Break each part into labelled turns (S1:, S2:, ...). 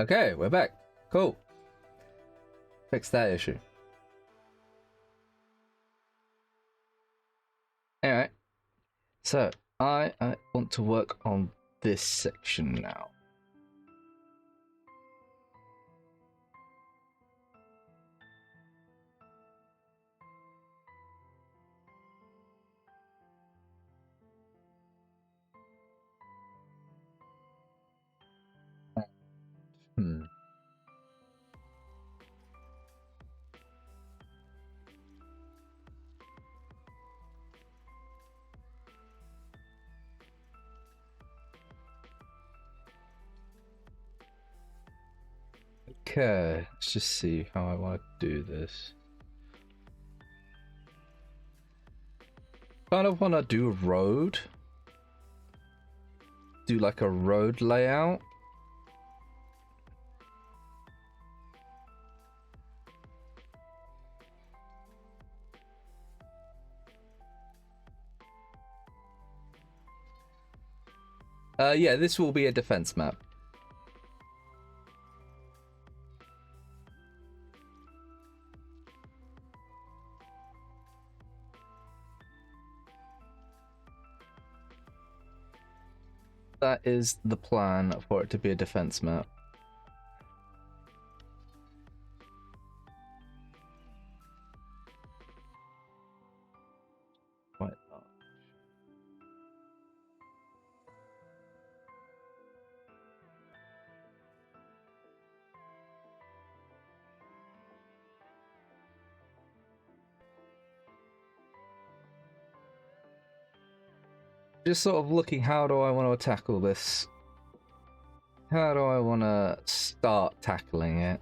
S1: Okay, we're back. Cool. Fix that issue. Alright. So, I want to work on this section now. Okay, let's just see how I want to do this. Kind of want to do a road. Do like a road layout. Yeah, this will be a defense map. That is the plan for it to be a defense map. Quite large. Just sort of looking, how do I want to tackle this? How do I want to start tackling it?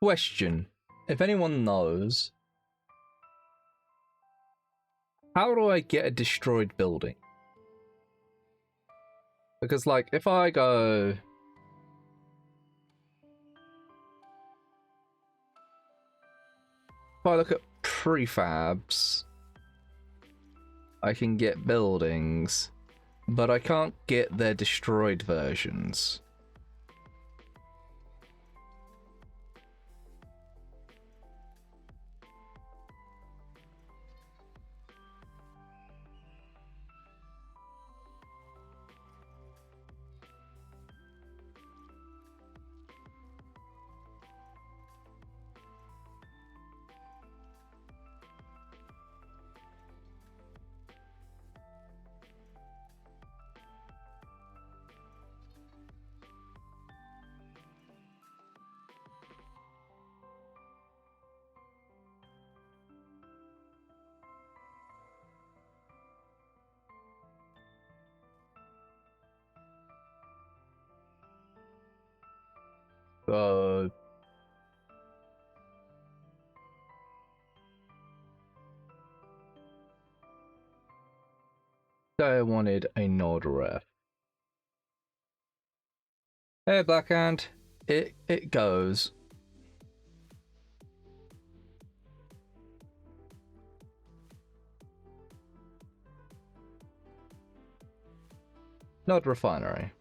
S1: Question. If anyone knows, how do I get a destroyed building? Because, like, if I go... If I look at prefabs, I can get buildings, but I can't get their destroyed versions. So... I wanted a nod ref. Hey, Blackhand. It goes. Nod refinery.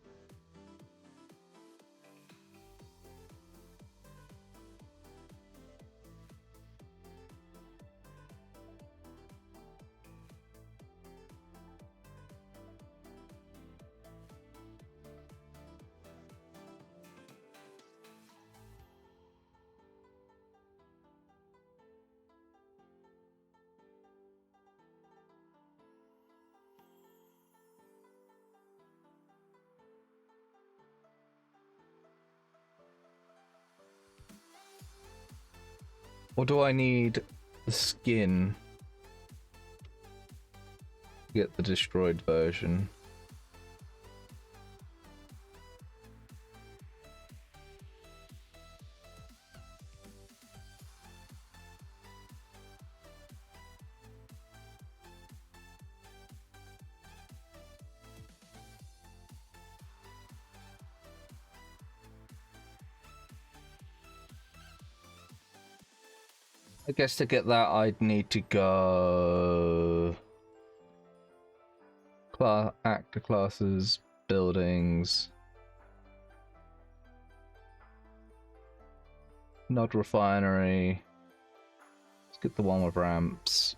S1: Or do I need the skin to get the destroyed version? I guess to get that, I'd need to go actor classes, buildings, nod refinery. Let's get the one with ramps.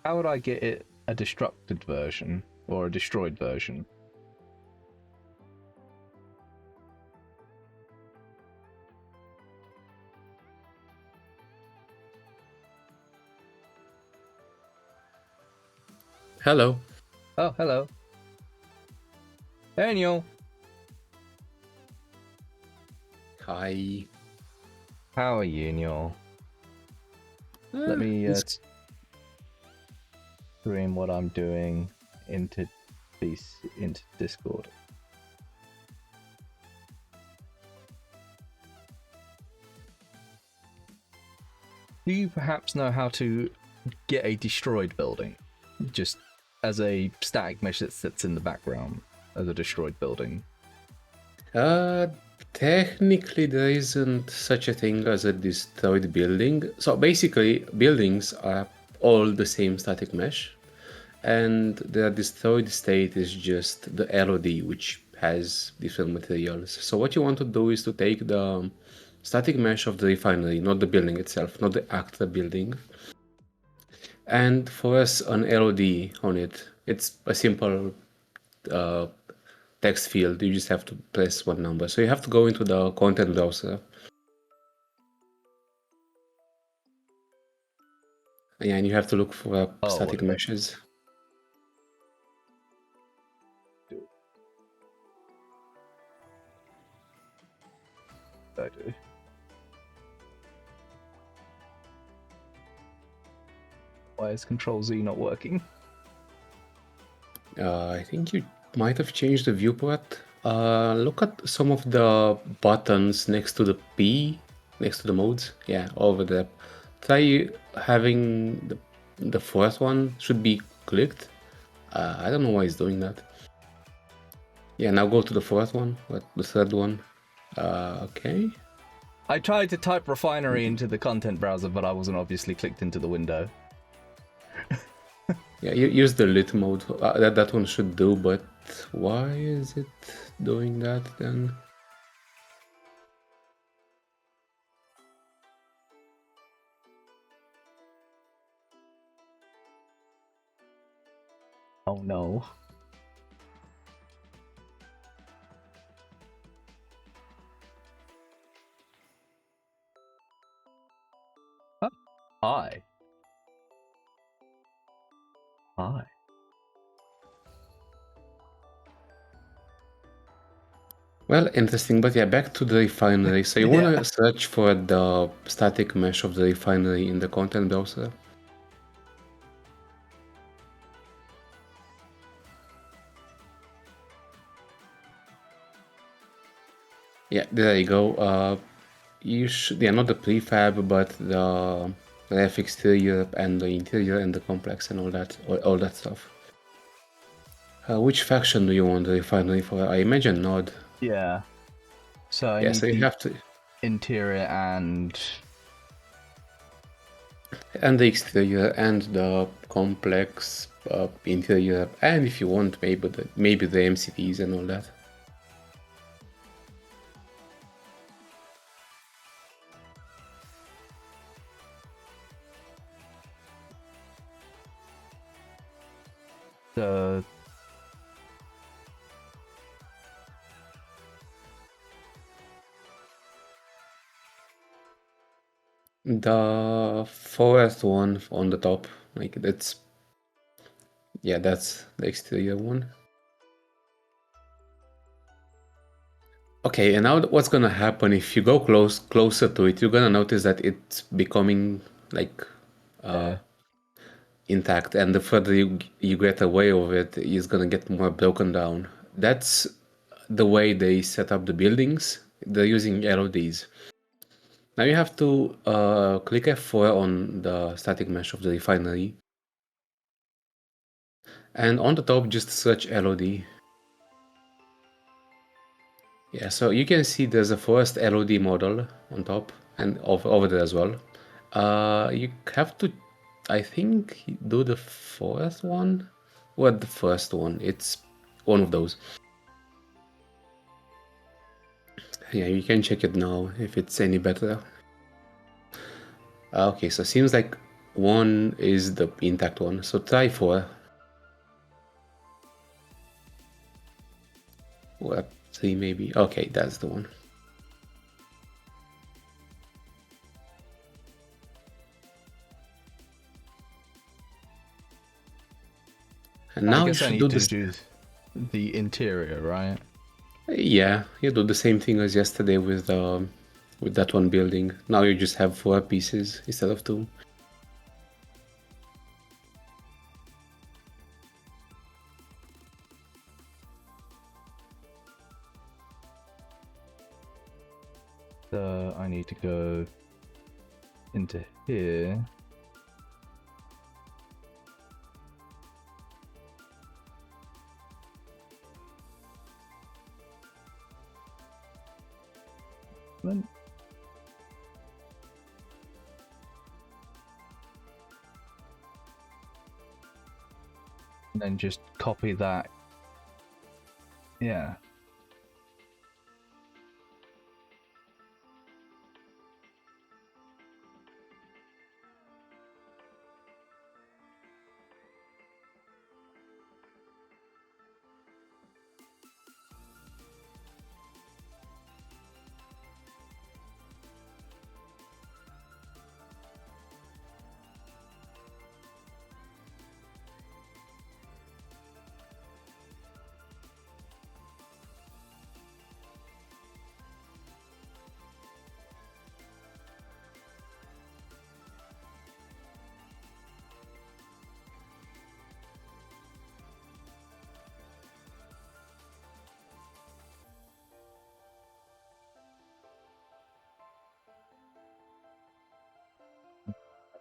S1: How would I get it a destructed version or a destroyed version?
S2: Hello.
S1: Oh, hello. Daniel.
S2: Hi.
S1: How are you, Neil? Let me stream what I'm doing into Discord. Do you perhaps know how to get a destroyed building? Just as a static mesh that sits in the background as a destroyed building.
S2: Technically there isn't such a thing as a destroyed building. So basically buildings are all the same static mesh, and the destroyed state is just the LOD, which has different materials. So what you want to do is to take the static mesh of the refinery, not the building itself, not the actual building, and force an LOD on it. It's a simple text field. You just have to press one number. So you have to go into the content browser. Yeah, and you have to look for static meshes.
S1: I do. Why is Control Z not working?
S2: I think you might have changed the viewport. Look at some of the buttons next to the P, next to the modes. Yeah, over there. Try having the fourth one should be clicked. I don't know why it's doing that. Yeah, now go to the fourth one, the third one. Okay.
S1: I tried to type refinery into the content browser, but I wasn't obviously clicked into the window.
S2: Yeah, you use the lit mode. That one should do, but why is it doing that then?
S1: Oh no. Oh. Hi. Hi.
S2: Well, interesting, but yeah, back to the refinery. So you want to search for the static mesh of the refinery in the content browser. Yeah, there you go. You should, yeah, not the prefab, but the ref exterior and the interior and the complex and all that stuff. Which faction do you want the refinery for? I imagine Nod.
S1: Yeah. So I
S2: Yeah,
S1: need
S2: so you
S1: the
S2: have to,
S1: interior and
S2: the exterior and the complex interior, and if you want, maybe the MCPs and all that.
S1: the
S2: The forest one on the top. Like that's that's the exterior one. Okay, and now what's gonna happen if you go closer to it? You're gonna notice that it's becoming like intact, and the further you get away of it, it's gonna get more broken down. That's the way they set up the buildings. They're using LODs. Now you have to click F4 on the static mesh of the refinery. And on the top, just search LOD. Yeah, so you can see there's a first LOD model on top and over there as well. You have to, I think, do the fourth one or the first one. It's one of those. Yeah, you can check it now if it's any better. Okay, so seems like one is the intact one. So try four. Or three maybe. Okay, that's the one. And now you should do this.
S1: Do the interior, right?
S2: Yeah, you do the same thing as yesterday with that one building. Now you just have 4 pieces instead of 2.
S1: So I need to go into here. And then just copy that. Yeah.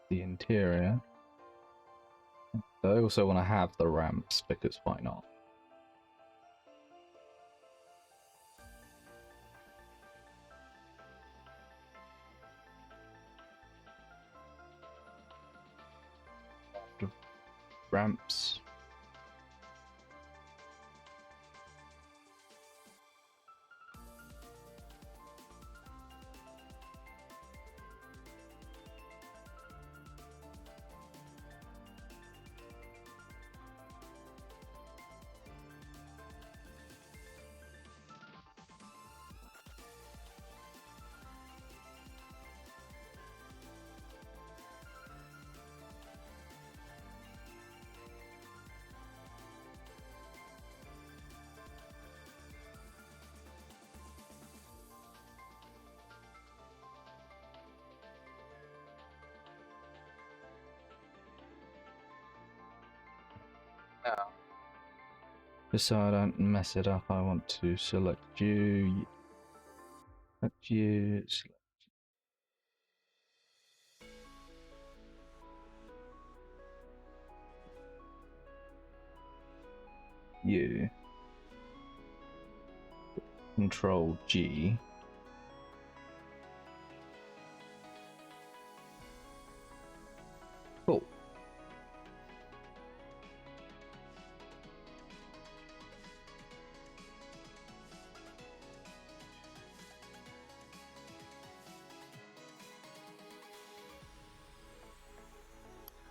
S1: The interior. I also want to have the ramps because why not? Ramps. Now, just so I don't mess it up, I want to select you. Select you. Select you. Control G. Cool.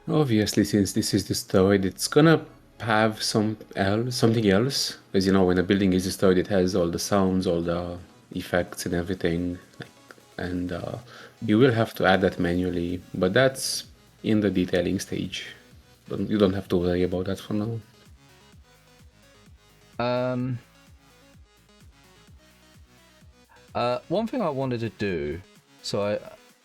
S2: Obviously, since this is destroyed, it's gonna have something else. As you know, when a building is destroyed, it has all the sounds, all the effects and everything. And you will have to add that manually, but that's in the detailing stage. You don't have to worry about that for now.
S1: One thing I wanted to do,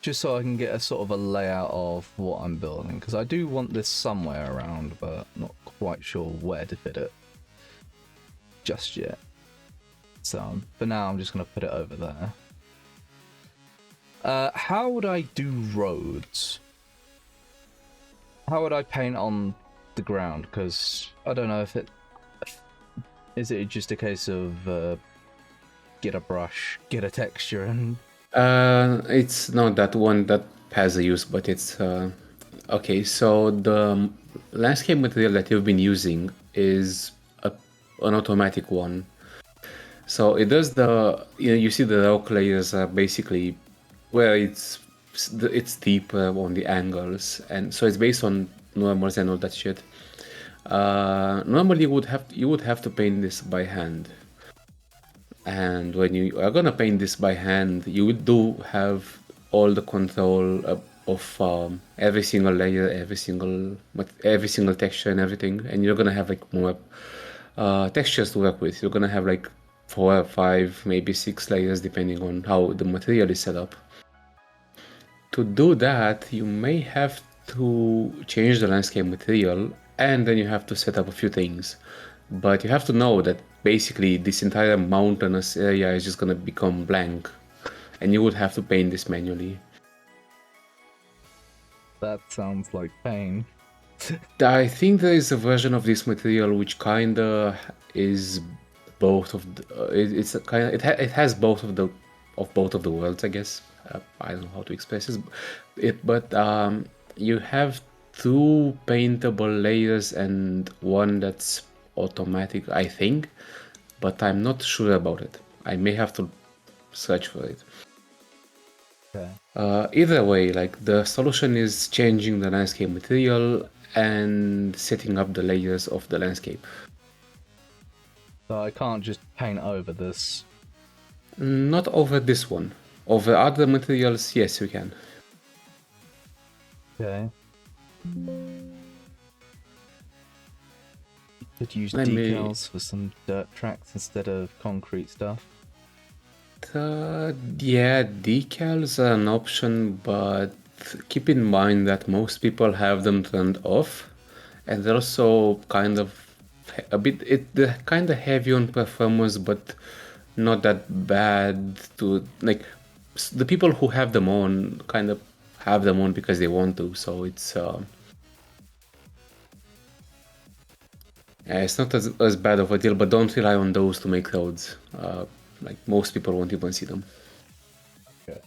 S1: just so I can get a sort of a layout of what I'm building, because I do want this somewhere around, but not quite sure where to fit it just yet. So for now, I'm just gonna put it over there. How would I do roads? How would I paint on the ground? Because I don't know if it is it just a case of get a brush, get a texture, and
S2: It's not that one that has a use, but it's okay. So the landscape material that you've been using is an automatic one. So it does you see the rock layers are basically where it's deeper on the angles, and so it's based on normals and all that shit. Normally you would have to paint this by hand. And when you are gonna paint this by hand, you do have all the control of every single layer, every single texture and everything, and you're gonna have like more textures to work with. You're gonna have like 4 or 5, maybe 6 layers depending on how the material is set up. To do that, you may have to change the landscape material, and then you have to set up a few things. But you have to know that basically this entire mountainous area is just gonna become blank, and you would have to paint this manually.
S1: that sounds like pain.
S2: I think there is a version of this material which kinda is both of it's a kind of it has both of the worlds, I guess. I don't know how to express it, but you have 2 paintable layers and one that's automatic, I think, but I'm not sure about it. I may have to search for it.
S1: Okay.
S2: Either way, like the solution is changing the landscape material and setting up the layers of the landscape.
S1: So I can't just paint over this.
S2: Not over this one. Over other materials, yes, you can.
S1: Okay. Could use
S2: Let me-
S1: decals for some dirt tracks instead of concrete stuff.
S2: Yeah, decals are an option, but keep in mind that most people have them turned off, and they're also kind of they're kind of heavy on performance, but not that bad to like. The people who have them on kind of have them on because they want to, so it's not as bad of a deal, but don't rely on those to make roads. Like most people won't even see them.
S1: Okay.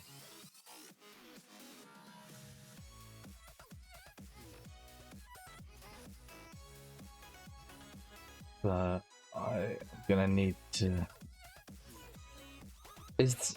S1: But I'm gonna need to. Is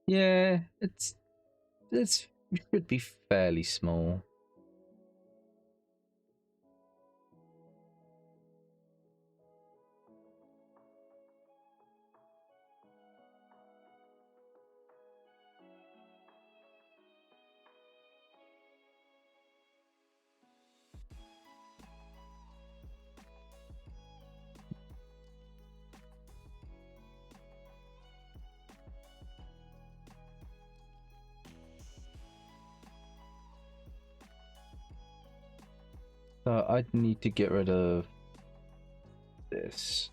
S1: yeah, it should be fairly small. So I'd need to get rid of this.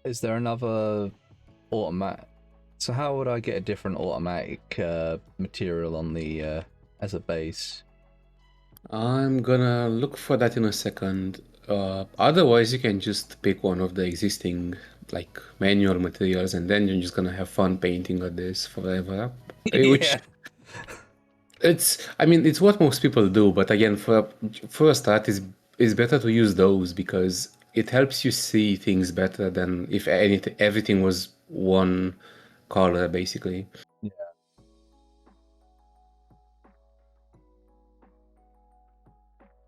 S1: Is there another automatic? So how would I get a different automatic material on the as a base?
S2: I'm gonna look for that in a second. Otherwise, you can just pick one of the existing like manual materials, and then you're just gonna have fun painting on this forever. Which
S1: Yeah.
S2: I mean, it's what most people do. But again, for a start, is better to use those because it helps you see things better than if everything was one color basically.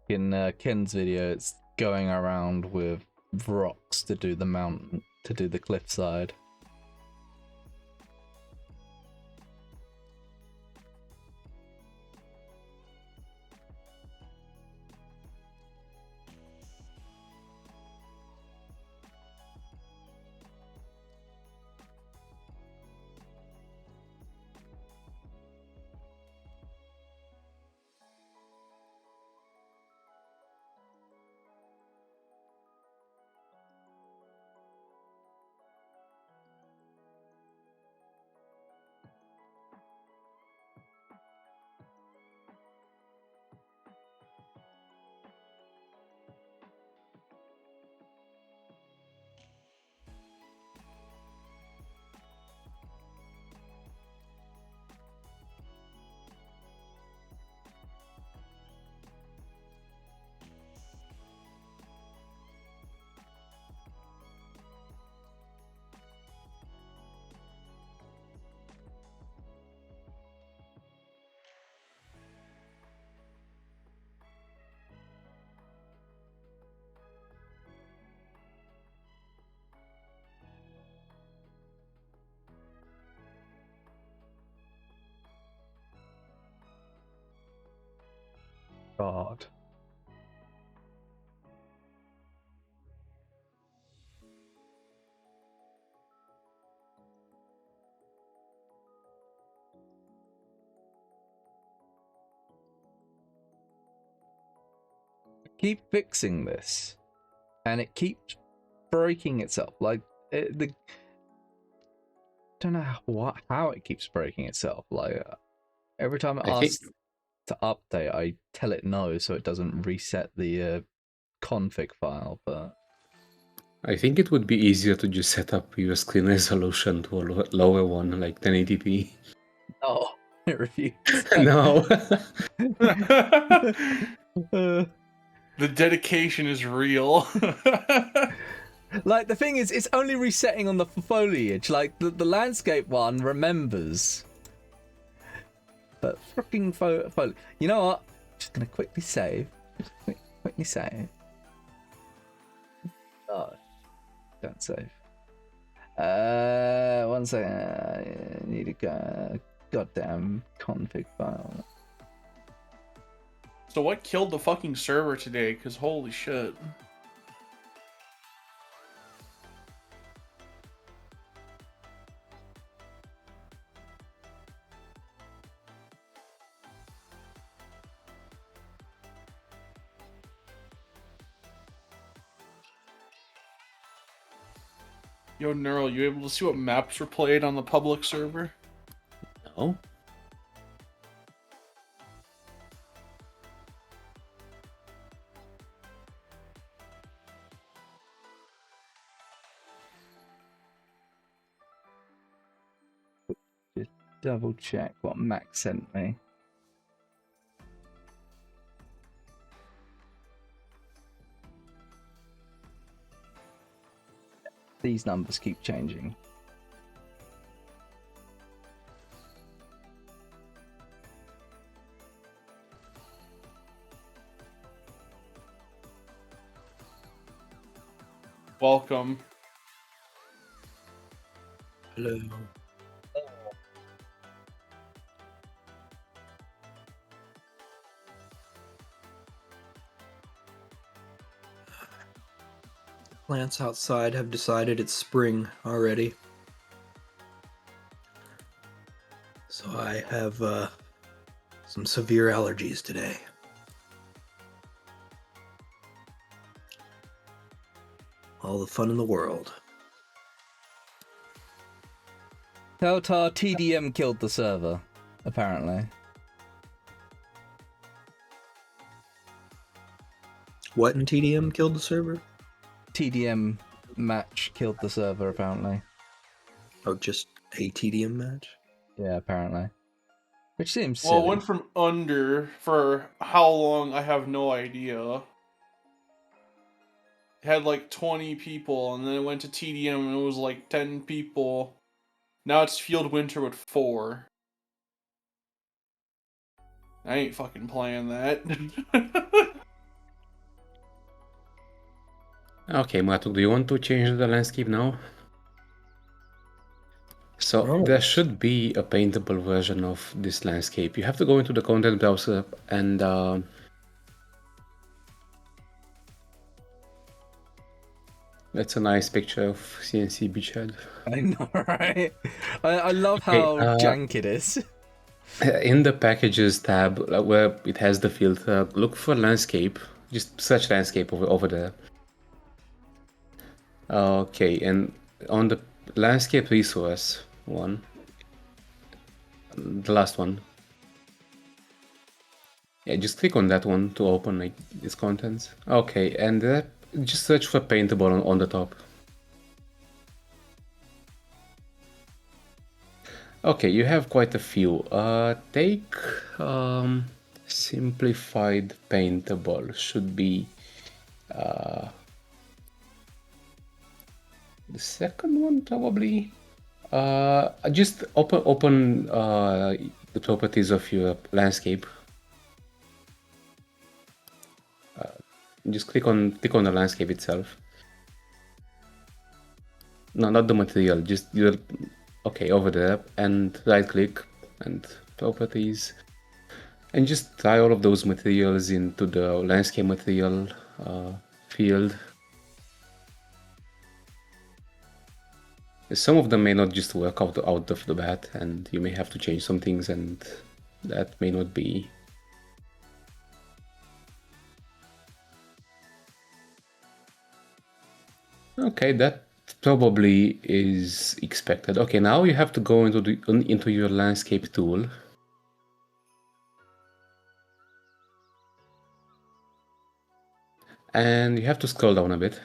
S1: In Ken's video, it's going around with rocks to do the mountain, to do the cliffside. God. Keep fixing this, and it keeps breaking itself. Like don't know how it keeps breaking itself. Like every time it
S2: I think
S1: asks to update, I tell it no, so it doesn't reset the config file. But
S2: I think it would be easier to just set up your screen resolution to a lower one, like 1080p.
S1: oh, it refuses.
S2: No.
S3: The dedication is real.
S1: Like the thing is, it's only resetting on the foliage. Like the landscape one remembers, but freaking foliage. You know what? Just gonna quickly save. Just quickly save. Oh, don't save. One second. I need a goddamn config file.
S3: So what killed the fucking server today? Because holy shit. Yo, Neural, you able to see what maps were played on the public server?
S2: No.
S1: Just double check what Max sent me. These numbers keep changing.
S3: Welcome.
S4: Hello. Plants outside have decided it's spring already. So I have some severe allergies today. All the fun in the world.
S1: Teltar TDM killed the server, apparently.
S4: What in TDM killed the server?
S1: TDM match killed the server, apparently.
S4: Oh, just a TDM match?
S1: Yeah, apparently. Which seems
S3: Well, it
S1: silly.
S3: went from under for how long, I have no idea. It had like 20 people, and then it went to TDM and it was like 10 people. Now it's Field Winter with 4. I ain't fucking playing that.
S2: Okay, Matuk, do you want to change the landscape now? So there should be a paintable version of this landscape. You have to go into the content browser and that's a nice picture of CNC Beachhead.
S1: I know, right? I love
S2: Okay,
S1: how jank it is.
S2: In the packages tab where it has the filter, look for landscape. Just search landscape over there. Okay, and on the landscape resource one, the last one. Yeah, just click on that one to open like its contents. Okay, and just search for paintable on the top. Okay, you have quite a few. Take simplified paintable. Should be the second one probably. Just open the properties of your landscape. Just click on the landscape itself. No, not the material. Just your okay over there, and right click and properties, and just try all of those materials into the landscape material field. Some of them may not just work out of the bat, and you may have to change some things, and that may not be. Okay, that probably is expected. Okay, now you have to go into your landscape tool. And you have to scroll down a bit.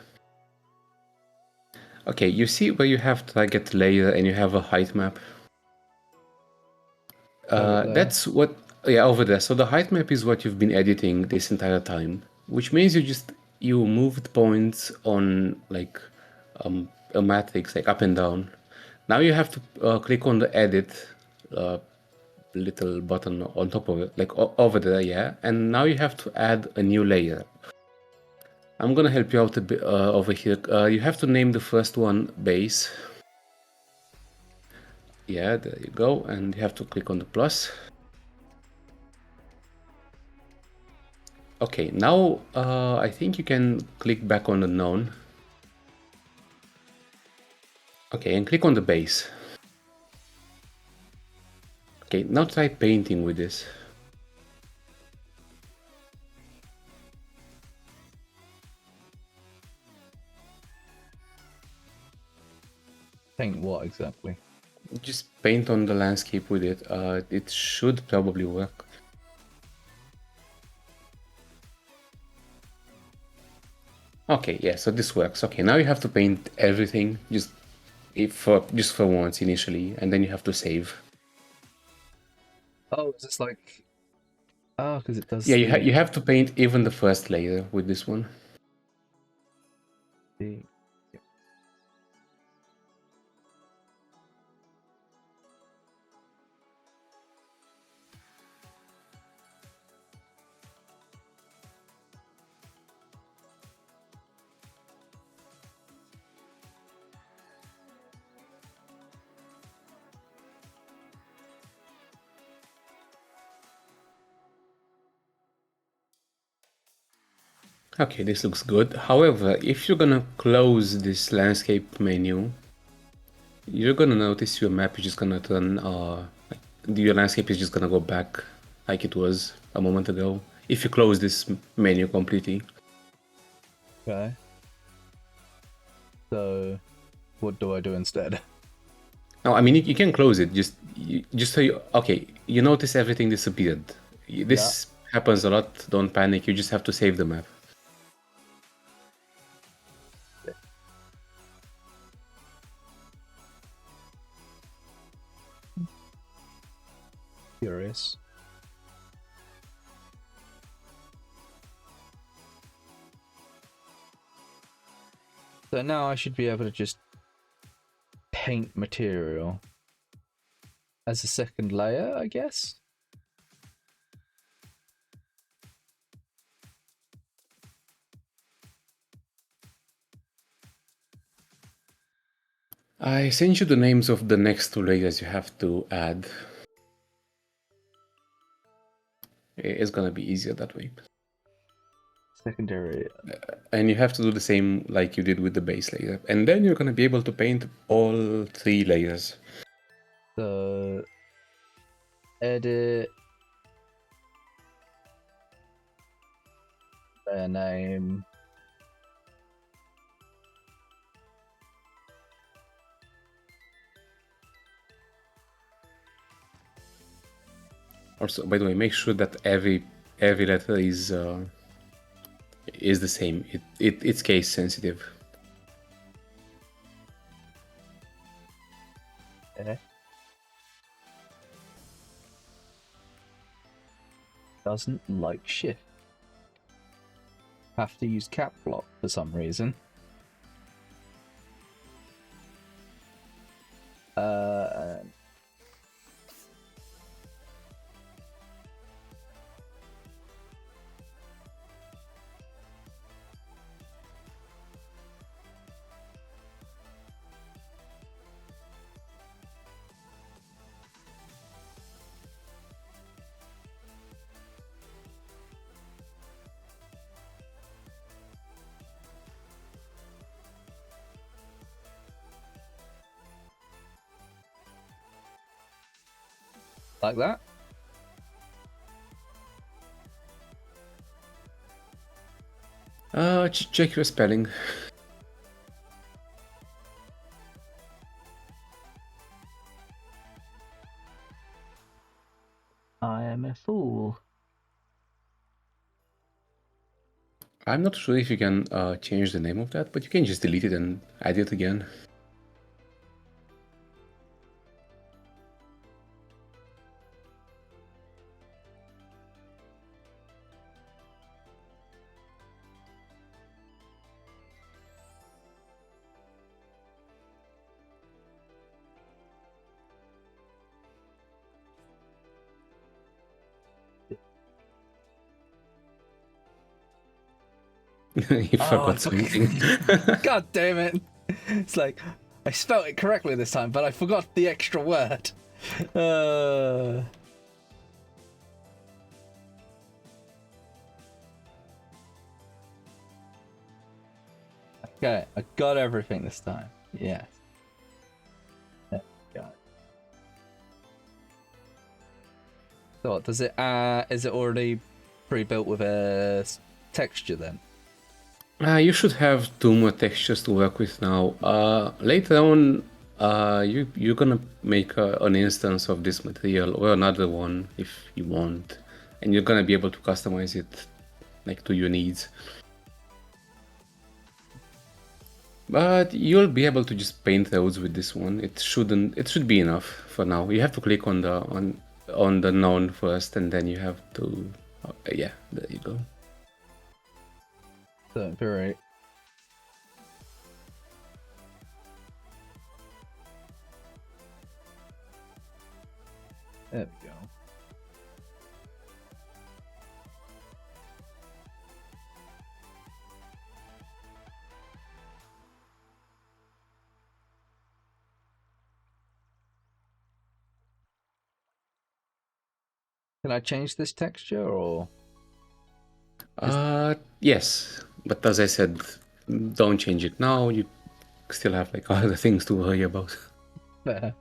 S2: Okay, you see where you have target layer and you have a height map. That's what, yeah, over there. So the height map is what you've been editing this entire time, which means you moved points on like a matrix, like up and down. Now you have to click on the edit little button on top of it, like over there, yeah. And now you have to add a new layer. I'm gonna help you out a bit over here. You have to name the first one base. Yeah, there you go. And you have to click on the plus. Okay, now I think you can click back on the known. Okay, and click on the base. Okay, now try painting with this.
S1: Paint what exactly?
S2: Just paint on the landscape with it. It should probably work. Okay, yeah, so this works. Okay, now you have to paint everything just for once initially, and then you have to save.
S1: Oh, is this like? Oh, because it does.
S2: Yeah, you have to paint even the first layer with this one. Okay, this looks good. However, if you're gonna close this landscape menu, you're gonna notice your map is just gonna turn, your landscape is just gonna go back like it was a moment ago. If you close this menu completely.
S1: Okay. So, what do I do instead?
S2: No, I mean you can close it. Just so you okay. You notice everything disappeared. This happens a lot. Don't panic. You just have to save the map.
S1: Curious. So now I should be able to just paint material as a second layer, I guess.
S2: I sent you the names of the next 2 layers you have to add. It's gonna be easier that way.
S1: Secondary.
S2: And you have to do the same like you did with the base layer. And then you're gonna be able to paint all 3 layers.
S1: So edit their name.
S2: Also, by the way, make sure that every letter is the same. It's case sensitive.
S1: Okay. Doesn't like shift. Have to use cap block for some reason. Like that.
S2: Check your spelling.
S1: I am a fool.
S2: I'm not sure if you can change the name of that, but you can just delete it and add it again. You forgot something.
S1: God damn it! It's like I spelled it correctly this time, but I forgot the extra word. Okay, I got everything this time. Yes. There we go. So what, does it is it already pre-built with a texture then?
S2: You should have 2 more textures to work with now. Later on, you're gonna make an instance of this material or another one if you want, and you're gonna be able to customize it like to your needs. But you'll be able to just paint roads with this one. It should be enough for now. You have to click on the none first, and then you have to. Yeah, there you go.
S1: So very. There we go. Can I change this texture or?
S2: Yes, but as I said, don't change it now. You still have like other things to worry about.
S1: Fair.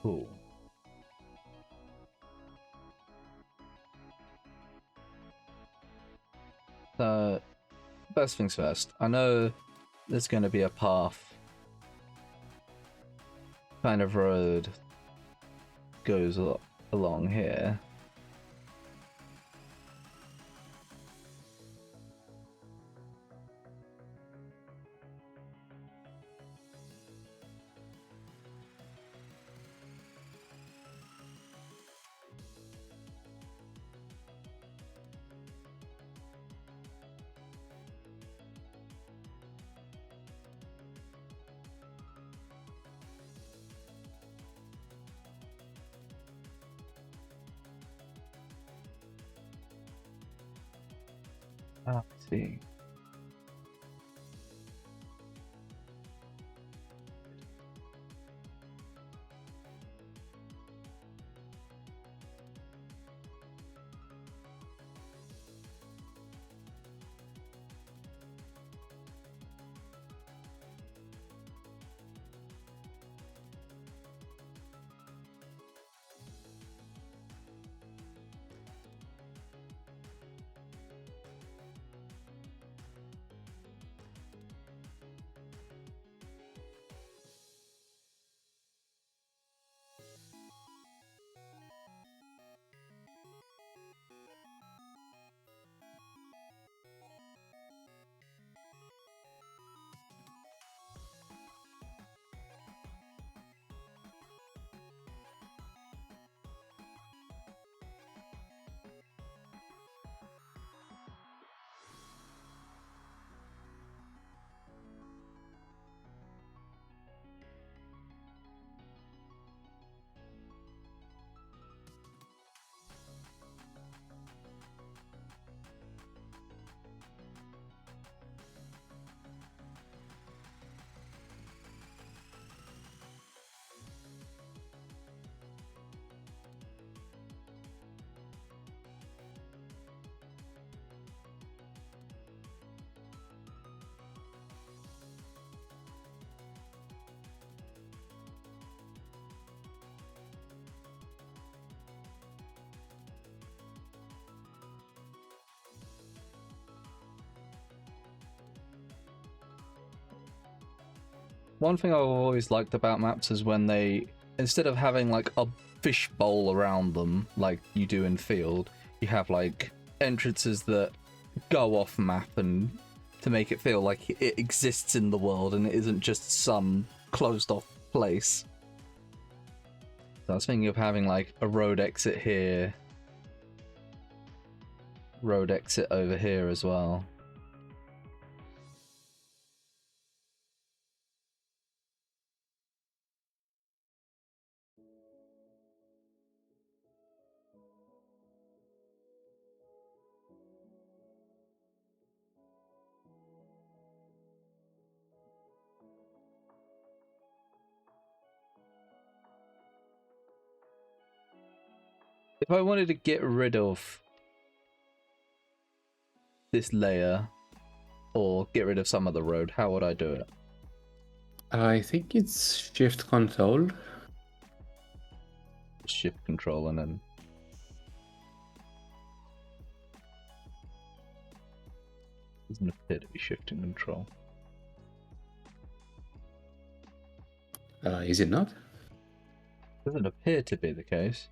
S1: Cool. So, first things first. I know there's going to be a path, kind of road, goes along here. see. One thing I've always liked about maps is when they, instead of having like a fish bowl around them like you do in Field, you have like entrances that go off map and to make it feel like it exists in the world and it isn't just some closed off place. So I was thinking of having like a road exit here, road exit over here as well. If I wanted to get rid of this layer or get rid of some of the road, how would I do it?
S2: I think it's shift control.
S1: Shift control and then doesn't appear to be shift and control.
S2: Is it not?
S1: Doesn't appear to be the case.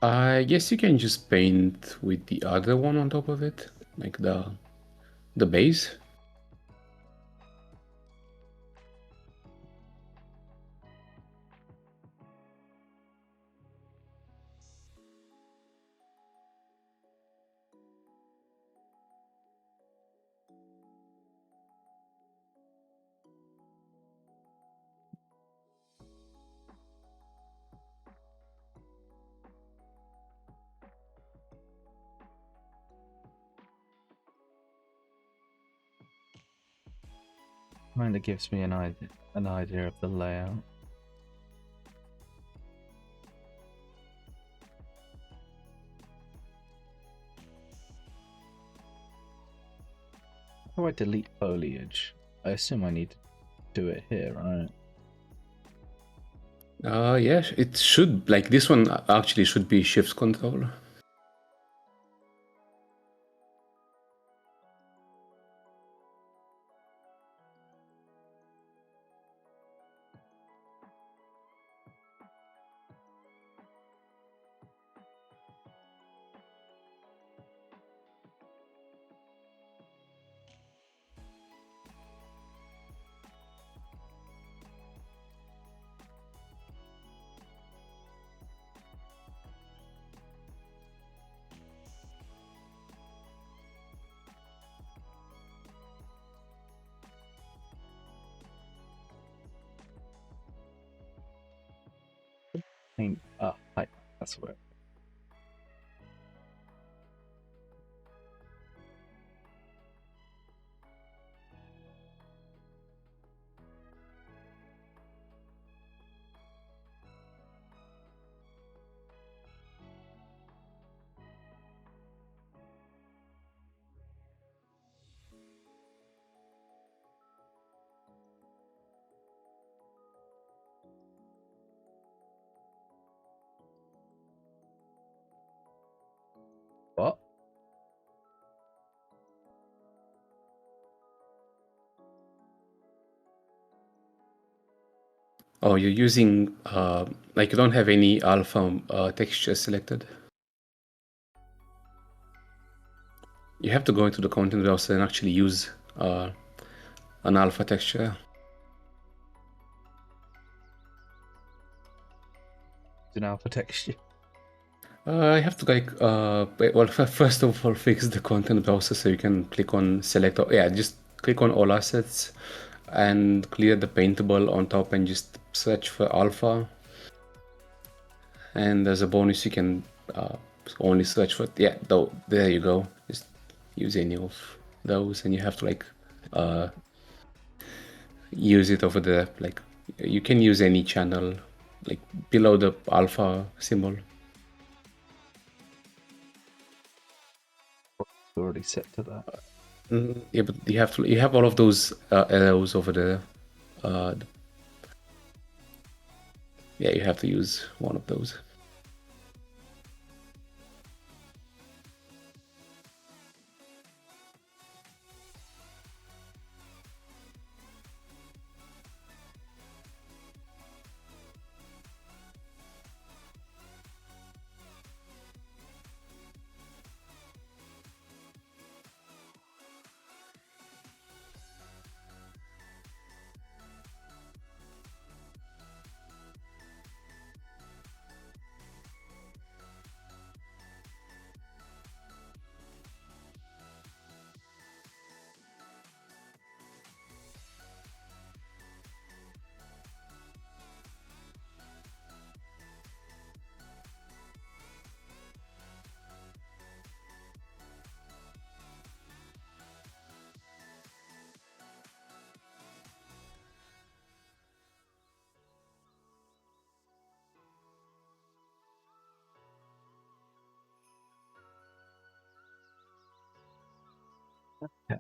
S2: I guess you can just paint with the other one on top of it, like the base.
S1: Kind of gives me an idea of the layout. How do I delete foliage? I assume I need to do it here, right?
S2: Yeah, it should, like this one actually should be shift control.
S1: Paint. Ah, height. That's where.
S2: Oh, you're using like you don't have any alpha texture selected. You have to go into the content browser and actually use an alpha texture.
S1: An alpha texture.
S2: I have to like well first of all fix the content browser so you can click on select. Yeah, just click on all assets and clear the paintable on top and just search for alpha. And as a bonus, you can only search for though. There you go. Just use any of those, and you have to like use it over the like. You can use any channel like below the alpha symbol.
S1: Already set to that.
S2: Yeah, but you have all of those arrows over there. Yeah, you have to use one of those.
S1: Yeah.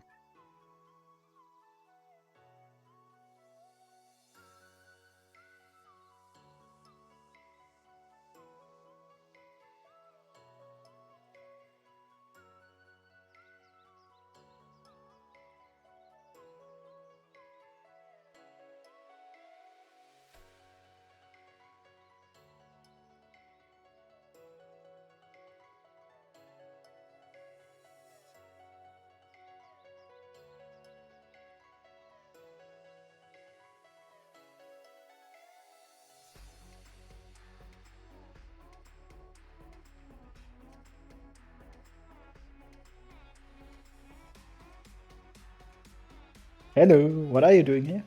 S5: Hello, what are you doing here?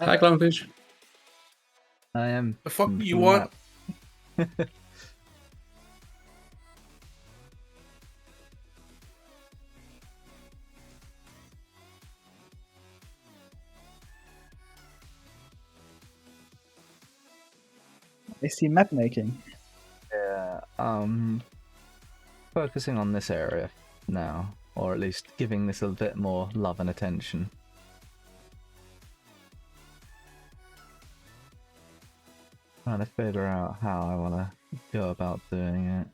S2: Hi, Clownfish.
S1: I am.
S3: The fuck do you
S1: making a
S3: want?
S1: map.
S5: I see map making.
S1: Yeah. Focusing on this area now, or at least giving this a bit more love and attention. Trying to figure out how I want to go about doing it.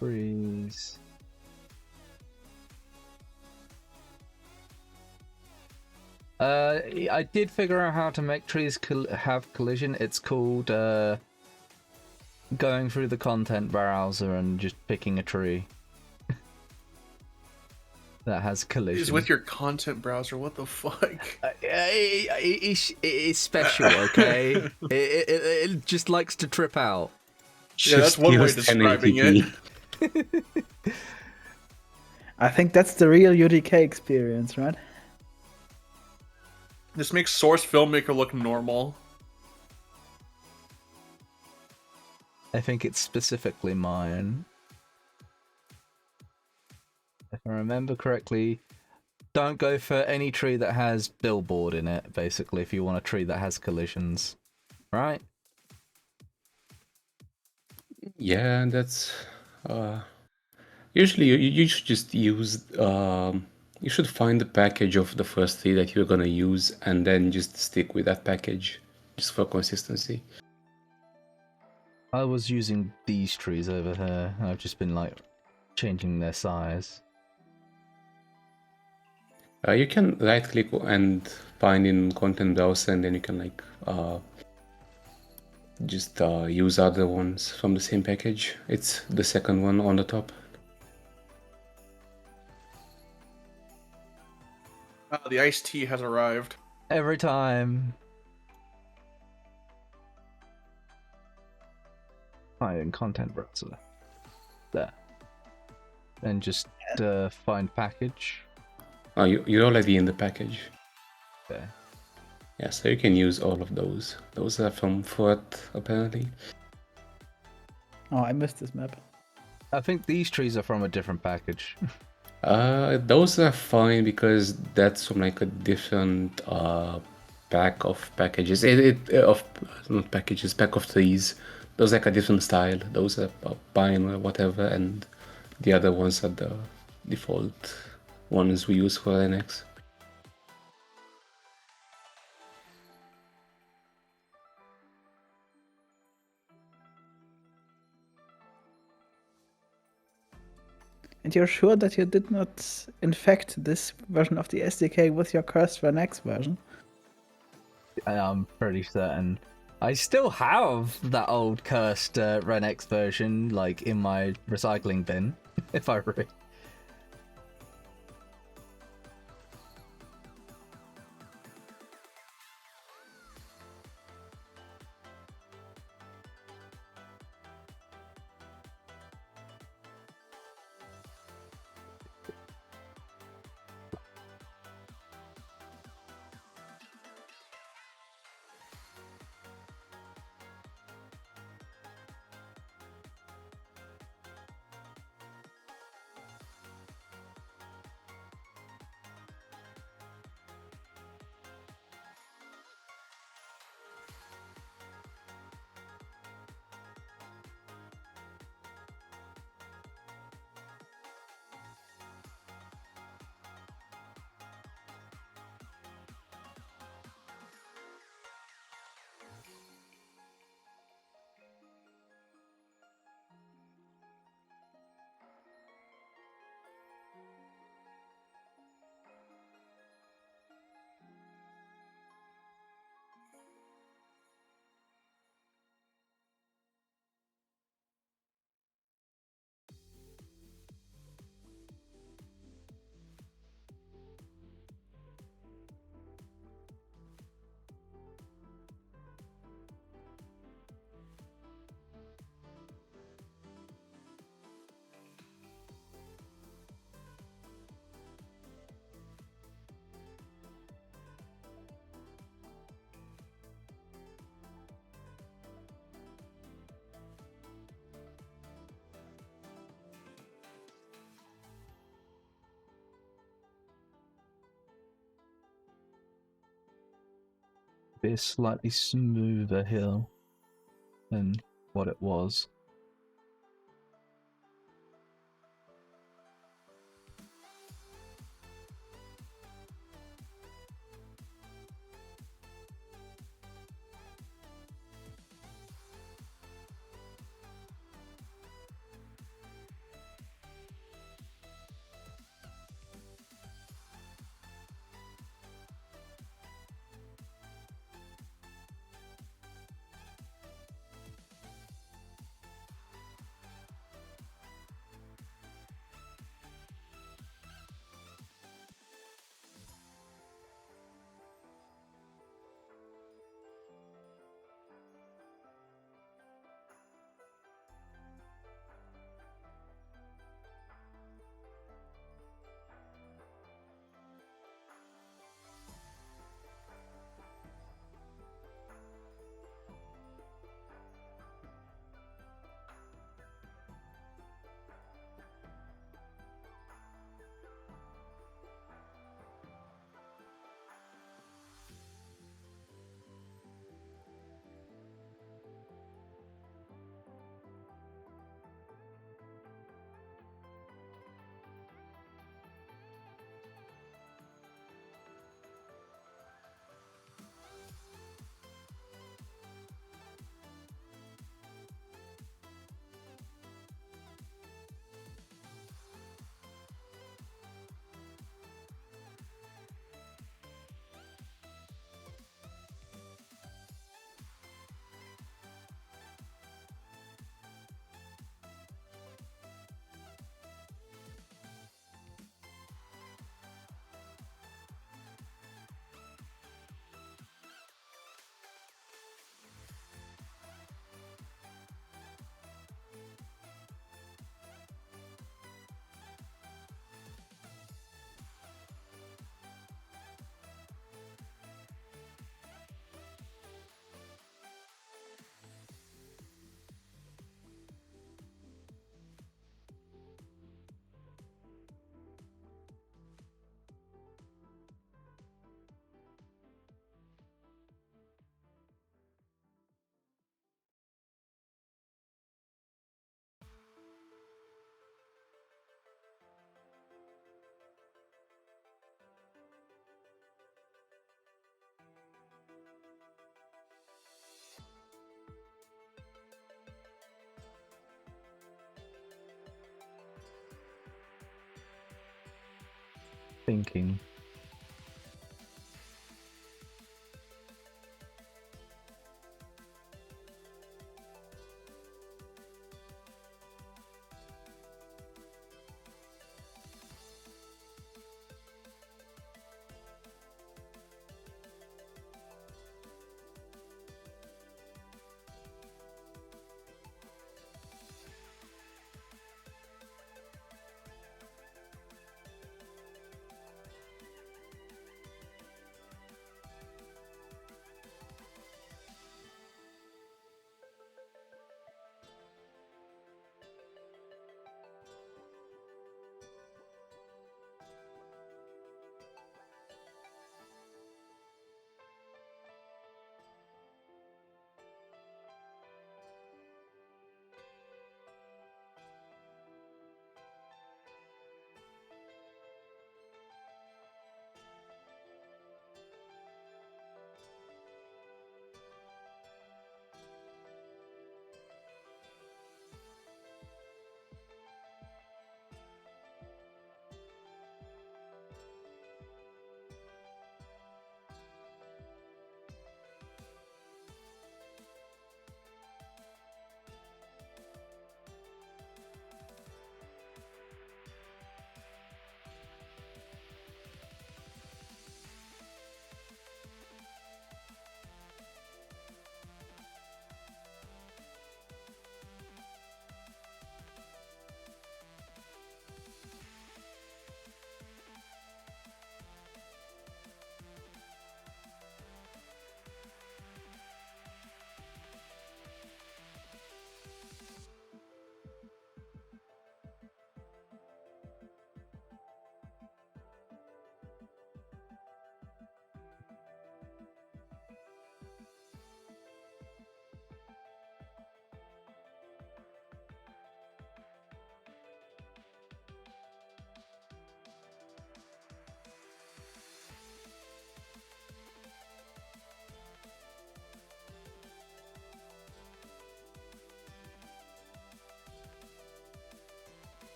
S1: Freeze. I did figure out how to make trees have collision. It's called going through the content browser and just picking a tree that has collision.
S3: Is with your content browser. What the fuck?
S1: It's special, okay? it just likes to trip out.
S3: Yeah, that's one way of describing it.
S5: I think that's the real UDK experience, right?
S3: This makes Source Filmmaker look normal.
S1: I think it's specifically mine. I remember correctly, don't go for any tree that has billboard in it, basically, if you want a tree that has collisions. Right?
S2: Yeah, that's usually you should just use you should find the package of the first tree that you're gonna use and then just stick with that package just for consistency.
S1: I was using these trees over here, and I've just been, like, changing their size.
S2: You can right click and find in content browser, and then you can like just use other ones from the same package. It's the second one on the top.
S3: The iced tea has arrived.
S1: Every time. Find in content browser. There. Then just find package.
S2: Oh, you're already in the package.
S1: Okay.
S2: Yeah, so you can use all of those. Those are from Fort, apparently.
S5: Oh, I missed this map.
S1: I think these trees are from a different package.
S2: Those are fine because that's from like a different pack of packages. Not packages, pack of trees. Those like a different style. Those are pine or whatever, and the other ones are the default ones we use for NX.
S5: And you're sure that you did not infect this version of the SDK with your cursed Renex version?
S1: I'm pretty certain. I still have that old cursed Renex version, like, in my recycling bin, if I really... Be a slightly smoother hill than what it was. thinking.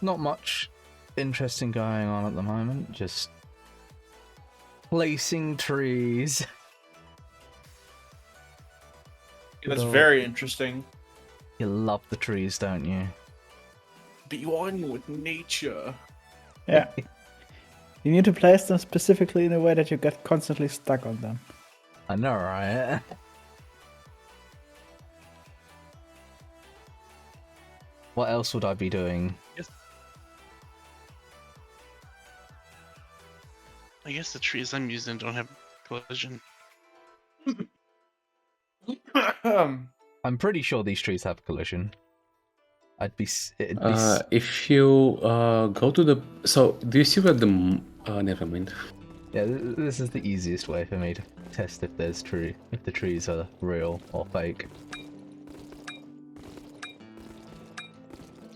S1: not much interesting going on at the moment. Just placing trees.
S3: That's
S1: Good old-
S3: very interesting.
S1: You love the trees, don't you?
S3: Be one with nature.
S5: Yeah. You need to place them specifically in a way that you get constantly stuck on them.
S1: I know, right? What else would I be doing?
S6: I guess the trees I'm using don't have collision.
S1: I'm pretty sure these trees have collision. It'd be
S2: If you go to the... So, do you see where the... never mind.
S1: yeah. This is the easiest way for me to test if the trees are real or fake.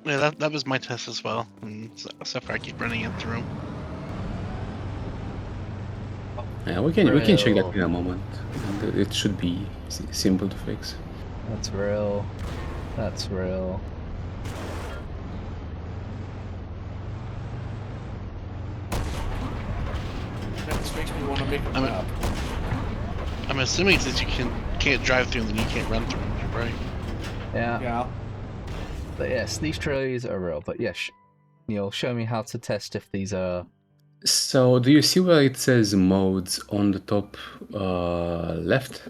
S6: Yeah, that was my test as well. And so far I keep running it through.
S2: Yeah, we can check that
S1: Real.
S2: in a moment. And it should be simple to fix.
S1: That's real. That's real.
S3: That makes me want to make a
S6: I'm-
S3: map.
S6: I'm assuming since you can't drive through them, then you can't run through them, right?
S1: Yeah.
S3: Yeah.
S1: But yes, these trees are real. But yes, Neil, show me how to test if these are.
S2: So, do you see where it says modes on the top left?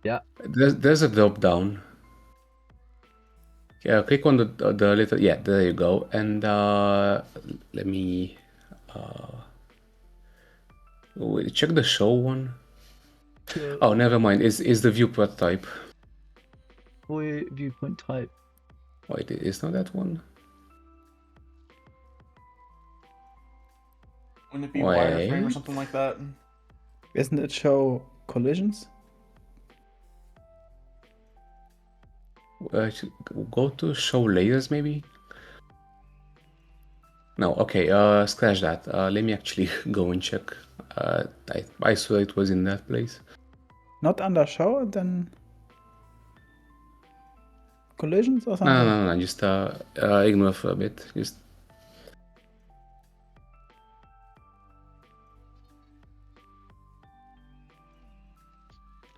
S1: Yeah.
S2: There's a drop down. Yeah, click on the little... Yeah, there you go. And let me... wait, check the show one. Oh, never mind. Is the view prototype.
S1: Boy, viewpoint type.
S2: Wait, it's not that one?
S3: Wouldn't it be wireframe or
S2: Wait.
S3: something like that?
S5: Isn't it show collisions?
S2: Go to show layers, maybe? No, okay, scratch that. Let me actually go and check. I swear it was in that place.
S5: Not under show and then collisions or something?
S2: No, just ignore for a bit. Just...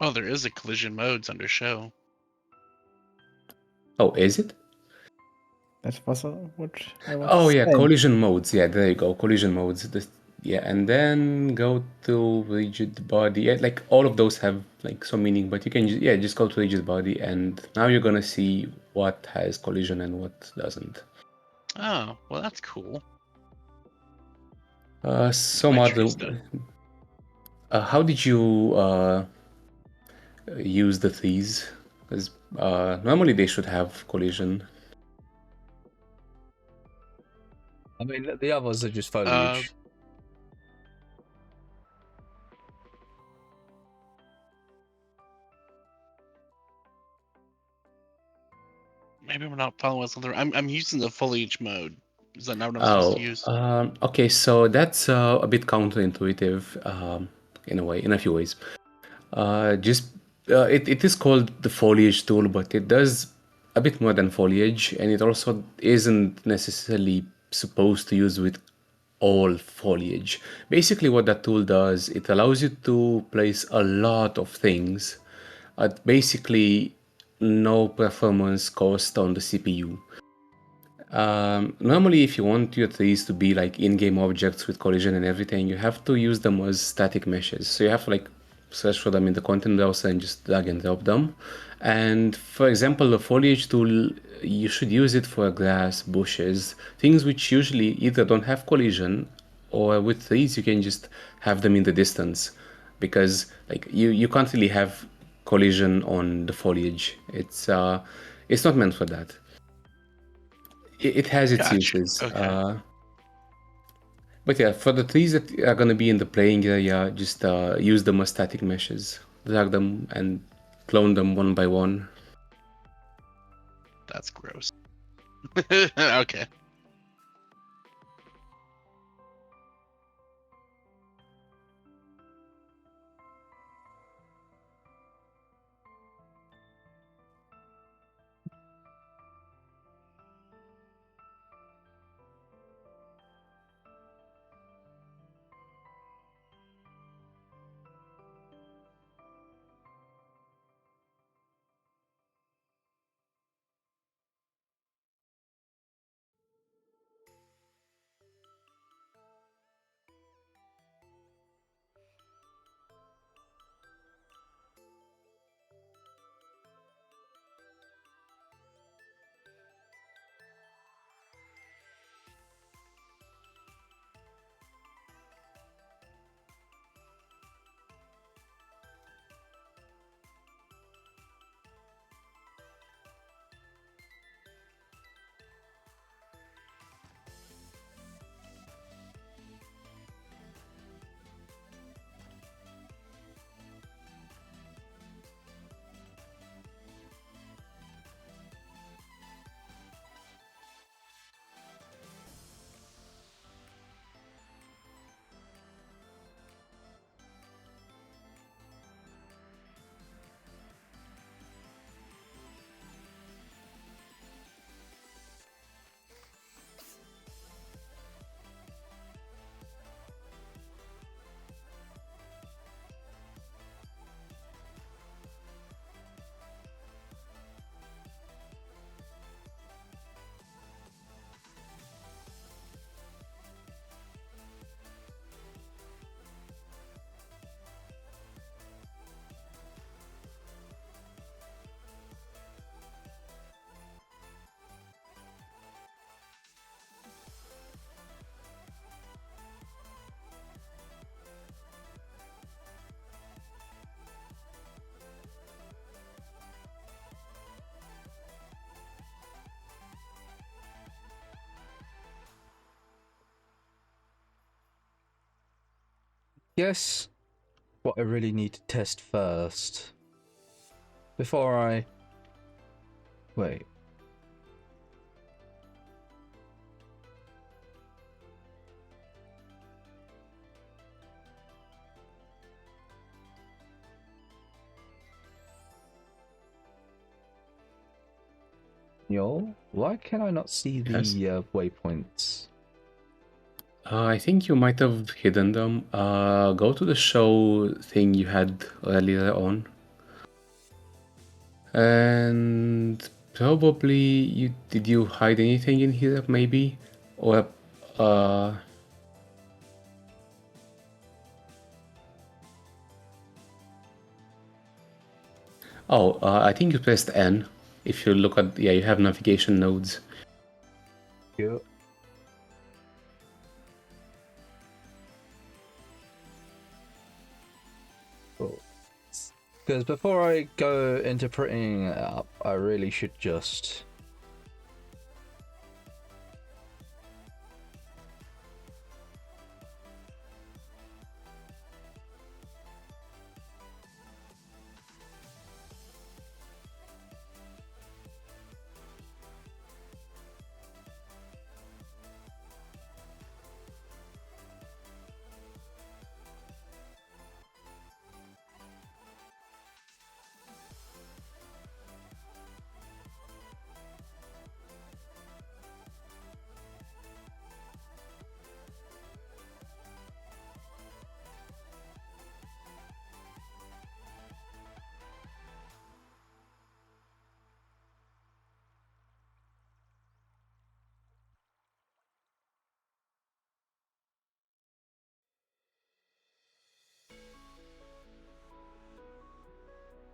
S6: Oh, there is a collision modes under show.
S2: Oh, is it?
S5: That was what I was
S2: Oh yeah,
S5: saying.
S2: collision modes. Yeah, there you go. Collision modes. Yeah, and then go to rigid body. Yeah, like all of those have like some meaning, but you can just go to rigid body, and now you're gonna see what has collision and what doesn't.
S6: Oh, well that's cool.
S2: Some
S6: My
S2: other.
S6: trees don't.
S2: How did you use the trees? Because normally they should have collision.
S1: I mean, the others are just foliage.
S6: Maybe we're not following what's other. I'm using the foliage mode. Is that not what I'm supposed to use?
S2: Okay, so that's a bit counterintuitive in a few ways. It is called the foliage tool, but it does a bit more than foliage, and it also isn't necessarily supposed to use with all foliage. Basically, what that tool does, it allows you to place a lot of things at basically no performance cost on the CPU. Normally, if you want your trees to be like in-game objects with collision and everything, you have to use them as static meshes. So you have to like search for them in the content browser and just drag and drop them. And for example, the foliage tool, you should use it for grass, bushes, things which usually either don't have collision, or with trees you can just have them in the distance, because like you can't really have collision on the foliage. It's not meant for that. It has its
S6: Gotcha.
S2: uses.
S6: Okay.
S2: But yeah, for the trees that are going to be in the playing area, just use them as static meshes. Drag them and clone them one by one.
S6: That's gross. Okay.
S1: guess what I really need to test first before I wait. Yo, why can I not see the
S2: Yes.
S1: waypoints?
S2: I think you might have hidden them. Go to the show thing you had earlier on. And probably did you hide anything in here maybe? Or I think you pressed N. If you look at, yeah, you have navigation nodes.
S1: Yeah. Because before I go into printing it up, I really should just...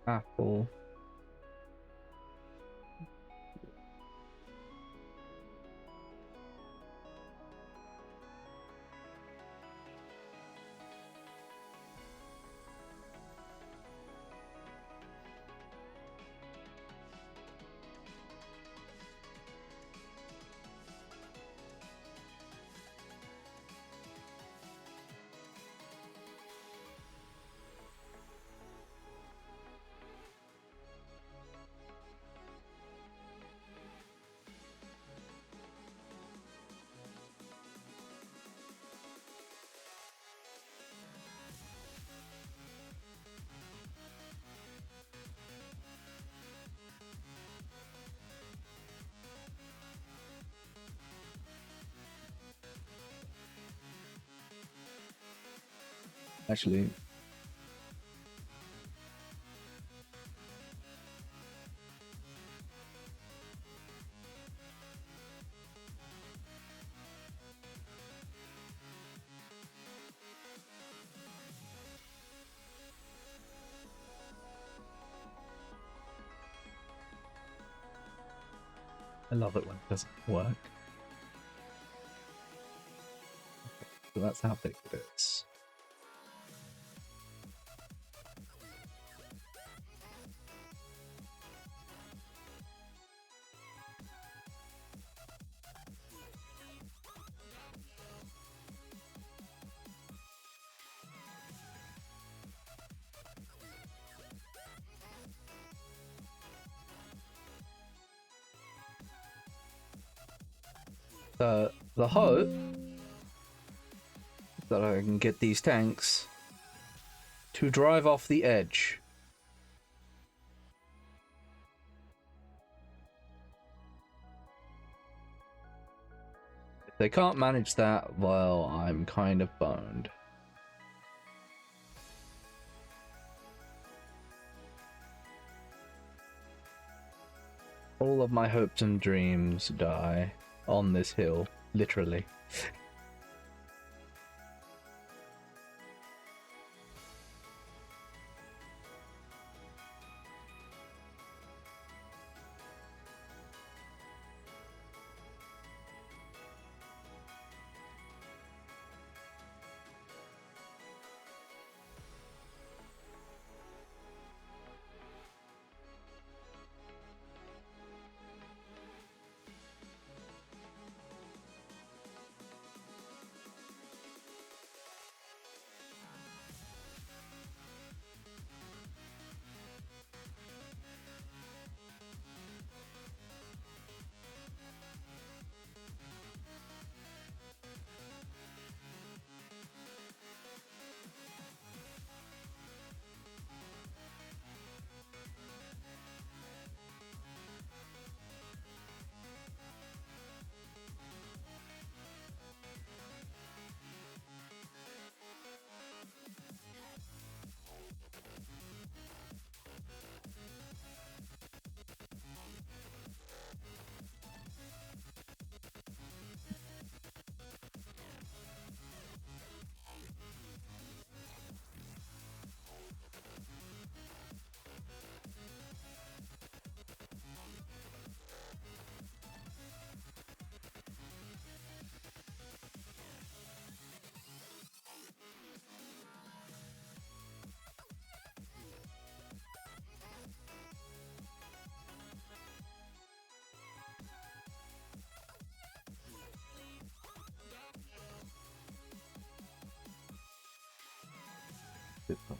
S1: Apple. Actually, I love it when it doesn't work. So that's how big it is. The hope that I can get these tanks to drive off the edge. If they can't manage that, well, I'm kind of boned. All of my hopes and dreams die on this hill, literally. Good point.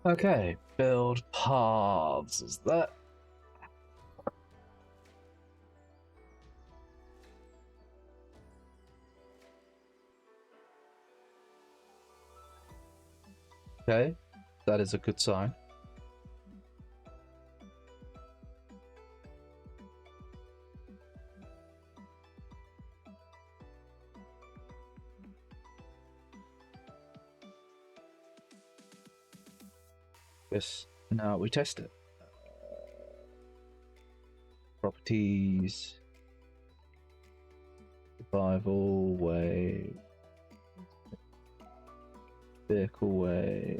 S1: Okay, build paths. Is that? Okay, that is a good sign. Yes, now we test it. Properties, survival way, vehicle way.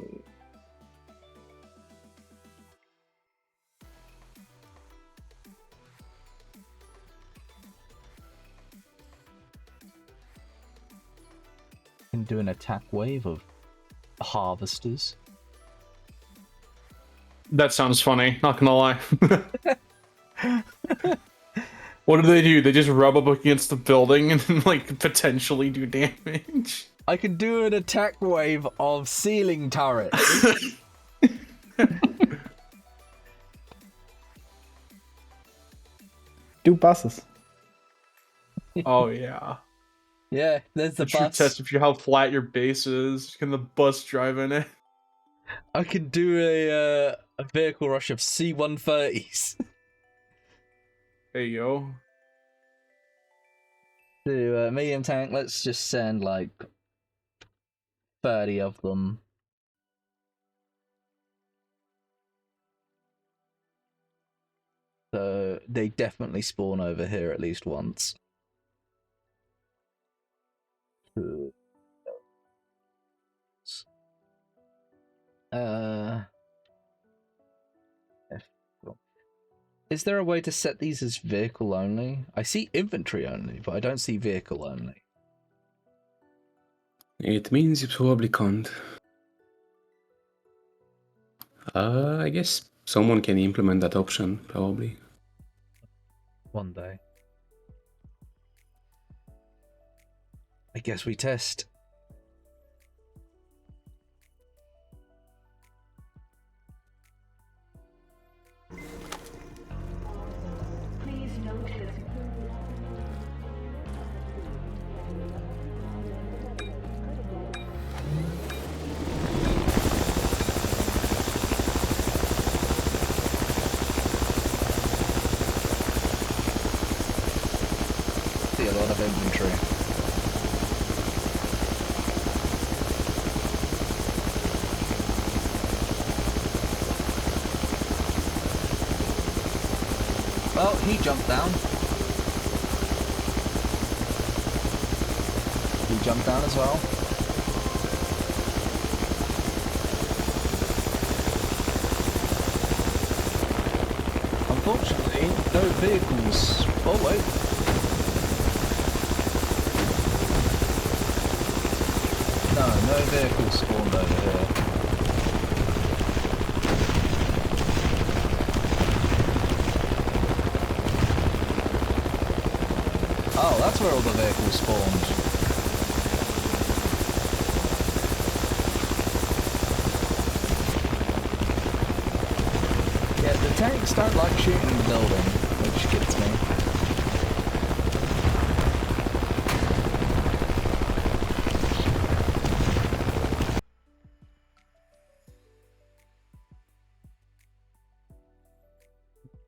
S1: Can do an attack wave of harvesters.
S3: That sounds funny, not gonna lie. What do? They just rub up against the building and like potentially do damage.
S1: I can do an attack wave of ceiling turrets.
S5: Do buses.
S3: Oh yeah.
S1: Yeah, there's the
S3: The true
S1: bus.
S3: test of how flat your base is. Can the bus drive in it?
S1: I can do a vehicle rush of C-130s.
S3: Hey yo.
S1: To medium tank, let's just send like 30 of them. So they definitely spawn over here at least once. Is there a way to set these as vehicle only? I see infantry only, but I don't see vehicle only.
S2: It means you probably can't. I guess someone can implement that option, probably.
S1: One day. I guess we test.
S7: Please note that
S1: See a lot of infantry. Well, he jumped down. He jumped down as well. Unfortunately, no vehicles. Oh wait. No vehicles spawned over here. Oh, that's where all the vehicles spawned. Yeah, the tanks don't like shooting the building, which gets me.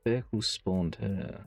S1: Vehicles spawned here.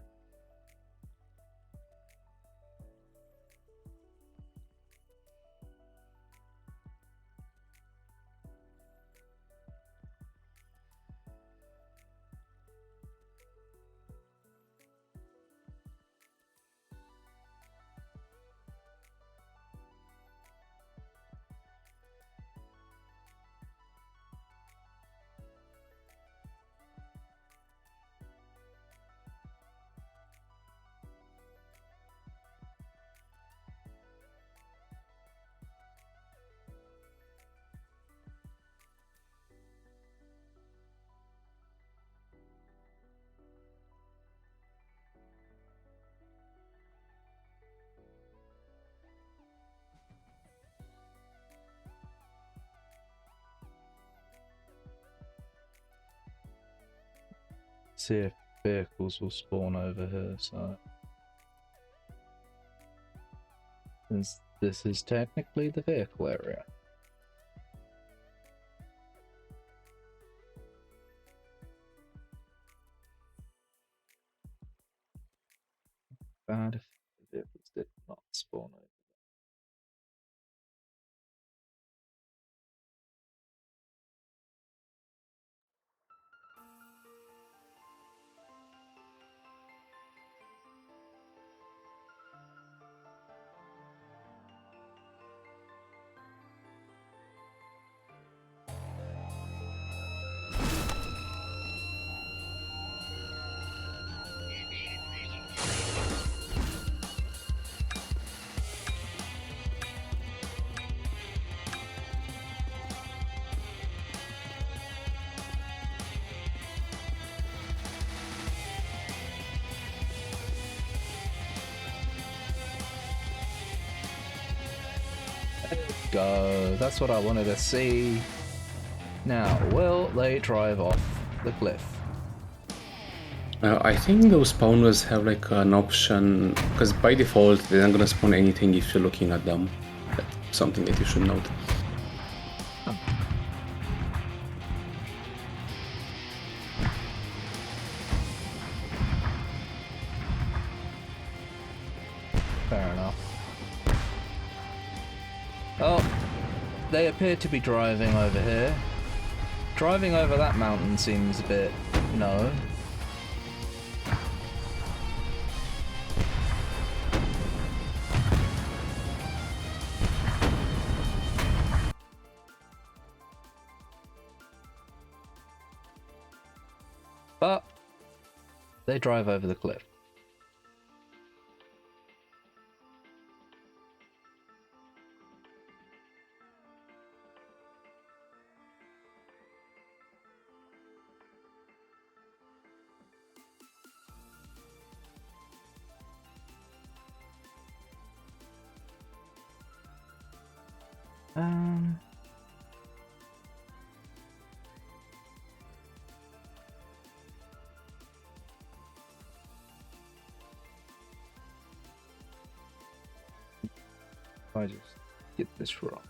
S1: See if vehicles will spawn over here, so since this is technically the vehicle area. Bad if the vehicles did not spawn over. Go. That's what I wanted to see. Now, will they drive off the cliff?
S2: I think those spawners have like an option, because by default they're not gonna spawn anything if you're looking at them. That's something that you should note.
S1: Fair enough. Oh, they appear to be driving over here. Driving over that mountain seems a bit... no. But they drive over the cliff. Um... I just get this wrong.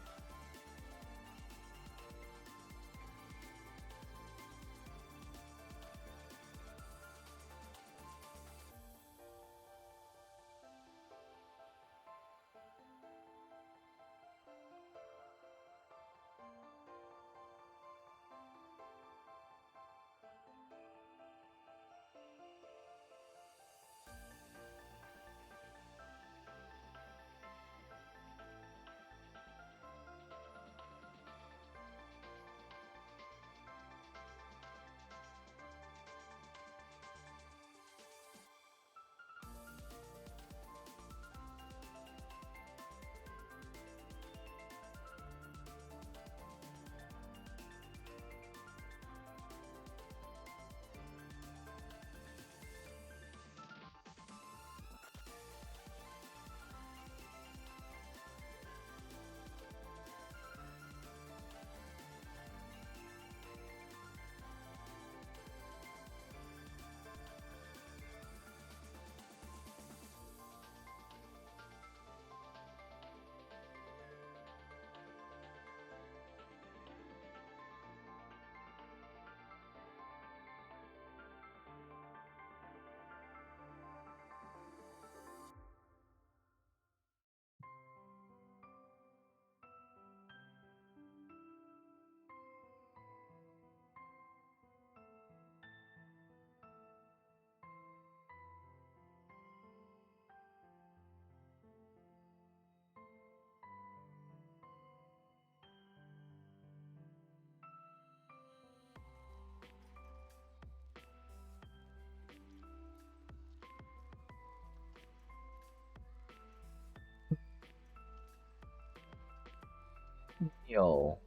S1: Yo.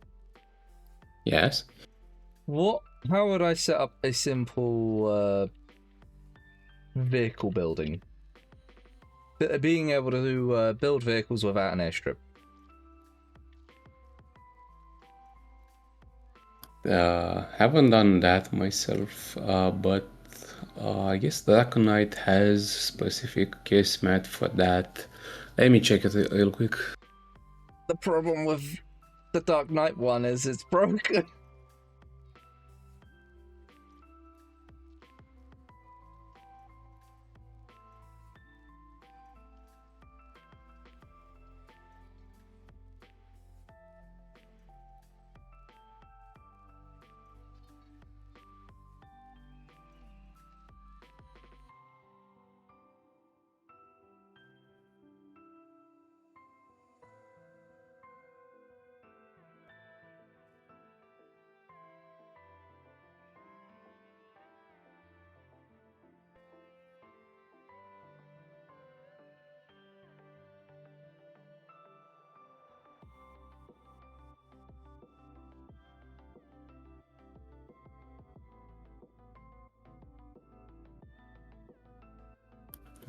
S2: Yes.
S1: What? How would I set up a simple vehicle building? Being able to build vehicles without an airstrip.
S2: Haven't done that myself, but I guess the Dark Knight has specific case mat for that. Let me check it real quick.
S1: The problem with the Dark Knight one is it's broken.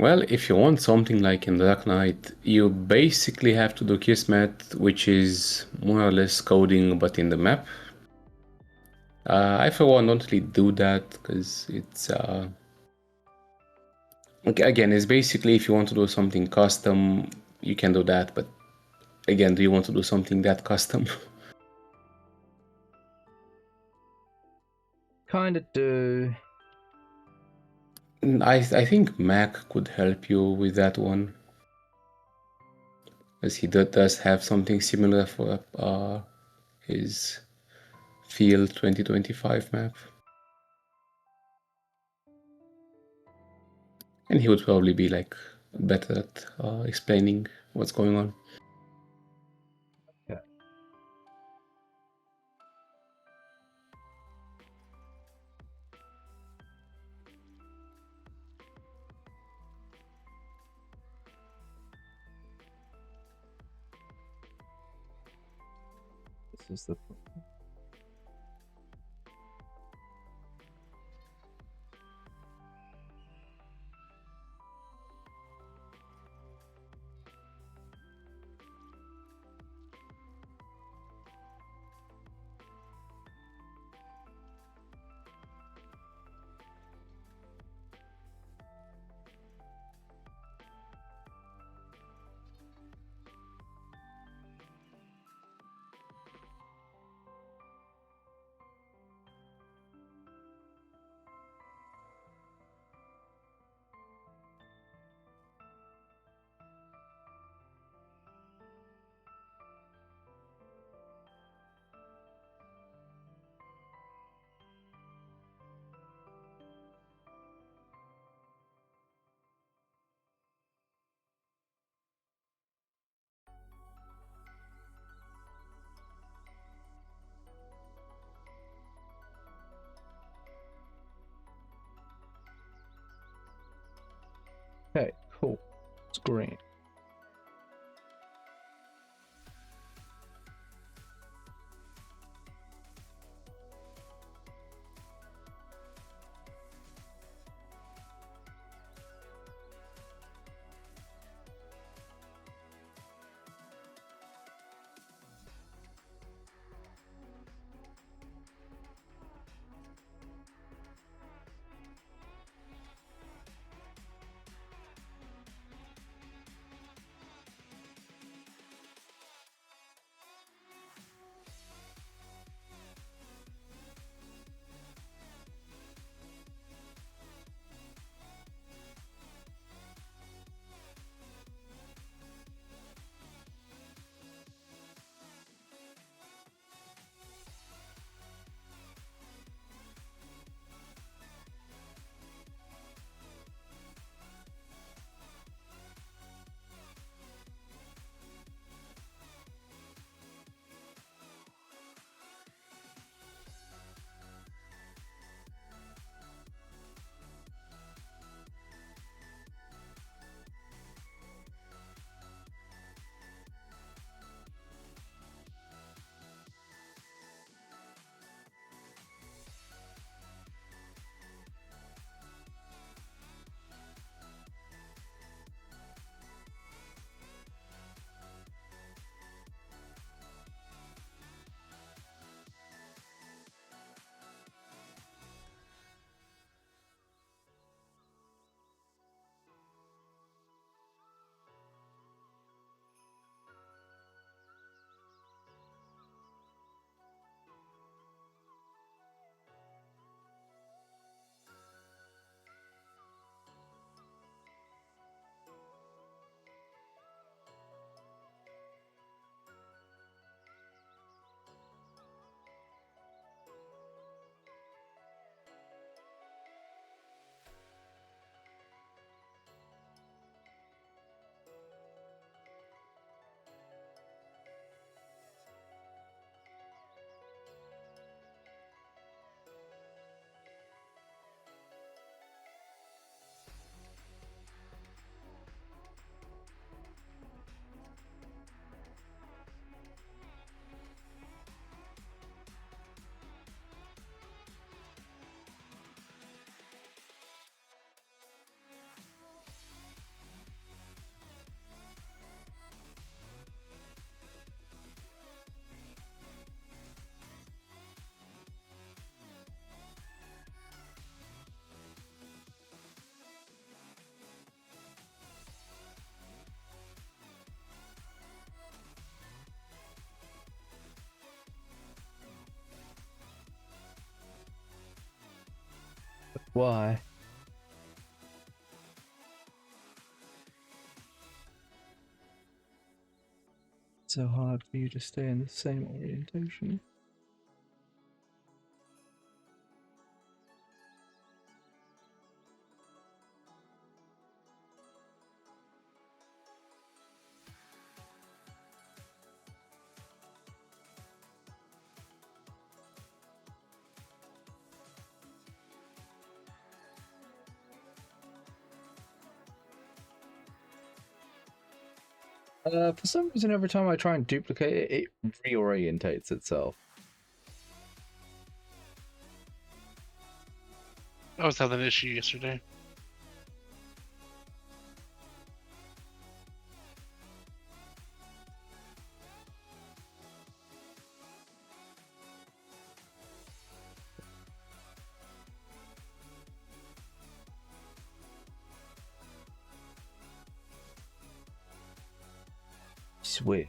S2: Well, if you want something like in Dark Knight, you basically have to do Kismet, which is more or less coding but in the map. I for one don't really do that because it's Okay, again, it's basically if you want to do something custom, you can do that. But again, do you want to do something that custom?
S1: Kind of do.
S2: I think Mac could help you with that one, as he does have something similar for his Field 2025 map. And he would probably be like better at explaining what's going on.
S1: Yeah. This is the. Okay, cool. It's green. Why? It's so hard for you to stay in the same orientation. For some reason, every time I try and duplicate it, it reorientates itself.
S6: I was having an issue yesterday.
S1: Sweet.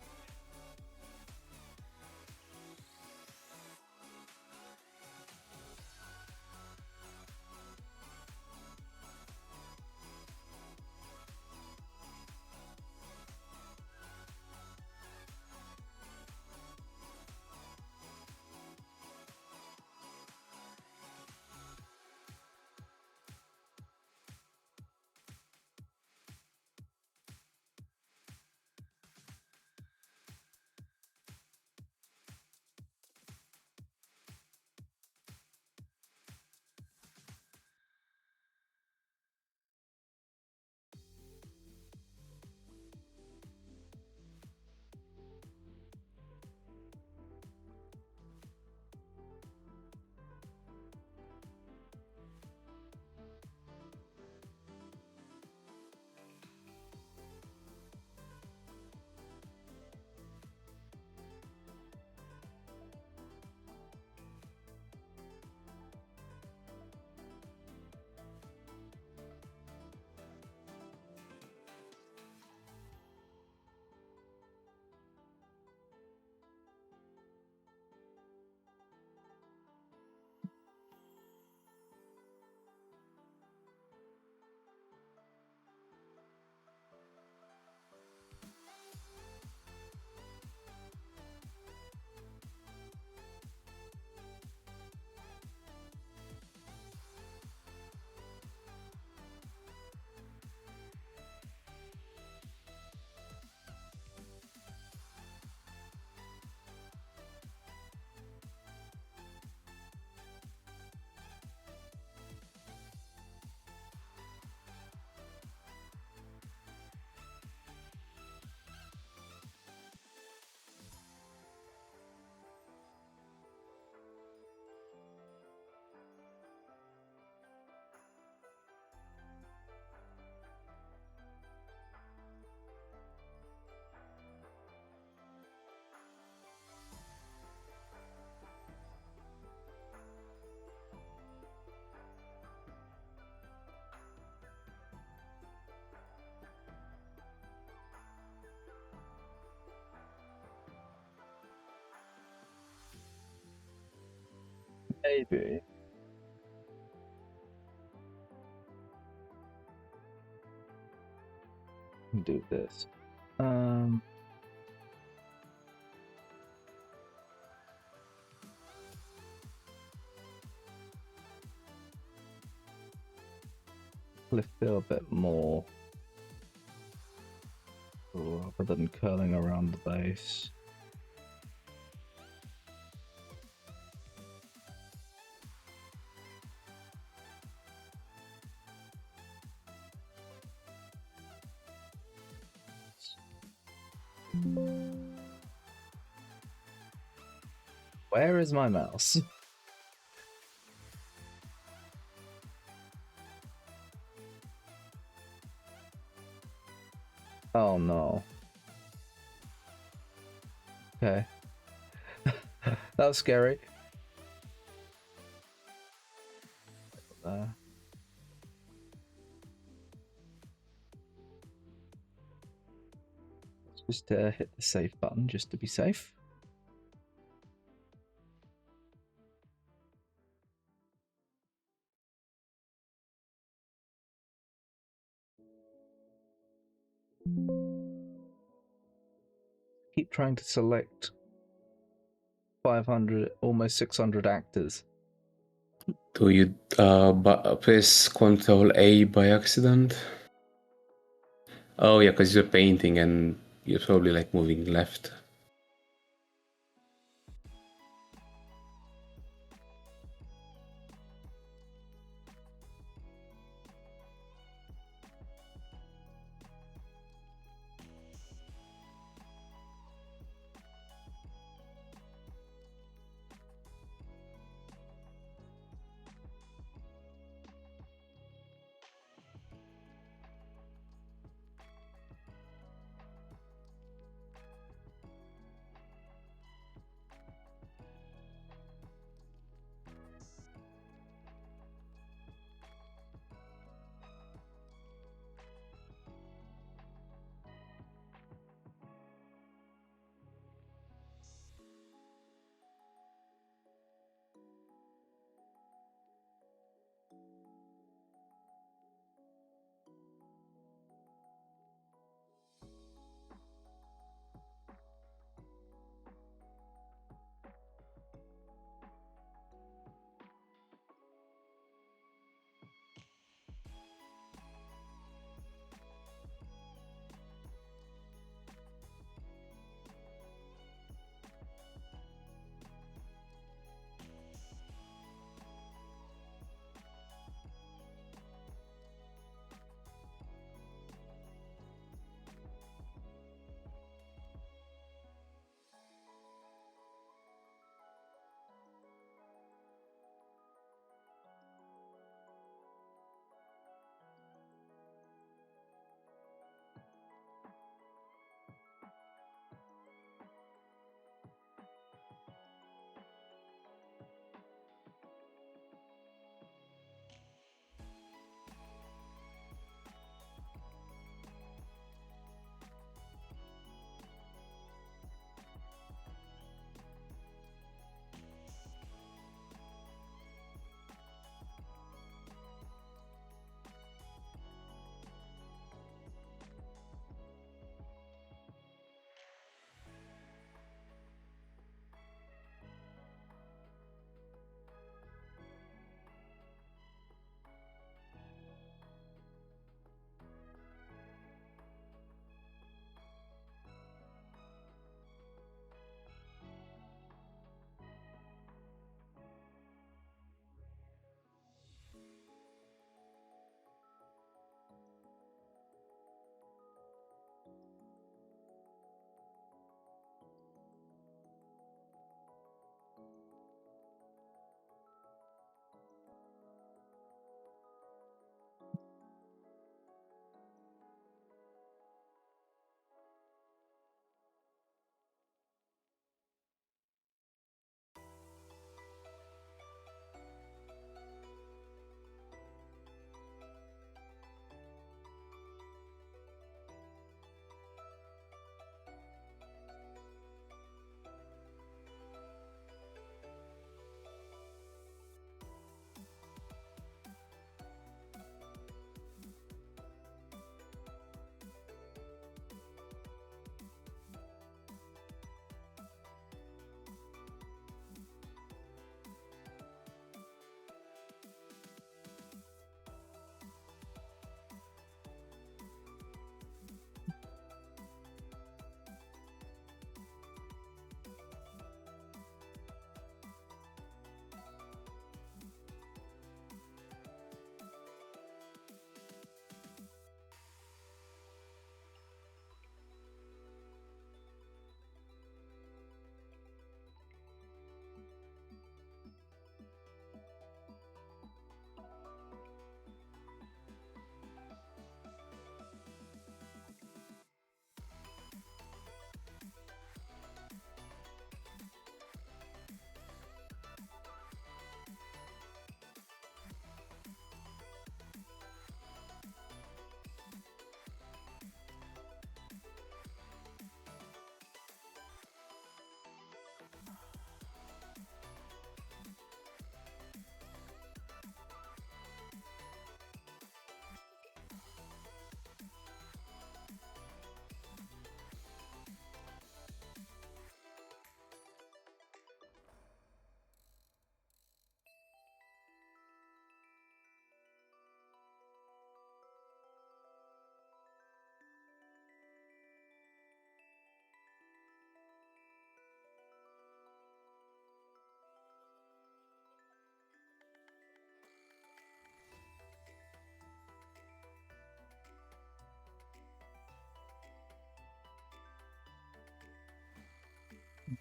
S1: Maybe. Do this. Lift it a bit more rather than curling around the base. Where is my mouse? Oh no. Okay. That was scary. Let's just hit the save button just to be safe. Keep trying to select 500, almost 600 actors.
S2: Do you press Control A by accident? Oh yeah, because you're painting and you're probably like moving left.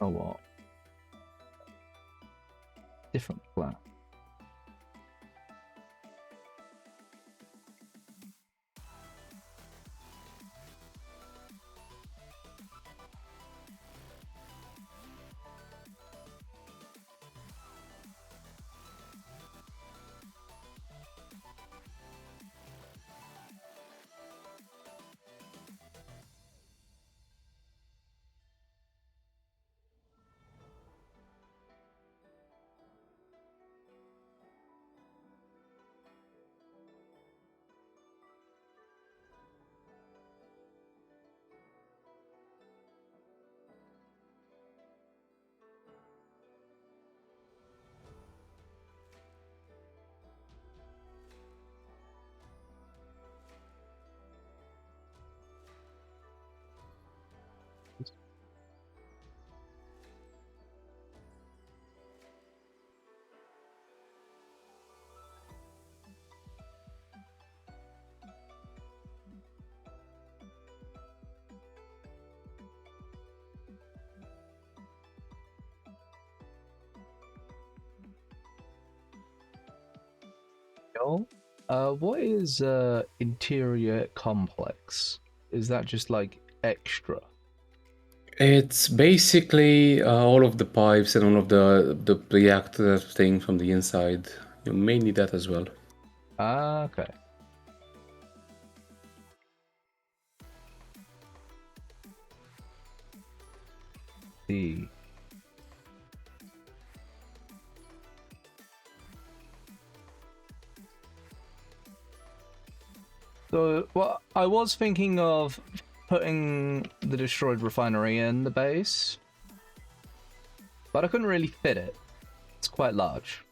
S1: Oh what? Different plan. What is interior complex? Is that just like extra?
S2: It's basically all of the pipes and all of the reactor thing from the inside. You may need that as well.
S1: Ah, okay. See. So, well, I was thinking of putting the destroyed refinery in the base, but I couldn't really fit it. It's quite large.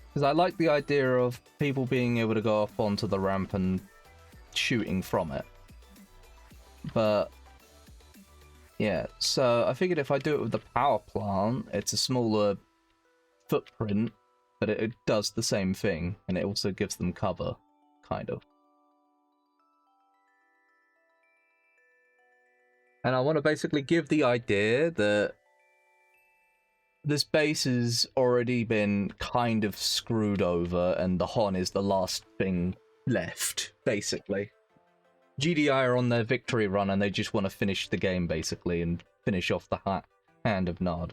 S1: Because I like the idea of people being able to go up onto the ramp and shooting from it. But, yeah, so I figured if I do it with the power plant, it's a smaller footprint, but it does the same thing, and it also gives them cover, kind of. And I want to basically give the idea that this base has already been kind of screwed over, and the Hon is the last thing left, basically. GDI are on their victory run, and they just want to finish the game, basically, and finish off the hand of Nard.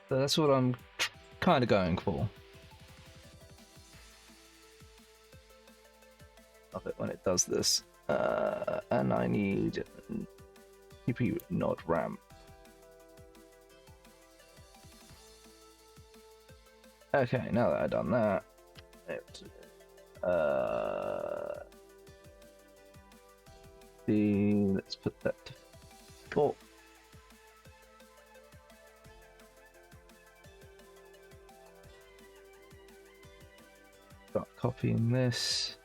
S1: So that's what I'm kind of going for. Love it when it does this. And I need TP nod ramp. Okay, now that I've done that, let's put that to 4. Start copying this.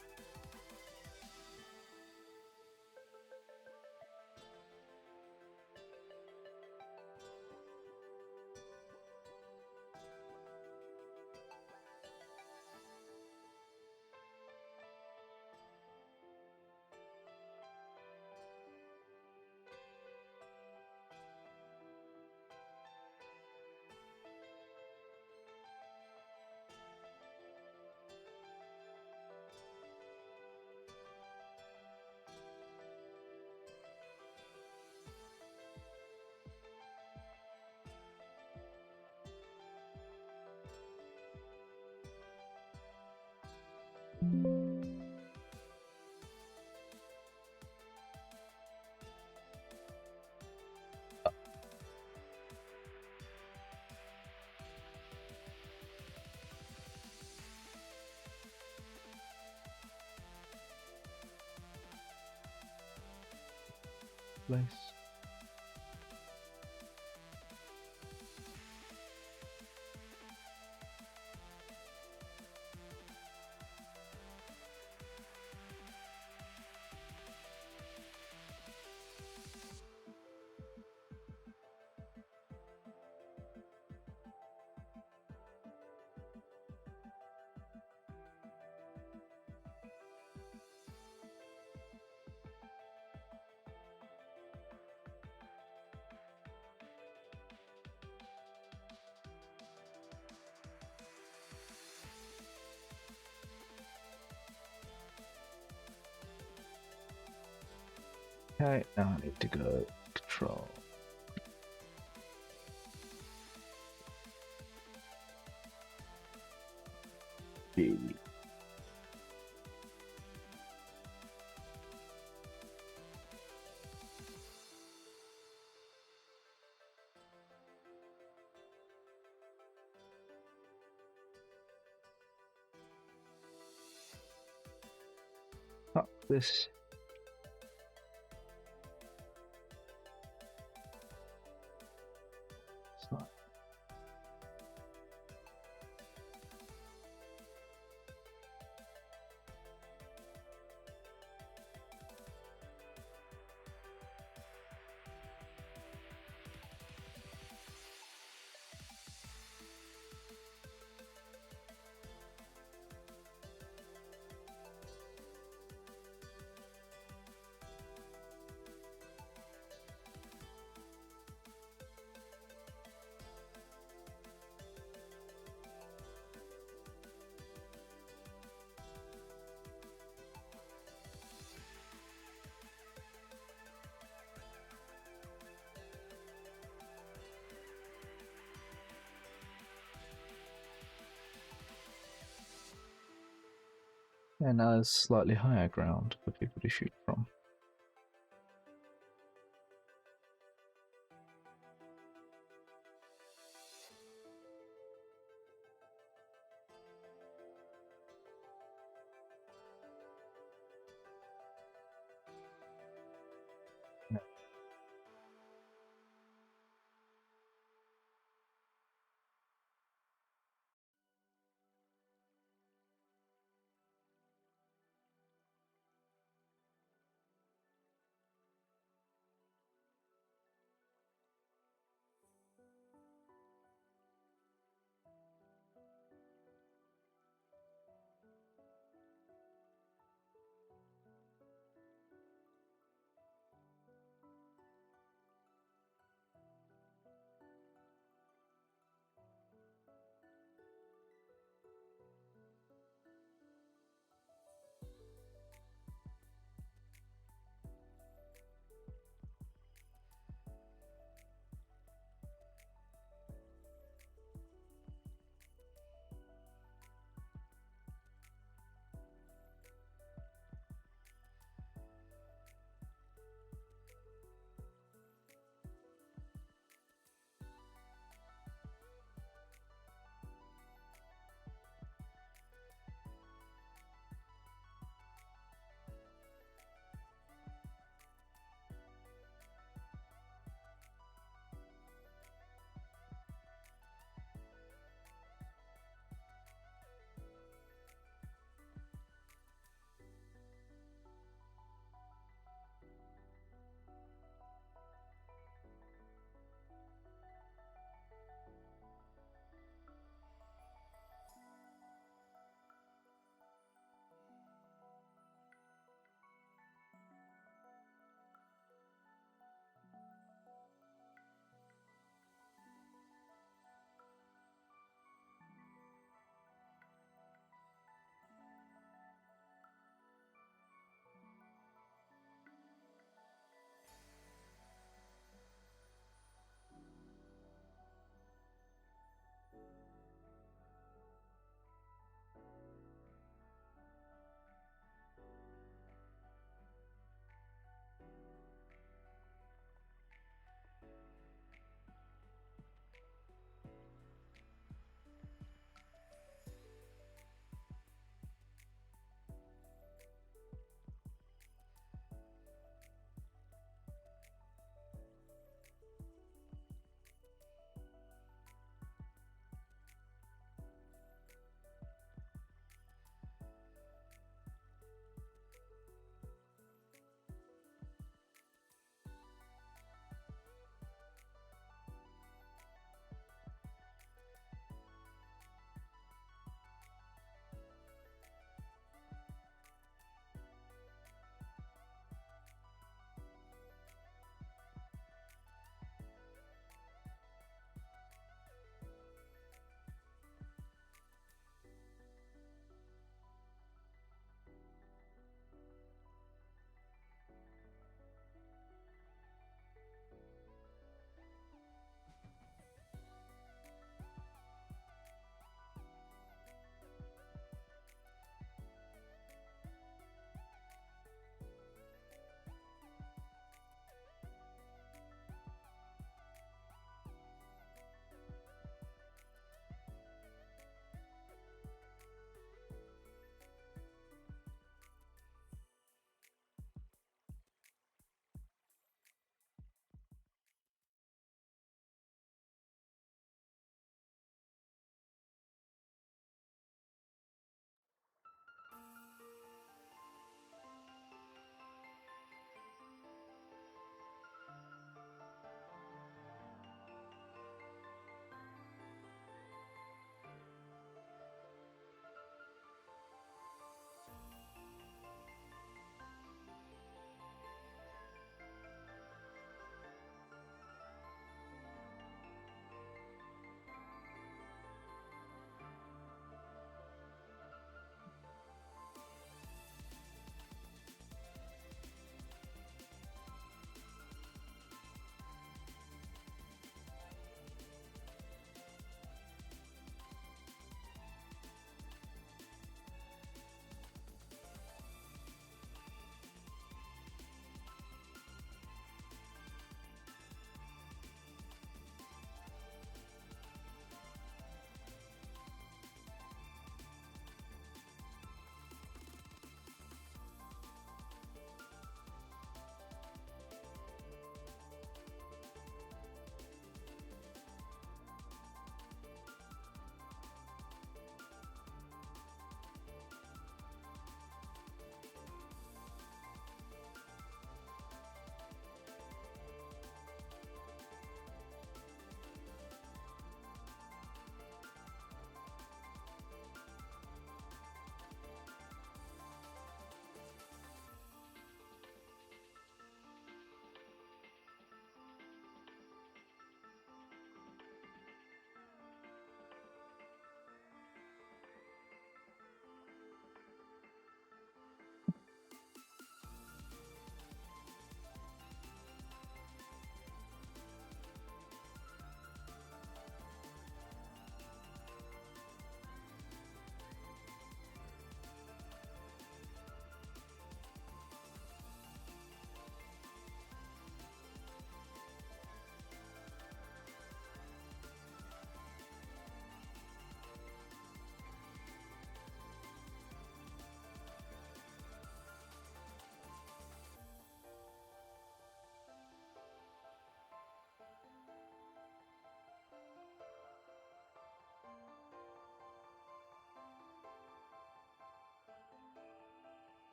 S1: Place. Okay, now I need to go control. G. Fuck this. It's not. Yeah, now there's slightly higher ground for people to shoot from.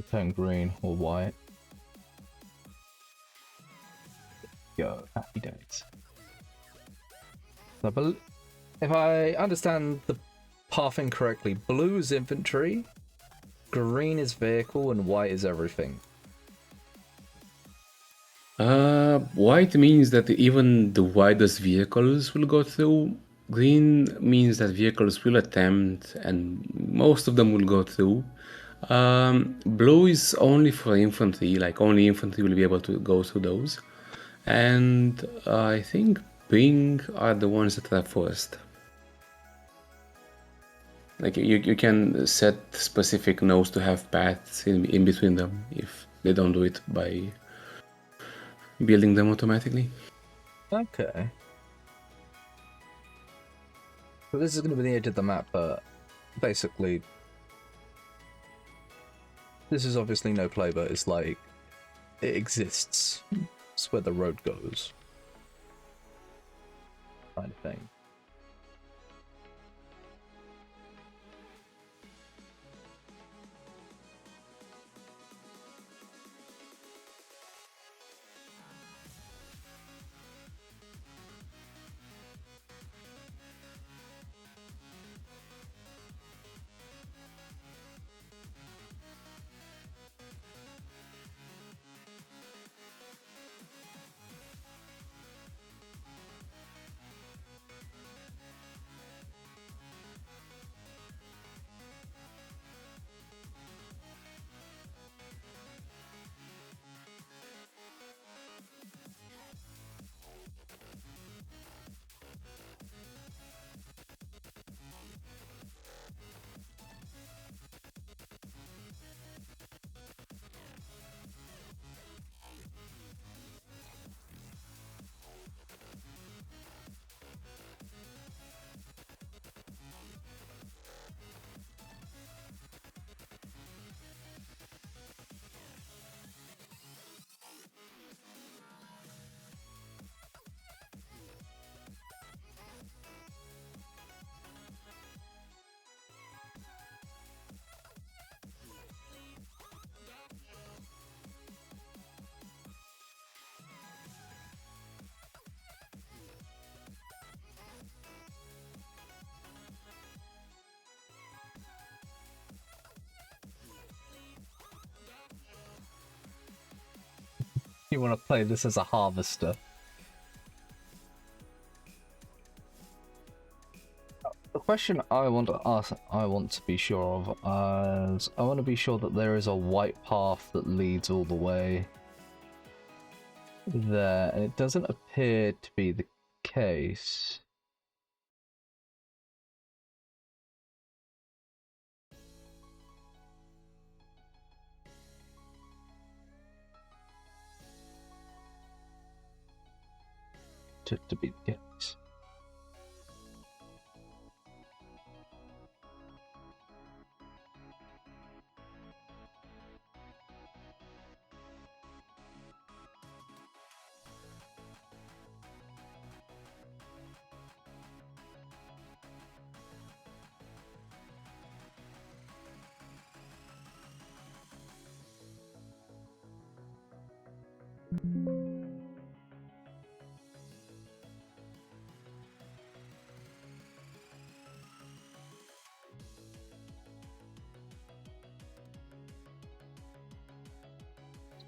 S1: to turn green or white. Go, happy days. So, if I understand the pathing correctly, blue is infantry, green is vehicle, and white is everything.
S2: White means that even the widest vehicles will go through. Green means that vehicles will attempt, and most of them will go through. Blue is only for infantry, like only infantry will be able to go through those. And I think pink are the ones that are first. Like you can set specific nodes to have paths in between them if they don't do it by building them automatically.
S1: Okay. So this is going to be the edge of the map, but basically, this is obviously no play, but it's like, it exists. It's where the road goes. Kind of thing. You want to play this as a harvester. The question I want to ask, I want to be sure of, is I want to be sure that there is a white path that leads all the way there, and it doesn't appear to be the case. To be the case.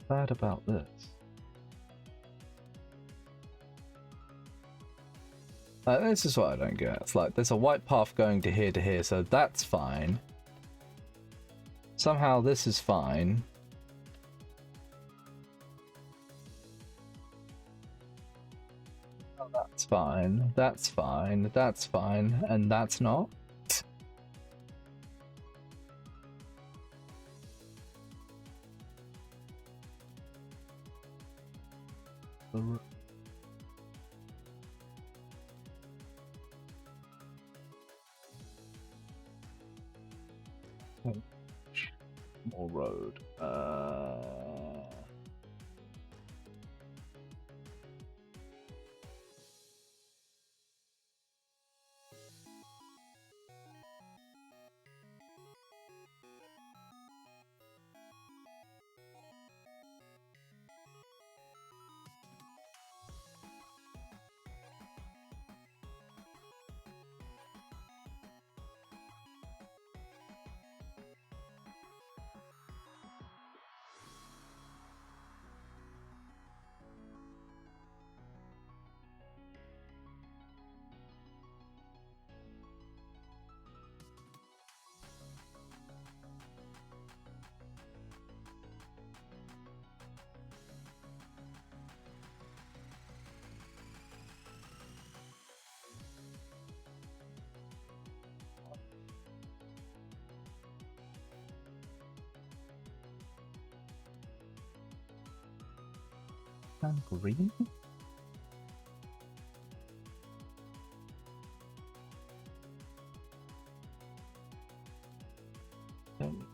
S1: Bad about this. This is what I don't get. It's like there's a white path going to here, so that's fine. Somehow this is fine. Oh, that's fine. That's fine. That's fine. And that's not. More road. And green? Um,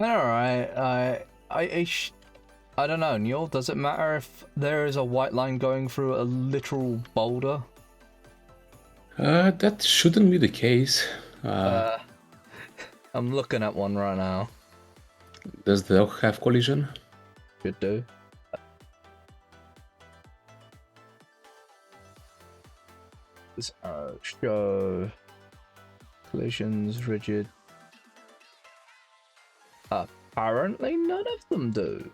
S1: Alright, I don't know, Neil, does it matter if there is a white line going through a literal boulder?
S2: That shouldn't be the case.
S1: I'm looking at one right now.
S2: Does the rock have collision?
S1: Should do. This arrow show collisions rigid. Apparently none of them do.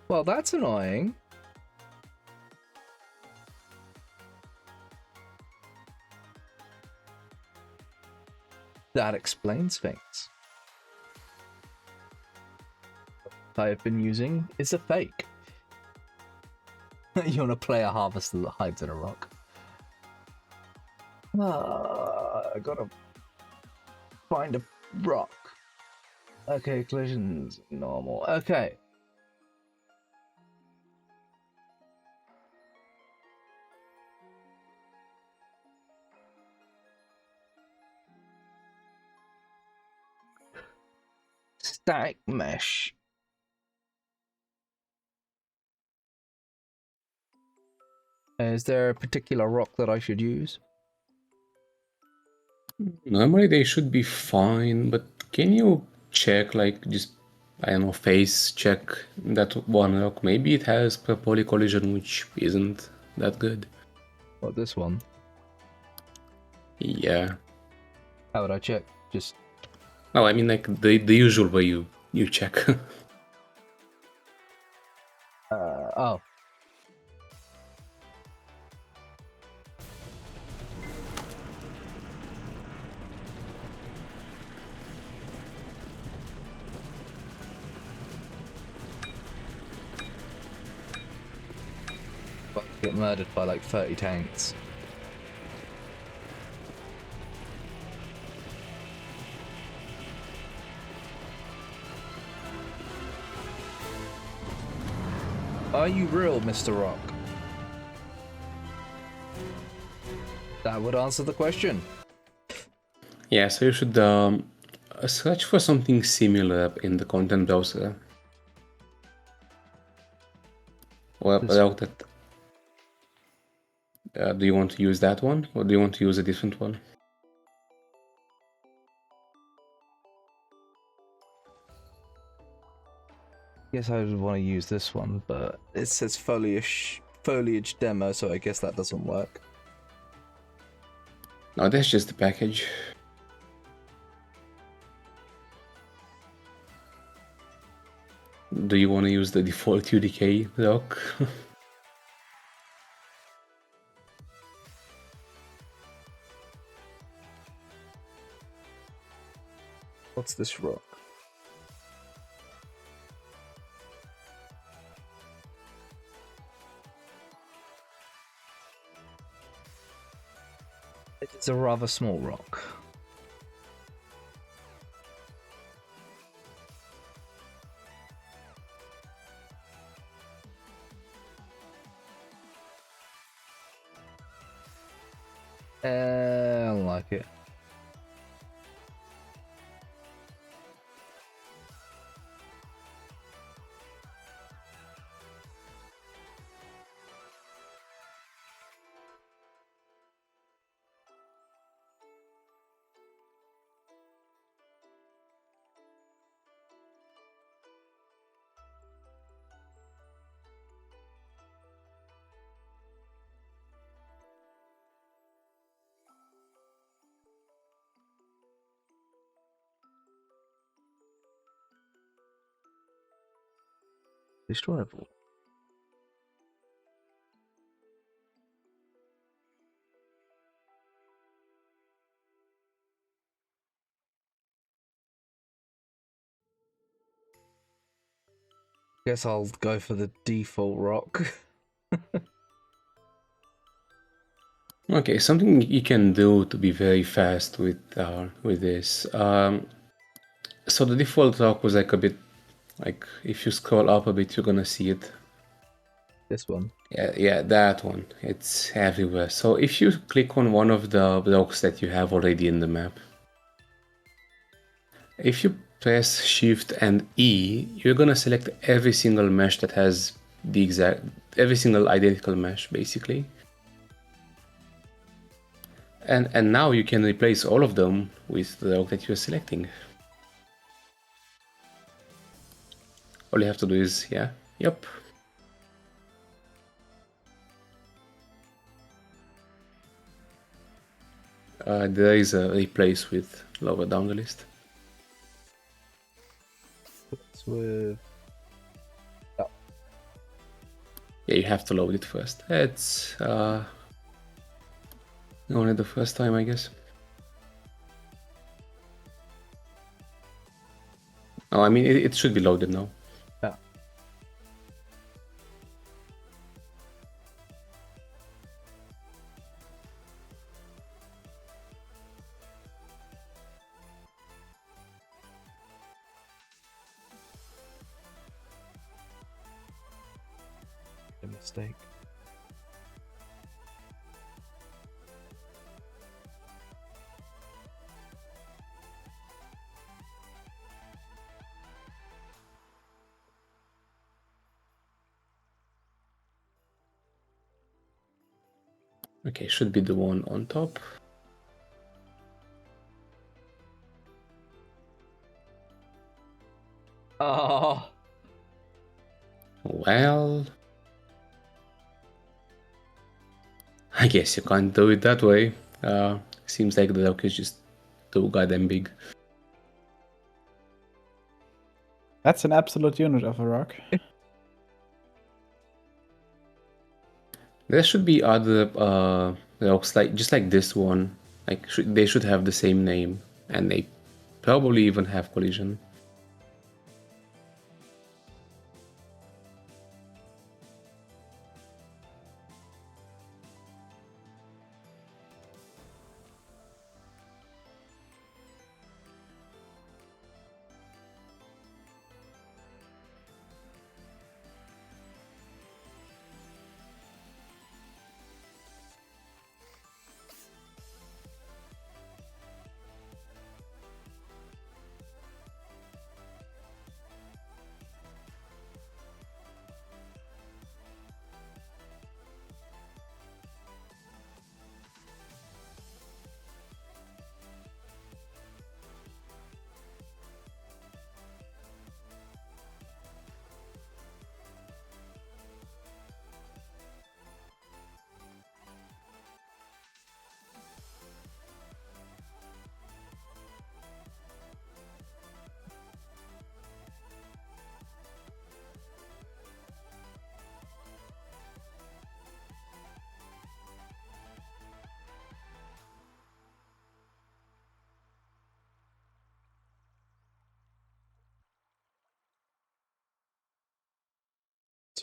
S1: Well, that's annoying. That explains things. What I have been using is a fake. You want to play a harvester that hides in a rock? I gotta find a rock. Okay, collisions normal. Okay. Static mesh. Is there a particular rock that I should use?
S2: Normally they should be fine, but can you check, like, just, I don't know, face check that one rock? Maybe it has poly collision, which isn't that good.
S1: What, this one?
S2: Yeah.
S1: How would I check? Just
S2: Well, I mean, like, the usual way you check.
S1: oh. About to get murdered by like 30 tanks. Are you real, Mr. Rock? That would answer the question.
S2: Yeah, so you should search for something similar in the content browser. Well,
S1: This-
S2: rock that. Do you want to use that one, or do you want to use a different one?
S1: Guess I would want to use this one, but it says foliage demo, so I guess that doesn't work.
S2: No, that's just the package. Do you want to use the default UDK rock?
S1: What's this rock? It's a rather small rock. I don't like it. Destroyable. Guess I'll go for the default rock.
S2: Okay, something you can do to be very fast with this. So the default rock was like a bit, like if you scroll up a bit, you're gonna see it.
S1: This one.
S2: Yeah, that one. It's everywhere. So if you click on one of the blocks that you have already in the map, if you press Shift and E, you're gonna select every single mesh that has every single identical mesh, basically. And now you can replace all of them with the rock that you're selecting. All you have to do is, yep. There is a replace with lower down the list.
S1: It's with.
S2: Yeah, you have to load it first. It's only the first time, I guess. Oh, I mean, it should be loaded now.
S1: Yeah. A mistake.
S2: Okay, should be the one on top.
S1: Oh.
S2: Well, I guess you can't do it that way. Seems like the rock is just too goddamn big.
S5: That's an absolute unit of a rock.
S2: There should be other rocks just like this one. Like they should have the same name, and they probably even have collision.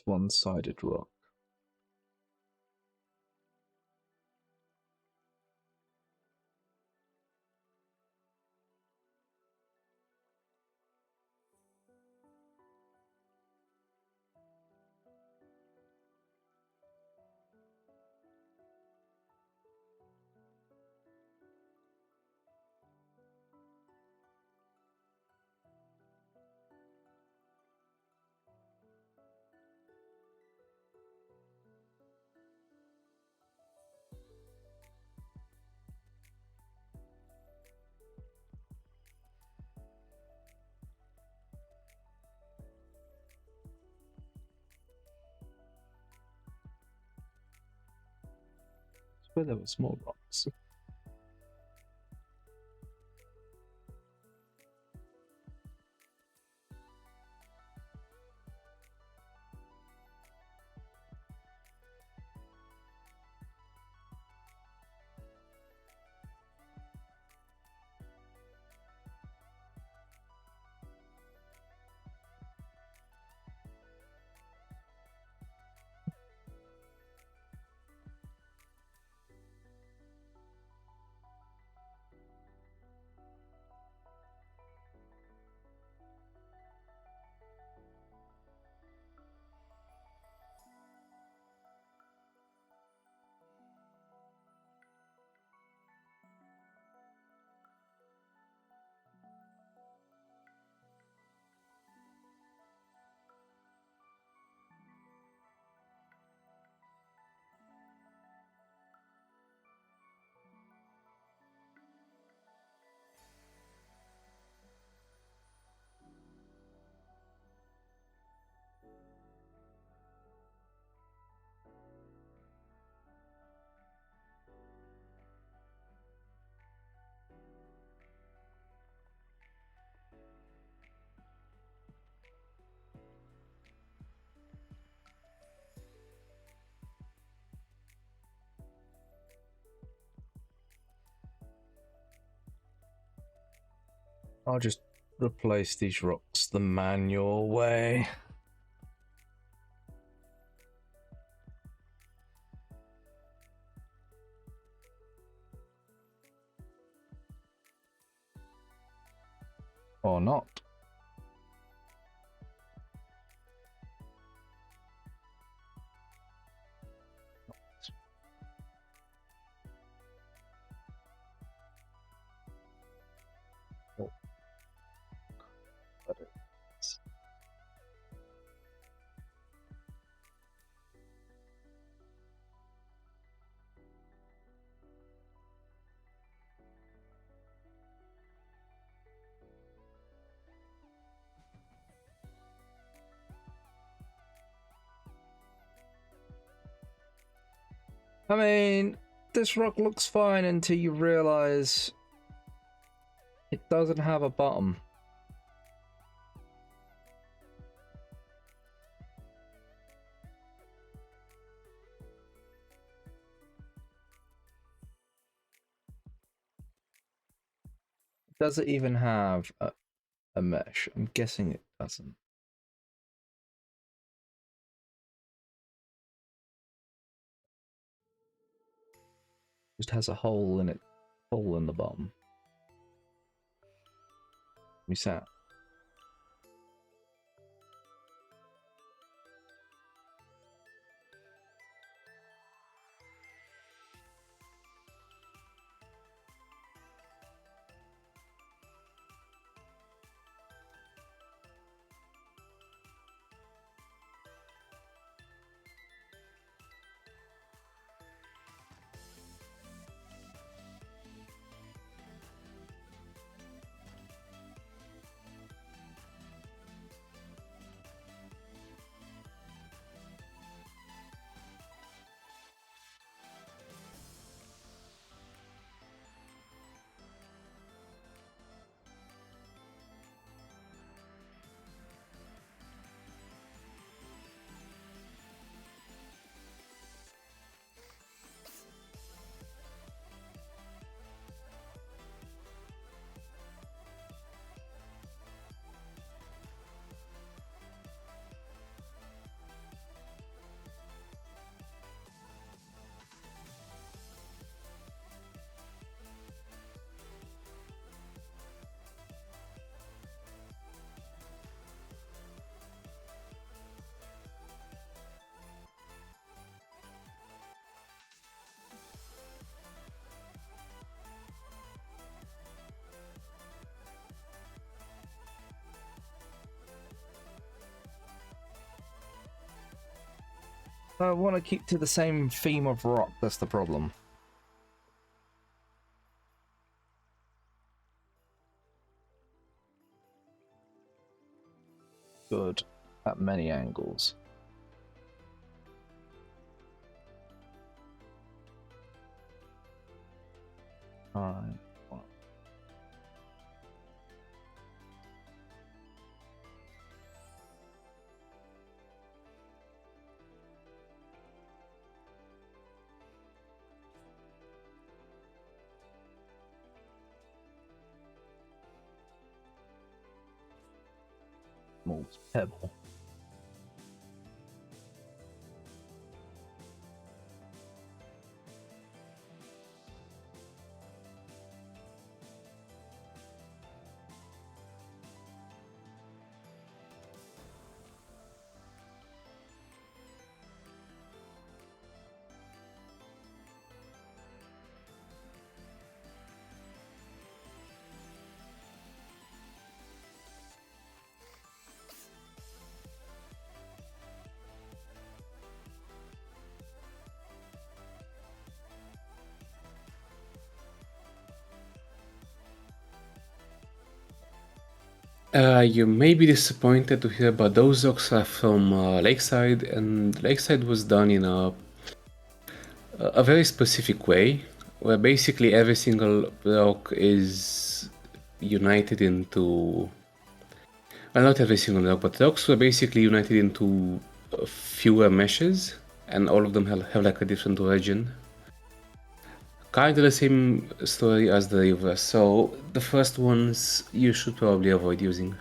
S1: It's one-sided rock. Where there were small rocks. I'll just replace these rocks the manual way. Or not. Oh. I mean, this rock looks fine until you realize it doesn't have a bottom. Does it even have a mesh? I'm guessing it doesn't. Just has a hole in it, hole in the bottom. We sat. I want to keep to the same theme of rock, that's the problem. Good at many angles. Alright. Small pebble.
S2: You may be disappointed to hear, but those rocks are from Lakeside, and Lakeside was done in a very specific way, where basically every single rock is united into. Well, not every single rock, but rocks were basically united into fewer meshes, and all of them have like a different origin. Kind of the same story as the river, so the first ones you should probably avoid using.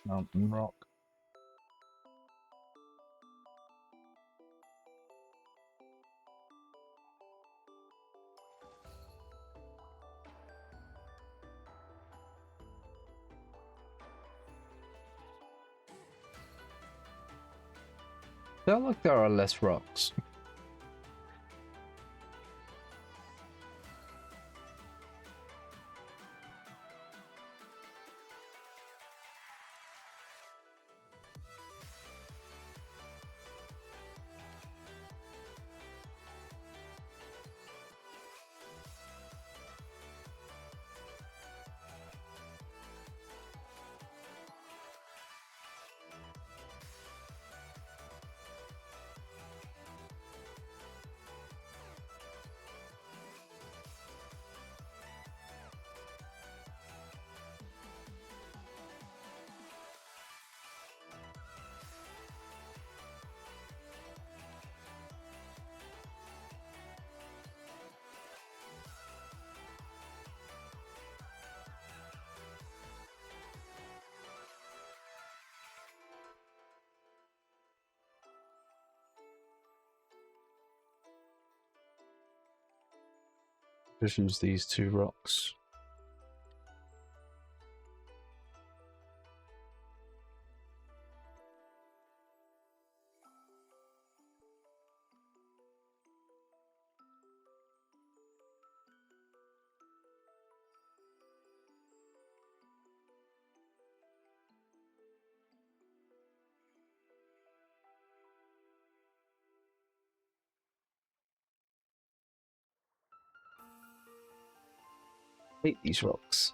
S1: Mountain rock. I feel like there are less rocks. Just use these two rocks. hate these rocks.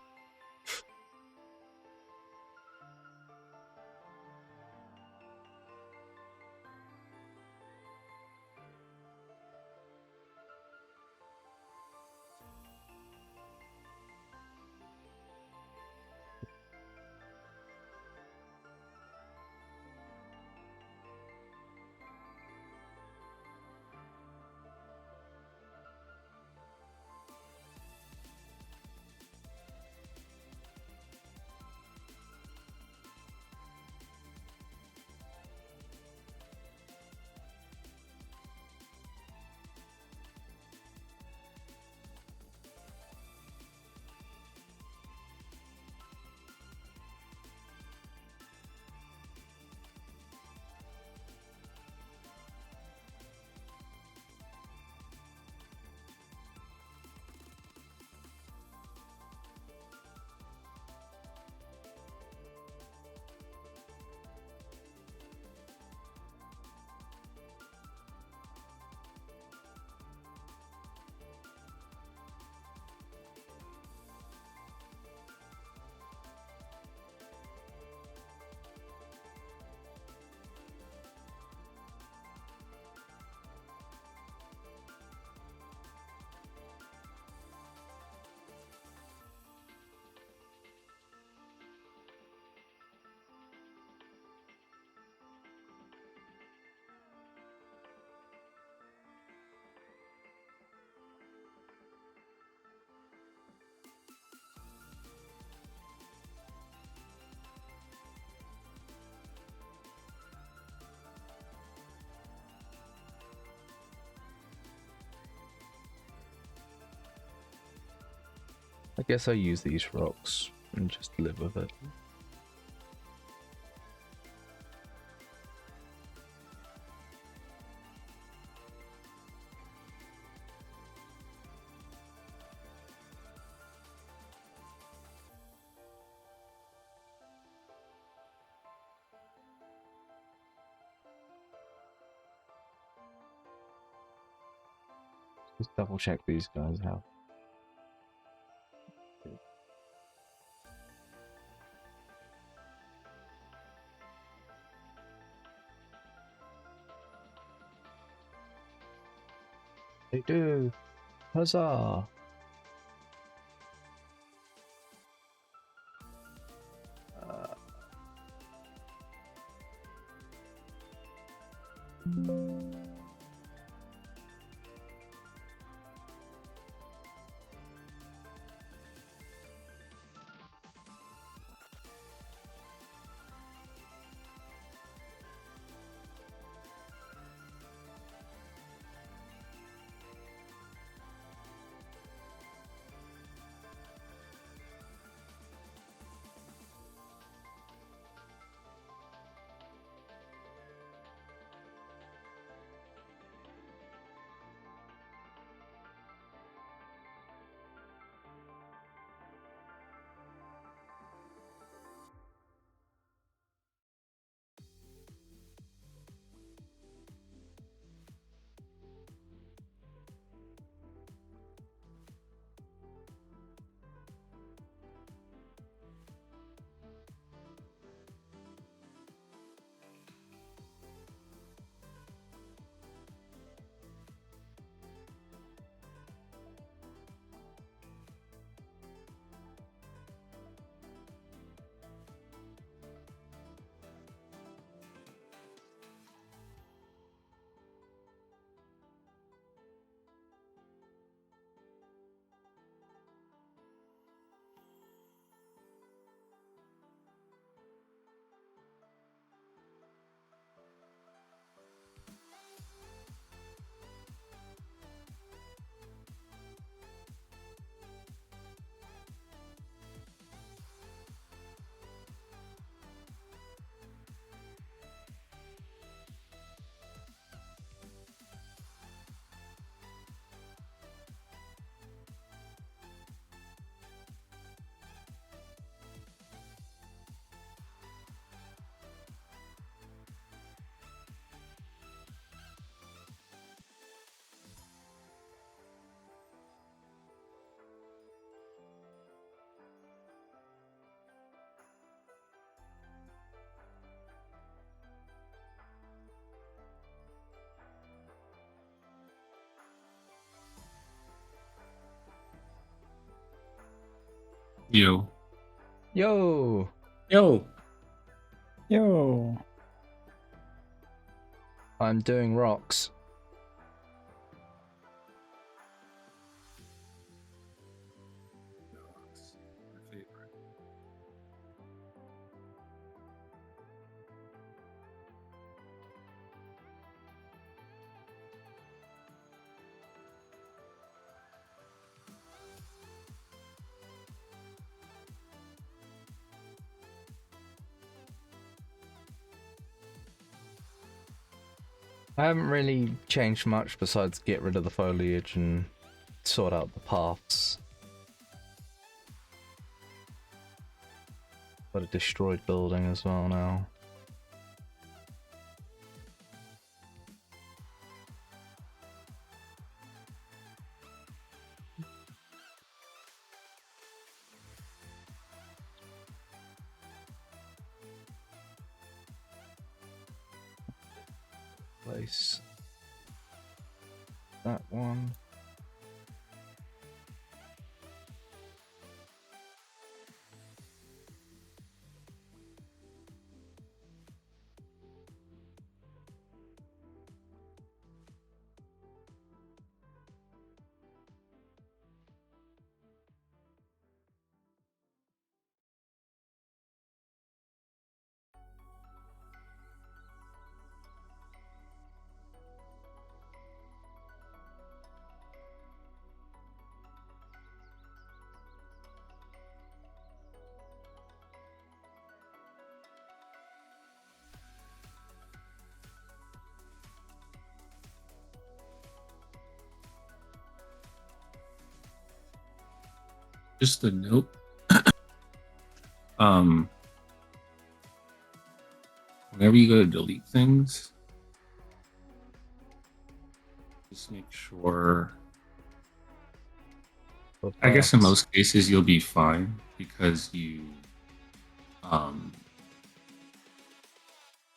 S1: I guess I use these rocks and just live with it. Just double check these guys out. They do. Huzzah!
S8: You.
S1: Yo!
S2: Yo.
S5: Yo.
S1: I'm doing rocks.
S8: My favorite.
S1: I haven't really changed much besides get rid of the foliage and sort out the paths. Got a destroyed building as well now. Place that one.
S8: Just a note. um, whenever you go to delete things, just make sure. I guess in most cases you'll be fine because you have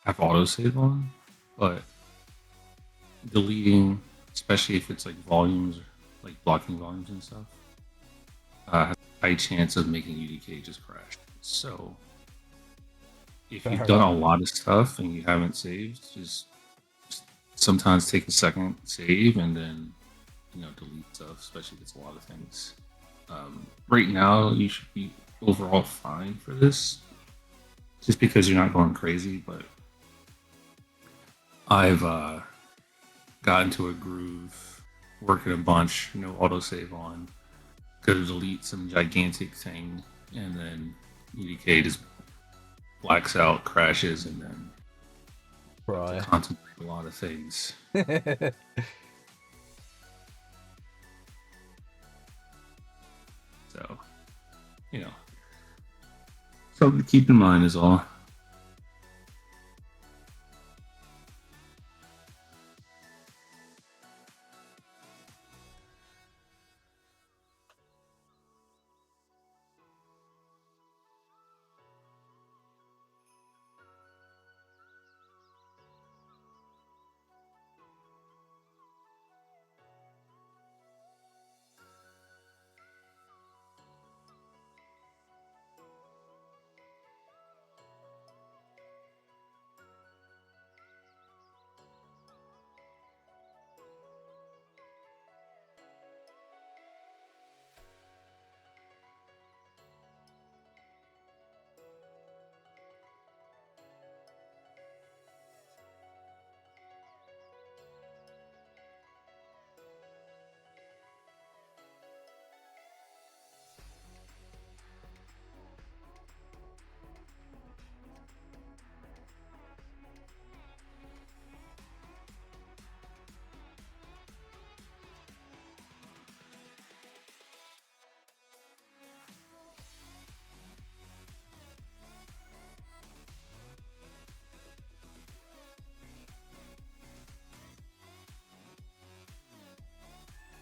S8: autosave on, but deleting, especially if it's like volumes, like blocking volumes and stuff, has a high chance of making UDK just crash. So if you've done a lot of stuff and you haven't saved, just sometimes take a second, save, and then delete stuff, especially if it's a lot of things. Right now, you should be overall fine for this, just because you're not going crazy. But I've got into a groove, working a bunch, no autosave on, go to delete some gigantic thing, and then UDK just blacks out, crashes, and then
S1: Right.
S8: contemplate a lot of things. So, something to keep in mind is all.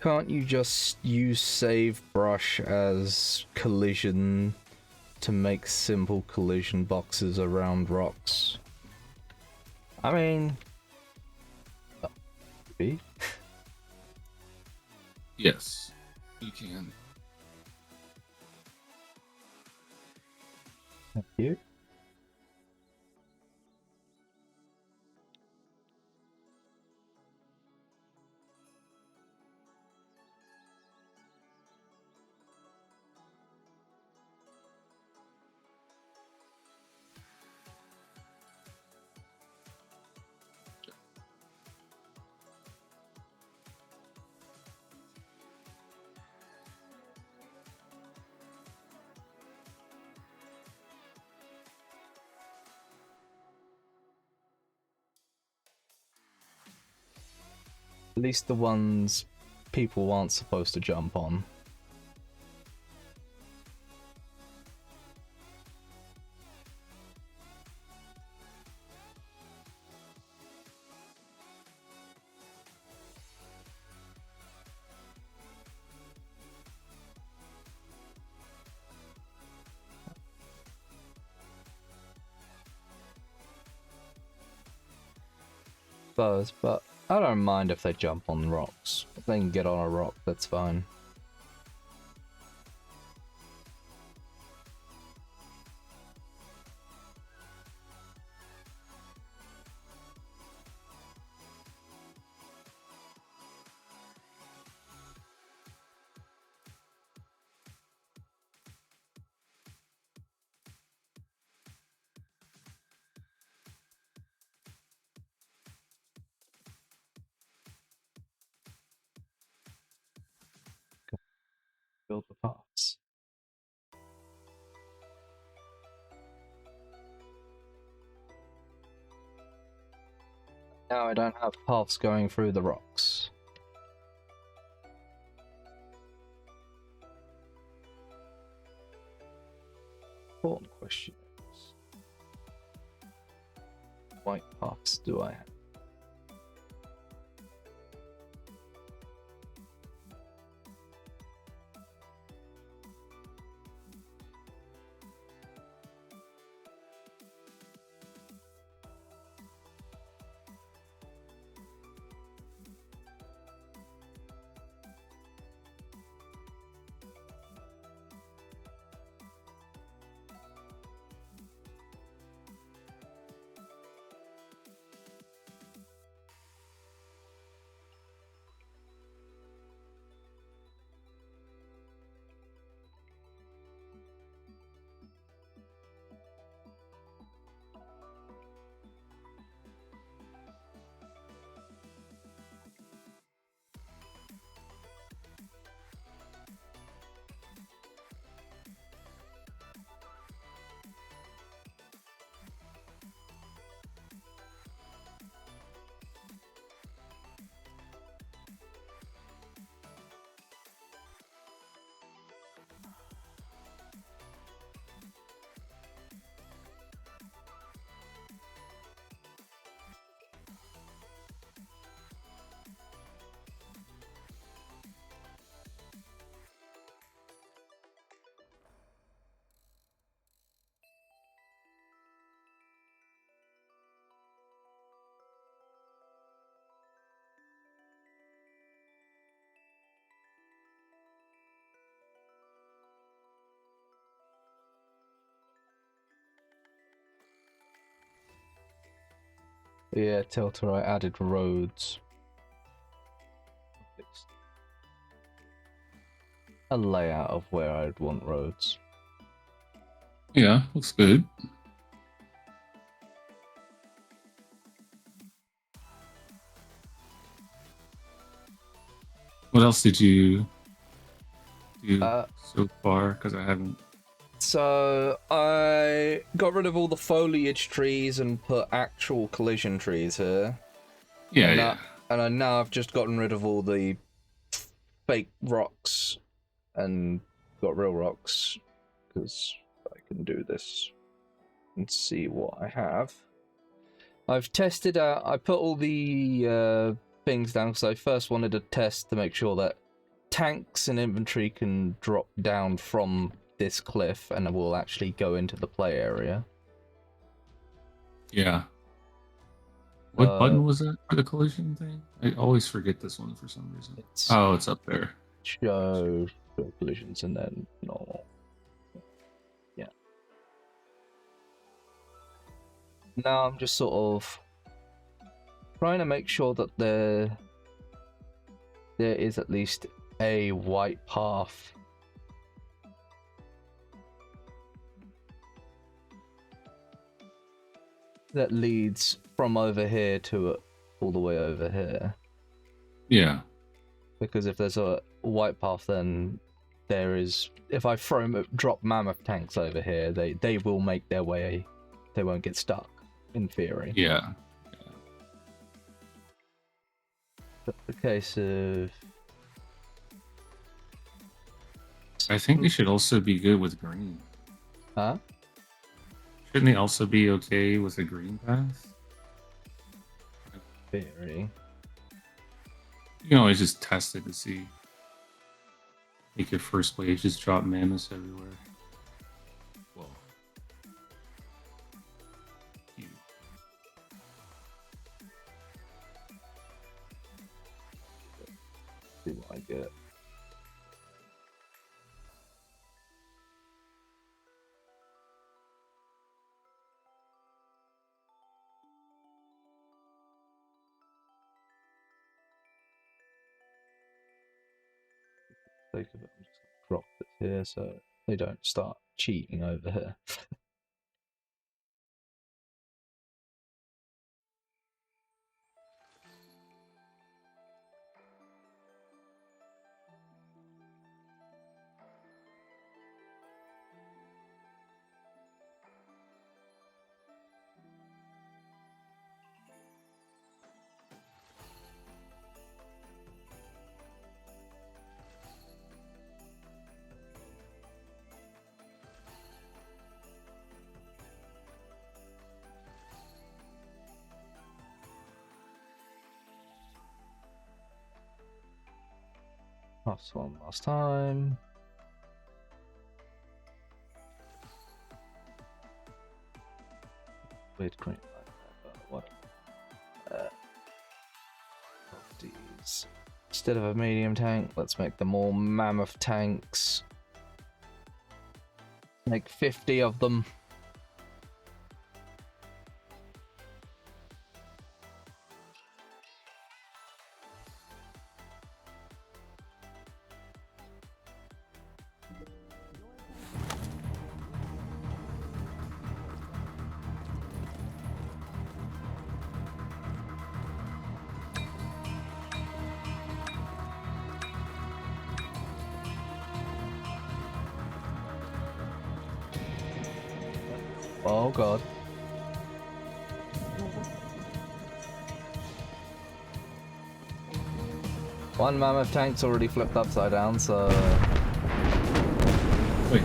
S1: Can't you just use save brush as collision to make simple collision boxes around rocks? I mean, maybe.
S8: Yes, you can.
S1: Thank you. At least the ones people aren't supposed to jump on. But I don't mind if they jump on rocks. If they can get on a rock, that's fine. Build the paths. Now I don't have paths going through the rocks. Important question is, white paths do I have? Yeah, Tilter, I added roads. A layout of where I'd want roads.
S8: Yeah, looks good. What else did you do so far? Because I haven't.
S1: So I got rid of all the foliage trees and put actual collision trees here.
S8: Yeah,
S1: and
S8: yeah.
S1: Now I've just gotten rid of all the fake rocks and got real rocks because I can do this and see what I have. I've tested out. I put all the things down because I first wanted to test to make sure that tanks and infantry can drop down from this cliff and will actually go into the play area.
S8: Yeah. What button was it for the collision thing? I always forget this one for some reason. Oh, it's up there.
S1: Show collisions and then normal. Yeah. now I'm just sort of trying to make sure that there is at least a white path. That leads from over here to all the way over here.
S8: Yeah.
S1: Because if there's a white path, then there is. If I drop mammoth tanks over here, they will make their way. They won't get stuck. In theory.
S8: Yeah.
S1: But the case of.
S8: I think they should also be good with green.
S1: Huh?
S8: Shouldn't they also be okay with a green path?
S1: Theory.
S8: You can always just test it to see. Make your first wave just drop mammoths everywhere. Whoa. You.
S1: See what I get. Sake of it, I'm just gonna drop this here so they don't start cheating over here. Last one last time. Weird green light there, but what? These. Instead of a medium tank, let's make them all mammoth tanks. Make 50 of them. Oh god. One mammoth tank's already flipped upside down, so...
S8: Wait.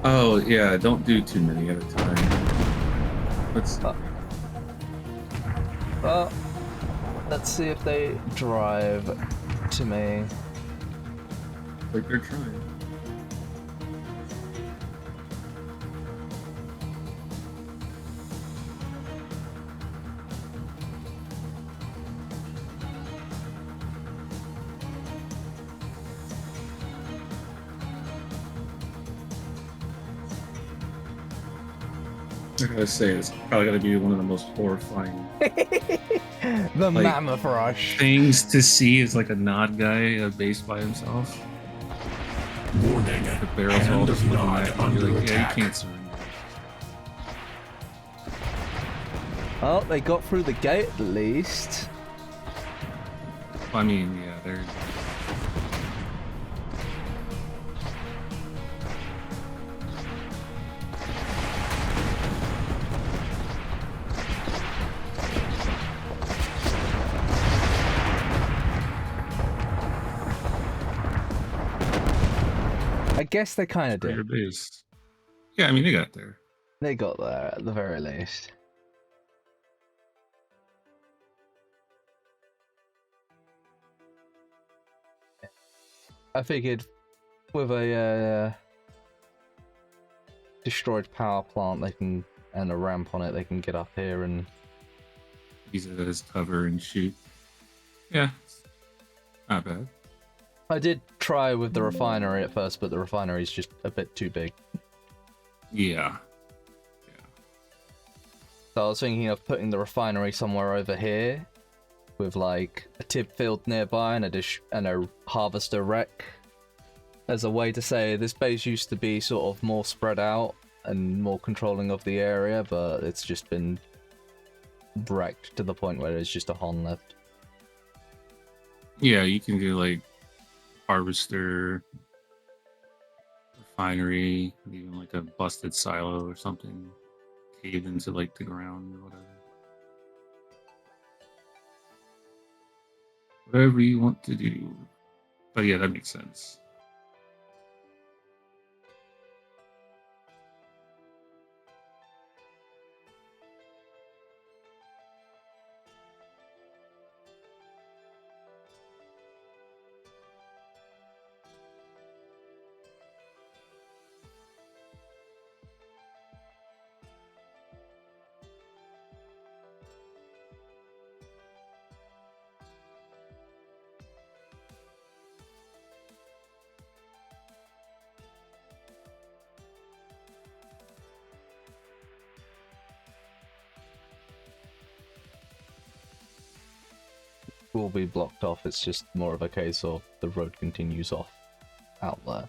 S8: Oh, yeah, don't do too many at a time. Let's...
S1: Well, let's see if they drive to me.
S8: Like they're trying. I gotta say, it's probably gotta be one of the most horrifying
S1: The
S8: like,
S1: mammoth rush.
S8: things to see is like a nod guy at a base by himself.
S9: Warning.
S8: The barrels all just looking at him. You're like, yeah, you can't surrender.
S1: Oh, they got through the gate at least.
S8: I mean, yeah, they're...
S1: I guess they kind of
S8: Your
S1: did.
S8: base. Yeah, I mean, they got there.
S1: They got there at the very least. I figured with a destroyed power plant, they can, and a ramp on it, they can get up here and
S8: Use it as cover and shoot. Yeah, not bad.
S1: I did try with the refinery at first, but the refinery is just a bit too big.
S8: Yeah.
S1: So I was thinking of putting the refinery somewhere over here, with like a tip field nearby and a harvester wreck, as a way to say this base used to be sort of more spread out and more controlling of the area, but it's just been wrecked to the point where there's just a hon left.
S8: Yeah, you can do like harvester, refinery, even like a busted silo or something, caved into like the ground or whatever. Whatever you want to do. But yeah, that makes sense.
S1: Will be blocked off, it's just more of a case of the road continues off out there.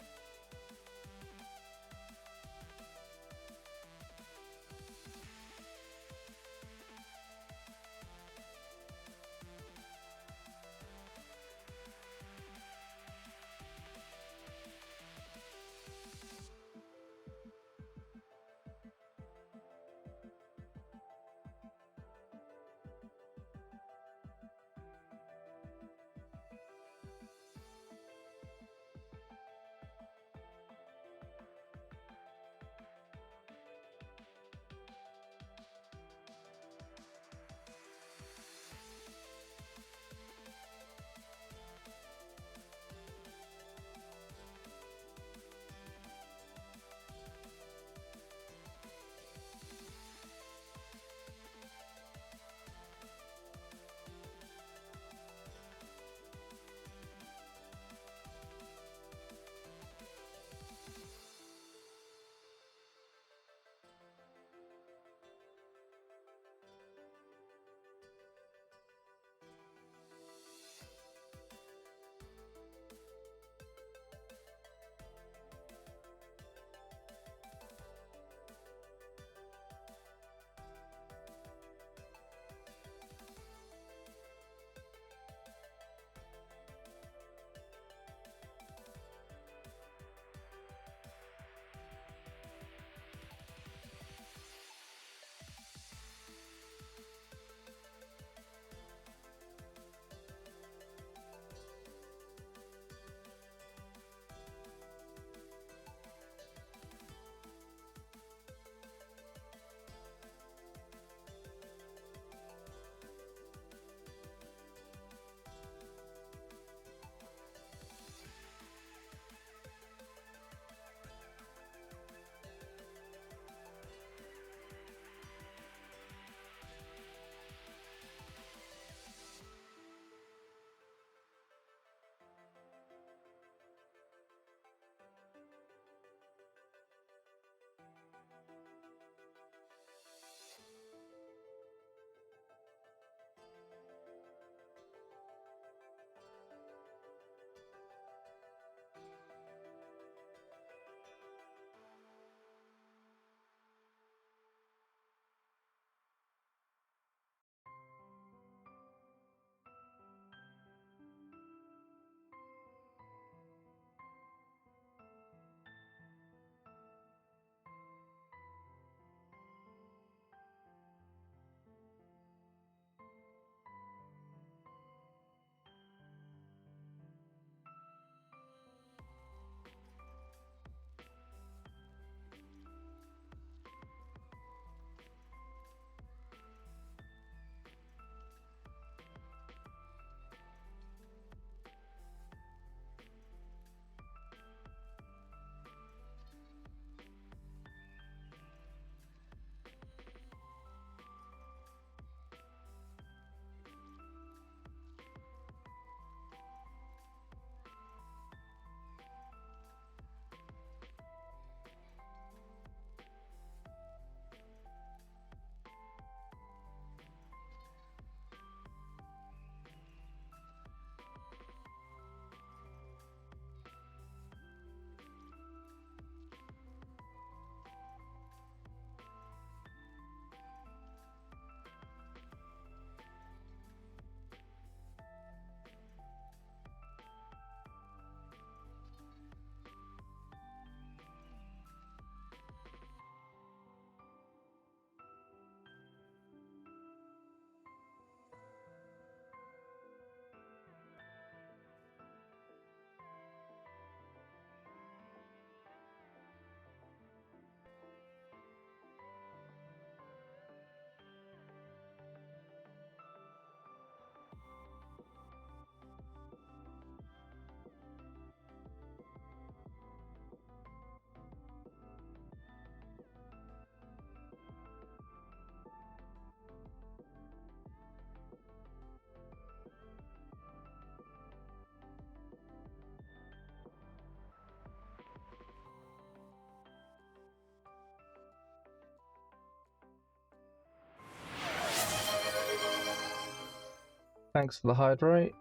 S1: Thanks for the hydrate.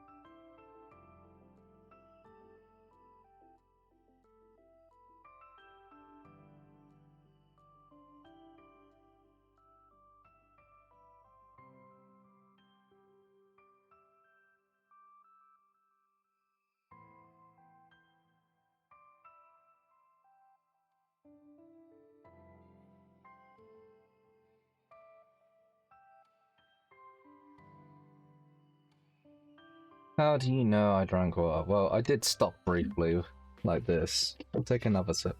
S1: How do you know I drank water? Well, I did stop briefly, like this. I'll take another sip.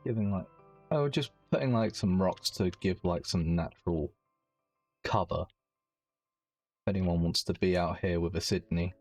S1: Giving like, oh, just putting like some rocks to give like some natural cover. If anyone wants to be out here with a Sydney.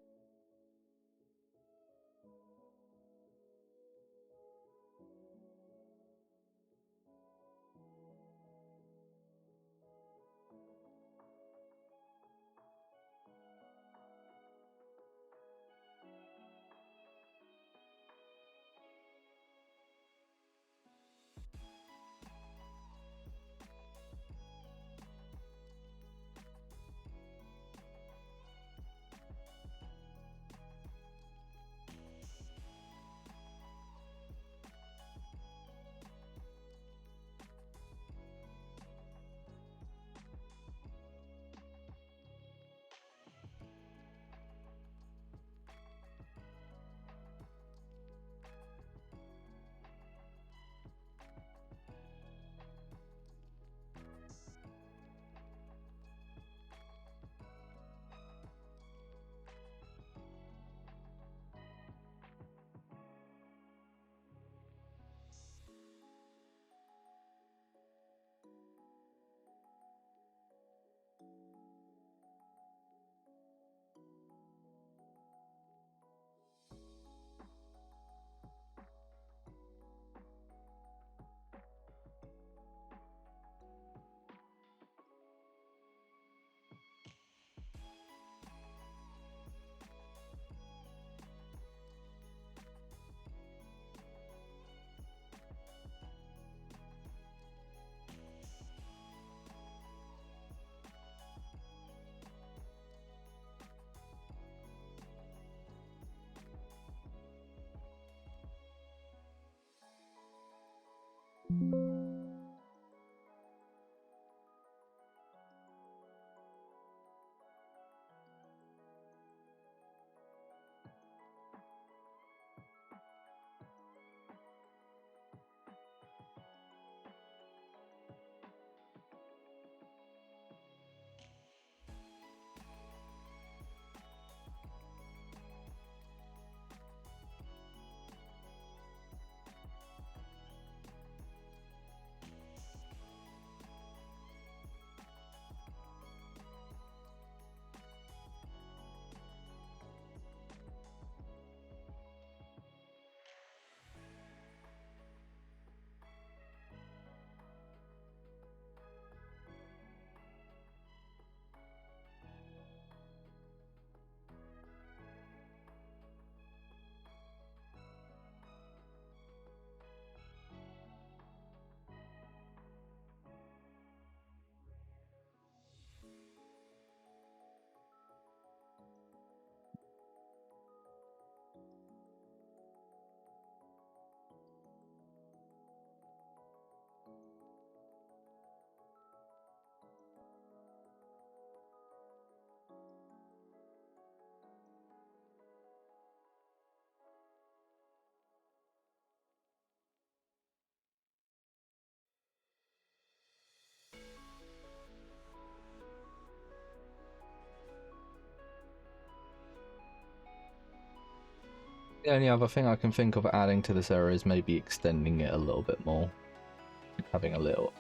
S1: The only other thing I can think of adding to this area is maybe extending it a little bit more.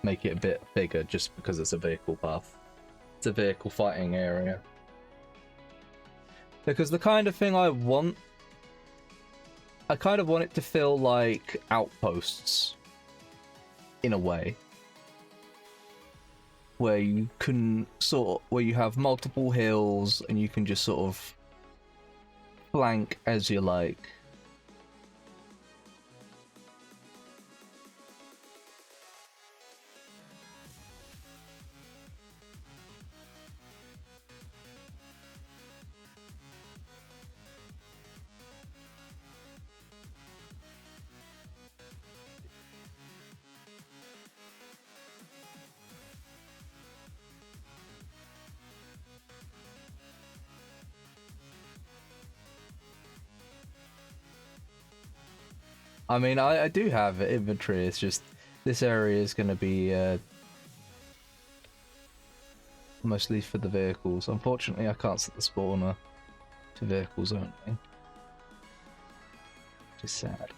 S1: Make it a bit bigger just because it's a vehicle path. It's a vehicle fighting area. Because the kind of thing I kind of want it to feel like outposts. In a way. Where you have multiple hills and you can just sort of flank as you like. I mean, I do have inventory, it's just this area is going to be mostly for the vehicles. Unfortunately, I can't set the spawner to vehicles only. Which is sad.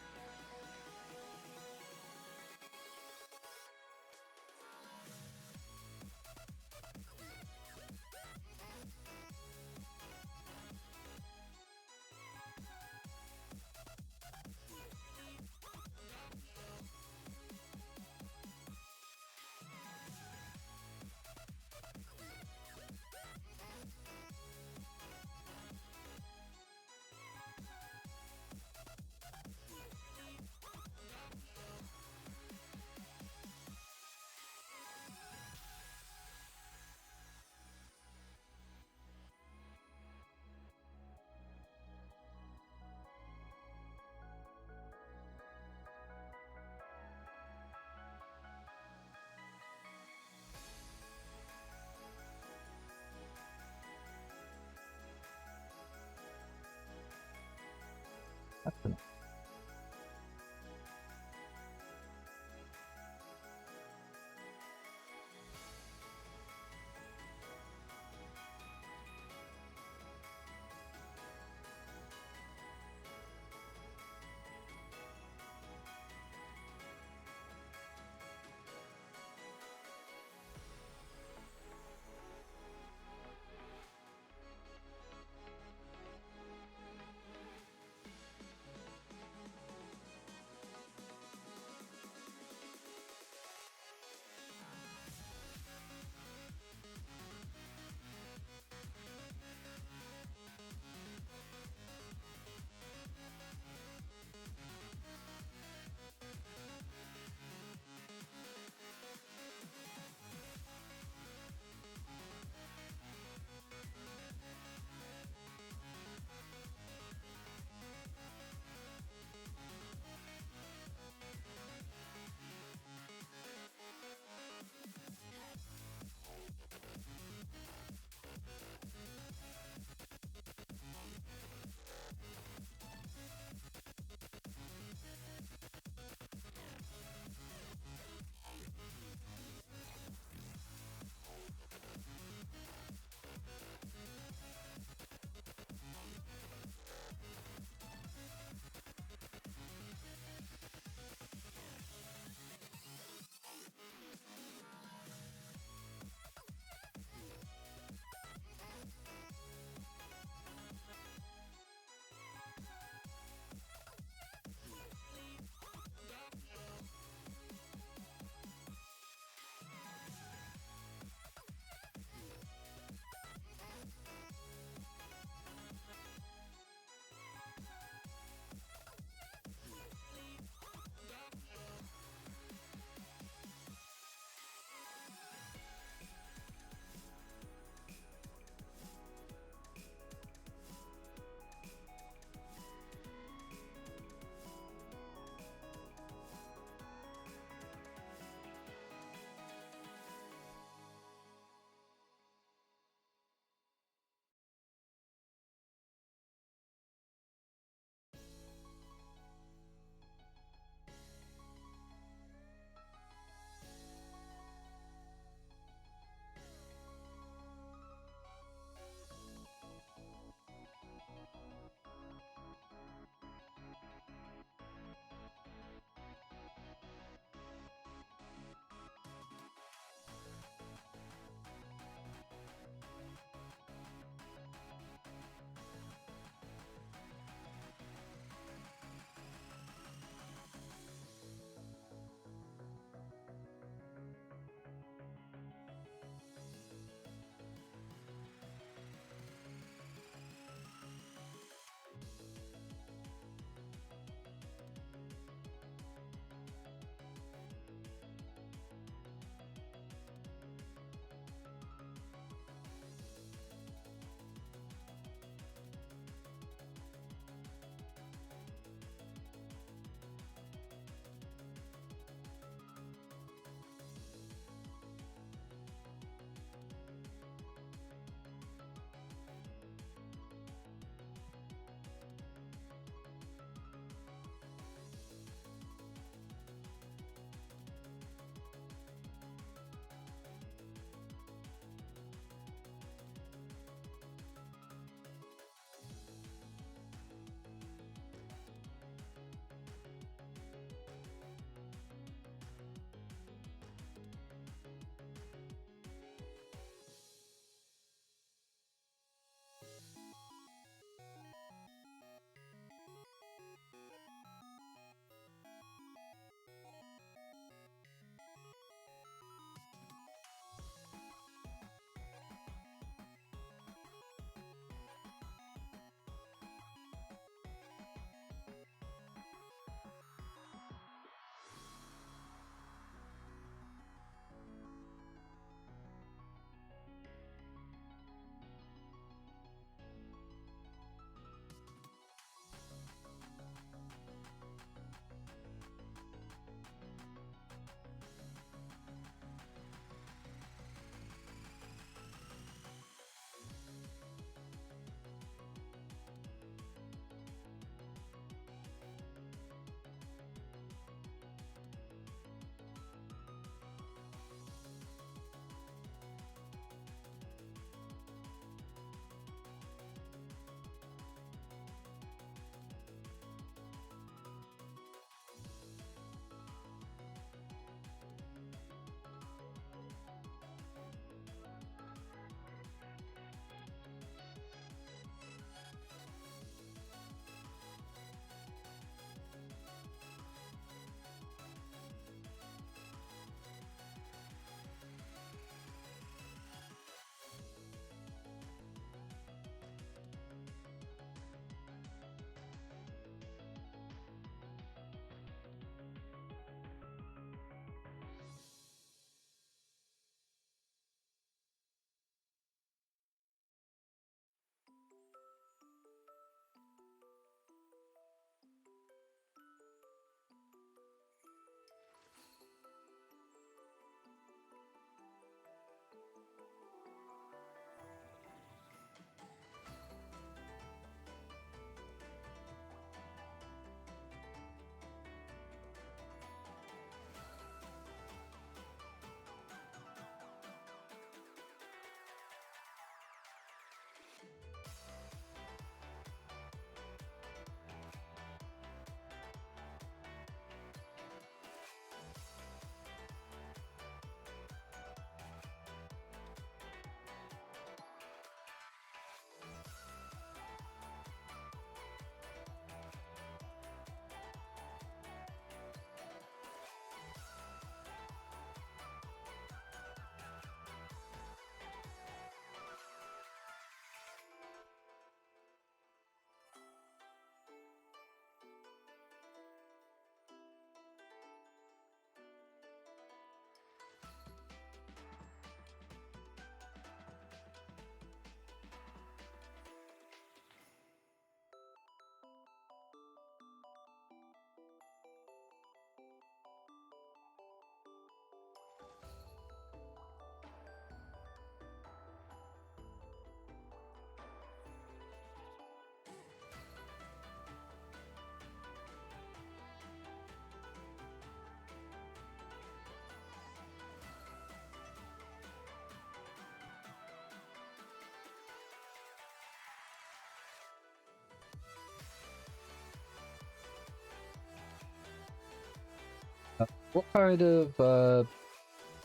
S1: What kind of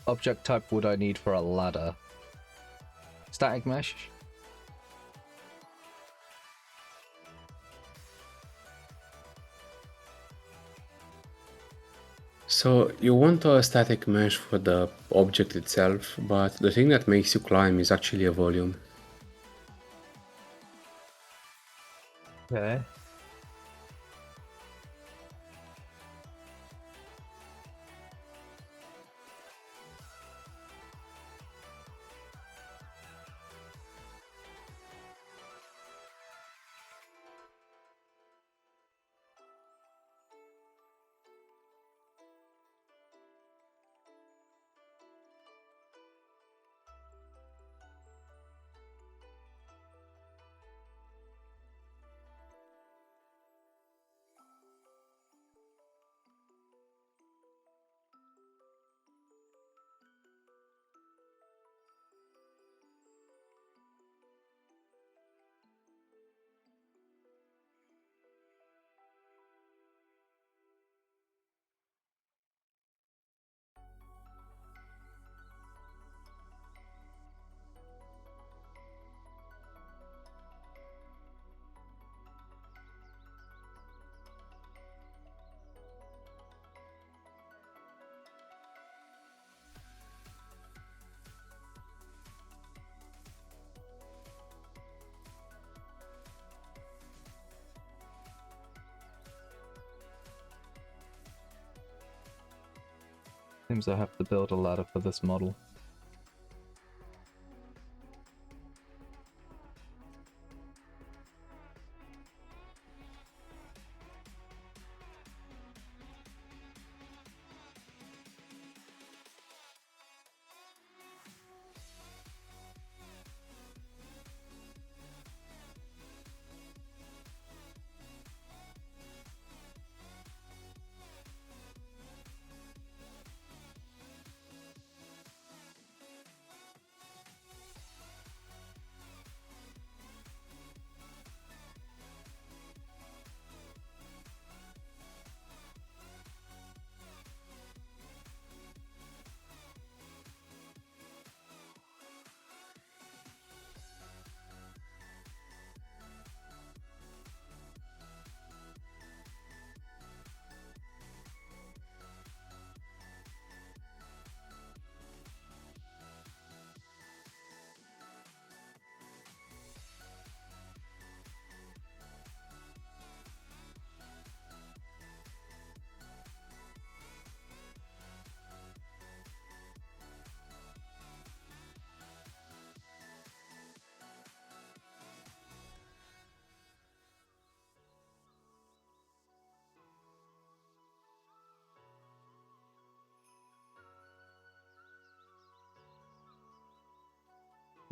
S1: object type would I need for a ladder? Static mesh?
S2: So you want a static mesh for the object itself, but the thing that makes you climb is actually a volume.
S1: Okay. Seems I have to build a ladder for this model.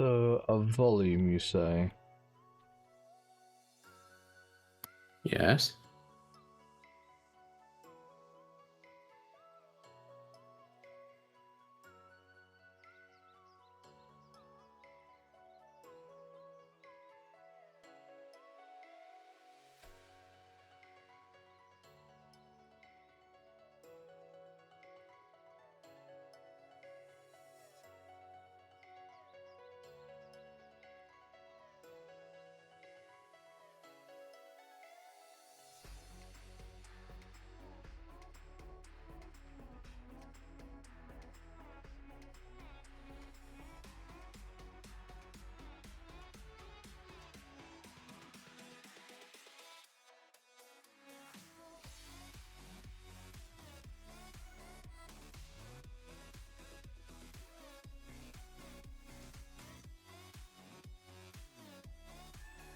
S1: So, a volume, you say?
S2: Yes.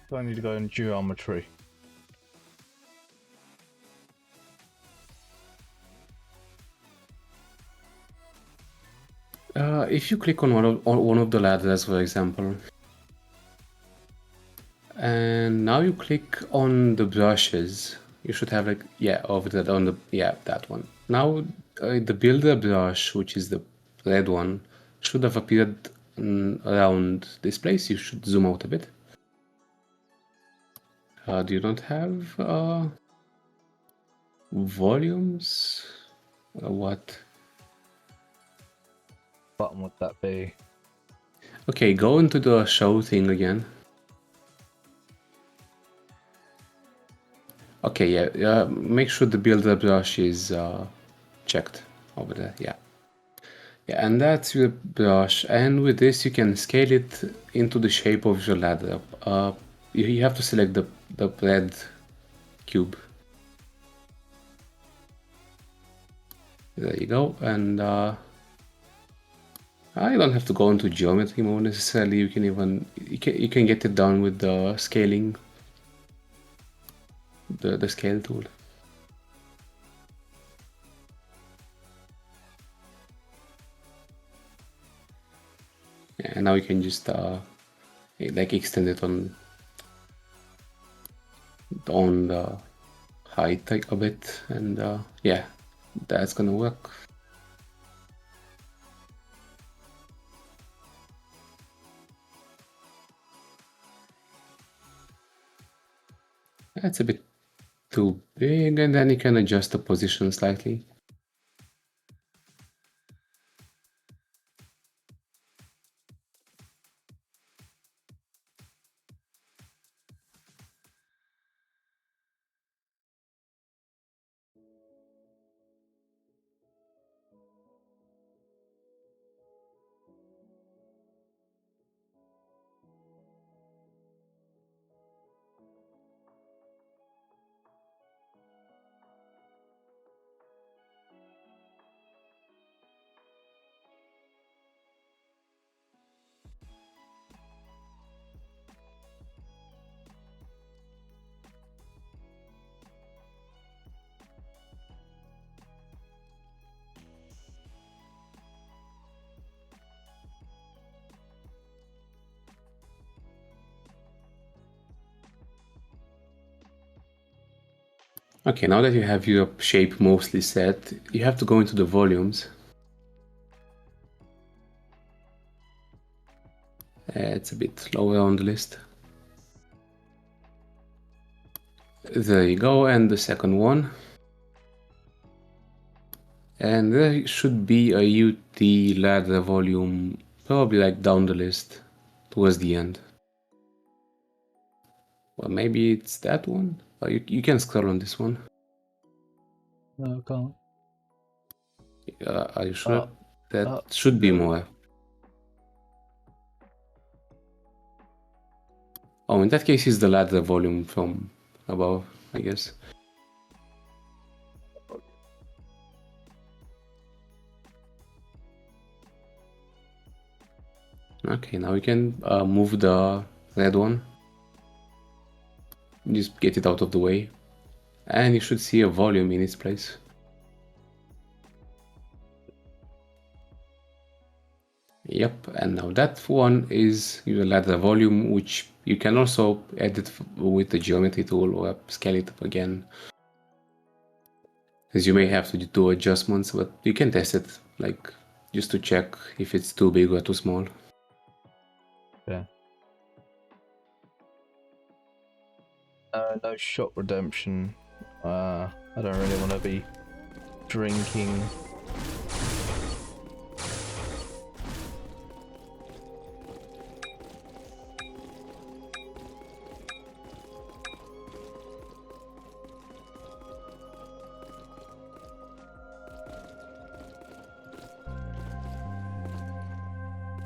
S1: So I need to go in geometry.
S2: If you click on one of the ladders, for example, and now you click on the brushes, you should have like over that on the that one. Now the builder brush, which is the red one, should have appeared around this place. You should zoom out a bit. Do you not have volumes? What?
S1: Button would that be?
S2: Okay, go into the show thing again. Okay, yeah, make sure the builder brush is checked over there, yeah. Yeah, and that's your brush, and with this you can scale it into the shape of your ladder. You have to select the red cube. There you go, and you don't have to go into geometry mode necessarily. You can get it done with the scaling, the scale tool. And now you can just like extend it on the height a bit, and yeah, that's gonna work. That's a bit too big, and then you can adjust the position slightly. Okay, now that you have your shape mostly set, you have to go into the volumes. It's a bit lower on the list. There you go, and the second one. And there should be a UT ladder volume, probably like down the list, towards the end. Well, maybe it's that one? Oh, you can scroll on this one.
S1: No, I can't.
S2: Are you sure? That should be more. Oh, in that case, it's the ladder volume from above, I guess. Okay, now we can move the red one. Just get it out of the way. And you should see a volume in its place. Yep, and now that one is your ladder volume, which you can also edit with the geometry tool or scale it up again. As you may have to do adjustments, but you can test it, like, just to check if it's too big or too small.
S1: Yeah. No shot redemption. I don't really want to be drinking.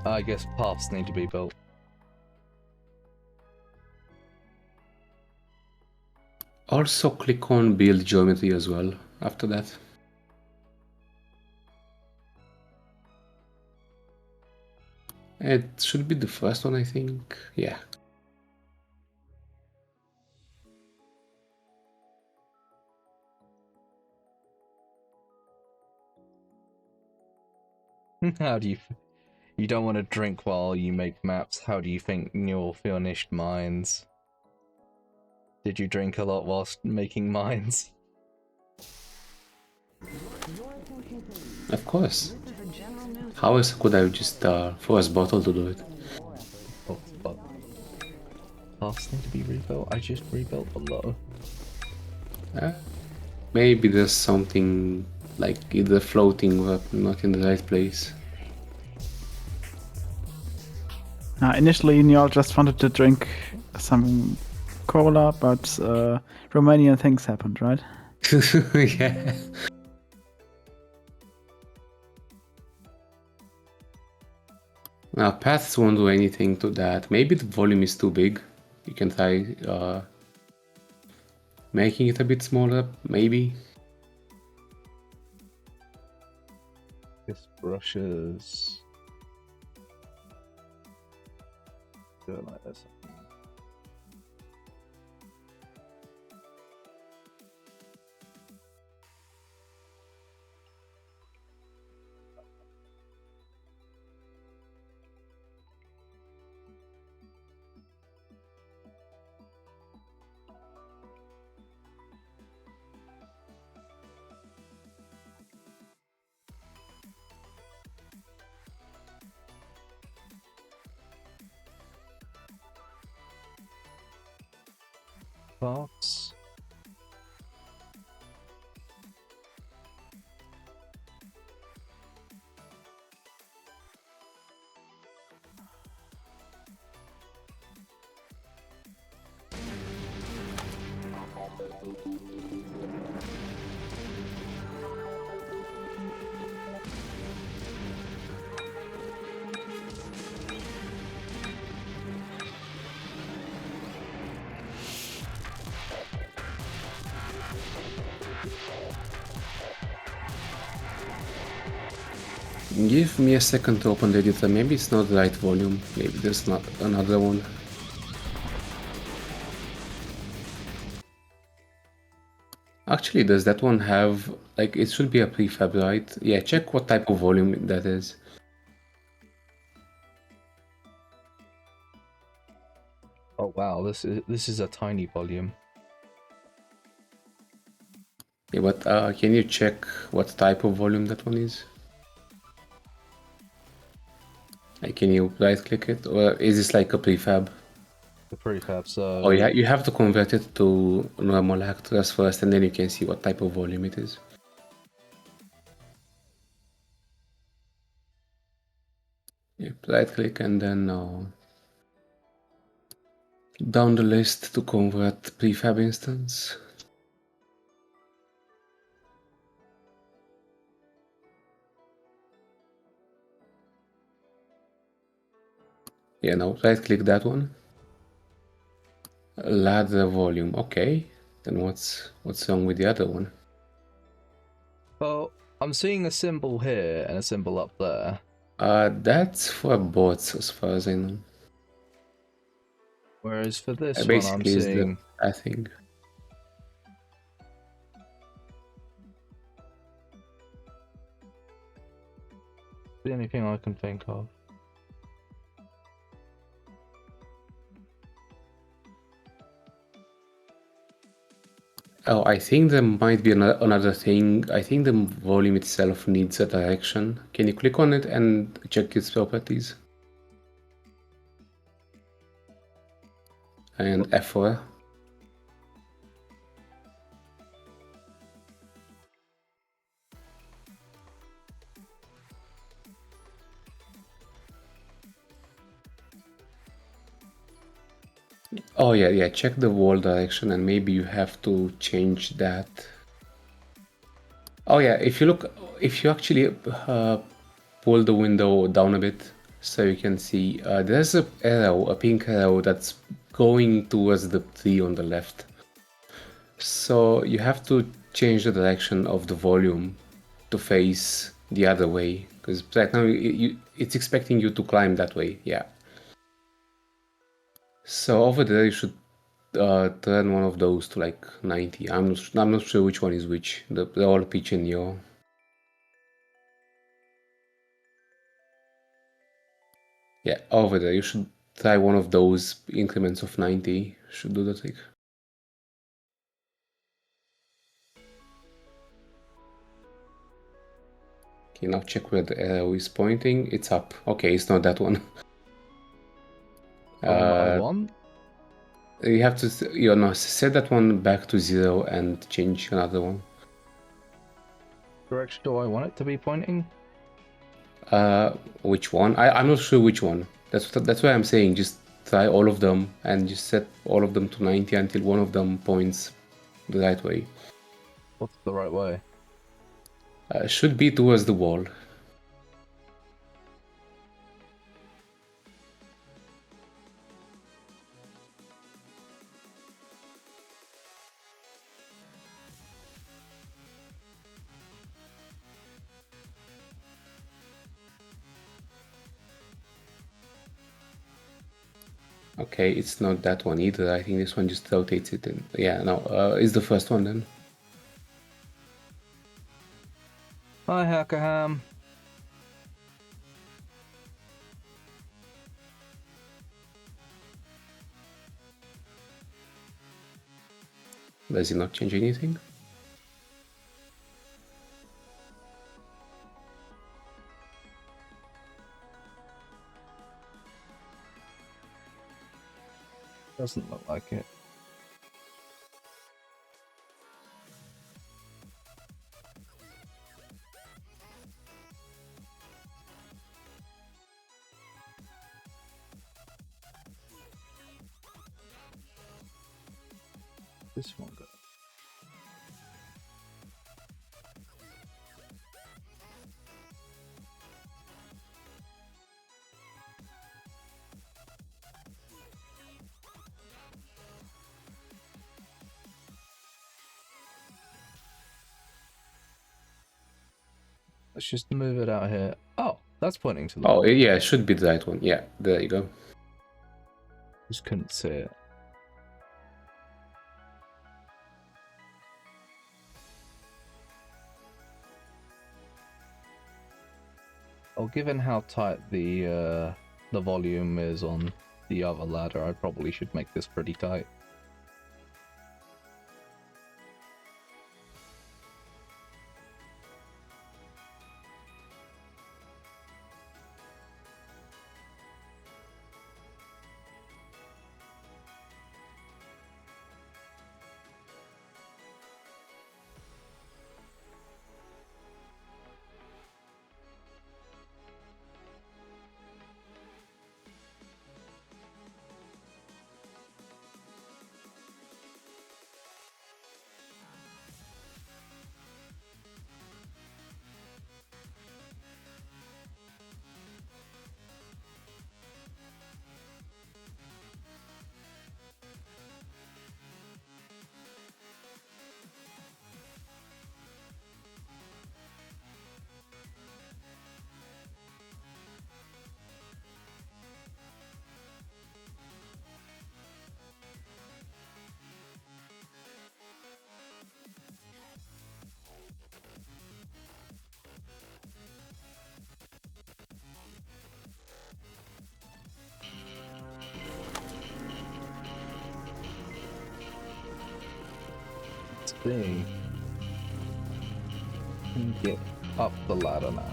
S1: I guess paths need to be built.
S2: Also click on build geometry as well after that. It should be the first one, I think. Yeah.
S1: How do you don't want to drink while you make maps? How do you think you'll finish mines? Did you drink a lot whilst making mines?
S2: Of course. How else could I just force bottle to do it?
S1: Oh, but paths need to be rebuilt. I just rebuilt below.
S2: Maybe there's something like either floating or not in the right place.
S5: Initially, Njal just wanted to drink some cola, but Romanian things happened, right?
S2: Yeah. Now, paths won't do anything to that. Maybe the volume is too big. You can try making it a bit smaller, maybe.
S1: This brushes. Do it like this. Thoughts?
S2: Give me a second to open the editor. Maybe it's not the right volume. Maybe there's not another one. Actually, does that one have, like, it should be a prefab, right? Yeah, check what type of volume that is.
S1: Oh wow, this is a tiny volume.
S2: Yeah, but can you check what type of volume that one is? Like, can you right click it? Or is this like a prefab?
S1: The prefab, so...
S2: Oh yeah, you have to convert it to normal actors first and then you can see what type of volume it is. Yeah, right click and then down the list to convert prefab instance. Yeah, now right click that one. Ladder volume, okay. Then what's wrong with the other one?
S1: Well, I'm seeing a symbol here and a symbol up there.
S2: That's for bots as far as I know.
S1: Whereas for this one, I'm
S2: Basically is
S1: seeing...
S2: the thing.
S1: The only thing I can think of.
S2: Oh, I think there might be another thing. I think the volume itself needs a direction. Can you click on it and check its properties? And F4. Oh yeah, check the wall direction and maybe you have to change that. Oh yeah, if you actually pull the window down a bit so you can see there's a pink arrow that's going towards the tree on the left. So you have to change the direction of the volume to face the other way because right now it's expecting you to climb that way. Yeah. So over there you should turn one of those to like 90. I'm not sure which one is which. They're all pitch and yaw. Yeah, over there you should try one of those increments of 90. Should do the trick. Okay, now check where the arrow is pointing. It's up. Okay, it's not that one.
S1: I want?
S2: You have to set that one back to 0 and change another one.
S1: direction do I want it to be pointing?
S2: Which one? I'm not sure which one. That's why I'm saying just try all of them and just set all of them to 90 until one of them points the right way.
S1: What's the right way?
S2: Should be towards the wall. Okay, it's not that one either. I think this one just rotates it. And yeah, no, it's the first one then.
S1: Hi, Hackerham.
S2: Does it not change anything?
S1: Doesn't look like it. This one go. Let's just move it out here. Oh, that's pointing to the
S2: Oh,
S1: wall.
S2: yeah, it should be the right one. Yeah, there you go.
S1: Just couldn't see it. Well, given how tight the volume is on the other ladder, I probably should make this pretty tight. See. Can get up the ladder now.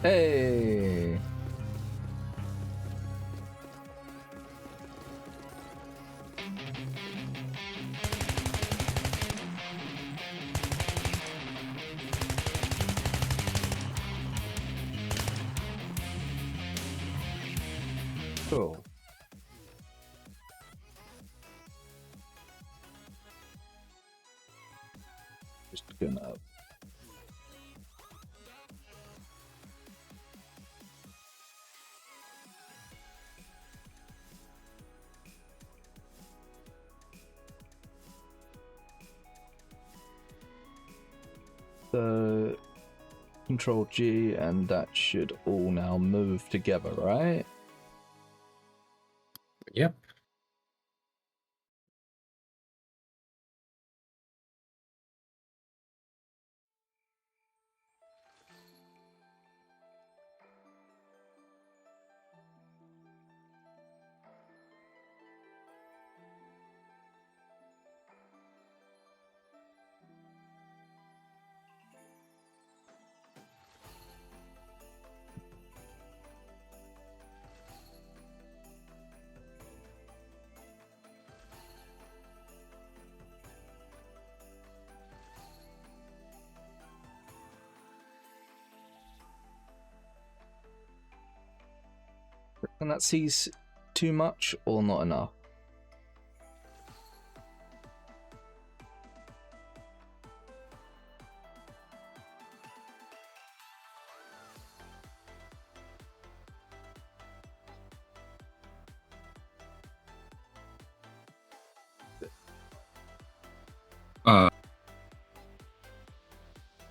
S1: Hey! Cool. Just gonna so Control G, and that should all now move together, right?
S2: Yep.
S1: reckon that sees too much or not enough?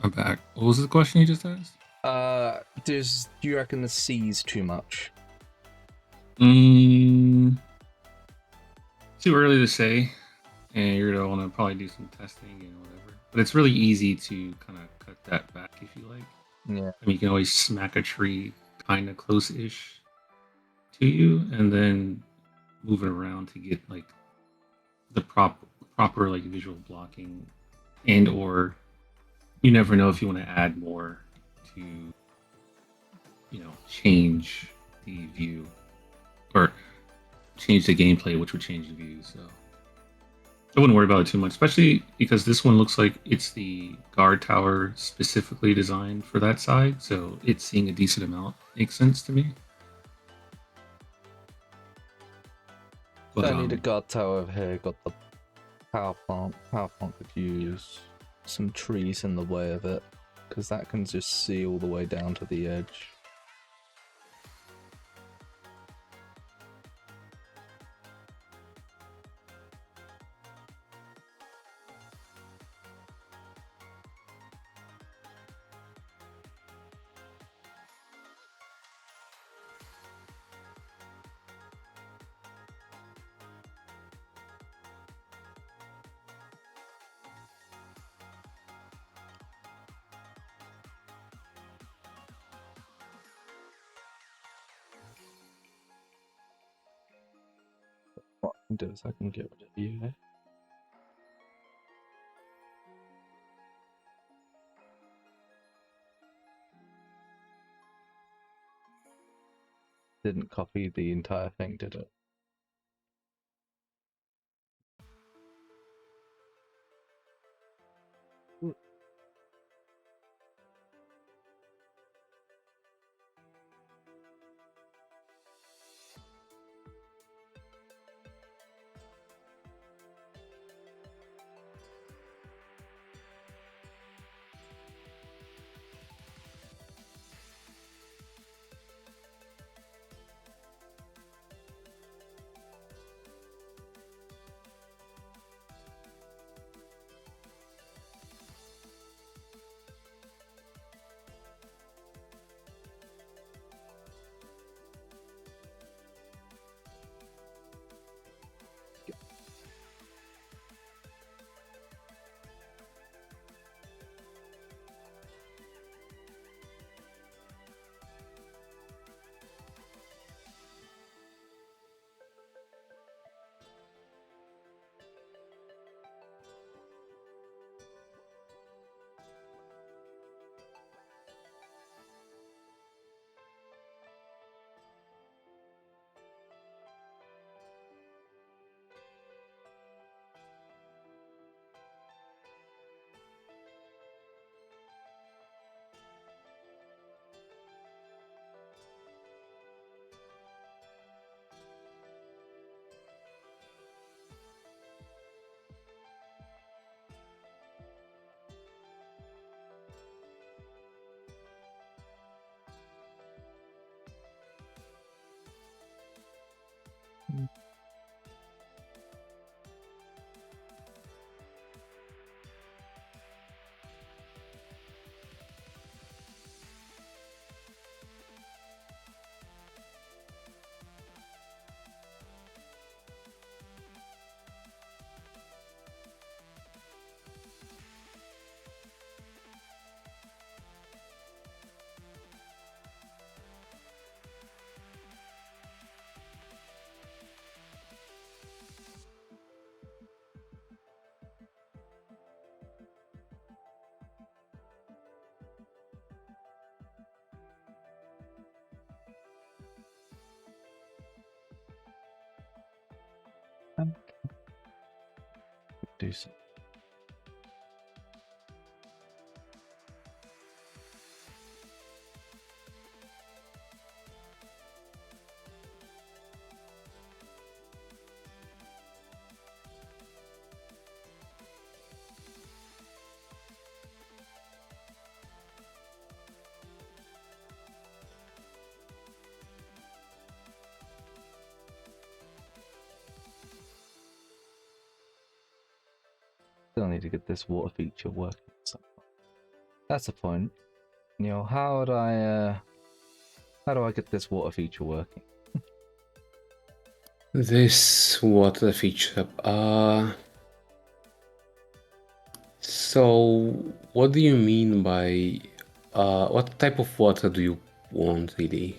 S8: I'm back. What was the question you just asked?
S1: Do you reckon the sees too much?
S8: Too early to say, and you're gonna want to probably do some testing and whatever. But it's really easy to kind of cut that back if you like.
S1: Yeah.
S8: I mean, you can always smack a tree kind of close-ish to you, and then move it around to get like the proper like visual blocking, and or you never know if you want to add more to change the view or change the gameplay, which would change the view. So I wouldn't worry about it too much, especially because this one looks like it's the guard tower specifically designed for that side, so it's seeing a decent amount makes sense to me. But
S1: Certainly the guard tower over here got the power plant. Power plant could use some trees in the way of it, because that can just see all the way down to the edge. What I can do is I can get rid of you here. Didn't copy the entire thing, did it? Do so. Still need to get this water feature working. That's the point. How do I get this water feature working?
S2: This water feature. So what do you mean by what type of water do you want really?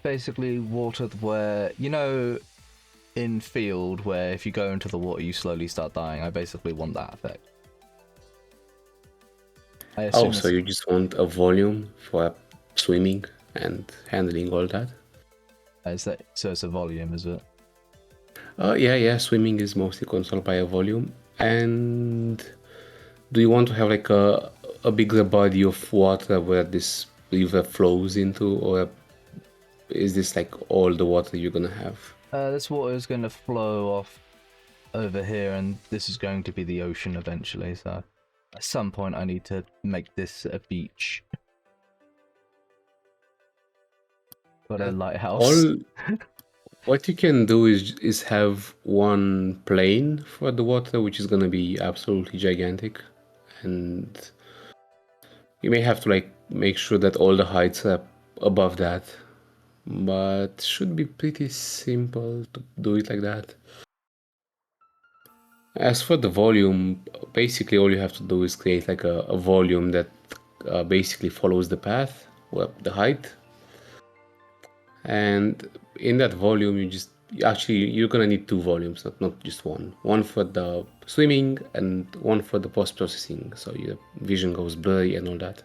S1: Basically water where, in field where if you go into the water you slowly start dying. I basically want that effect. I assume
S2: Oh, so you just want a volume for swimming and handling all that?
S1: so it's a volume, is it?
S2: Yeah, swimming is mostly controlled by a volume. And do you want to have like a bigger body of water where this river flows into, or is this like all the water you're gonna have?
S1: This water is going to flow off over here, and this is going to be the ocean eventually, so at some point I need to make this a beach. Got a lighthouse.
S2: What you can do is have one plane for the water, which is gonna be absolutely gigantic, and you may have to like make sure that all the heights are above that, but should be pretty simple to do it like that. As for the volume, basically all you have to do is create like a volume that basically follows the path, well, the height. And in that volume, you're gonna need two volumes, not just one. One for the swimming and one for the post-processing, so your vision goes blurry and all that.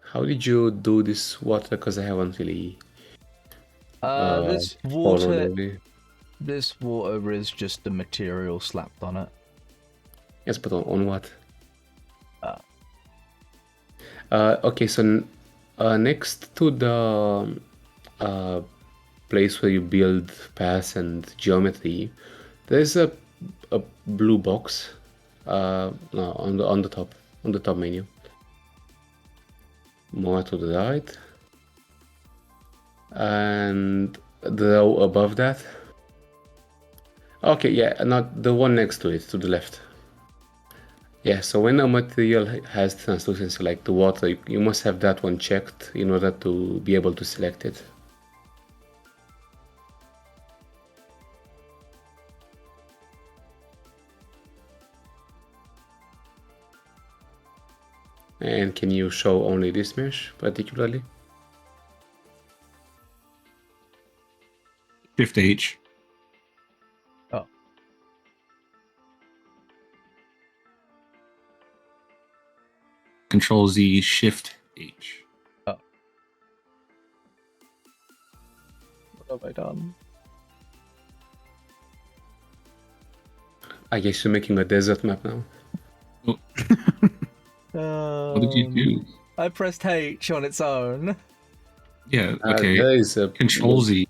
S2: How did you do this water? Because I haven't really
S1: This
S2: followed
S1: water
S2: it.
S1: This water is just the material slapped on it.
S2: Yes, but on what? Okay, so next to the place where you build paths and geometry, there's a blue box. No, on the top menu. More to the right, and the row above that. Okay, yeah, not the one next to it, to the left. Yeah, so when a material has translucency, like the water, you must have that one checked in order to be able to select it. And can you show only this mesh particularly?
S8: Shift H.
S1: Oh.
S8: Control Z, Shift H.
S1: Oh. What have I done?
S2: I guess you're making a desert map now.
S8: What did you do?
S1: I pressed H on its own.
S8: Yeah, okay.
S2: There is a
S8: Control Z.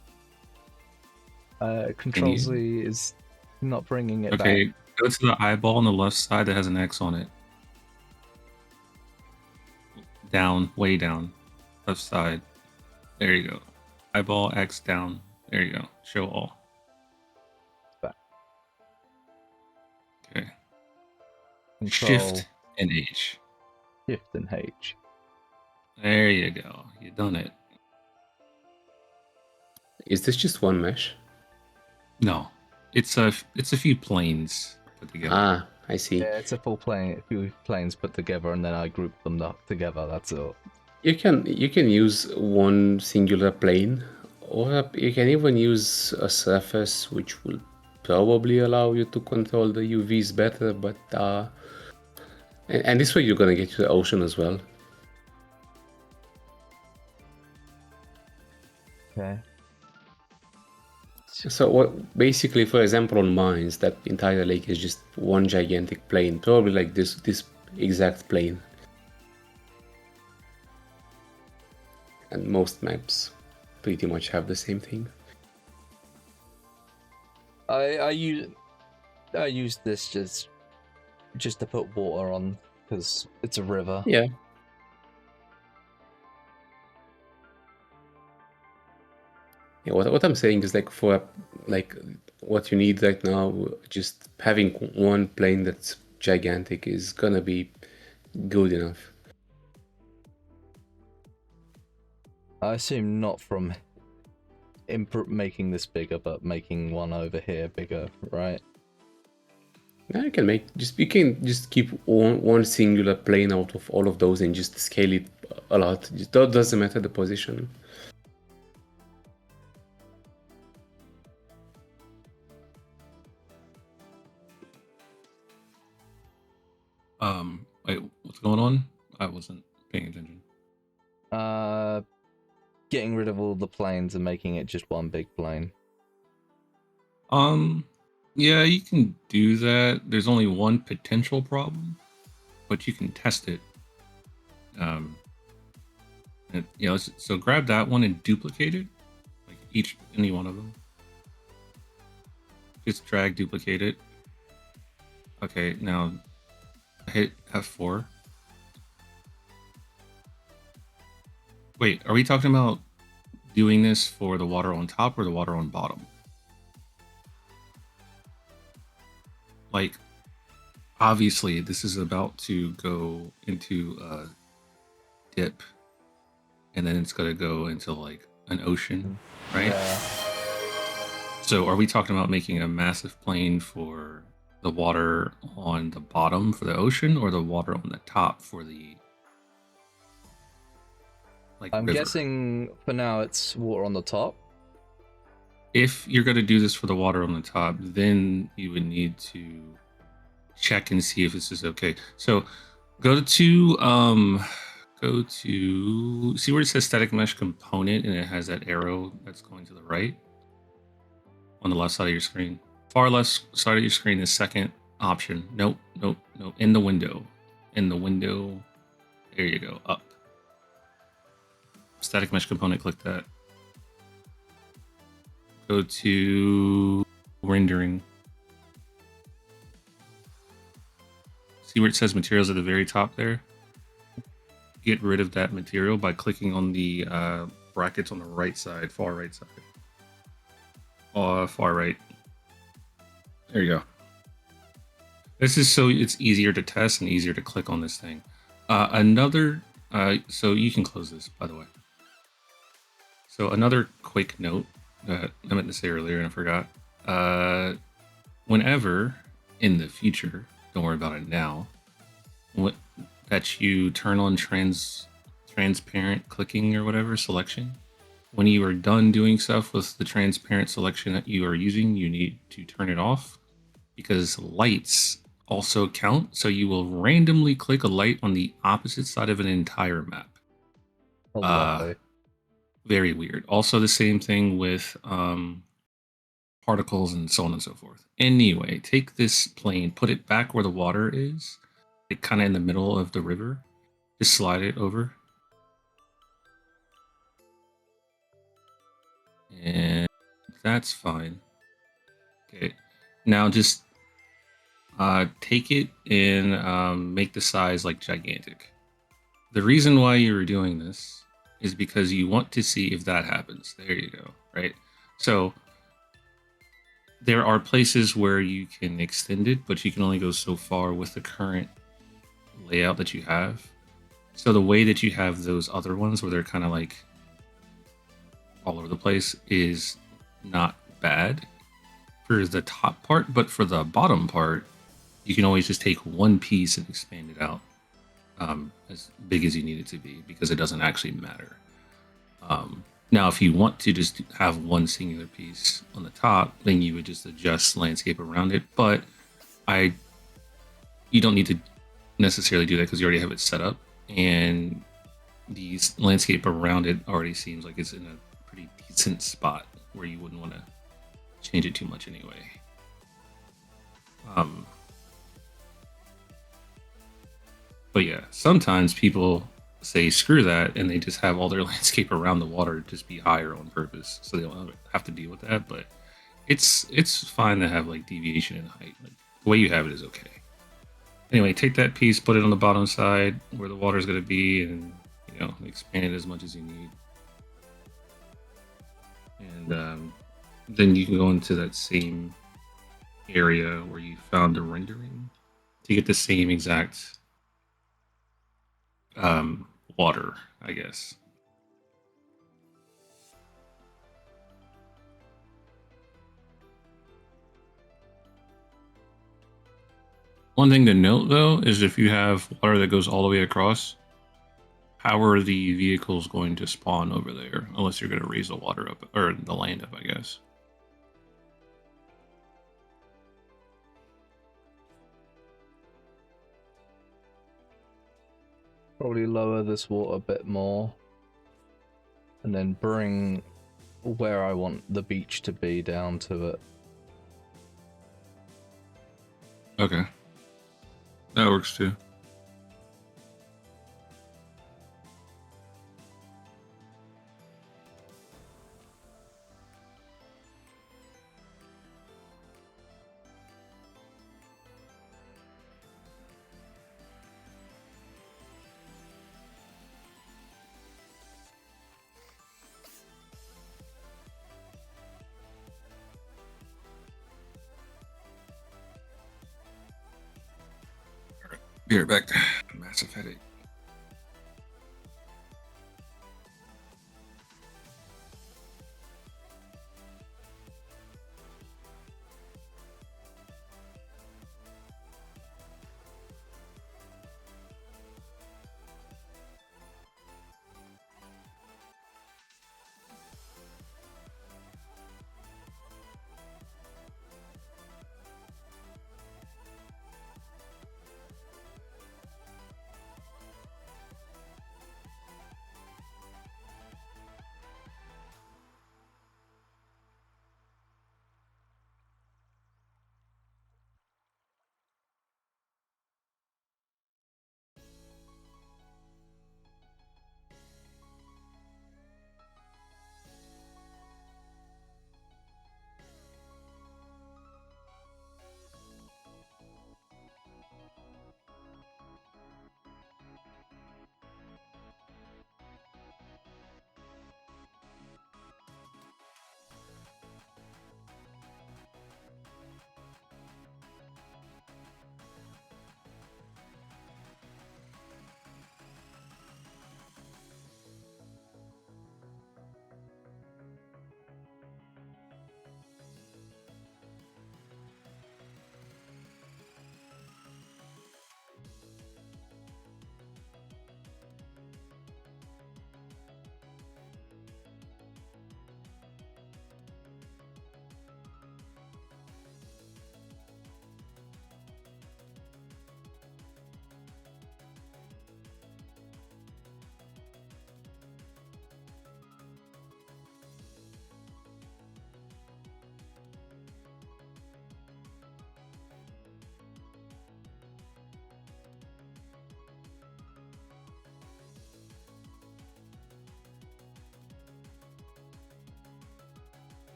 S1: Control Z is not bringing it back.
S8: Okay, go to the eyeball on the left side that has an X on it. Down, way down. Left side. There you go. Eyeball, X down. There you go. Show all.
S1: Back.
S8: Okay.
S1: Control,
S8: Shift and H.
S1: Shift and H.
S8: There you go. You done it.
S2: Is this just one mesh?
S8: No. It's a few planes put together.
S2: Ah, I see.
S1: Yeah, it's a full plane, a few planes put together, and then I group them together. That's all.
S2: You can use one singular plane, or you can even use a surface, which will probably allow you to control the UVs better. But and this way you're gonna get to the ocean as well.
S1: Okay.
S2: So what basically, for example, on mines, that entire lake is just one gigantic plane, probably like this exact plane. And most maps pretty much have the same thing.
S1: I use this just just to put water on because it's a river.
S2: Yeah. Yeah, what I'm saying is like for like what you need right now, just having one plane that's gigantic is gonna be good enough.
S1: I assume not from making this bigger, but making one over here bigger, right?
S2: Yeah, you can just keep one singular plane out of all of those and just scale it a lot. It doesn't matter the position.
S8: Wait, what's going on? I wasn't paying attention.
S1: Getting rid of all the planes and making it just one big plane.
S8: Yeah, you can do that. There's only one potential problem, but you can test it. So grab that one and duplicate it, like any one of them. Just drag, duplicate it. Okay, now hit F4. Wait, are we talking about doing this for the water on top or the water on bottom? Like, obviously, this is about to go into a dip, and then it's going to go into like an ocean, right?
S1: Yeah.
S8: So are we talking about making a massive plane for the water on the bottom for the ocean, or the water on the top for the
S1: I'm
S8: river?
S1: guessing for now it's water on the top.
S8: If you're going to do this for the water on the top, then you would need to check and see if this is okay. So go to see where it says static mesh component and it has that arrow that's going to the right on the left side of your screen. Far left side of your screen is second option. Nope. In the window. There you go. Up. Static mesh component, click that. Go to rendering. See where it says materials at the very top there? Get rid of that material by clicking on the brackets on the right side, far right side. Far right. There you go. This is so it's easier to test and easier to click on this thing. So you can close this, by the way. So another quick note that I meant to say earlier and I forgot. Whenever in the future, don't worry about it now, that you turn on transparent clicking or whatever selection, when you are done doing stuff with the transparent selection that you are using, you need to turn it off because lights also count. So you will randomly click a light on the opposite side of an entire map.
S1: Oh, lovely.
S8: Very weird. Also the same thing with particles and so on and so forth. Anyway, take this plane, put it back where the water is, like kind of in the middle of the river. Just slide it over. And that's fine. Okay. Now just take it and make the size like gigantic. The reason why you're doing this is because you want to see if that happens. There you go, right? So there are places where you can extend it, but you can only go so far with the current layout that you have. So the way that you have those other ones where they're kind of like all over the place is not bad for the top part, but for the bottom part, you can always just take one piece and expand it out as big as you need it to be because it doesn't actually matter. Now, if you want to just have one singular piece on the top, then you would just adjust landscape around it. But you don't need to necessarily do that because you already have it set up, and the landscape around it already seems like it's in a pretty decent spot where you wouldn't want to change it too much anyway. But yeah, sometimes people say screw that and they just have all their landscape around the water just be higher on purpose, so they don't have to deal with that. But it's fine to have like deviation in height. Like, the way you have it is okay. Anyway, take that piece, put it on the bottom side where the water is going to be, and expand it as much as you need. And then you can go into that same area where you found the rendering to get the same exact water, I guess. One thing to note, though, is if you have water that goes all the way across, how are the vehicles going to spawn over there? Unless you're going to raise the water up, or the land up, I guess.
S1: Probably lower this water a bit more. And then bring where I want the beach to be down to it.
S8: Okay. That works too. Be right back. Massive headache.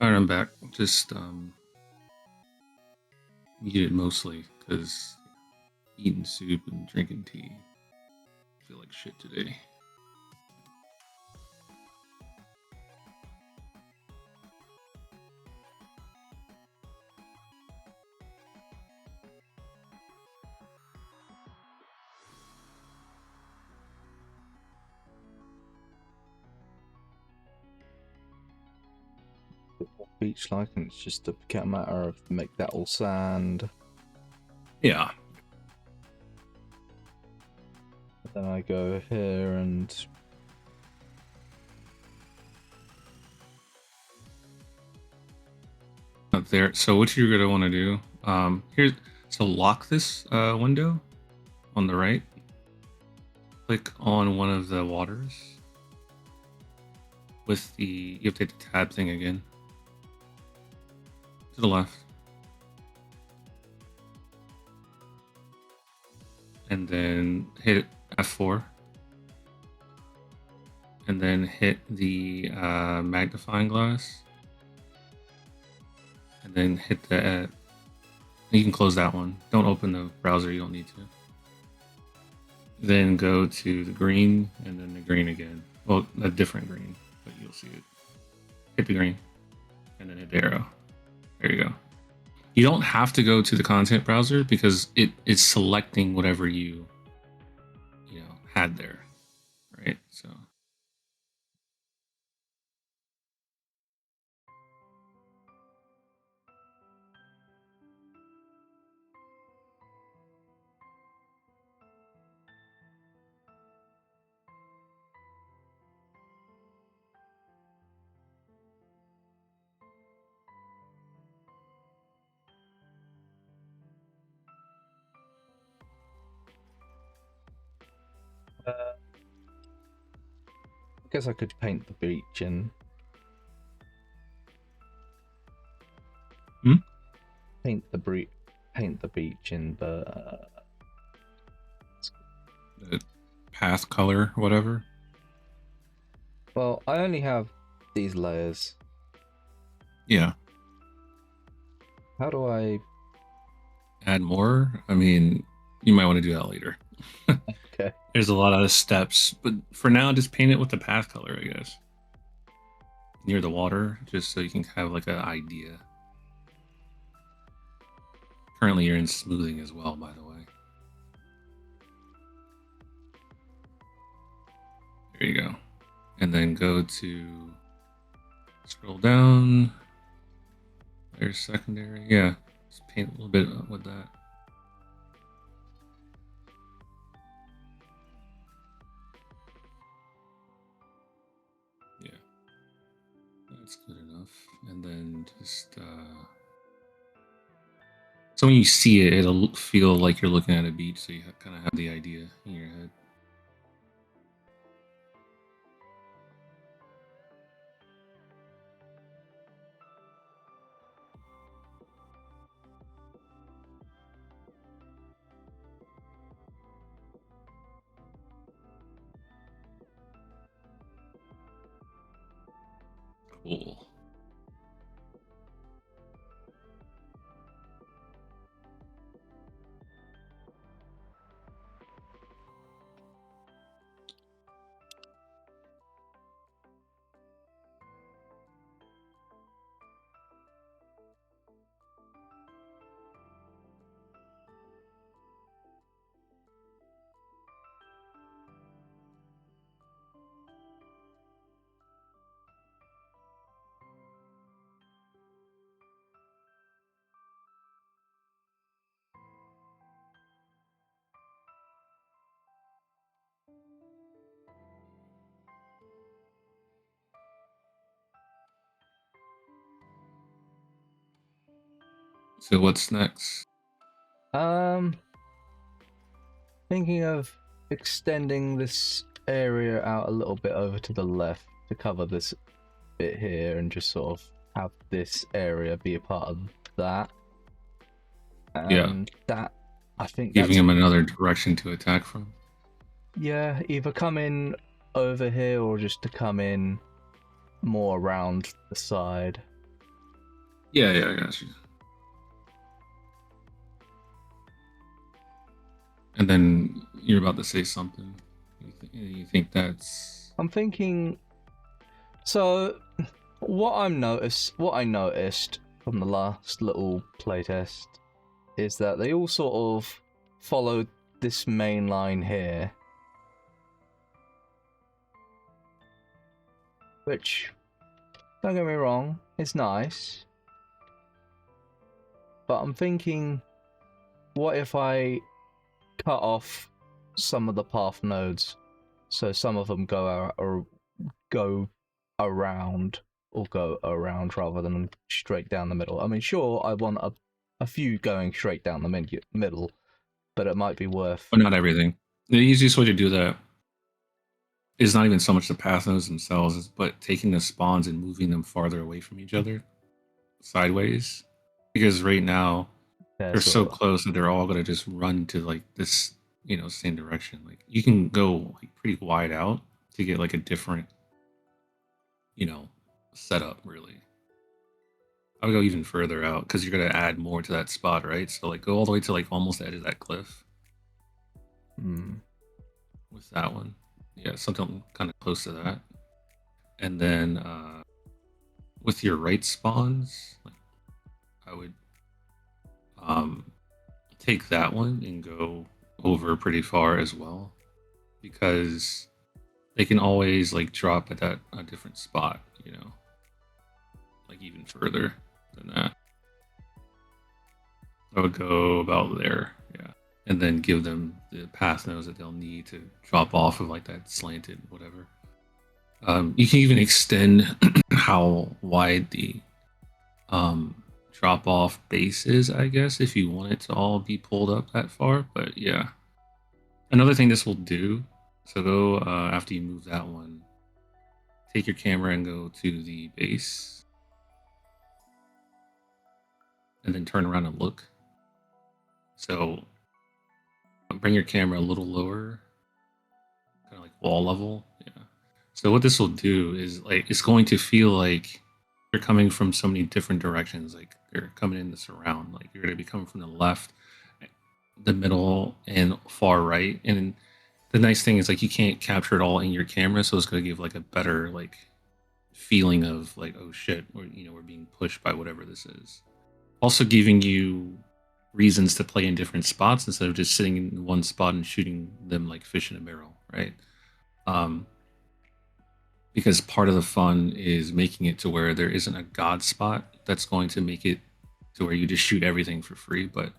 S8: Alright, I'm back. Just muted mostly because eating soup and drinking tea. I feel like shit today.
S1: Beach like, and it's just a matter of make that all sand.
S8: Yeah.
S1: Then I go here and
S8: Up there. So what you're gonna want to do? Lock this window on the right. Click on one of the waters. You have to hit the tab thing again. To the left. and then hit F4, and then hit the magnifying glass, and then hit the. You can close that one. Don't open the browser. You don't need to. Then go to the green, and then the green again. Well, a different green, but you'll see it. Hit the green, and then hit the arrow. There you go. You don't have to go to the content browser because it is selecting whatever you had there, right? So.
S1: I guess I could paint the beach in. Paint the beach in the
S8: Path color, whatever.
S1: Well, I only have these layers.
S8: Yeah.
S1: How do I
S8: add more? I mean, you might want to do that later.
S1: Okay.
S8: There's a lot of steps, but for now, just paint it with the path color, I guess. Near the water, just so you can have like an idea. Currently, you're in smoothing as well, by the way. There you go. And then go to scroll down. There's secondary. Yeah, just paint a little bit with that. Yeah, that's good enough. And then just so when you see it, it'll feel like you're looking at a beach, so you kind of have the idea in your head. Cool. So what's next?
S1: Thinking of extending this area out a little bit over to the left to cover this bit here and just sort of have this area be a part of that.
S8: Yeah.
S1: That, I think
S8: Giving
S1: that's,
S8: him another direction to attack from.
S1: yeah, either come in over here or just to come in more around the side.
S8: Yeah, I got you. And then you're about to say something. You think that's...
S1: I'm thinking. So, what I noticed from the last little playtest is that they all sort of followed this main line here, which, don't get me wrong, is nice. But I'm thinking, what if I cut off some of the path nodes, so some of them go around rather than straight down the middle. I mean, sure, I want a few going straight down the middle, but it might be worth.
S8: But not everything. The easiest way to do that is not even so much the path nodes themselves, but taking the spawns and moving them farther away from each other, sideways. Because right now, they're so close that they're all going to just run to like this, same direction. Like you can go like pretty wide out to get like a different, setup really. I would go even further out because you're gonna add more to that spot, right? So like go all the way to like almost the edge of that cliff
S1: Hmm.
S8: with that one. Yeah, something kind of close to that. And then with your right spawns, like I would take that one and go over pretty far as well because they can always like drop at a different spot, like even further than that. I would go about there, yeah, and then give them the path nodes that they'll need to drop off of like that slanted whatever. You can even extend how wide the drop off base is, I guess, if you want it to all be pulled up that far. But yeah, another thing this will do. So go after you move that one, take your camera and go to the base, and then turn around and look. So bring your camera a little lower, kind of like wall level. Yeah. So what this will do is like it's going to feel like you're coming from so many different directions. Like you're coming in the surround. Like you're going to be coming from the left, the middle, and far right. And the nice thing is like you can't capture it all in your camera, so it's going to give like a better like feeling of like, oh shit, we're being pushed by whatever this is. Also giving you reasons to play in different spots instead of just sitting in one spot and shooting them like fish in a barrel, right? Because part of the fun is making it to where there isn't a god spot that's going to make it to where you just shoot everything for free. But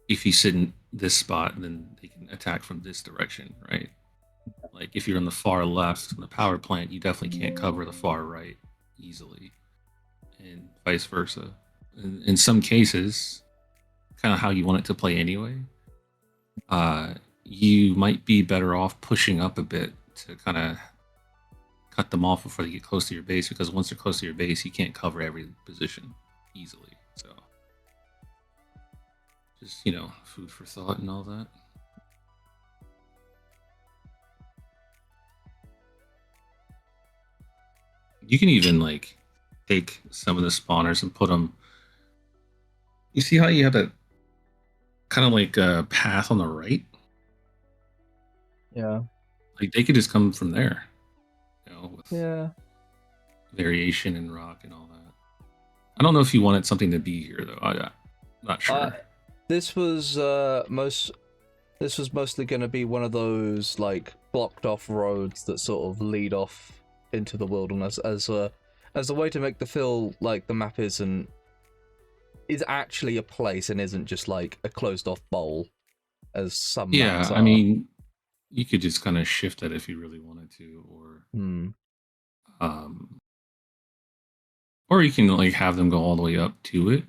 S8: if you sit in this spot, then they can attack from this direction, right? Like if you're on the far left in the power plant, you definitely can't cover the far right easily, and vice versa. In some cases, kind of how you want it to play anyway, you might be better off pushing up a bit to kind of cut them off before they get close to your base, because once they're close to your base, you can't cover every position easily. So just, food for thought and all that. You can even like take some of the spawners and put them. You see how you have that kind of like a path on the right?
S1: Yeah.
S8: Like they could just come from there, with
S1: Yeah.
S8: variation and rock and all that. I don't know if you wanted something to be here though. I'm not sure.
S1: This was mostly going to be one of those like blocked off roads that sort of lead off into the wilderness as a way to make the feel like the map is actually a place and isn't just like a closed off bowl as some maps are.
S8: I mean, you could just kind of shift that if you really wanted to, or you can like have them go all the way up to it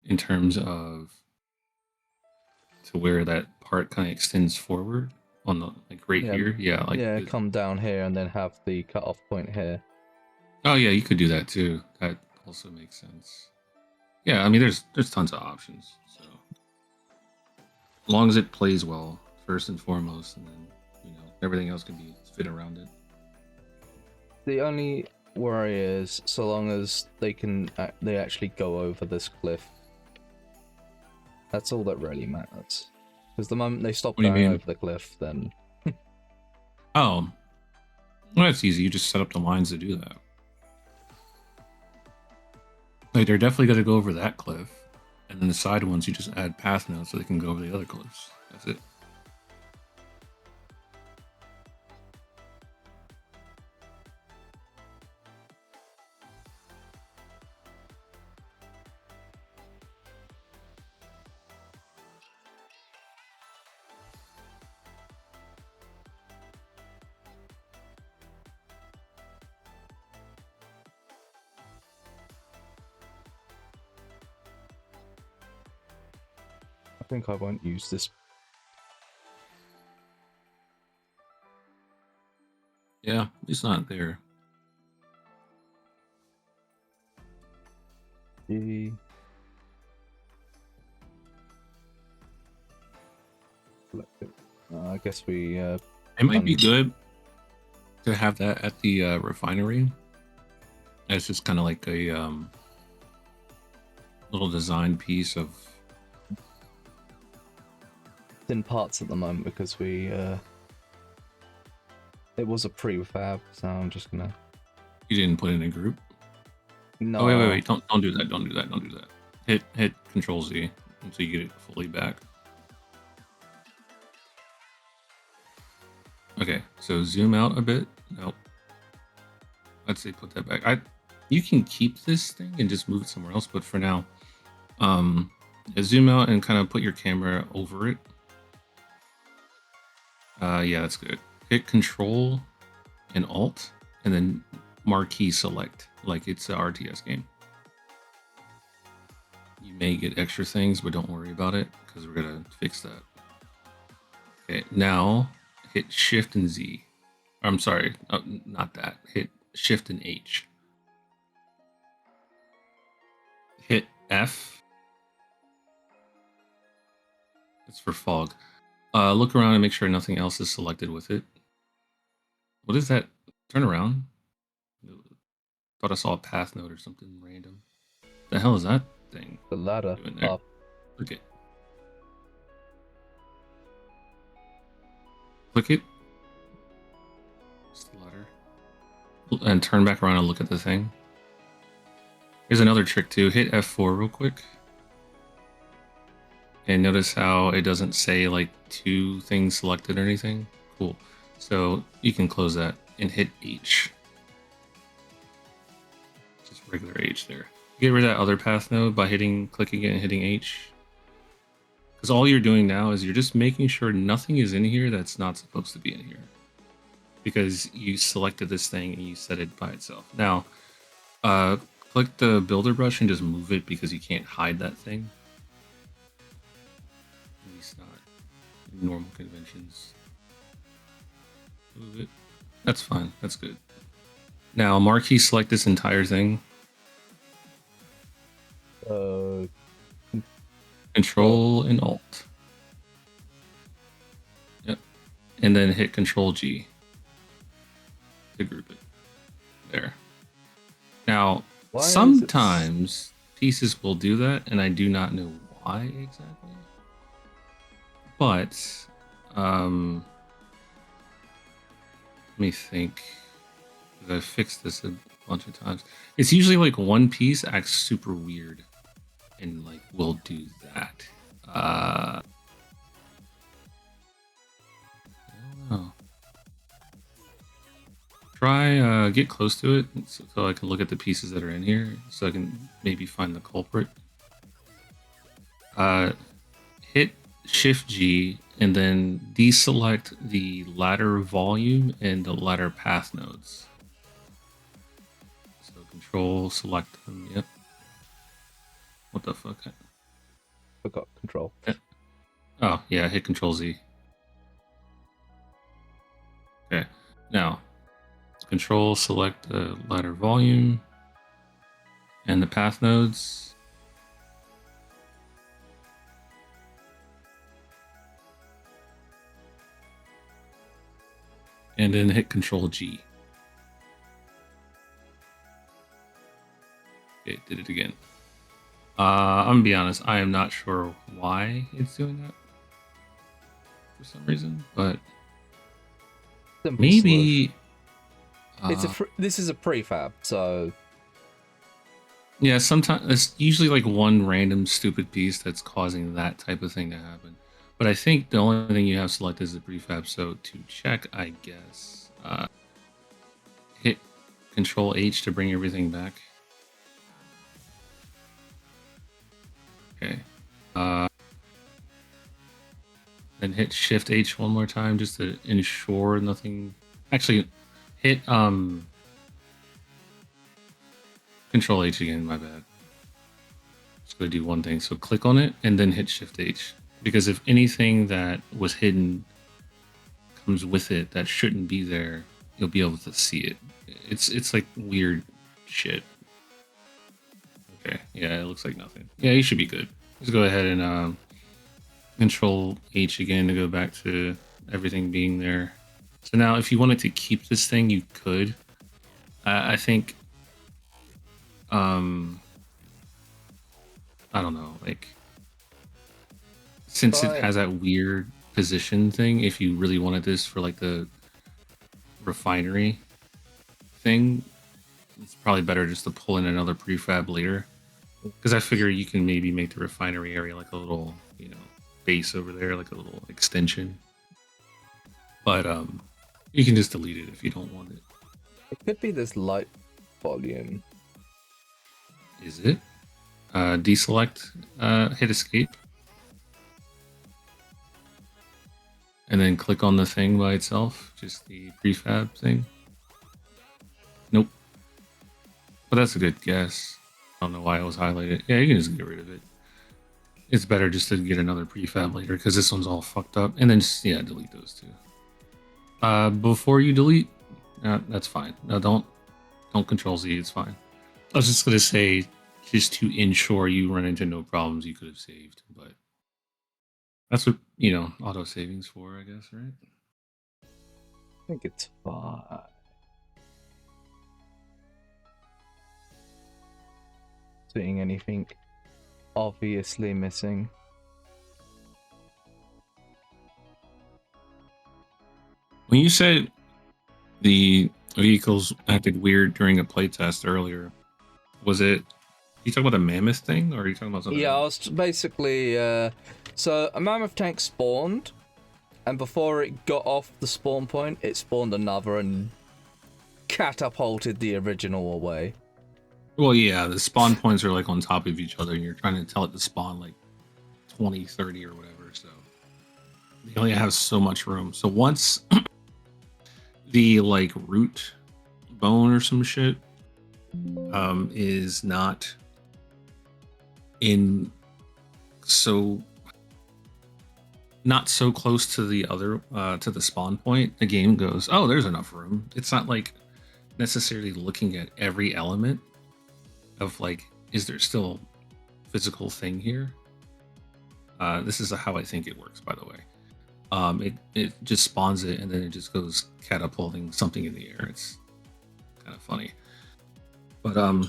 S8: in terms of to where that part kind of extends forward on the like right here. Yeah, like
S1: come down here and then have the cutoff point here.
S8: Oh yeah, you could do that too. That also makes sense. Yeah, I mean, there's tons of options. So as long as it plays well, first and foremost, and then everything else can be fit around it.
S1: The only worry is so long as they actually go over this cliff. That's all that really matters. Because the moment they stop going over the cliff, then
S8: oh, well, that's easy. You just set up the lines to do that. Like they're definitely going to go over that cliff, and then the side ones you just add path nodes so they can go over the other cliffs. That's it.
S1: I think I won't use this.
S8: Yeah, it's not there.
S1: G. Select it. I guess we.
S8: It might be
S1: Um,
S8: good to have that at the refinery. It's just kind of like a little design piece of.
S1: in parts at the moment because we. It was a prefab, so I'm just gonna.
S8: You didn't put it in a group.
S1: No.
S8: Oh wait! Don't do that! Don't do that! Don't do that! Hit Control Z until you get it fully back. Okay, so zoom out a bit. Nope. Let's say put that back. You can keep this thing and just move it somewhere else, but for now, zoom out and kind of put your camera over it. Yeah, that's good. Hit Control and Alt, and then marquee select, like it's an RTS game. You may get extra things, but don't worry about it because we're gonna fix that. Okay, now hit Shift and Z. I'm sorry, not that. Hit Shift and H. Hit F. It's for fog. Look around and make sure nothing else is selected with it. What is that? Turn around. Thought I saw a path node or something random. The hell is that thing?
S1: The ladder
S8: doing there?
S1: up.
S8: Click it. Click it. It's the ladder. And turn back around and look at the thing. Here's another trick too. Hit F4 real quick. And notice how it doesn't say like 2 things selected or anything. Cool. So you can close that and hit H. Just regular H there. Get rid of that other path node by clicking it and hitting H. Because all you're doing now is you're just making sure nothing is in here that's not supposed to be in here. Because you selected this thing and you set it by itself. Now, click the builder brush and just move it because you can't hide that thing. At least not in normal conventions. Move it. That's fine. That's good. Now, marquee select this entire thing. Control and Alt. Yep. And then hit Control G to group it. There. Now, sometimes pieces will do that, and I do not know why exactly. But, let me think. I've fixed this a bunch of times. It's usually like one piece acts super weird and like will do that. I don't know. Try get close to it so I can look at the pieces that are in here so I can maybe find the culprit. Hit Shift G and then deselect the ladder volume and the ladder path nodes. So Control select them. Yep. What the fuck?
S1: Forgot Control.
S8: Yeah. Oh yeah, hit Control Z. Okay. Now, Control select the ladder volume and the path nodes. And then hit Control G. Okay, did it again. I'm gonna be honest, I am not sure why it's doing that for some reason, but
S1: Simple
S8: maybe
S1: this is a prefab, so
S8: yeah, sometimes it's usually like one random stupid piece that's causing that type of thing to happen. But I think the only thing you have selected is the prefab, so to check, I guess, hit Control H to bring everything back. Okay. Then hit Shift H one more time just to ensure nothing. Actually, hit Control H again. My bad. Just gonna do one thing. So click on it and then hit Shift H. Because if anything that was hidden comes with it that shouldn't be there, you'll be able to see it. It's like weird shit. Okay, yeah, it looks like nothing. Yeah, you should be good. Just go ahead and Control H again to go back to everything being there. So now, if you wanted to keep this thing, you could. I think, I don't know, like, since it
S1: Fine.
S8: has that weird position thing, if you really wanted this for like the refinery thing, it's probably better just to pull in another prefab later. Because I figure you can maybe make the refinery area like a little, base over there, like a little extension. But you can just delete it if you don't want it.
S1: It could be this light volume.
S8: Is it? Deselect, hit escape. And then click on the thing by itself, just the prefab thing. Nope. But that's a good guess. I don't know why it was highlighted. Yeah, you can just get rid of it. It's better just to get another prefab later because this one's all fucked up. And then just, delete those two. Before you delete, that's fine. No, don't Control Z. It's fine. I was just gonna say, just to ensure you run into no problems, you could have saved, but that's what auto savings for, I guess, right?
S1: I think it's fine. Seeing anything obviously missing.
S8: When you said the vehicles acted weird during a playtest earlier, was it you talking about a mammoth thing, or are you talking about something
S1: Yeah, I
S8: else?
S1: was basically so a mammoth tank spawned, and before it got off the spawn point, it spawned another and catapulted the original away.
S8: Well, yeah, the spawn points are like on top of each other, and you're trying to tell it to spawn like 20, 30 or whatever, so they only have so much room. So once the like root bone or some shit is not in not so close to the other to the spawn point, the game goes, oh, there's enough room. It's not like necessarily looking at every element of like, is there still physical thing here? This is how I think it works, by the way. It just spawns it and then it just goes catapulting something in the air. It's kind of funny. But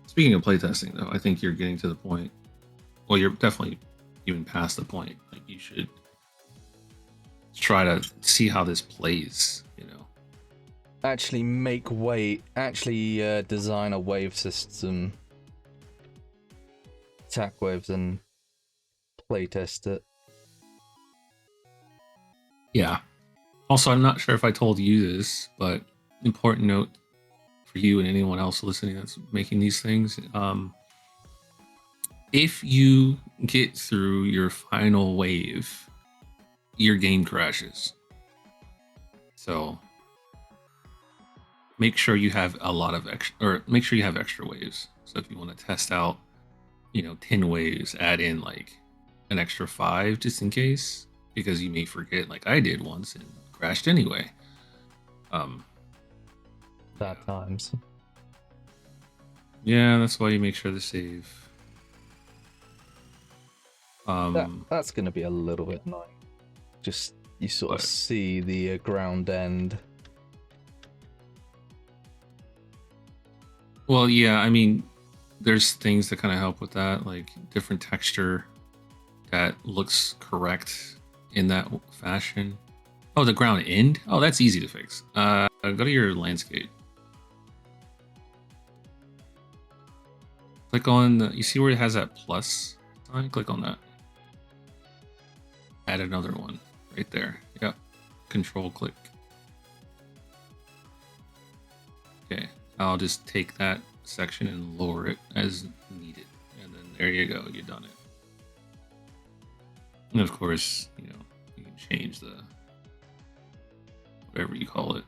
S8: speaking of playtesting, though, I think you're getting to the point. Well, you're definitely even past the point. Like, you should try to see how this plays.
S1: Actually design a wave system, attack waves, and playtest it.
S8: Yeah. Also, I'm not sure if I told you this, but important note for you and anyone else listening that's making these things. If you get through your final wave, your game crashes. So make sure you have a lot of extra, or make sure you have extra waves. So if you want to test out, 10 waves, add in like an extra 5 just in case, because you may forget, like I did once and crashed anyway.
S1: Bad times.
S8: Yeah, that's why you make sure to save.
S1: That's going to be a little bit annoying. Just you sort of see the ground end.
S8: Well, yeah, I mean, there's things that kind of help with that, like different texture that looks correct in that fashion. Oh, the ground end? Oh, that's easy to fix. Go to your landscape. Click on, you see where it has that plus sign? Click on that. Add another one right there. Yep. Control click. Okay. I'll just take that section and lower it as needed. And then there you go. You've done it. And of course, you can change the whatever you call it.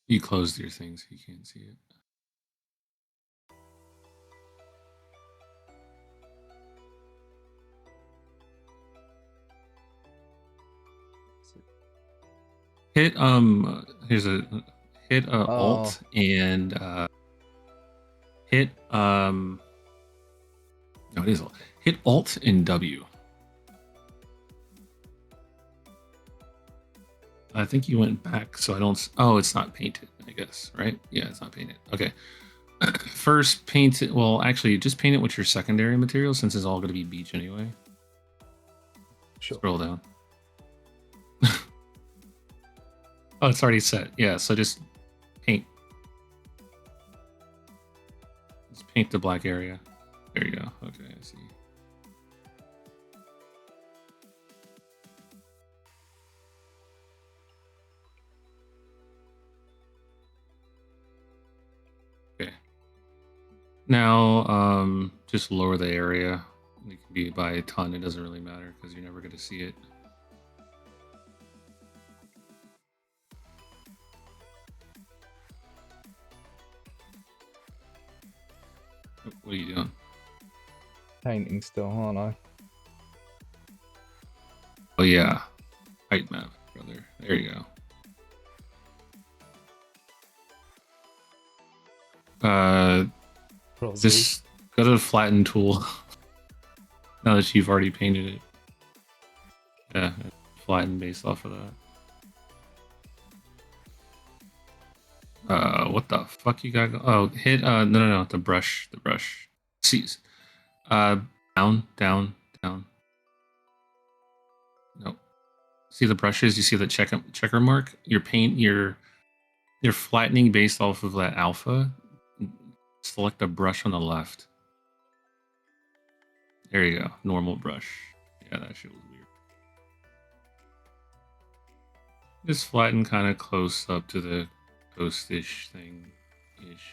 S8: You closed your thing so you can't see it. Hit hit alt and hit No, it is. Hit Alt and W. I think you went back, so I don't. Oh, it's not painted, I guess, right? Yeah, it's not painted. Okay. First, paint it. Well, actually, just paint it with your secondary material since it's all going to be beach anyway.
S1: Sure.
S8: Scroll down. Oh, it's already set. Yeah, so just paint. Just paint the black area. There you go. Okay, I see. Okay. Now, just lower the area. It can be by a ton. It doesn't really matter because you're never going to see it. What are you doing?
S1: Painting still, aren't I?
S8: Oh yeah, height map, brother. There you go. Just go to the flatten tool. Now that you've already painted it. Yeah, flatten based off of that. What the fuck you got? Oh, hit. No, the brush. See, down. No. See the brushes? You see the checker mark? You're flattening based off of that alpha. Select the brush on the left. There you go. Normal brush. Yeah, that shit was weird. Just flatten kind of close up to the coast-ish thing-ish.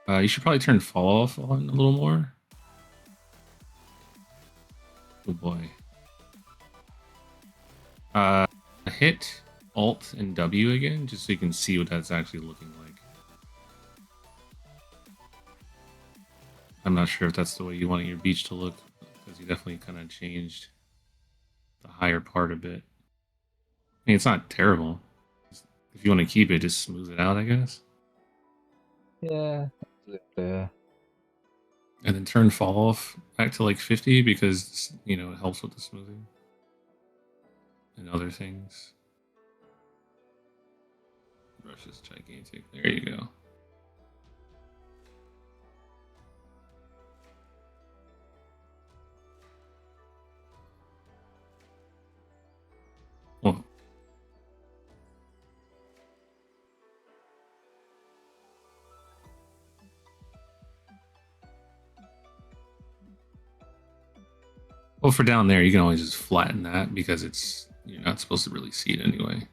S8: You should probably turn fall off on a little more. Oh boy. Hit Alt and W again, just so you can see what that's actually looking like. I'm not sure if that's the way you want your beach to look, because you definitely kind of changed the higher part a bit. I mean, it's not terrible. If you want to keep it, just smooth it out, I guess.
S1: Yeah. Yeah.
S8: And then turn fall off back to like 50 because, you know, it helps with the smoothing and other things. Brush is gigantic. There you go. Well, for down there, you can always just flatten that because you're not supposed to really see it anyway.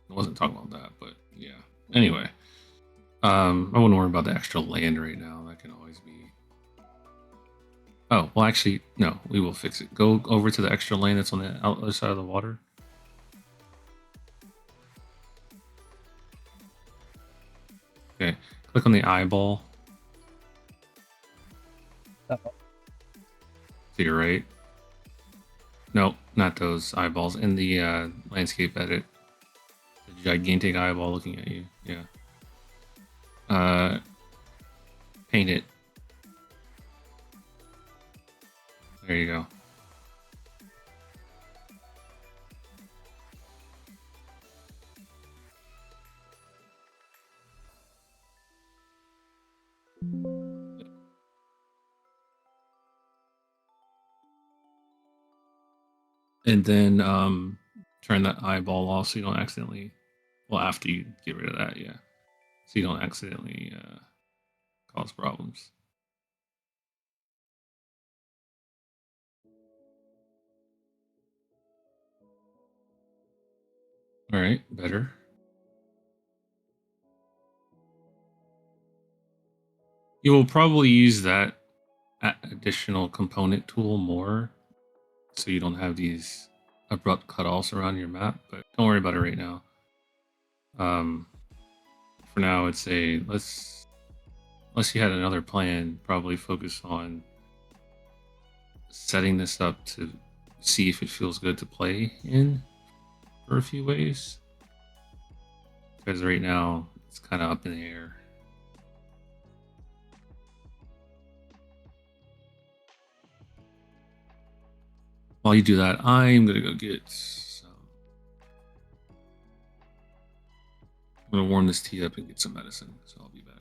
S8: I wasn't talking about that, but yeah. Anyway, I wouldn't worry about the extra land right now. That can always be. Oh, well, actually, no, we will fix it. Go over to the extra lane that's on the other side of the water. Okay, click on the eyeball. To your right. No, not those eyeballs. In the landscape edit. The gigantic eyeball looking at you. Yeah. Paint it. There you go. And then turn that eyeball off so you don't accidentally, well, after you get rid of that, yeah. So you don't accidentally cause problems. All right, better. You will probably use that additional component tool more so you don't have these abrupt cutoffs around your map, but don't worry about it right now. For now, I'd say let's unless you had another plan, probably focus on setting this up to see if it feels good to play in for a few ways. Because right now it's kind of up in the air. While you do that, I'm gonna go get some. I'm gonna warm this tea up and get some medicine, so I'll be back.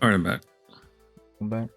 S8: All right, I'm back.
S1: Come back.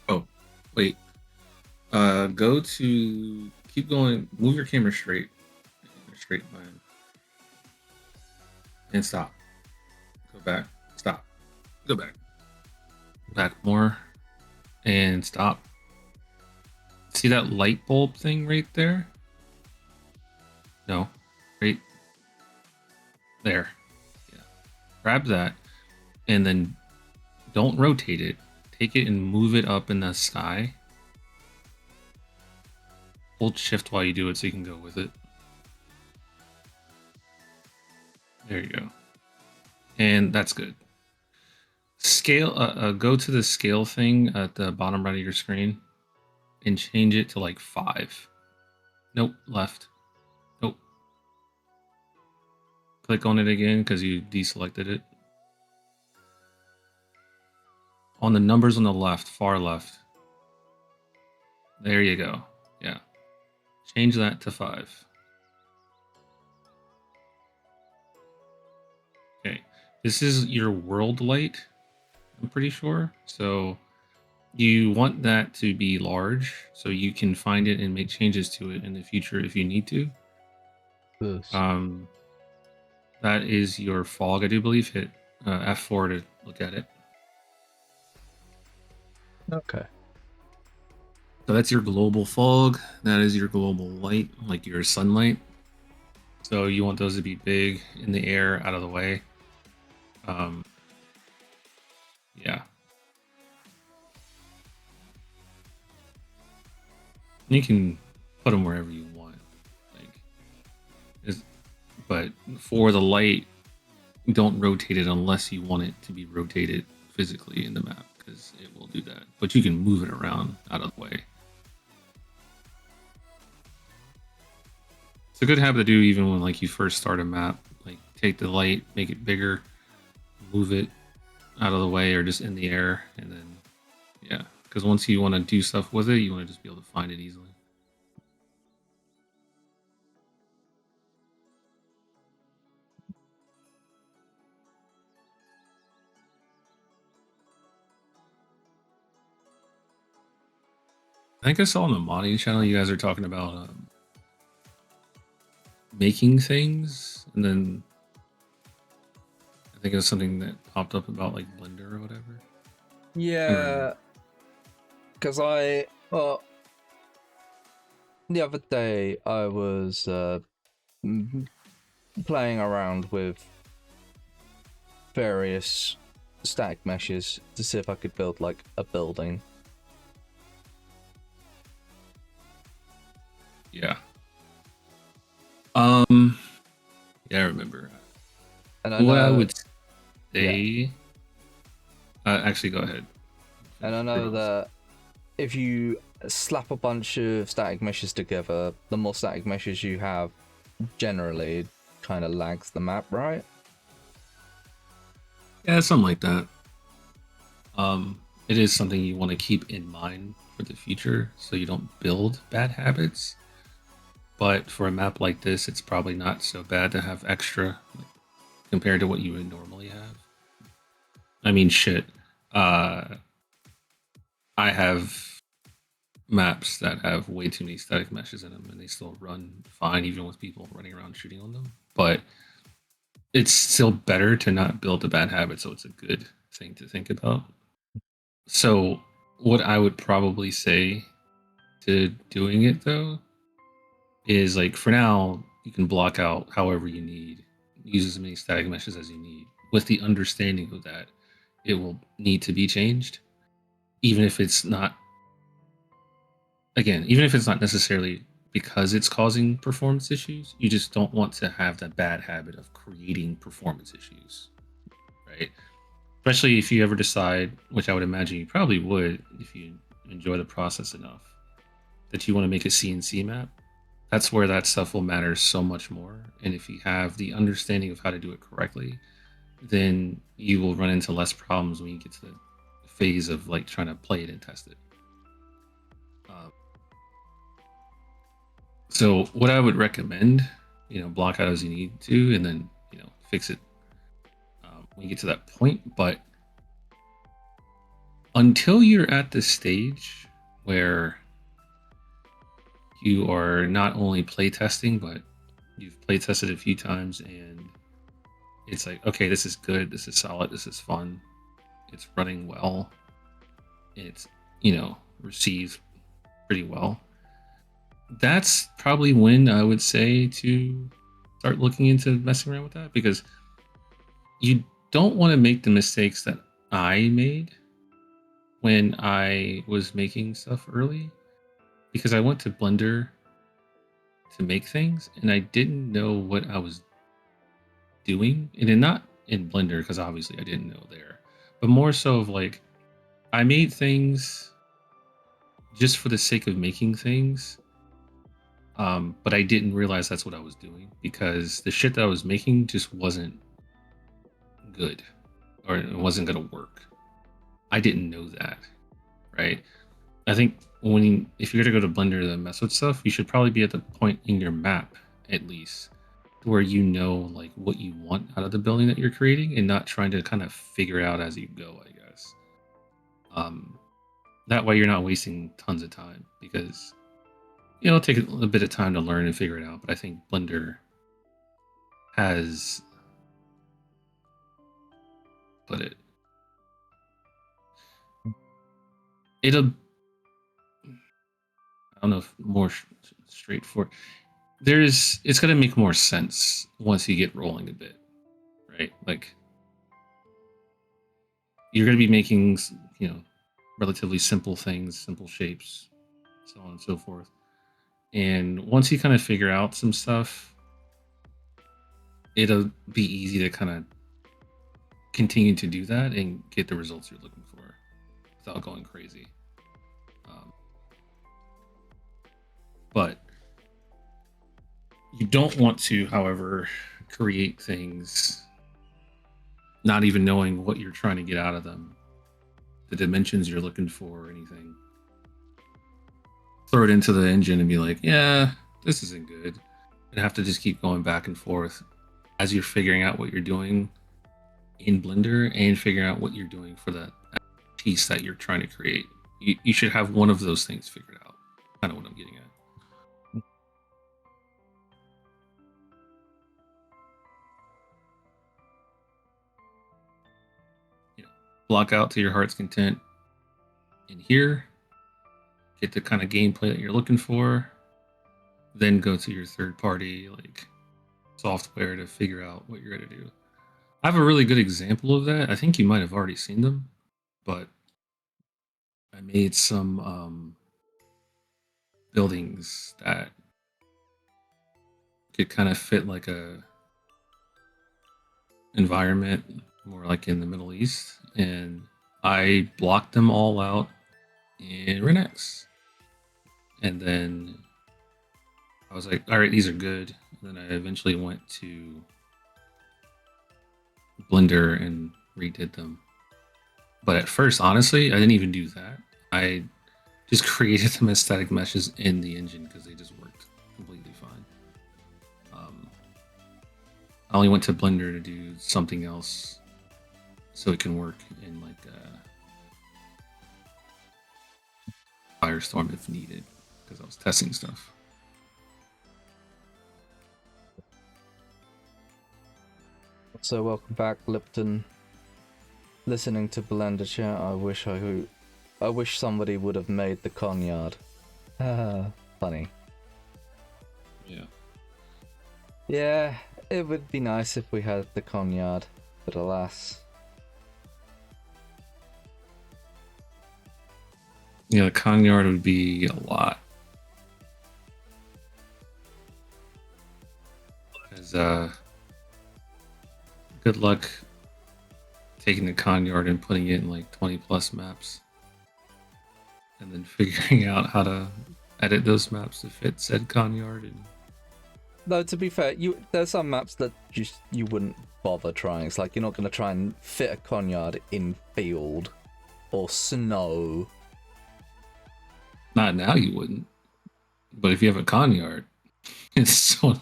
S8: Oh, wait. Keep going. Move your camera straight. In a straight line. And stop. Go back. Stop. Go back. Back more. And stop. See that light bulb thing right there? No. Right there. Yeah. Grab that. And then don't rotate it. Take it and move it up in the sky. Hold shift while you do it so you can go with it. There you go. And that's good. Scale, go to the scale thing at the bottom right of your screen and change it to like 5. Nope, left. Nope. Click on it again because you deselected it. On the numbers on the left, far left. There you go. Yeah. Change that to 5. Okay. This is your world light, I'm pretty sure. So you want that to be large so you can find it and make changes to it in the future if you need to.
S1: This.
S8: That is your fog, I do believe. Hit F4 to look at it.
S1: Okay.
S8: So that's your global fog. That is your global light, like your sunlight. So you want those to be big in the air, out of the way. Yeah. You can put them wherever you want. Like, but for the light, don't rotate it unless you want it to be rotated physically in the map, because it will do that. But you can move it around out of the way. It's a good habit to do even when like you first start a map. Like take the light, make it bigger, move it out of the way or just in the air, and then yeah. Because once you want to do stuff with it, you want to just be able to find it easily. I think I saw on the modding channel you guys are talking about making things, and then I think it was something that popped up about like Blender or whatever.
S1: Yeah, because well, the other day I was playing around with various static meshes to see if I could build like a building.
S8: Yeah. Yeah, I remember.
S1: And I
S8: What
S1: know,
S8: I would say. Actually, go ahead.
S1: and I know that if you slap a bunch of static meshes together, the more static meshes you have, generally kind of lags the map, right?
S8: Yeah, something like that. It is something you want to keep in mind for the future, so you don't build bad habits. But for a map like this, it's probably not so bad to have extra compared to what you would normally have. I mean, shit. I have maps that have way too many static meshes in them, and they still run fine, even with people running around shooting on them. But it's still better to not build a bad habit, so it's a good thing to think about. So, what I would probably say to doing it though is like for now, you can block out however you need, use as many static meshes as you need, with the understanding of that it will need to be changed, even if it's not. Again, even if it's not necessarily because it's causing performance issues, you just don't want to have that bad habit of creating performance issues, right? Especially if you ever decide, which I would imagine you probably would if you enjoy the process enough, that you want to make a CNC map. That's where that stuff will matter so much more. And if you have the understanding of how to do it correctly, then you will run into less problems when you get to the phase of like trying to play it and test it. So what I would recommend, block out as you need to, and then fix it when you get to that point. But until you're at the stage where you are not only playtesting, but you've playtested a few times, and it's like, okay, this is good, this is solid, this is fun, it's running well, it's received pretty well. That's probably when I would say to start looking into messing around with that, because you don't want to make the mistakes that I made when I was making stuff early, because I went to Blender to make things and I didn't know what I was doing. And then not in Blender, because obviously I didn't know there, but more so of like, I made things just for the sake of making things. But I didn't realize that's what I was doing, because the shit that I was making just wasn't good, or it wasn't gonna work. I didn't know that, right? I think if you're gonna go to Blender to mess with stuff, you should probably be at the point in your map at least where you know like what you want out of the building that you're creating, and not trying to kind of figure it out as you go, I guess. That way you're not wasting tons of time, because it'll take a little bit of time to learn and figure it out. But I think Blender has it'll, I don't know if more straightforward. It's going to make more sense once you get rolling a bit, right? Like you're going to be making, relatively simple things, simple shapes, so on and so forth. And once you kind of figure out some stuff, it'll be easy to kind of continue to do that and get the results you're looking for without going crazy. But you don't want to, however, create things not even knowing what you're trying to get out of them, the dimensions you're looking for, or anything. Throw it into the engine and be like, yeah, this isn't good. And have to just keep going back and forth as you're figuring out what you're doing in Blender and figuring out what you're doing for that piece that you're trying to create. You should have one of those things figured out. Kind of what I'm getting at. Block out to your heart's content in here, get the kind of gameplay that you're looking for, then go to your third party like software to figure out what you're going to do. I have a really good example of that. I think you might have already seen them, but I made some buildings that could kind of fit like a environment more like in the Middle East, and I blocked them all out in Renex. And then I was like, all right, these are good. And then I eventually went to Blender and redid them. But at first, honestly, I didn't even do that. I just created them as static meshes in the engine because they just worked completely fine. I only went to Blender to do something else so it can work in like Firestorm if needed, because I was testing stuff.
S1: So welcome back, Lipton. Listening to Blender chat, I wish somebody would have made the Conyard. Funny.
S8: Yeah.
S1: Yeah, it would be nice if we had the Conyard, but alas.
S8: Yeah, the Conyard would be a lot. Because good luck taking the Conyard and putting it in like 20 plus maps. And then figuring out how to edit those maps to fit said Conyard. And
S1: Though to be fair, there's some maps that you wouldn't bother trying. It's like you're not going to try and fit a Conyard in field or snow.
S8: not now, you wouldn't. But if you have a Conyard, someone's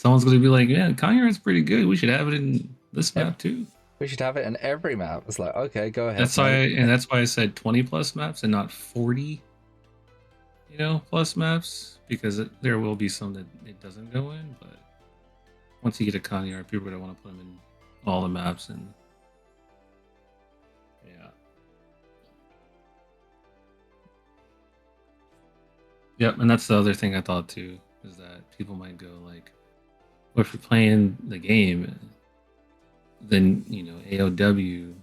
S8: going to be like, yeah, Conyard's pretty good. We should have it in this map too.
S1: We should have it in every map. It's like, okay, go ahead.
S8: That's why I said 20 plus maps and not 40, plus maps, because there will be some that it doesn't go in. But once you get a Conyard, people are going to want to put them in all the maps, and yeah. Yep, and that's the other thing I thought too, is that people might go like, well, if you're playing the game, then AOW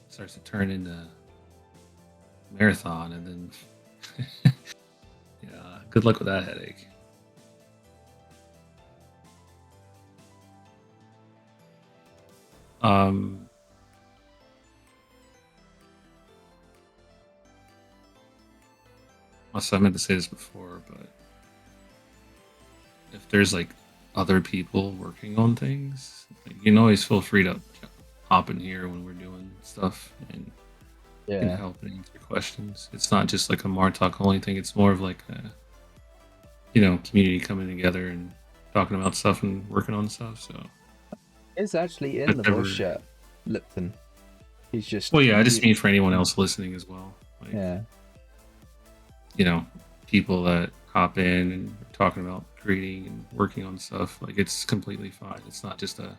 S8: starts to turn into marathon, and then yeah, good luck with that headache. Also, I meant to say this before, but if there's like other people working on things, you can always feel free to hop in here when we're doing stuff and can help and answer questions. It's not just like a Martok only thing. It's more of like a community coming together and talking about stuff and working on stuff. So
S1: it's actually in the voice chat, Lipton. He's just.
S8: Well, yeah, I just mean for anyone else listening as well. Like,
S1: yeah.
S8: People that hop in and are talking about creating and working on stuff. Like, it's completely fine. It's not just a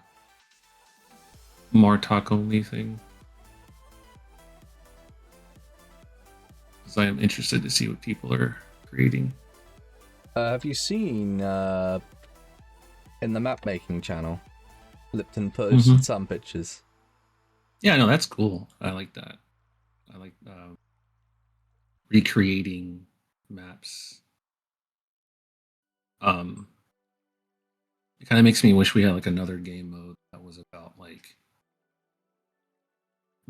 S8: Martok only thing. Because I am interested to see what people are creating.
S1: Have you seen in the map making channel, Lipton posted some pictures?
S8: Yeah, no, that's cool. I like that. I like recreating maps. It kind of makes me wish we had like another game mode that was about like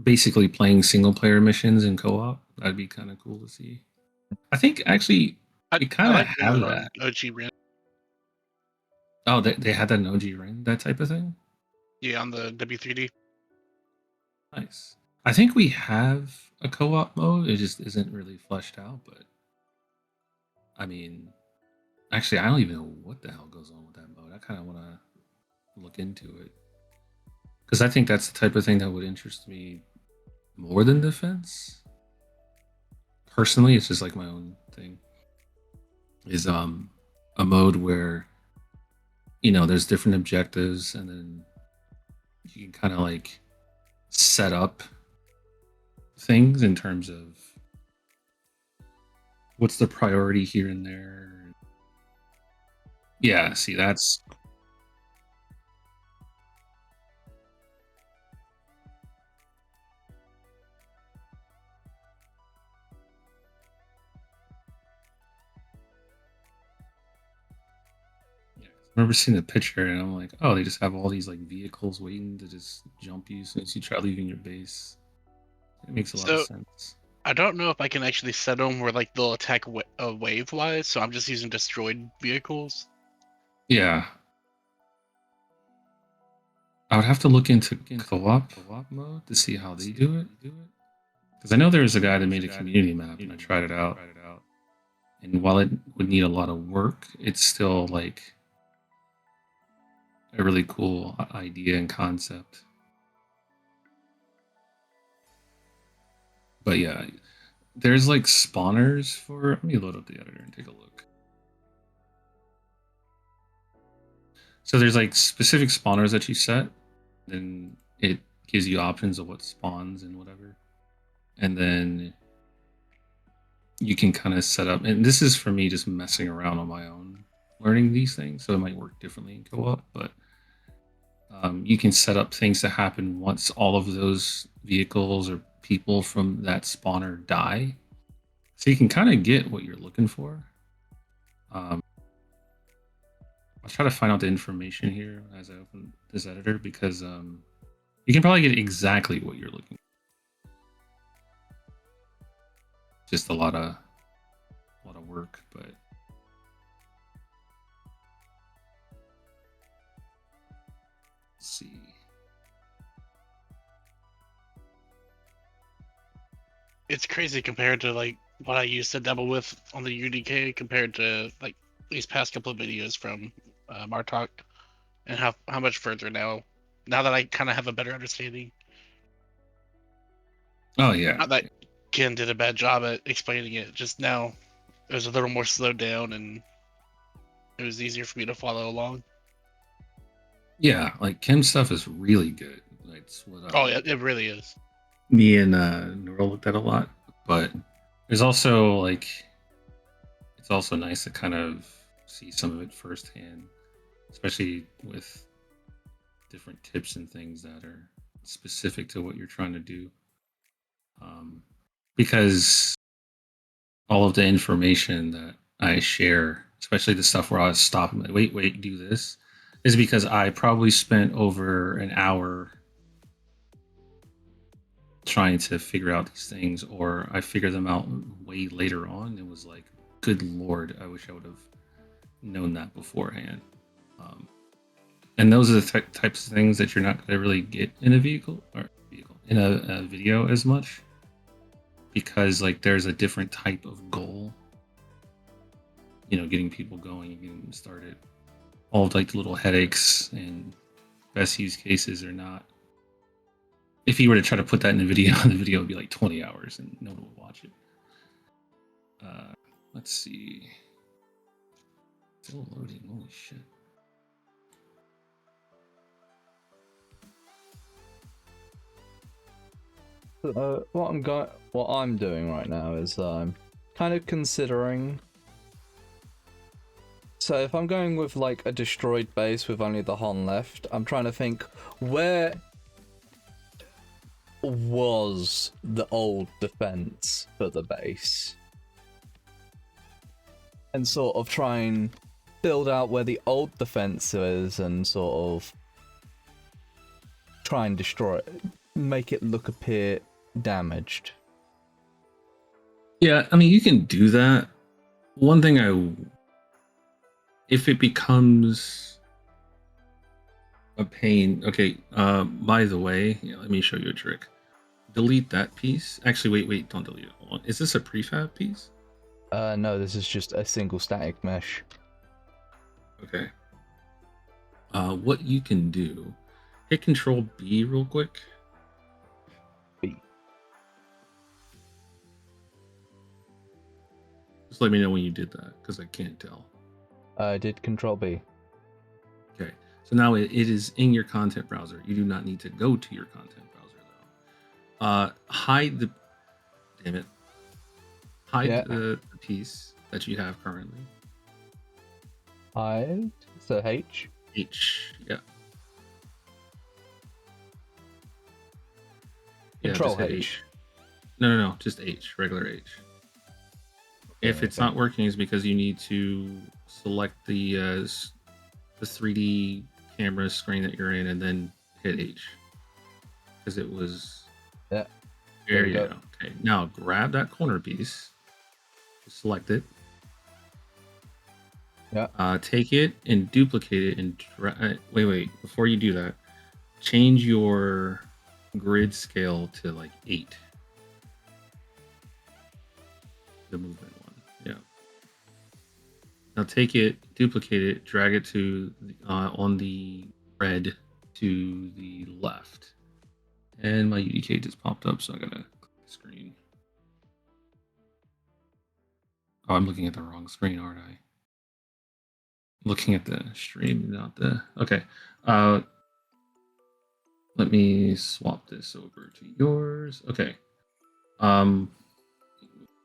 S8: basically playing single player missions in co-op. That'd be kind of cool to see. I think actually we
S6: I
S8: kind of
S6: like
S8: have
S6: doing it
S8: that.
S6: on OG Ren.
S8: Oh, they had that in OG Ring, that type of thing.
S6: Yeah, on the W3D.
S8: Nice. I think we have a co-op mode. It just isn't really fleshed out. But I mean, actually, I don't even know what the hell goes on with that mode. I kind of want to look into it because I think that's the type of thing that would interest me more than defense. Personally, it's just like my own thing. Is a mode where there's different objectives and then you can kind of like set up things in terms of what's the priority here and there. Yeah, see, that's yeah. I remember seeing the picture and I'm like, oh, they just have all these like vehicles waiting to just jump you as soon as you try leaving your base. It makes a lot of
S6: So
S8: sense.
S6: I don't know if I can actually set them where like they'll attack wave wise. So I'm just using destroyed vehicles.
S8: Yeah, I would have to look into co-op mode to see how they do it. Because I know there was a guy that made a community map and I tried it out. And while it would need a lot of work, it's still like a really cool idea and concept. But yeah, there's like spawners for. Let me load up the editor and take a look. So there's like specific spawners that you set, then it gives you options of what spawns and whatever. And then you can kind of set up, and this is for me just messing around on my own, learning these things, so it might work differently in co-op, but you can set up things to happen once all of those vehicles or people from that spawner die. So you can kind of get what you're looking for. I'll try to find out the information here as I open this editor because you can probably get exactly what you're looking for. Just a lot of work, but let's see.
S6: It's crazy compared to like what I used to double with on the UDK compared to like these past couple of videos from Martok, and how much further now that I kind of have a better understanding.
S8: Oh yeah.
S6: Not that Ken did a bad job at explaining it, just now it was a little more slowed down and it was easier for me to follow along.
S8: Yeah, like Kim's stuff is really good. That's what
S6: Oh yeah, it really is.
S8: me and Neural looked at a lot, but there's also like it's also nice to kind of see some of it firsthand, especially with different tips and things that are specific to what you're trying to do. Because all of the information that I share, especially the stuff where I was stopping, like, wait, do this, is because I probably spent over an hour trying to figure out these things, or I figured them out way later on. It was like, good lord, I wish I would have known that beforehand. And those are the types of things that you're not going to really get in a in a video as much, because like there's a different type of goal. Getting people going, getting them started. All of like the little headaches and best use cases are not. If you were to try to put that in a video, the video would be like 20 hours and no one would watch it. Let's see. Still loading. Holy shit.
S1: What I'm doing right now is I'm kind of considering. So if I'm going with like a destroyed base with only the Hon left, I'm trying to think where was the old defense for the base, and sort of trying build out where the old defense is and sort of try and destroy it, make it appear damaged.
S8: Yeah, I mean, you can do that. One thing if it becomes a pain, okay, by the way, let me show you a trick. Delete that piece. Actually, wait, don't delete it. Hold on. Is this a prefab piece?
S1: No, this is just a single static mesh.
S8: Okay. What you can do, hit Control B real quick.
S1: B.
S8: Just let me know when you did that, because I can't tell.
S1: I did Control B.
S8: Okay, so now it is in your content browser. You do not need to go to your content browser though. Hide the, damn it, hide the piece that you have currently.
S1: Hide. So H.
S8: H. Yeah.
S1: Control
S8: just hit
S1: H.
S8: No, just H, regular H. If it's not working, it's because you need to select the 3D camera screen that you're in, and then hit H, because it was.
S1: Yeah.
S8: There you go. Okay, now grab that corner piece, select it.
S1: Yeah.
S8: Take it and duplicate it and wait. Before you do that, change your grid scale to like 8. The movement one. Yeah. Now take it, duplicate it, drag it to on the red to the left. And my UDK just popped up, so I gotta click the screen. Oh, I'm looking at the wrong screen, aren't I? Looking at the stream, not the. Okay. Let me swap this over to yours. Okay.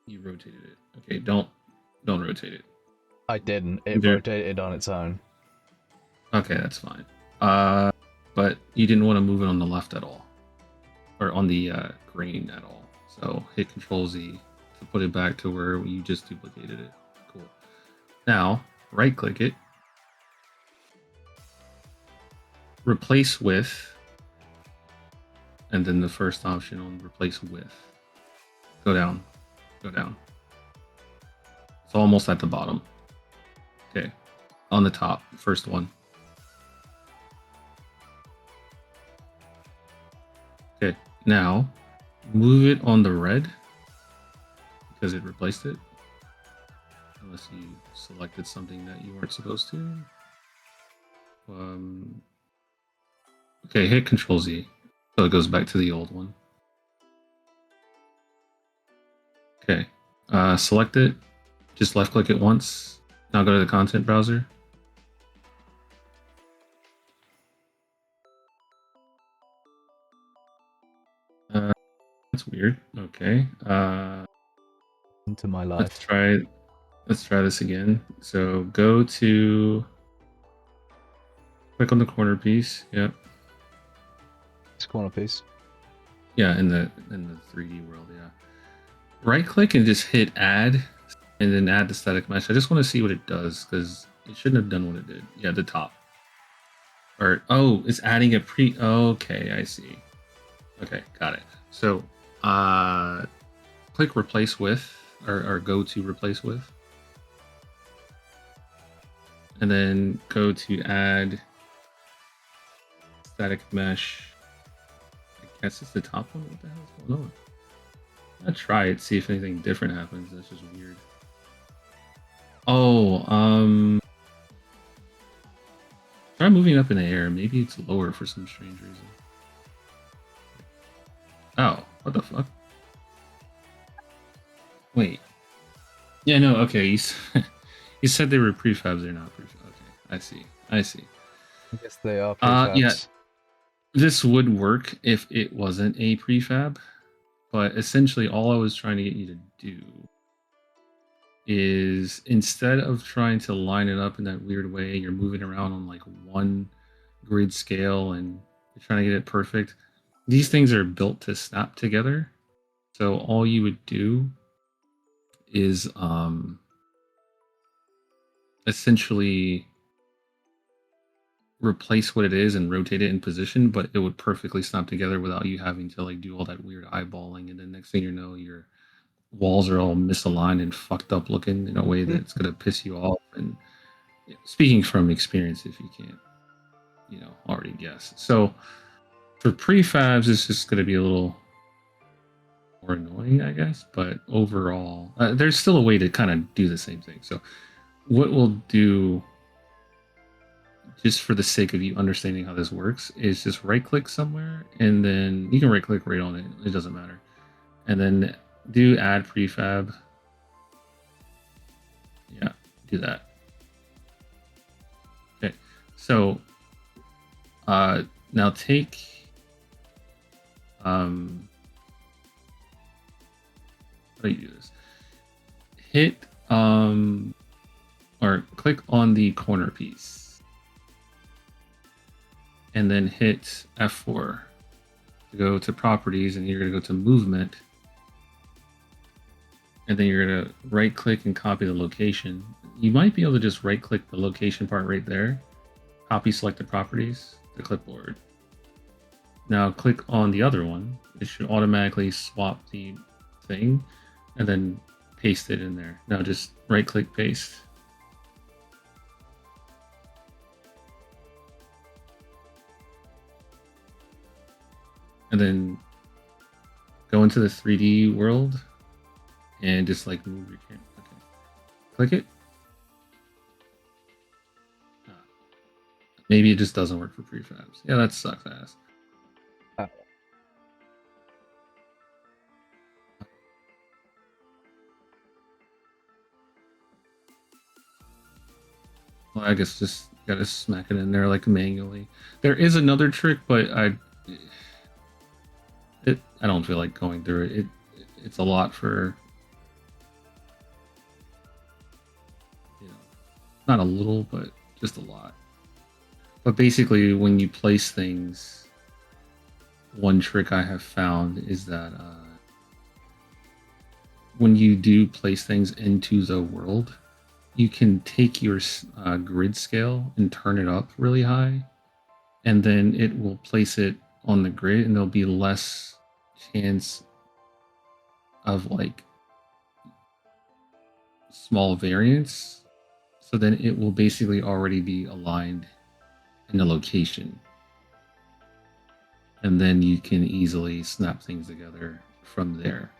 S8: You rotated it. Okay, don't rotate it.
S1: I didn't. It rotated on its own.
S8: Okay, that's fine. But you didn't want to move it on the left at all, or on the green at all. So hit Control Z to put it back to where you just duplicated it. Cool. Now right click it, replace with, and then the first option on replace with. Go down. It's almost at the bottom. Okay, on the top, first one. Okay, now move it on the red because it replaced it. Unless you selected something that you weren't supposed to. Okay, hit Control Z. So it goes back to the old one. Okay, select it. Just left click it once. Now go to the content browser. That's weird. Okay.
S1: Into my life.
S8: Let's try this again. So go to, click on the corner piece. Yep.
S1: This corner piece.
S8: Yeah, in the 3D world. Yeah. Right click and just hit add, and then add the static mesh. I just want to see what it does because it shouldn't have done what it did. Yeah, the top. Or it's adding a Okay, I see. Okay, got it. So click replace with, or go to replace with, and then go to add static mesh. I guess it's the top one. What the hell is going on? I'll try it, see if anything different happens. That's just weird. Try moving up in the air. Maybe it's lower for some strange reason. Oh, what the fuck? Wait. Yeah, no, okay. You said they were prefabs. They're not prefabs. Okay, I see.
S1: I guess they are prefabs.
S8: Yeah. This would work if it wasn't a prefab, but essentially all I was trying to get you to do is, instead of trying to line it up in that weird way, you're moving around on like one grid scale and you're trying to get it perfect. These things are built to snap together. So all you would do is essentially replace what it is and rotate it in position, but it would perfectly snap together without you having to like do all that weird eyeballing. And then next thing you know, your walls are all misaligned and fucked up looking in a way that's gonna piss you off. And speaking from experience, if you can't, already guess. So for prefabs, it's just gonna be a little more annoying, I guess. But overall, there's still a way to kind of do the same thing. So what we'll do, just for the sake of you understanding how this works, is just right click somewhere, and then you can right click right on it. It doesn't matter. And then do add prefab. Yeah, do that. Okay. So now take how do you do this? Hit or click on the corner piece, and then hit F4 to go to properties, and you're going to go to movement, and then you're going to right click and copy the location. You might be able to just right click the location part right there, copy selected properties to clipboard. Now click on the other one. It should automatically swap the thing and then paste it in there. Now just right click paste. And then go into the 3D world and just like move your camera. Okay. Click it. Maybe it just doesn't work for prefabs. Yeah, that sucks ass. Well, I guess just gotta smack it in there like manually. There is another trick, but I don't feel like going through it. It's a lot for, not a little, but just a lot. But basically, when you place things, one trick I have found is that when you do place things into the world, you can take your grid scale and turn it up really high, and then it will place it on the grid, and there'll be less chance of like small variance. So then it will basically already be aligned in the location, and then you can easily snap things together from there,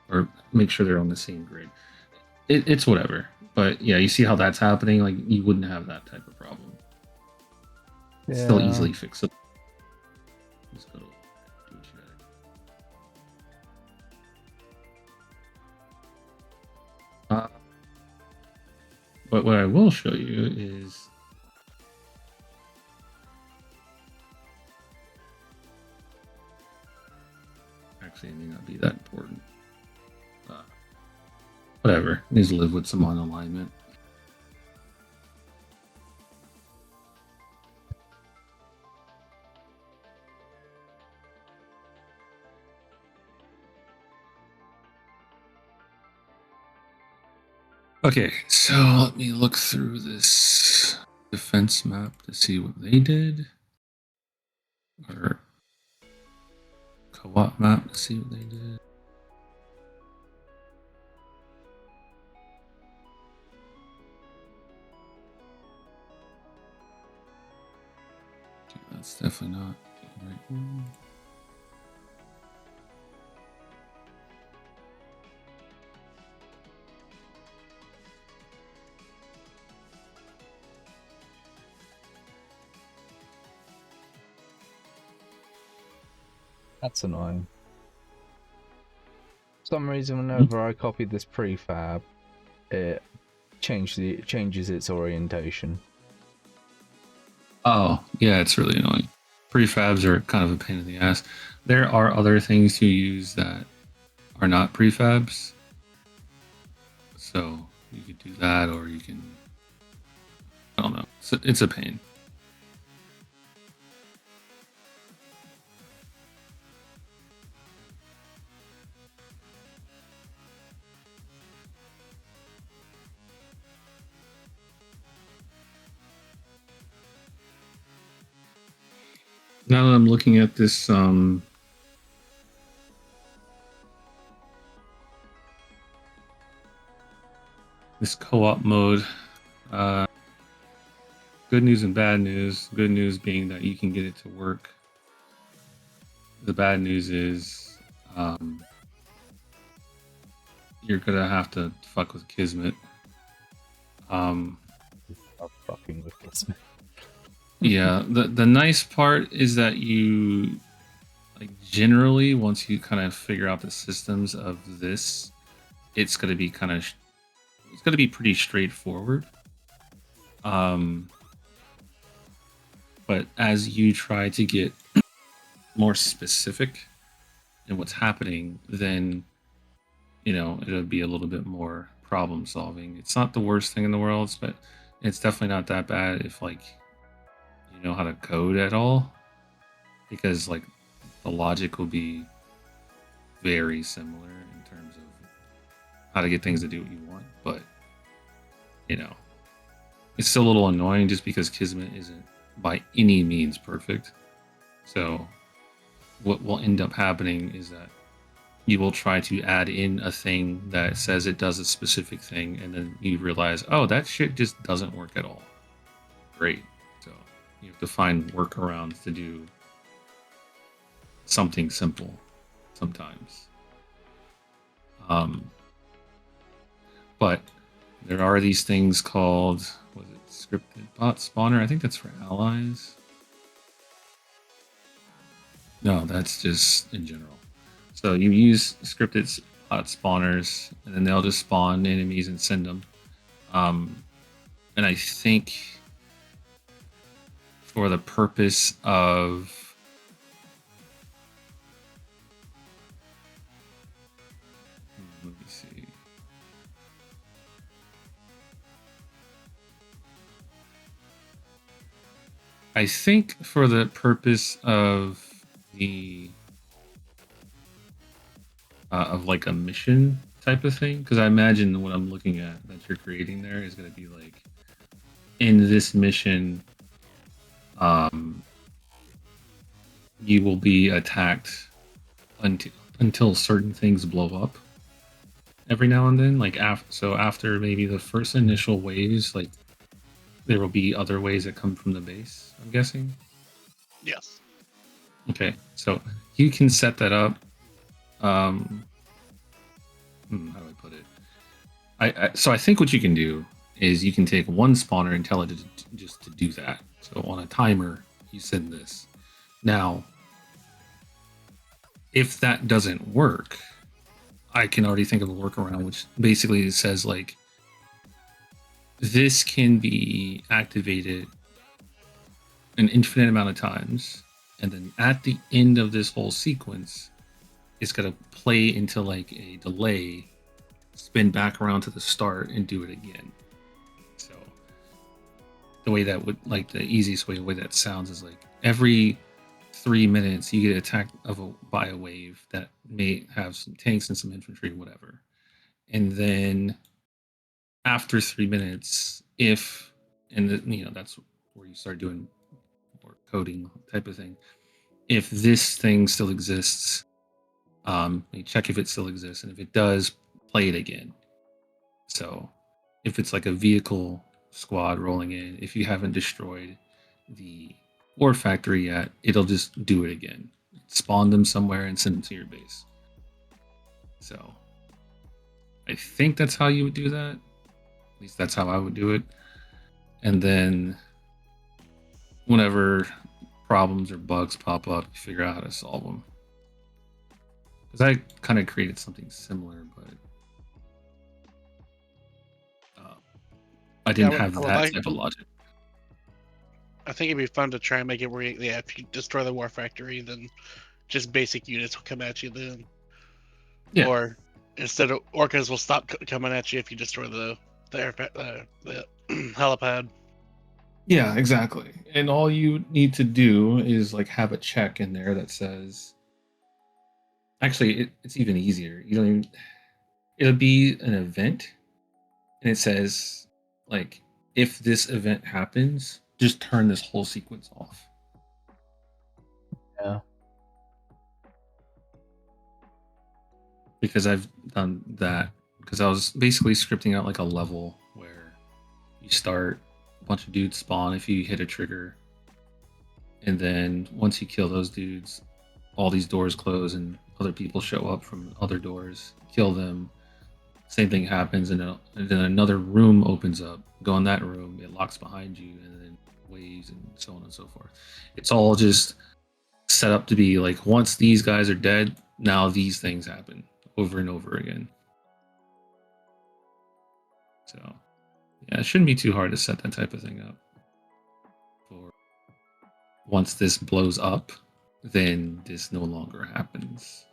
S8: or make sure they're on the same grid. It's whatever, but yeah, you see how that's happening. Like, you wouldn't have that type of problem. It's still easily fixable. Just go to do what you gotta. But what I will show you is actually, it may not be that important. Whatever, needs to live with some on alignment. Okay, so let me look through this defense map to see what they did, or co-op map to see what they did. Okay, that's definitely not the right one.
S1: That's annoying. For some reason, whenever I copied this prefab, it changes its orientation.
S8: Oh, yeah, it's really annoying. Prefabs are kind of a pain in the ass. There are other things you use that are not prefabs. So you could do that, or you can, I don't know. It's a pain. Now that I'm looking at this, this co-op mode, good news and bad news. Good news being that you can get it to work. The bad news is, you're gonna have to fuck with Kismet.
S1: I'm fucking with this.
S8: Yeah, the nice part is that you, like, generally, once you kind of figure out the systems of this, it's gonna be it's gonna be pretty straightforward. But as you try to get more specific in what's happening, then it'll be a little bit more problem solving. It's not the worst thing in the world, but it's definitely not that bad if, like, you know how to code at all, because, like, the logic will be very similar in terms of how to get things to do what you want. But it's still a little annoying just because Kismet isn't by any means perfect. So what will end up happening is that you will try to add in a thing that says it does a specific thing, and then you realize, oh, that shit just doesn't work at all. Great. So you have to find workarounds to do something simple sometimes. But there are these things called, was it scripted bot spawner? I think that's for allies. No, that's just in general. So you use scripted bot spawners, and then they'll just spawn enemies and send them. And I think for the purpose of let me see. I think for the purpose of the of like a mission type of thing, because I imagine what I'm looking at that you're creating there is going to be like, in this mission, you will be attacked until certain things blow up every now and then. Like after maybe the first initial waves, like there will be other waves that come from the base, I'm guessing.
S6: Yes.
S8: Okay, so you can set that up. How do I put it? So I think what you can do is you can take one spawner and tell it just to do that. So on a timer, you send this. Now, if that doesn't work, I can already think of a workaround, which basically says, like, this can be activated an infinite amount of times, and then at the end of this whole sequence, it's going to play into like a delay, spin back around to the start, and do it again. So the way that would, like, the easiest way, the way that sounds is like every 3 minutes you get attacked by a wave that may have some tanks and some infantry, whatever. And then after 3 minutes, that's where you start doing more coding type of thing. If this thing still exists, you check if it still exists, and if it does, play it again. So if it's like a vehicle squad rolling in, if you haven't destroyed the ore factory yet, it'll just do it again. Spawn them somewhere and send them to your base. So I think that's how you would do that. At least that's how I would do it. And then whenever problems or bugs pop up, you figure out how to solve them. Because I kind of created something similar, but I didn't have that type of logic.
S6: I think it'd be fun to try and make it where, if you destroy the war factory, then just basic units will come at you then.
S8: Yeah.
S6: Or instead of orcas will stop coming at you if you destroy the helipad.
S8: Yeah, exactly. And all you need to do is like have a check in there that says. Actually, it's even easier. You don't even. It'll be an event, and it says, like, if this event happens, just turn this whole sequence off.
S1: Yeah.
S8: Because I've done that. Because I was basically scripting out like a level where you start, a bunch of dudes spawn if you hit a trigger. And then once you kill those dudes, all these doors close and other people show up from other doors, kill them. Same thing happens, and then another room opens up. Go in that room, it locks behind you, and then waves and so on and so forth. It's all just set up to be like once these guys are dead, now these things happen over and over again. So yeah, it shouldn't be too hard to set that type of thing up. For once this blows up, then this no longer happens.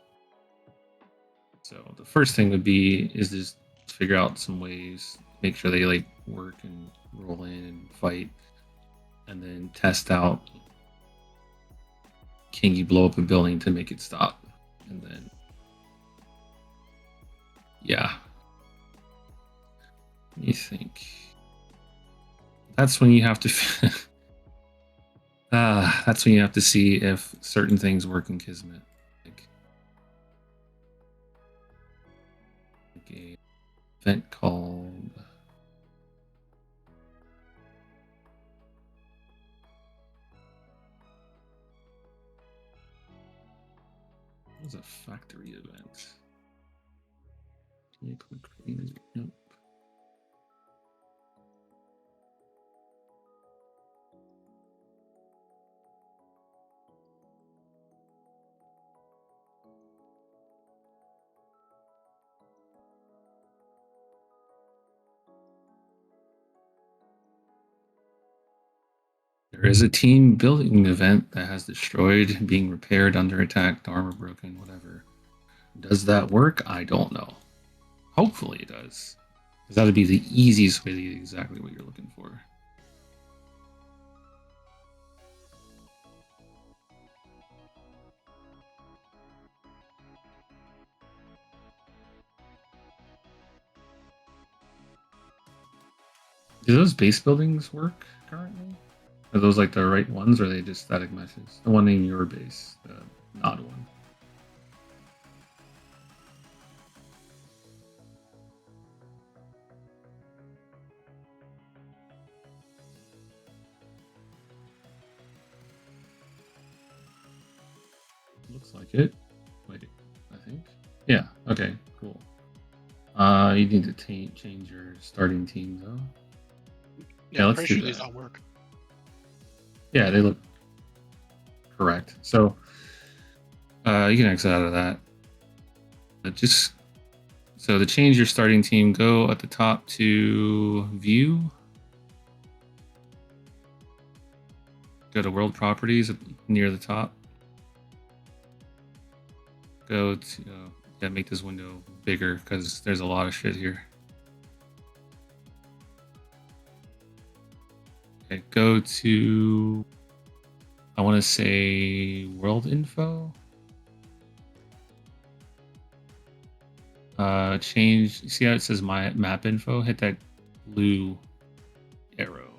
S8: So the first thing would be is just figure out some ways, make sure they like work and roll in and fight, and then test out, can you blow up a building to make it stop? And then yeah, let me think. That's when you have to that's when you have to see if certain things work in Kismet. Like a event called what was a factory event? Can you click clean? Nope. There is a team building event that has destroyed, being repaired, under attack, armor broken, whatever. Does that work? I don't know. Hopefully it does. Because that would be the easiest way to get exactly what you're looking for. Do those base buildings work currently? Are those like the right ones, or are they just static meshes? The one in your base, the nod one. Looks like it. Wait, I think. Yeah. Okay. Cool. You need to change your starting team though.
S6: Yeah,
S8: let's
S6: pretty
S8: do
S6: sure these
S8: that.
S6: all work.
S8: Yeah, they look correct. So you can exit out of that. But just so to change your starting team, go at the top to view. Go to world properties near the top. Go to yeah, make this window bigger because there's a lot of shit here. Okay, go to, I want to say world info. Change, see how it says my map info? Hit that blue arrow.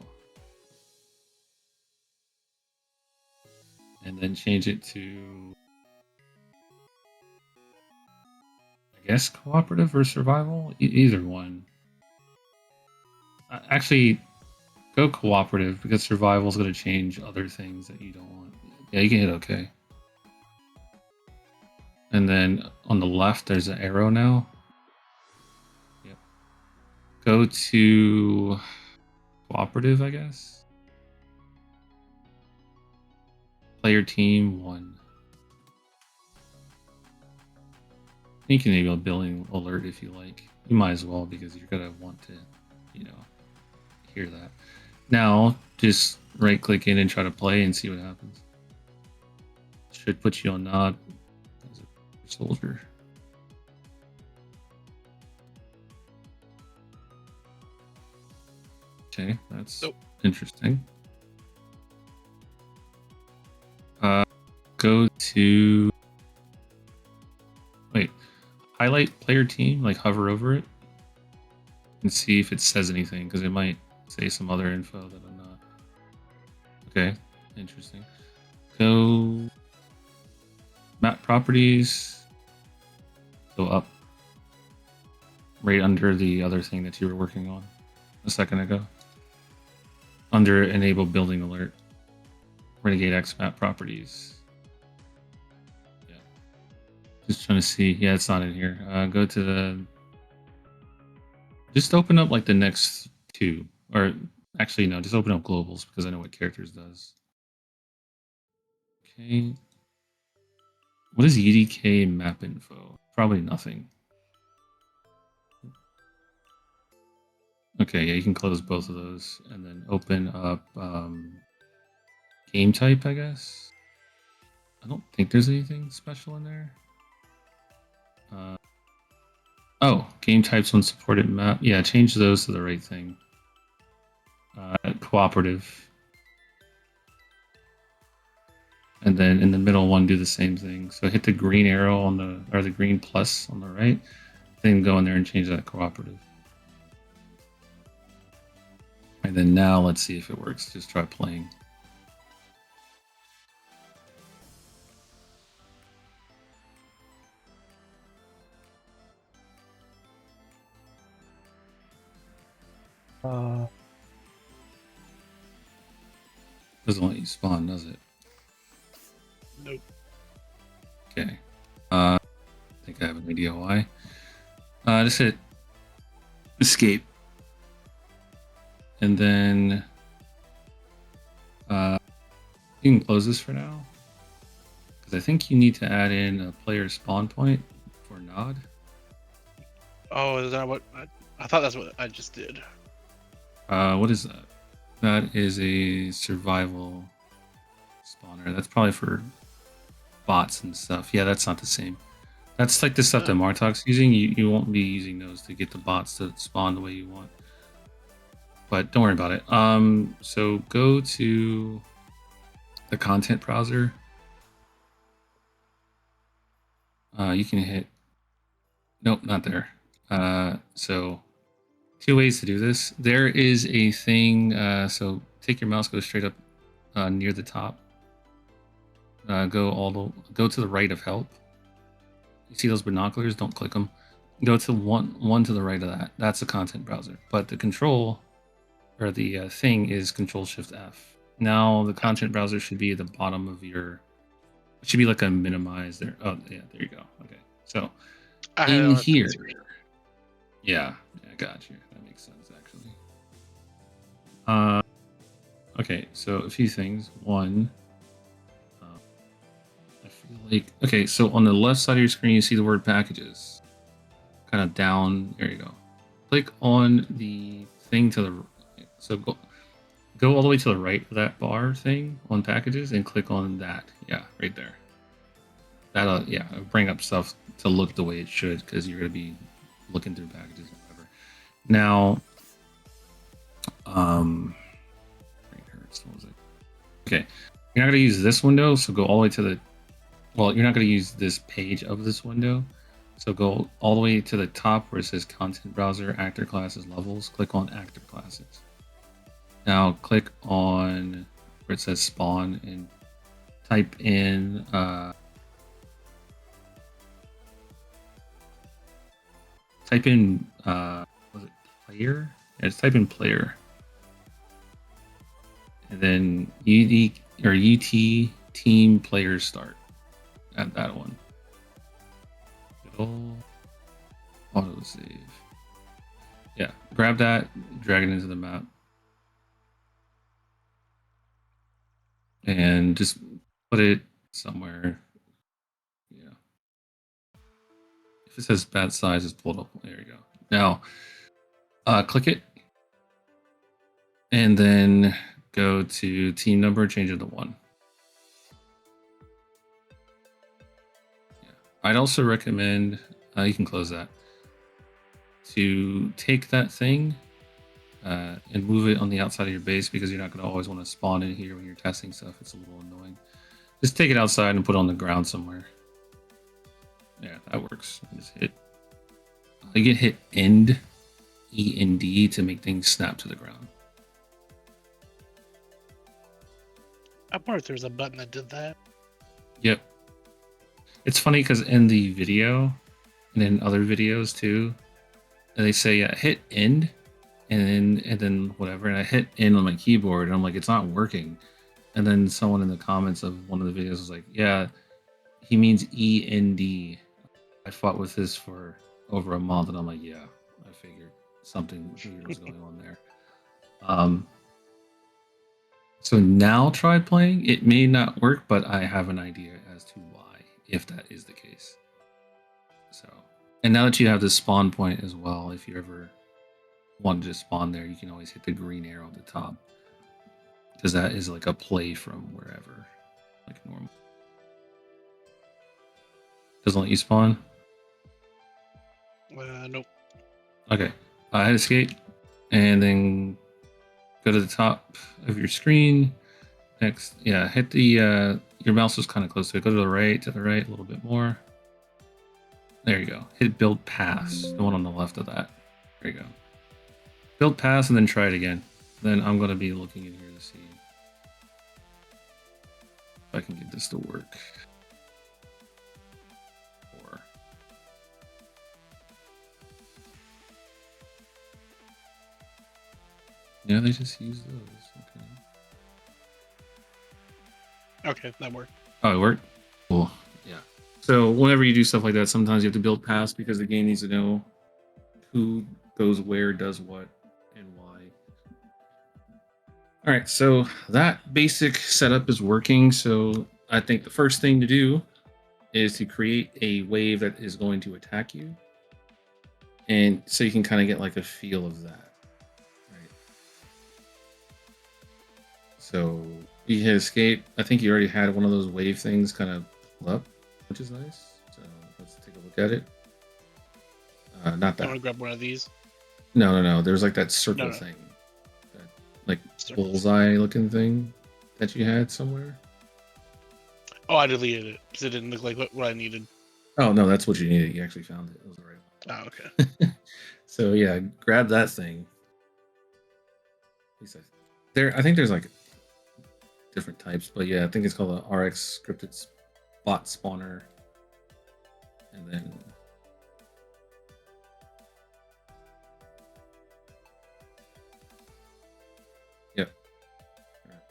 S8: And then change it to, I guess, cooperative or survival? Either one. Actually, go cooperative because survival is going to change other things that you don't want. Yeah, you can hit OK. And then on the left, there's an arrow now. Yep. Go to cooperative, I guess. Player team 1. You can enable building alert if you like. You might as well because you're going to want to, hear that. Now, just right click in and try to play and see what happens. Should put you on nod as a soldier. Okay, that's interesting. Go to highlight player team, like hover over it and see if it says anything because it might say some other info that I'm not. Okay, interesting. Go properties. Go up. Right under the other thing that you were working on a second ago. Under enable building alert. Renegade X Map properties. Yeah. Just trying to see. Yeah, it's not in here. Go to the. Just open up like the next two. Or actually, no, just open up globals because I know what characters does. Okay. What is UDK map info? Probably nothing. Okay, yeah, you can close both of those and then open up game type, I guess. I don't think there's anything special in there. Oh, game types unsupported map. Yeah, change those to the right thing. Cooperative. And then in the middle one, do the same thing. So hit the green arrow on the, or the green plus on the right. Then go in there and change that cooperative. And then now let's see if it works. Just try playing. Doesn't let you spawn, does it?
S6: Nope.
S8: Okay. I think I have an idea why. Just hit escape. And then you can close this for now. Because I think you need to add in a player spawn point for nod.
S6: Oh, is that what? I thought that's what I just did.
S8: What is that? That is a survival spawner. That's probably for bots and stuff. Yeah, that's not the same. That's like the stuff that Martok's using. You won't be using those to get the bots to spawn the way you want. But don't worry about it. So go to the content browser. You can hit. Nope, not there. So two ways to do this. There is a thing. So take your mouse, go straight up near the top. Go to the right of help. You see those binoculars? Don't click them. Go to one to the right of that. That's the content browser. But the control or the thing is Control Shift F. Now the content browser should be at the bottom of your. It should be like a minimize there. Oh yeah, there you go. Okay, so in here. Yeah, I got you. That makes sense actually. Okay, so a few things. One. I feel like okay, so on the left side of your screen, you see the word packages, kind of down. There you go. Click on the thing to the so go all the way to the right of that bar thing on packages and click on that. Yeah, right there. That'll bring up stuff to look the way it should because you're gonna be looking through packages or whatever. Now, what was it? Okay, you're not gonna use this window, so go all the way to the. Well, you're not going to use this page of this window. So go all the way to the top where it says Content Browser, Actor Classes, Levels. Click on Actor Classes. Now click on where it says Spawn and type in was it player? Yeah, just type in player. And then UT team player start. Add that one. It'll auto save. Yeah, grab that, drag it into the map, and just put it somewhere. Yeah. If it says bad size, just pull it up. There you go. Now, click it, and then go to team number, change it to 1. I'd also recommend, you can close that, to take that thing and move it on the outside of your base because you're not going to always want to spawn in here when you're testing stuff. It's a little annoying. Just take it outside and put it on the ground somewhere. Yeah, that works. Just hit. You can hit end, E-N-D, to make things snap to the ground.
S6: I wonder if there's a button that did that.
S8: Yep. It's funny because in the video and in other videos too, they say hit end and then whatever, and I hit end on my keyboard and I'm like, it's not working. And then someone in the comments of one of the videos was like, yeah, he means END. I fought with this for over a month, and I'm like, yeah, I figured something weird was going on there. So now try playing. It may not work, but I have an idea as to why, if that is the case. So, and now that you have this spawn point as well, if you ever wanted to spawn there, you can always hit the green arrow at the top, because that is like a play from wherever, like normal. Doesn't let you spawn?
S6: Nope.
S8: Okay. Hit escape, and then go to the top of your screen. Next, hit the your mouse was kind of close to it. Go to the right, a little bit more. There you go. Hit build pass, the one on the left of that. There you go. Build pass, and then try it again. Then I'm going to be looking in here to see if I can get this to work. Yeah, they just use those.
S6: Okay, that worked.
S8: Oh, it worked? Cool. Yeah. So whenever you do stuff like that, sometimes you have to build past because the game needs to know who goes where, does what, and why. All right, so that basic setup is working. So I think the first thing to do is to create a wave that is going to attack you. And so you can kind of get like a feel of that. So you hit escape. I think you already had one of those wave things kind of pulled up, which is nice. So let's take a look at it. Not that.
S6: I want to grab one of these.
S8: No. There's like that circle thing, that like bullseye looking thing that you had somewhere.
S6: Oh, I deleted it because it didn't look like what I needed.
S8: Oh no, that's what you needed. You actually found it. It was the right
S6: one. Oh, okay.
S8: So yeah, grab that thing. I think there's like different types, but yeah, I think it's called a RX scripted spot spawner, and then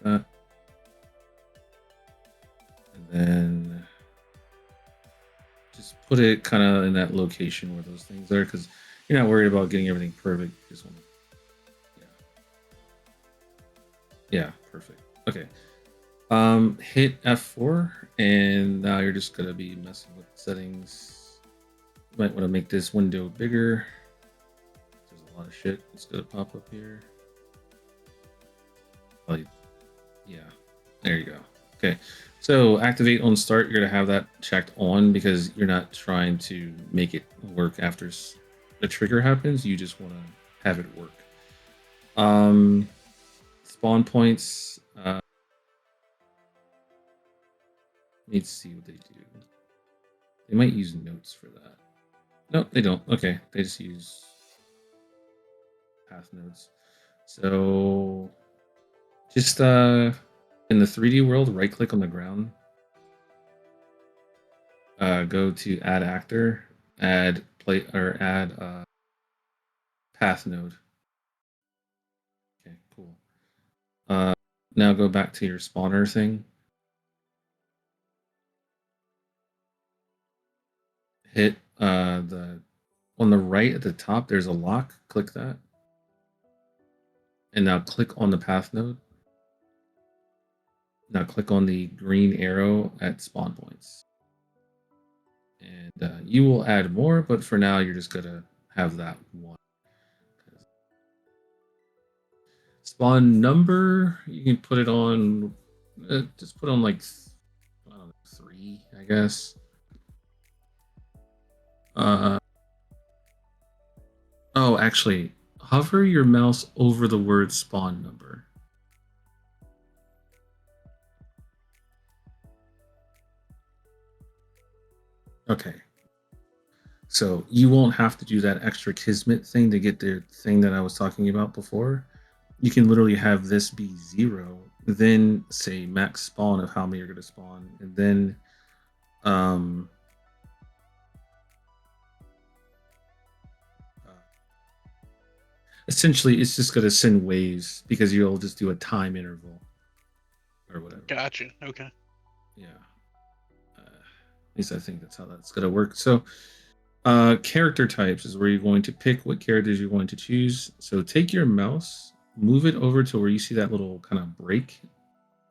S8: that, and then just put it kind of in that location where those things are, because you're not worried about getting everything perfect. You just want to, yeah, perfect. Okay. Hit F4, and now you're just gonna be messing with settings. You might want to make this window bigger. There's a lot of shit that's gonna pop up here. Like, yeah, there you go. Okay, so activate on start. You're gonna have that checked on because you're not trying to make it work after the trigger happens. You just want to have it work. Spawn points. Need to see what they do. They might use notes for that. Nope, they don't. Okay, they just use path nodes. So just in the 3D world, right click on the ground. Go to add actor, add path node. Okay, cool. Now go back to your spawner thing. Hit on the right at the top, there's a lock. Click that. And now click on the path node. Now click on the green arrow at spawn points. And you will add more, but for now, you're just going to have that one. Spawn number, you can put it on, just put on like, I don't know, 3, I guess. Oh, actually, hover your mouse over the word spawn number. Okay. So you won't have to do that extra Kismet thing to get the thing that I was talking about before. You can literally have this be 0, then say max spawn of how many you're going to spawn, and then essentially it's just going to send waves because you'll just do a time interval or whatever.
S6: Gotcha. Okay.
S8: Yeah. At least I think that's how that's going to work. So, character types is where you're going to pick what characters you're going to choose. So take your mouse, move it over to where you see that little kind of break,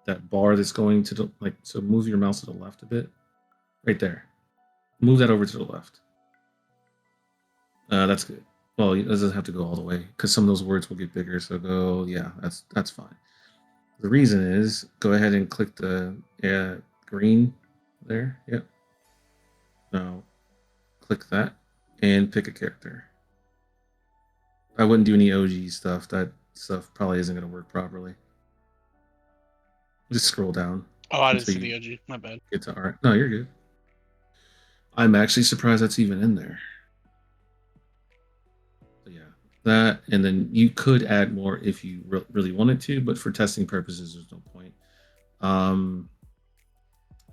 S8: that bar that's going to the like. So move your mouse to the left a bit, right there. Move that over to the left. That's good. Well, it doesn't have to go all the way because some of those words will get bigger. So go, yeah, that's fine. The reason is go ahead and click the green there. Yep. Now click that and pick a character. I wouldn't do any OG stuff. That stuff probably isn't going to work properly. Just scroll down.
S6: Oh, I didn't see
S8: until
S6: the
S8: you
S6: OG. My bad.
S8: get to art. No, you're good. I'm actually surprised that's even in there. So yeah, that, and then you could add more if you really wanted to, but for testing purposes, there's no point.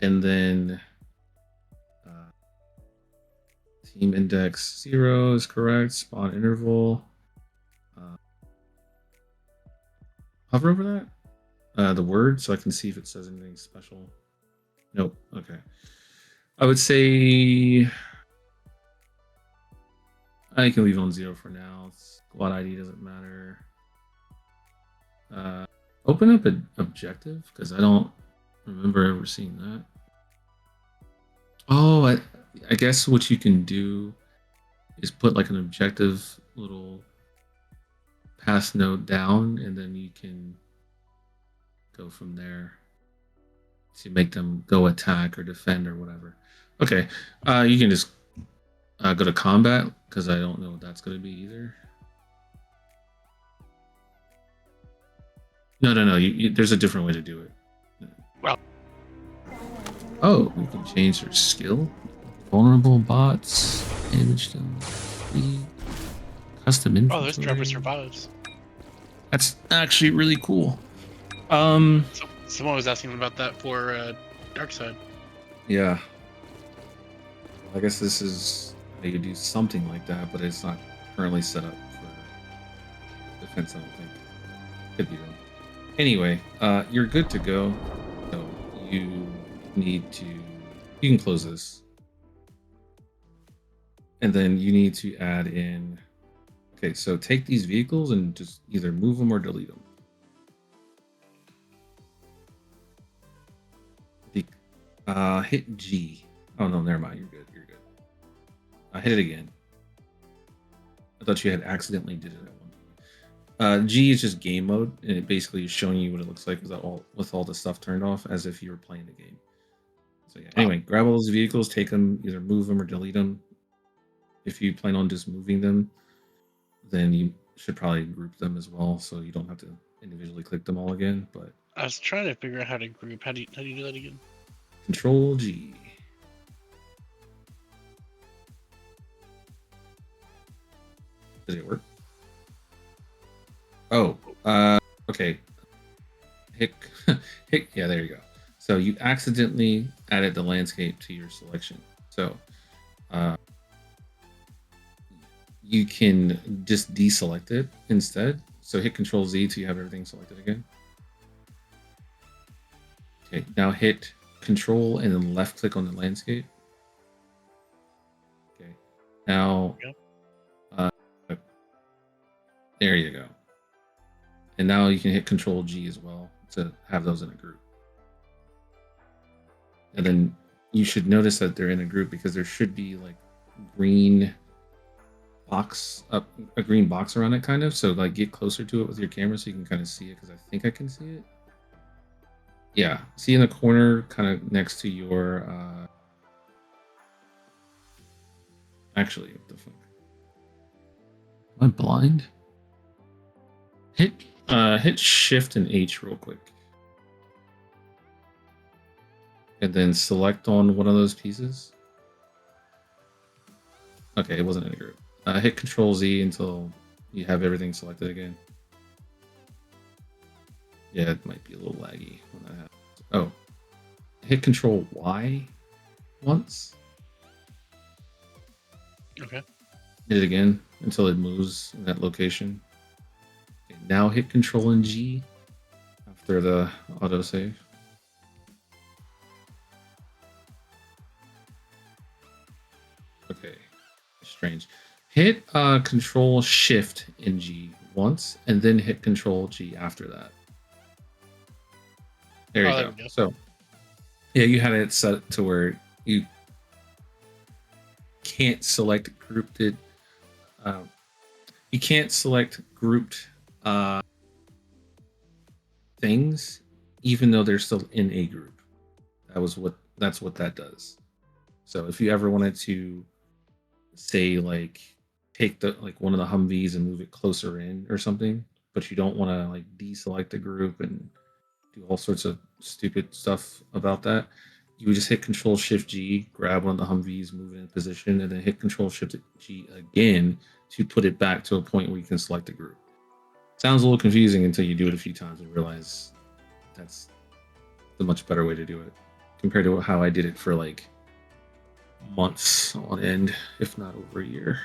S8: And then team index 0 is correct. Spawn interval. Hover over that. The word, so I can see if it says anything special. Nope. Okay. I would say I can leave it on 0 for now. Squad ID doesn't matter. Open up an objective because I don't remember ever seeing that. Oh, I guess what you can do is put like an objective little path node down, and then you can go from there to make them go attack or defend or whatever. Okay, you can just go to combat because I don't know what that's going to be either. No. There's a different way to do it.
S6: Well.
S8: Oh, we can change their skill. Vulnerable bots, damage them. Custom inventory.
S6: Oh, there's Trevor survives.
S8: That's actually really cool.
S6: So, someone was asking about that for Dark Side.
S8: Yeah. I guess this is how you do something like that, but it's not currently set up for defense, I don't think. Could be wrong. Anyway, you're good to go. So you need to, you can close this. And then you need to add in, okay, so take these vehicles and just either move them or delete them. Hit G. Oh no, never mind. You're good. You're good. I hit it again. I thought you had accidentally did it at one point. G is just game mode, and it basically is showing you what it looks like with all the stuff turned off, as if you were playing the game. So yeah. Anyway, grab all those vehicles, take them, either move them or delete them. If you plan on just moving them, then you should probably group them as well, so you don't have to individually click them all again. But
S6: I was trying to figure out how to group. How do you do that again?
S8: Control G. Did it work? Oh, okay. Hit, yeah, there you go. So you accidentally added the landscape to your selection. So you can just deselect it instead. So hit Control Z till you have everything selected again. Okay, now hit Control and then left click on the landscape. Okay, now there you go. And now you can hit Control G as well to have those in a group. And then you should notice that they're in a group because there should be like green box up, a green box around it, kind of. So like get closer to it with your camera so you can kind of see it, because I think I can see it. Yeah, see in the corner, kind of next to your. Actually, what the fuck? Am I blind? Hit Shift and H real quick, and then select on one of those pieces. Okay, it wasn't in a group. Hit Control Z until you have everything selected again. Yeah, it might be a little laggy when that happens. Oh, hit Control Y once.
S6: Okay.
S8: Hit it again until it moves in that location. Now hit Control and G after the autosave. Okay, strange. Hit Control Shift and G once, and then hit Control G after that. There you go. So, yeah, you had it set to where you can't select grouped. You can't select grouped things, even though they're still in a group. That's what that does. So if you ever wanted to say like take the like one of the Humvees and move it closer in or something, but you don't want to like deselect a group and do all sorts of stupid stuff about that, you would just hit Control Shift G, grab one of the Humvees, move it in position, and then hit Control Shift G again to put it back to a point where you can select a group. Sounds a little confusing until you do it a few times and realize that's the much better way to do it compared to how I did it for like months on end, if not over a year.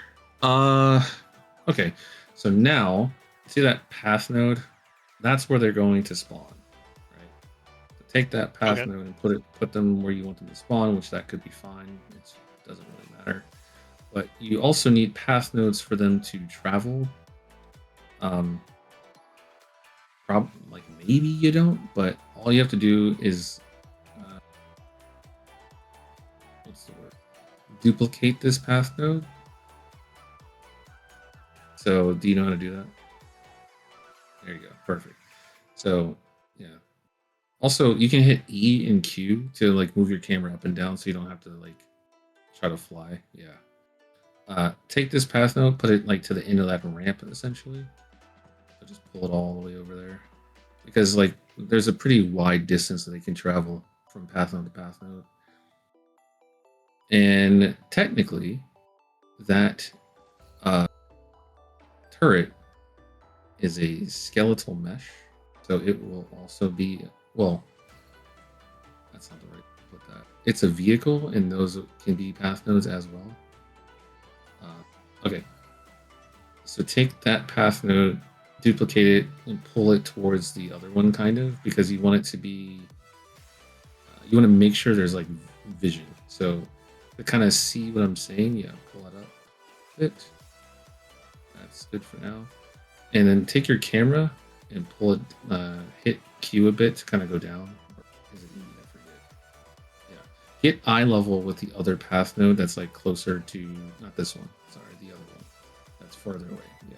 S8: Okay, so now see that path node? That's where they're going to spawn, right? So take that path node and put them where you want them to spawn, which that could be fine. It doesn't really matter. But you also need path nodes for them to travel. Like maybe you don't, but all you have to do is what's the word? Duplicate this path node. So do you know how to do that? There you go. Perfect. So yeah. Also, you can hit E and Q to like move your camera up and down so you don't have to like try to fly. Yeah. Take this path node, put it like to the end of that ramp essentially. So just pull it all the way over there. Because like there's a pretty wide distance that they can travel from path node to path node. And technically that turret is a skeletal mesh, so it will also be, well, that's not the right way to put that. It's a vehicle, and those can be path nodes as well. Okay, so take that path node, duplicate it, and pull it towards the other one, kind of, because you want it to be, you want to make sure there's like vision. So to kind of see what I'm saying, yeah, pull that up a bit. That's good for now. And then take your camera and pull it, hit Q a bit to kind of go down. Or is it E? I forget. Yeah. Hit eye level with the other path node that's like closer to, not this one, sorry, the other one. That's further away, yeah.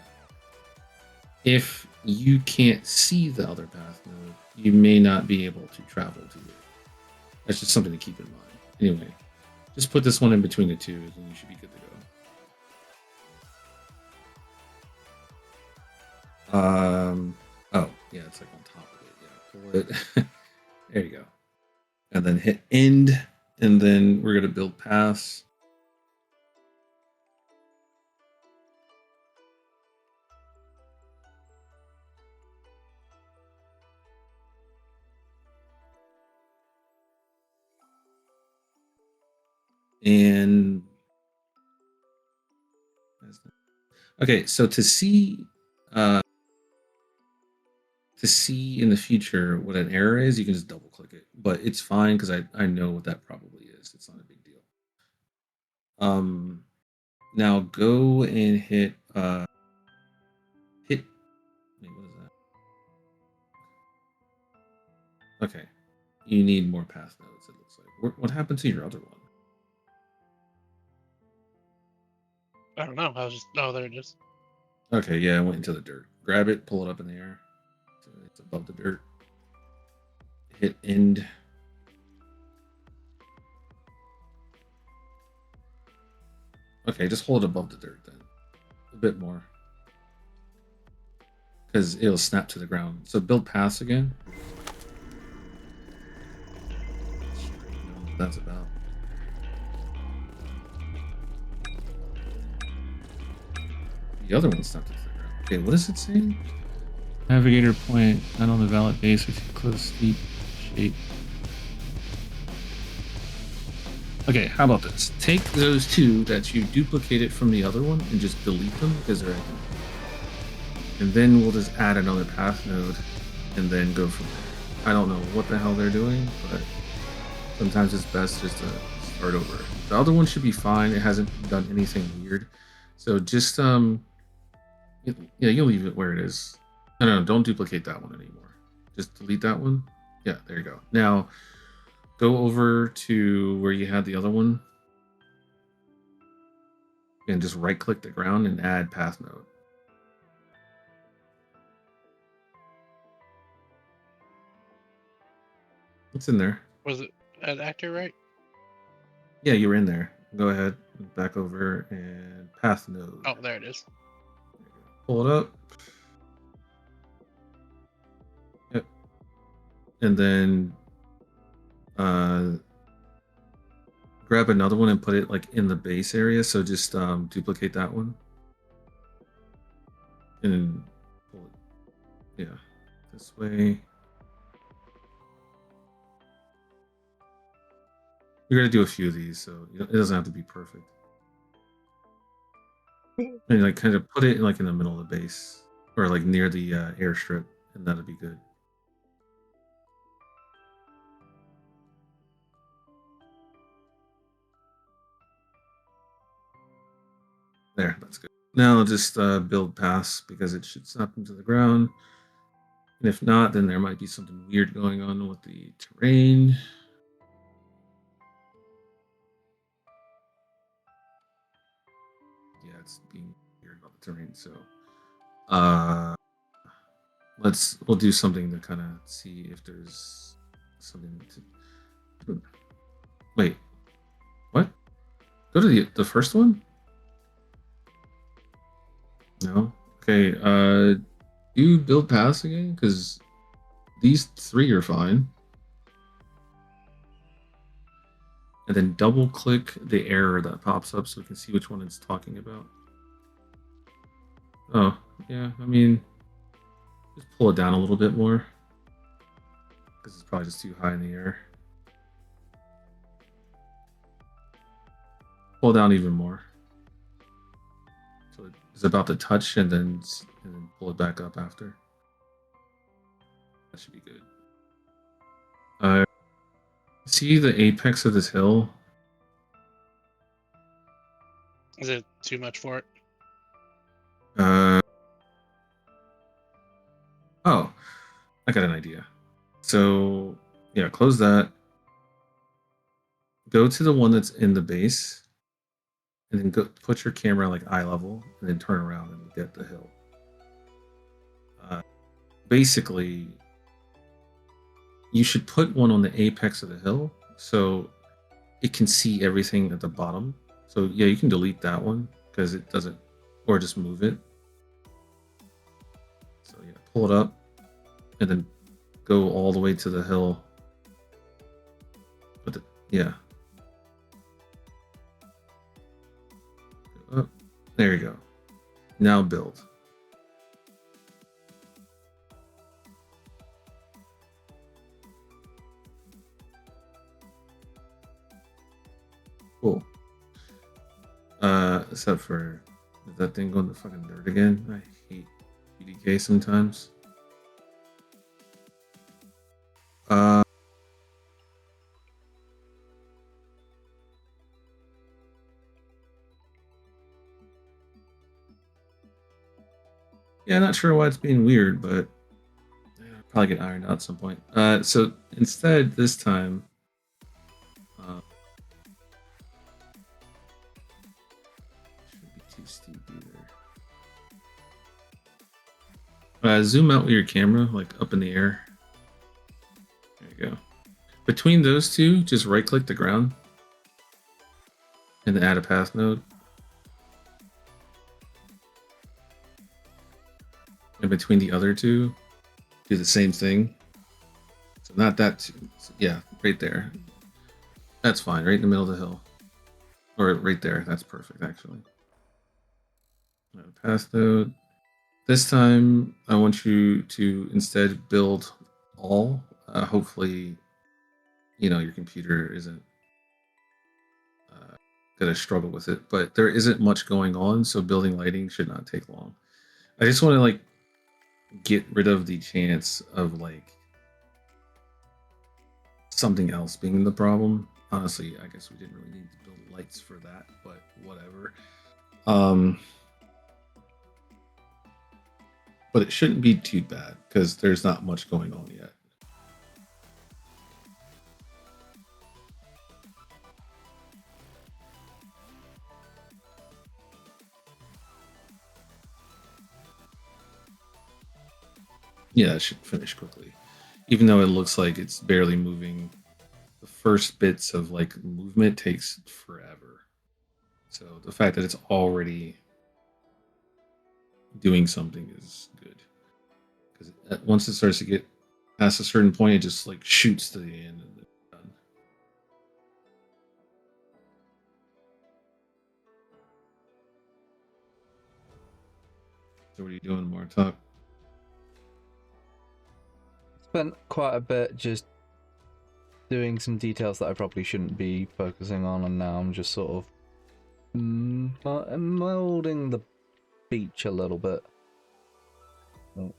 S8: If you can't see the other path node, you may not be able to travel to it. That's just something to keep in mind. Anyway, just put this one in between the two and you should be good to go. Oh, yeah, it's like on top of it. Yeah, pull it. There you go. And then hit end, and then we're gonna build paths. And okay, so to see in the future what an error is, you can just double click it, but it's fine because I know what that probably is. It's not a big deal. Now go and hit wait, what is that? Okay, you need more path nodes, it looks like. What happened to your other one?
S6: I don't know. I was just, oh, there it is.
S8: Okay, yeah, I went into the dirt. Grab it, pull it up in the air. So it's above the dirt. Hit end. Okay, just hold it above the dirt then. A bit more. Because it'll snap to the ground. So build paths again. That's about. The other one snapped to the ground. Okay, what is it saying? Navigator point, not on the valid base, we see close steep shape. Okay, how about this? Take those two that you duplicated from the other one and just delete them because they're identical. And then we'll just add another path node and then go from there. I don't know what the hell they're doing, but sometimes it's best just to start over. The other one should be fine. It hasn't done anything weird. So just yeah, you leave it where it is. No, don't duplicate that one anymore. Just delete that one. Yeah, there you go. Now go over to where you had the other one and just right click the ground and add path node. It's in there.
S6: Was it an actor, right?
S8: Yeah, you were in there. Go ahead, back over and path node.
S6: Oh, there it is.
S8: Pull it up. Yep. And then grab another one and put it like in the base area. So just duplicate that one. And pull it, yeah, this way. You're gonna do a few of these, so it doesn't have to be perfect. And like kind of put it like in the middle of the base, or like near the airstrip, and that'll be good. There, that's good. Now just build paths because it should snap them to the ground. And if not, then there might be something weird going on with the terrain. Yeah, it's being weird about the terrain. So we'll do something to kind of see if there's something to. Wait, what? Go to the first one? No. Okay. Do build paths again because these three are fine. And then double click the error that pops up so we can see which one it's talking about. Oh, yeah. I mean, just pull it down a little bit more because it's probably just too high in the air. Pull down even more. So it's about to touch and then pull it back up after. That should be good. See the apex of this hill?
S6: Is it too much for it?
S8: Oh, I got an idea. So yeah, close that. Go to the one that's in the base, and then go put your camera like eye level, and then turn around and get the hill. Basically, you should put one on the apex of the hill so it can see everything at the bottom. So yeah, you can delete that one because it doesn't, or just move it. So yeah, pull it up and then go all the way to the hill. But yeah. Go up. There you go. Now build. Cool. Except for that thing going to fucking dirt again. I hate UDK sometimes. Yeah, not sure why it's being weird, but I'll probably get ironed out at some point. So instead, this time, shouldn't be too steep either. Zoom out with your camera, like up in the air. There you go. Between those two, just right-click the ground, and then add a path node. And between the other two, do the same thing. So not that two. Yeah, right there. That's fine, right in the middle of the hill. Or right there, that's perfect actually. Path node. This time I want you to instead build all. Hopefully, you know, your computer isn't gonna struggle with it, but there isn't much going on, so building lighting should not take long. I just want to like get rid of the chance of like something else being the problem. Honestly, I guess we didn't really need to build lights for that, but whatever. But it shouldn't be too bad because there's not much going on yet. Yeah, it should finish quickly. Even though it looks like it's barely moving, the first bits of like movement takes forever. So the fact that it's already doing something is good. Because once it starts to get past a certain point, it just like shoots to the end and it's done. So what are you doing, Martok?
S1: Spent quite a bit just doing some details that I probably shouldn't be focusing on, and now I'm just sort of molding the beach a little bit. Oh.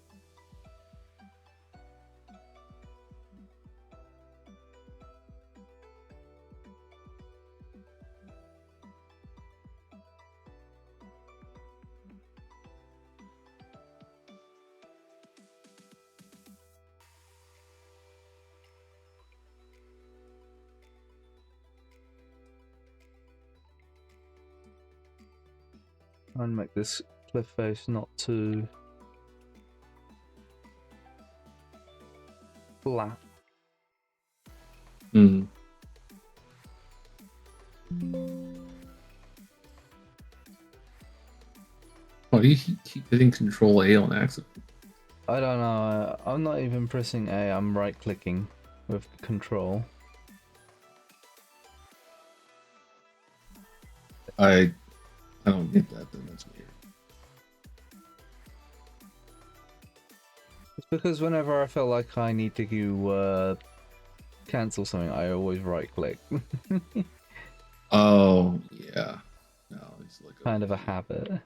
S1: Try and make this cliff face not too flat.
S8: Hmm. Why do you keep hitting Control A on accident?
S1: I don't know. I'm not even pressing A. I'm right clicking with Control.
S8: I don't get that. Then that's weird.
S1: It's because whenever I feel like I need to cancel something, I always right click.
S8: Oh yeah. No, it's like
S1: Kind of a habit.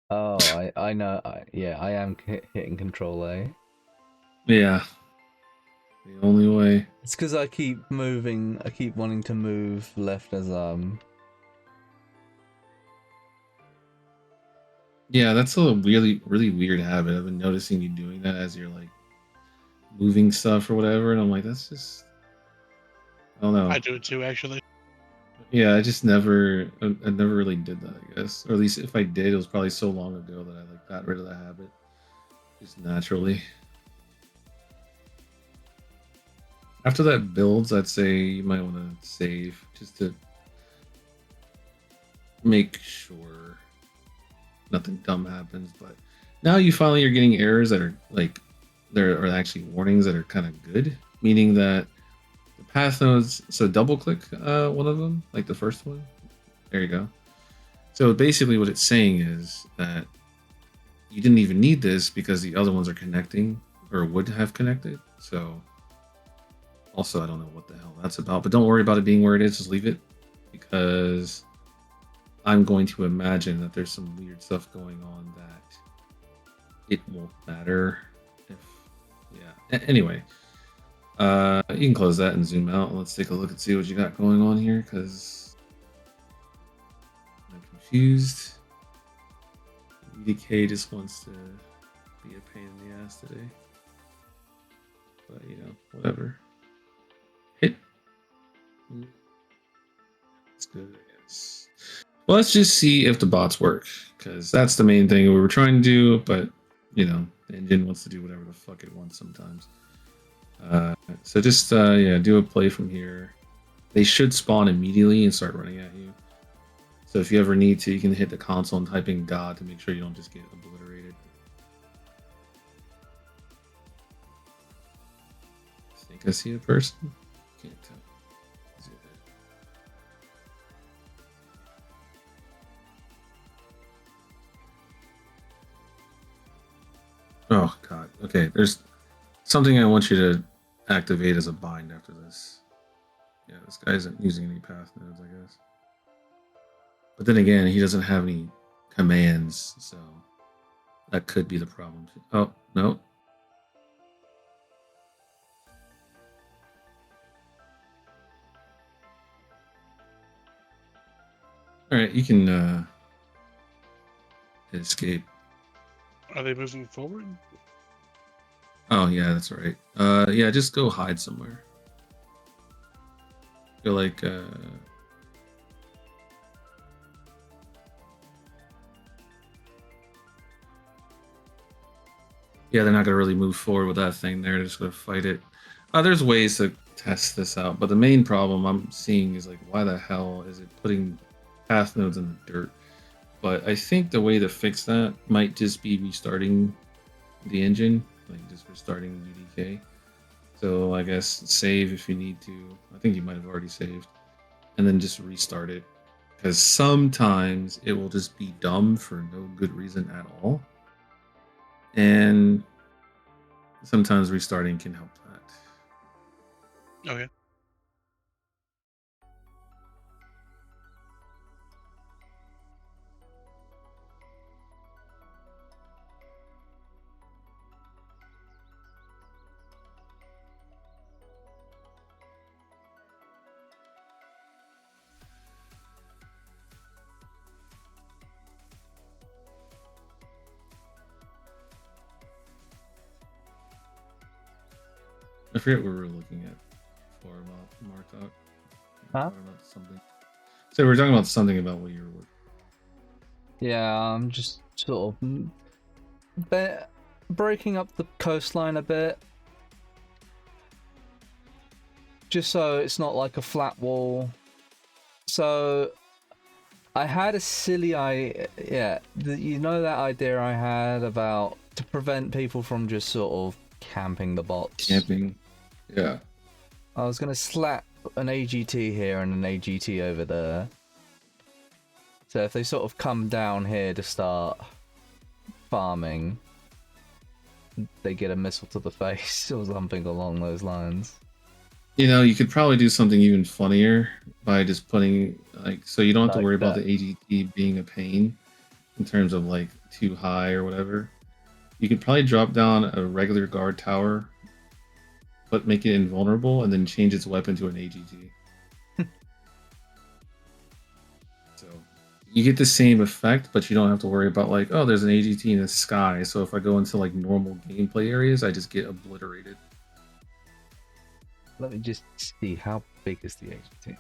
S1: Oh, I know. Yeah, I am hitting Control A.
S8: Yeah. The only way.
S1: It's because I keep moving. I keep wanting to move left as
S8: Yeah, that's a really weird habit. I've been noticing you doing that as you're like moving stuff or whatever, and I'm like, that's just I don't know.
S6: I do it too, actually.
S8: Yeah, I never really did that, I guess. Or at least if I did, it was probably so long ago that I like got rid of that habit just naturally. After that builds, I'd say you might want to save just to make sure nothing dumb happens. But now you finally are getting errors that are like there are actually warnings that are kind of good, meaning that the path nodes. So double click one of them, like the first one. There you go. So basically, what it's saying is that you didn't even need this because the other ones are connecting or would have connected. So also, I don't know what the hell that's about, but don't worry about it being where it is. Just leave it because I'm going to imagine that there's some weird stuff going on that it won't matter if, yeah. Anyway, you can close that and zoom out. Let's take a look and see what you got going on here because I'm confused. UDK just wants to be a pain in the ass today, but you know, whatever. Hit. It's good, I guess. Well, let's just see if the bots work, because that's the main thing we were trying to do, but, you know, the engine wants to do whatever the fuck it wants sometimes. So just, yeah, do a play from here. They should spawn immediately and start running at you. So if you ever need to, you can hit the console and type in God to make sure you don't just get obliterated. I think I see a person. Can't tell. Is it there? Oh god. Okay, there's something I want you to activate as a bind after this. Yeah, this guy isn't using any path nodes, I guess. But then again, he doesn't have any commands, so that could be the problem. Oh, no. Alright, you can escape.
S6: Are they moving forward?
S8: Oh yeah, that's right. Yeah, just go hide somewhere. Feel like yeah, they're not gonna really move forward with that thing. They're just gonna fight it. There's ways to test this out, but the main problem I'm seeing is like, why the hell is it putting path nodes in the dirt? But I think the way to fix that might just be restarting the engine, like just restarting UDK. So I guess save if you need to. I think you might have already saved, and then just restart it, because sometimes it will just be dumb for no good reason at all, and sometimes restarting can help that.
S6: Okay.
S8: I forget what we were looking at for Martok.
S1: Huh?
S8: Something. So we're talking about something about what you were working.
S1: Yeah, I'm just sort of breaking up the coastline a bit. Just so it's not like a flat wall. So I had a silly idea. You know that idea I had about to prevent people from just sort of camping the bots?
S8: Camping. Yeah.
S1: I was going to slap an AGT here and an AGT over there. So if they sort of come down here to start farming, they get a missile to the face or something along those lines.
S8: You know, you could probably do something even funnier by just putting, like, so you don't have to
S1: Like
S8: worry about
S1: that.
S8: the AGT being a pain in terms of like too high or whatever. You could probably drop down a regular guard tower, but make it invulnerable, and then change its weapon to an AGT. So you get the same effect, but you don't have to worry about like, oh, there's an AGT in the sky. So if I go into like normal gameplay areas, I just get obliterated.
S1: Let me just see, how big is the AGT?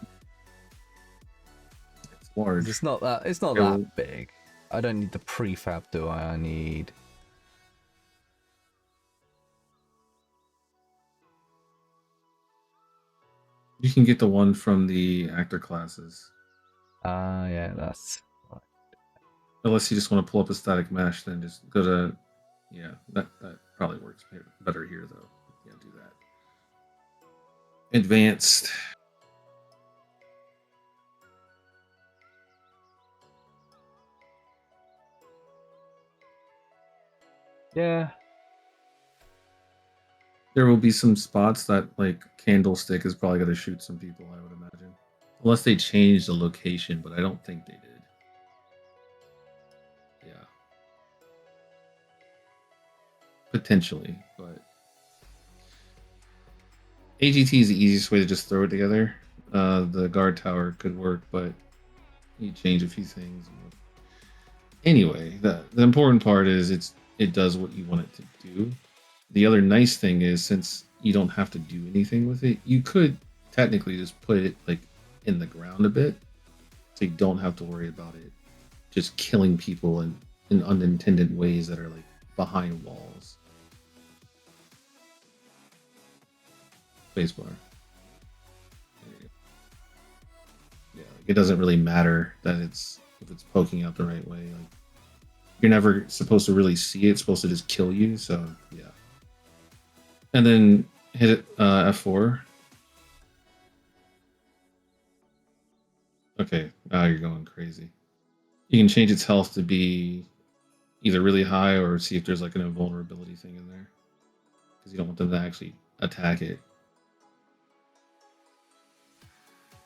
S8: It's large.
S1: It's not that. It's not
S8: Yeah, well-
S1: that big. I don't need the prefab, do I? I need.
S8: You can get the one from the actor classes.
S1: Yeah, that's.
S8: Unless you just want to pull up a static mesh, then just go to, yeah, that probably works better here though. Yeah, do that. Advanced.
S1: Yeah.
S8: There will be some spots that like Candlestick is probably going to shoot some people, I would imagine. Unless they change the location, but I don't think they did. Yeah. Potentially, but AGT is the easiest way to just throw it together. The guard tower could work, but you change a few things. Anyway, the important part is it does what you want it to do. The other nice thing is, since you don't have to do anything with it, you could technically just put it like in the ground a bit, so you don't have to worry about it just killing people in unintended ways that are like behind walls. Spacebar. Yeah, like it doesn't really matter that if it's poking out the right way. Like you're never supposed to really see it. It's supposed to just kill you. So yeah. And then hit it F4. Okay, now you're going crazy. You can change its health to be either really high or see if there's like an invulnerability thing in there, because you don't want them to actually attack it.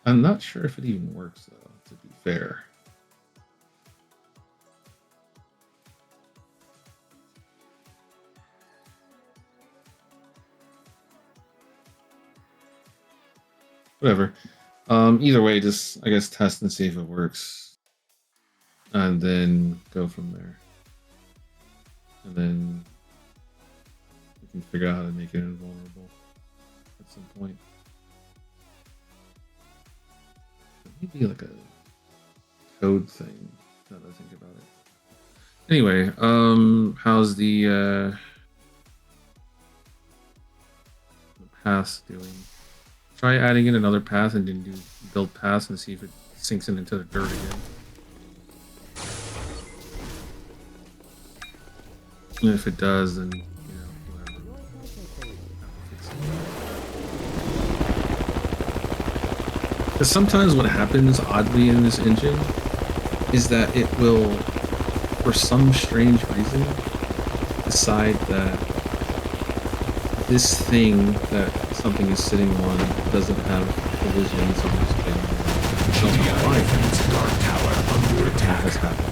S8: I'm not sure if it even works though, to be fair. Whatever. Either way, just I guess test and see if it works, and then go from there. And then we can figure out how to make it invulnerable at some point. Maybe like a code thing. Now that I think about it. Anyway, how's the path doing? Try adding in another path and then do build paths and see if it sinks in into the dirt again. And if it does, then whatever. Because sometimes what happens oddly in this engine is that it will, for some strange reason, decide that this thing that something is sitting on doesn't have collision, so it's don't know why.
S9: It's a dark tower under attack.
S8: Has happened.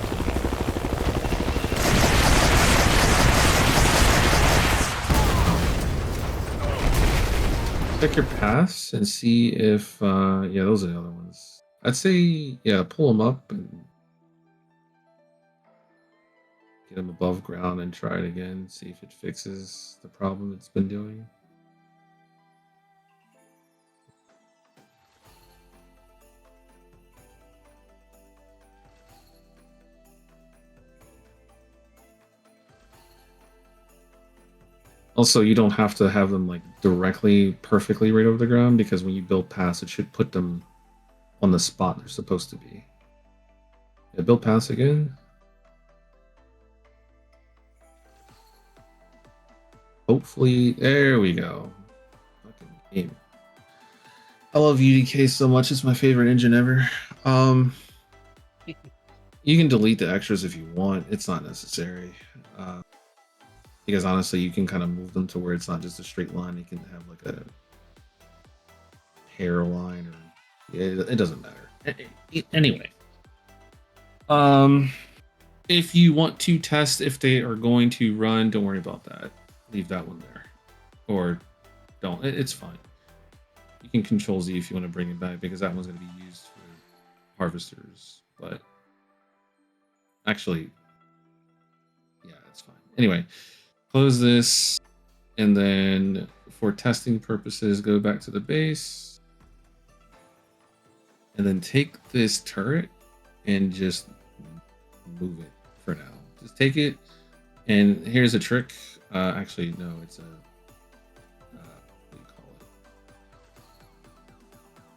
S8: Check your paths and see if yeah, those are the other ones. I'd say yeah, pull them up and get them above ground and try it again, see if it fixes the problem it's been doing. Also, you don't have to have them like directly perfectly right over the ground, because when you build paths, it should put them on the spot they're supposed to be. Yeah, build paths again. Hopefully, there we go. Fucking game. I love UDK so much. It's my favorite engine ever. You can delete the extras if you want. It's not necessary. Because honestly, you can kind of move them to where it's not just a straight line. You can have like a hairline, or yeah, it doesn't matter. Anyway, if you want to test if they are going to run, don't worry about that. Leave that one there, or don't. It's fine. You can Control Z if you want to bring it back, because that one's going to be used for harvesters. But actually, yeah, it's fine. Anyway. Close this, and then for testing purposes, go back to the base, and then take this turret and just move it for now. Just take it, and here's a trick. Actually, no, it's a what do you call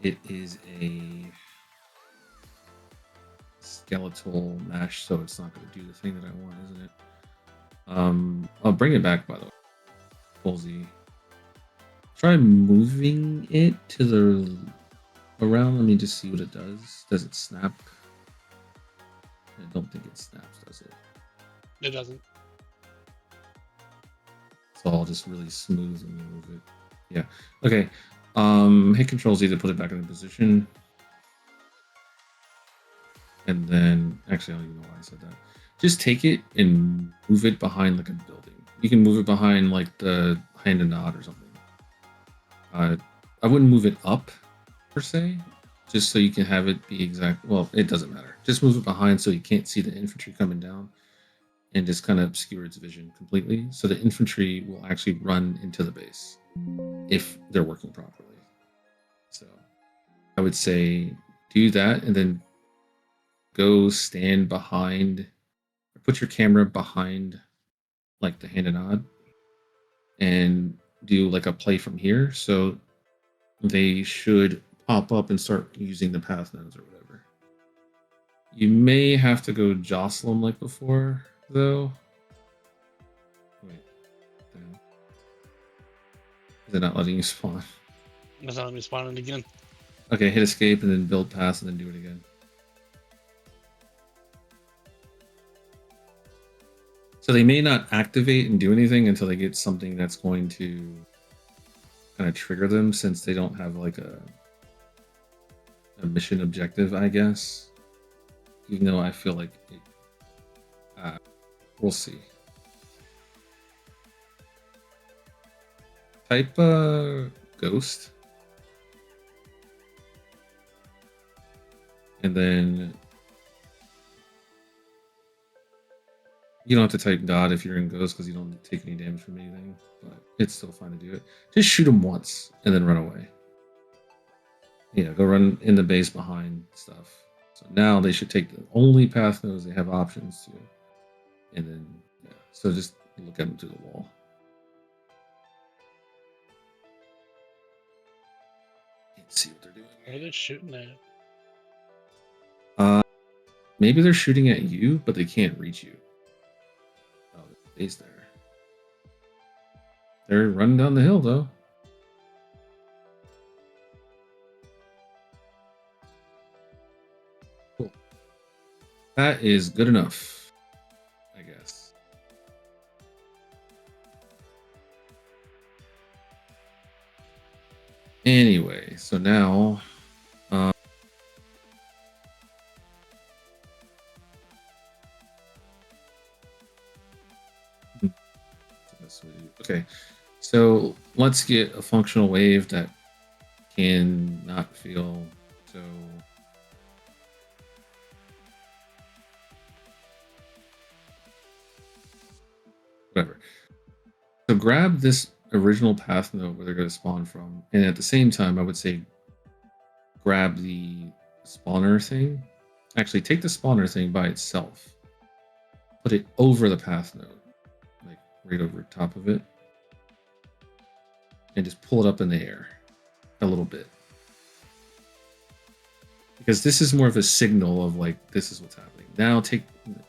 S8: it? It is a skeletal mesh, so it's not going to do the thing that I want, isn't it? I'll bring it back, by the way. Control Z. Try moving it to the around. Let me just see what it does. Does it snap? I don't think it snaps, does it?
S6: It doesn't.
S8: It's all just really smooth when you move it. Yeah. Okay. Hit Control Z to put it back in position. And then, actually, I don't even know why I said that. Just take it and move it behind like a building. You can move it behind like the hand and nod or something. I wouldn't move it up per se, just so you can have it be exact. Well, it doesn't matter. Just move it behind so you can't see the infantry coming down, and just kind of obscure its vision completely. So the infantry will actually run into the base if they're working properly. So I would say do that, and then go stand behind. Put your camera behind like the hand and nod and do like a play from here, so they should pop up and start using the path nodes or whatever. You may have to go jostle them like before though. Wait, is it not letting you spawn?
S6: It's not letting me spawn it again.
S8: Okay, hit escape and then build path and then do it again. So they may not activate and do anything until they get something that's going to kind of trigger them, since they don't have like a mission objective, I guess. Even though I feel like we'll see. Type ghost, and then you don't have to type God if you're in ghost, because you don't take any damage from anything, but it's still fine to do it. Just shoot them once and then run away. Yeah, go run in the base behind stuff. So now they should take the only path nodes they have options to, and then yeah. So just look at them through the wall. Can't see what they're doing.
S6: What are they shooting at?
S8: Maybe they're shooting at you, but they can't reach you. Oh, there's a base there. They're running down the hill though. Cool. That is good enough, I guess. Anyway, so now okay, so let's get a functional wave that can not feel so. Whatever. So grab this original path node where they're going to spawn from, and at the same time, I would say grab the spawner thing. Actually, take the spawner thing by itself, put it over the path node, like right over top of it, and just pull it up in the air a little bit. Because this is more of a signal of like, this is what's happening. Now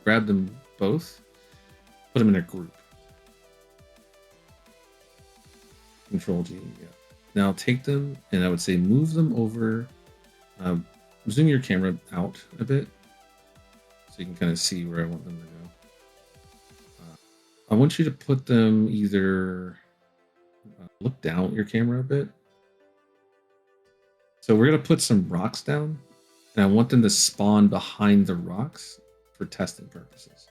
S8: grab them both, put them in a group. Control G, yeah. Now take them, and I would say move them over. Zoom your camera out a bit, so you can kind of see where I want them to go. I want you to put them either look down at your camera a bit. So we're gonna put some rocks down, and I want them to spawn behind the rocks for testing purposes.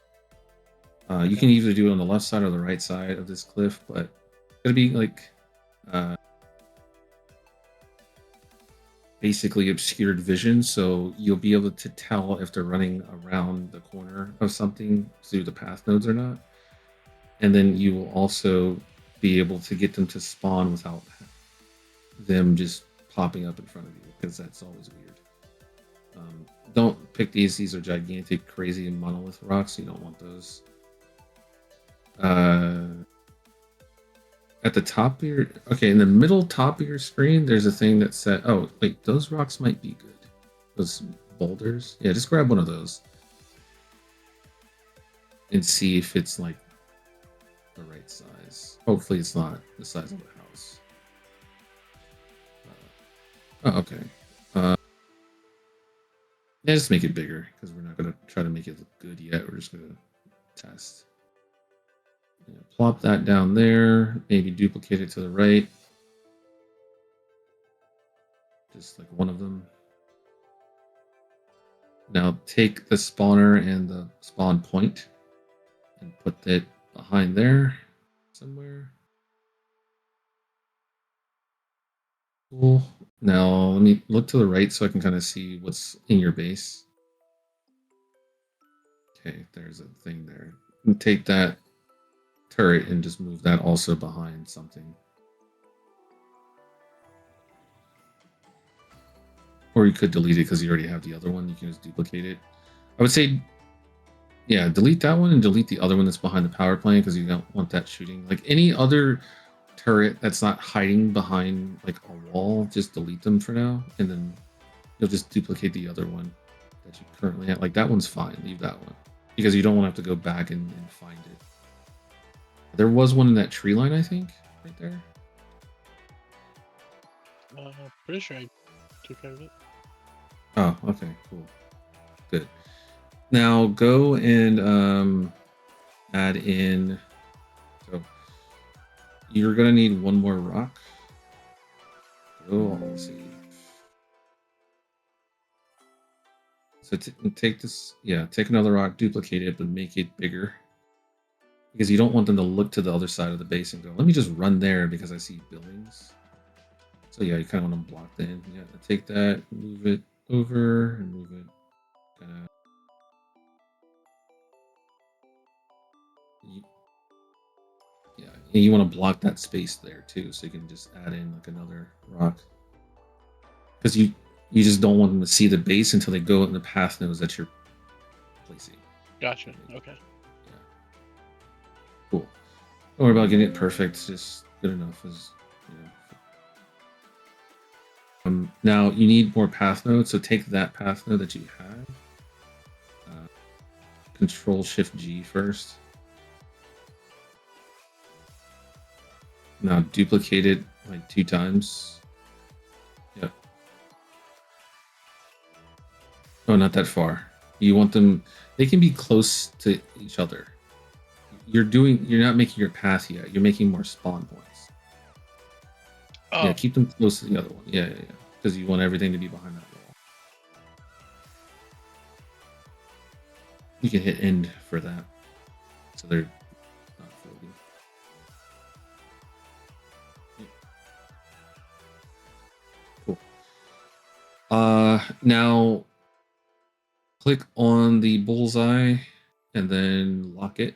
S8: You can either do it on the left side or the right side of this cliff, but it's gonna be like basically obscured vision, so you'll be able to tell if they're running around the corner of something through the path nodes or not. And then you will also be able to get them to spawn without them just popping up in front of you, because that's always weird. Don't pick these are gigantic, crazy monolith rocks. You don't want those. At the top of your, okay, in the middle top of your screen, there's a thing that said, oh, wait, those rocks might be good. Those boulders. Yeah, just grab one of those and see if it's like the right size. Hopefully it's not the size of the house. Oh, okay. Yeah, just make it bigger, because we're not going to try to make it look good yet. We're just going to test. Yeah, plop that down there, maybe duplicate it to the right. Just like one of them. Now take the spawner and the spawn point and put it behind there somewhere. Cool. Now let me look to the right so I can kind of see what's in your base. Okay, there's a thing there. And take that turret and just move that also behind something. Or you could delete it because you already have the other one. You can just duplicate it. I would say, yeah, delete that one and delete the other one that's behind the power plant, because you don't want that shooting. Like any other turret that's not hiding behind like a wall, just delete them for now, and then you'll just duplicate the other one that you currently have. Like that one's fine. Leave that one, because you don't want to have to go back and find it. There was one in that tree line, I think, right there.
S6: Pretty sure I took care of it.
S8: Oh, okay, cool. Good. Now go and add in. So you're gonna need one more rock. Oh, let's see. So take this, yeah, take another rock, duplicate it, but make it bigger. Because you don't want them to look to the other side of the base and go, let me just run there because I see buildings. So yeah, you kind of want to block that in. Yeah, take that, move it over, and move it. Yeah, and you want to block that space there too, so you can just add in like another rock. Because you just don't want them to see the base until they go in the path nodes that you're placing.
S6: Gotcha. Okay.
S8: Yeah. Cool. Don't worry about getting it perfect. It's just good enough as you know. Now you need more path nodes, so take that path node that you have. Control Shift G first. Now duplicate it like 2 times. Yep. Oh, not that far. You want them, they can be close to each other. You're not making your path yet. You're making more spawn points.
S6: Oh,
S8: Yeah, keep them close to the other one. Yeah. Because you want everything to be behind that wall. You can hit end for that. So they're not floating. Cool. Now click on the bullseye and then lock it.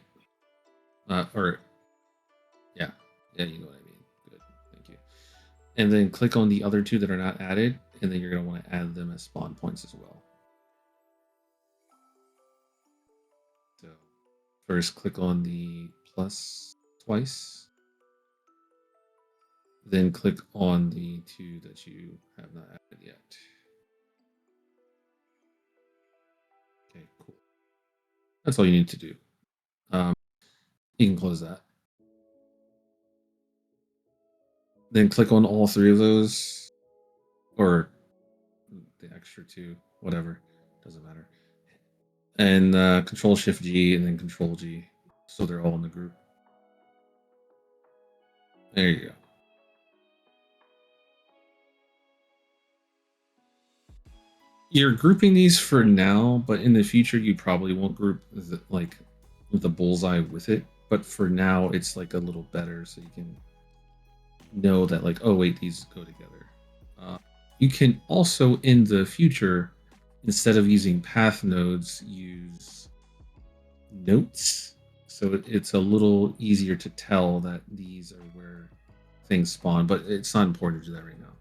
S8: Yeah, you know what I mean. Good, thank you. And then click on the other 2 that are not added, and then you're going to want to add them as spawn points as well. So first click on the plus twice, then click on the 2 that you have not added yet. Okay, cool. That's all you need to do. You can close that. Then click on all 3 of those, or the extra 2, whatever, doesn't matter. And Control Shift G and then Control G, so they're all in the group. There you go. You're grouping these for now, but in the future you probably won't group like the bullseye with it. But for now, it's like a little better, so you can know that like, oh wait, these go together. You can also in the future, instead of using path nodes, use notes. So it's a little easier to tell that these are where things spawn, but it's not important to do that right now.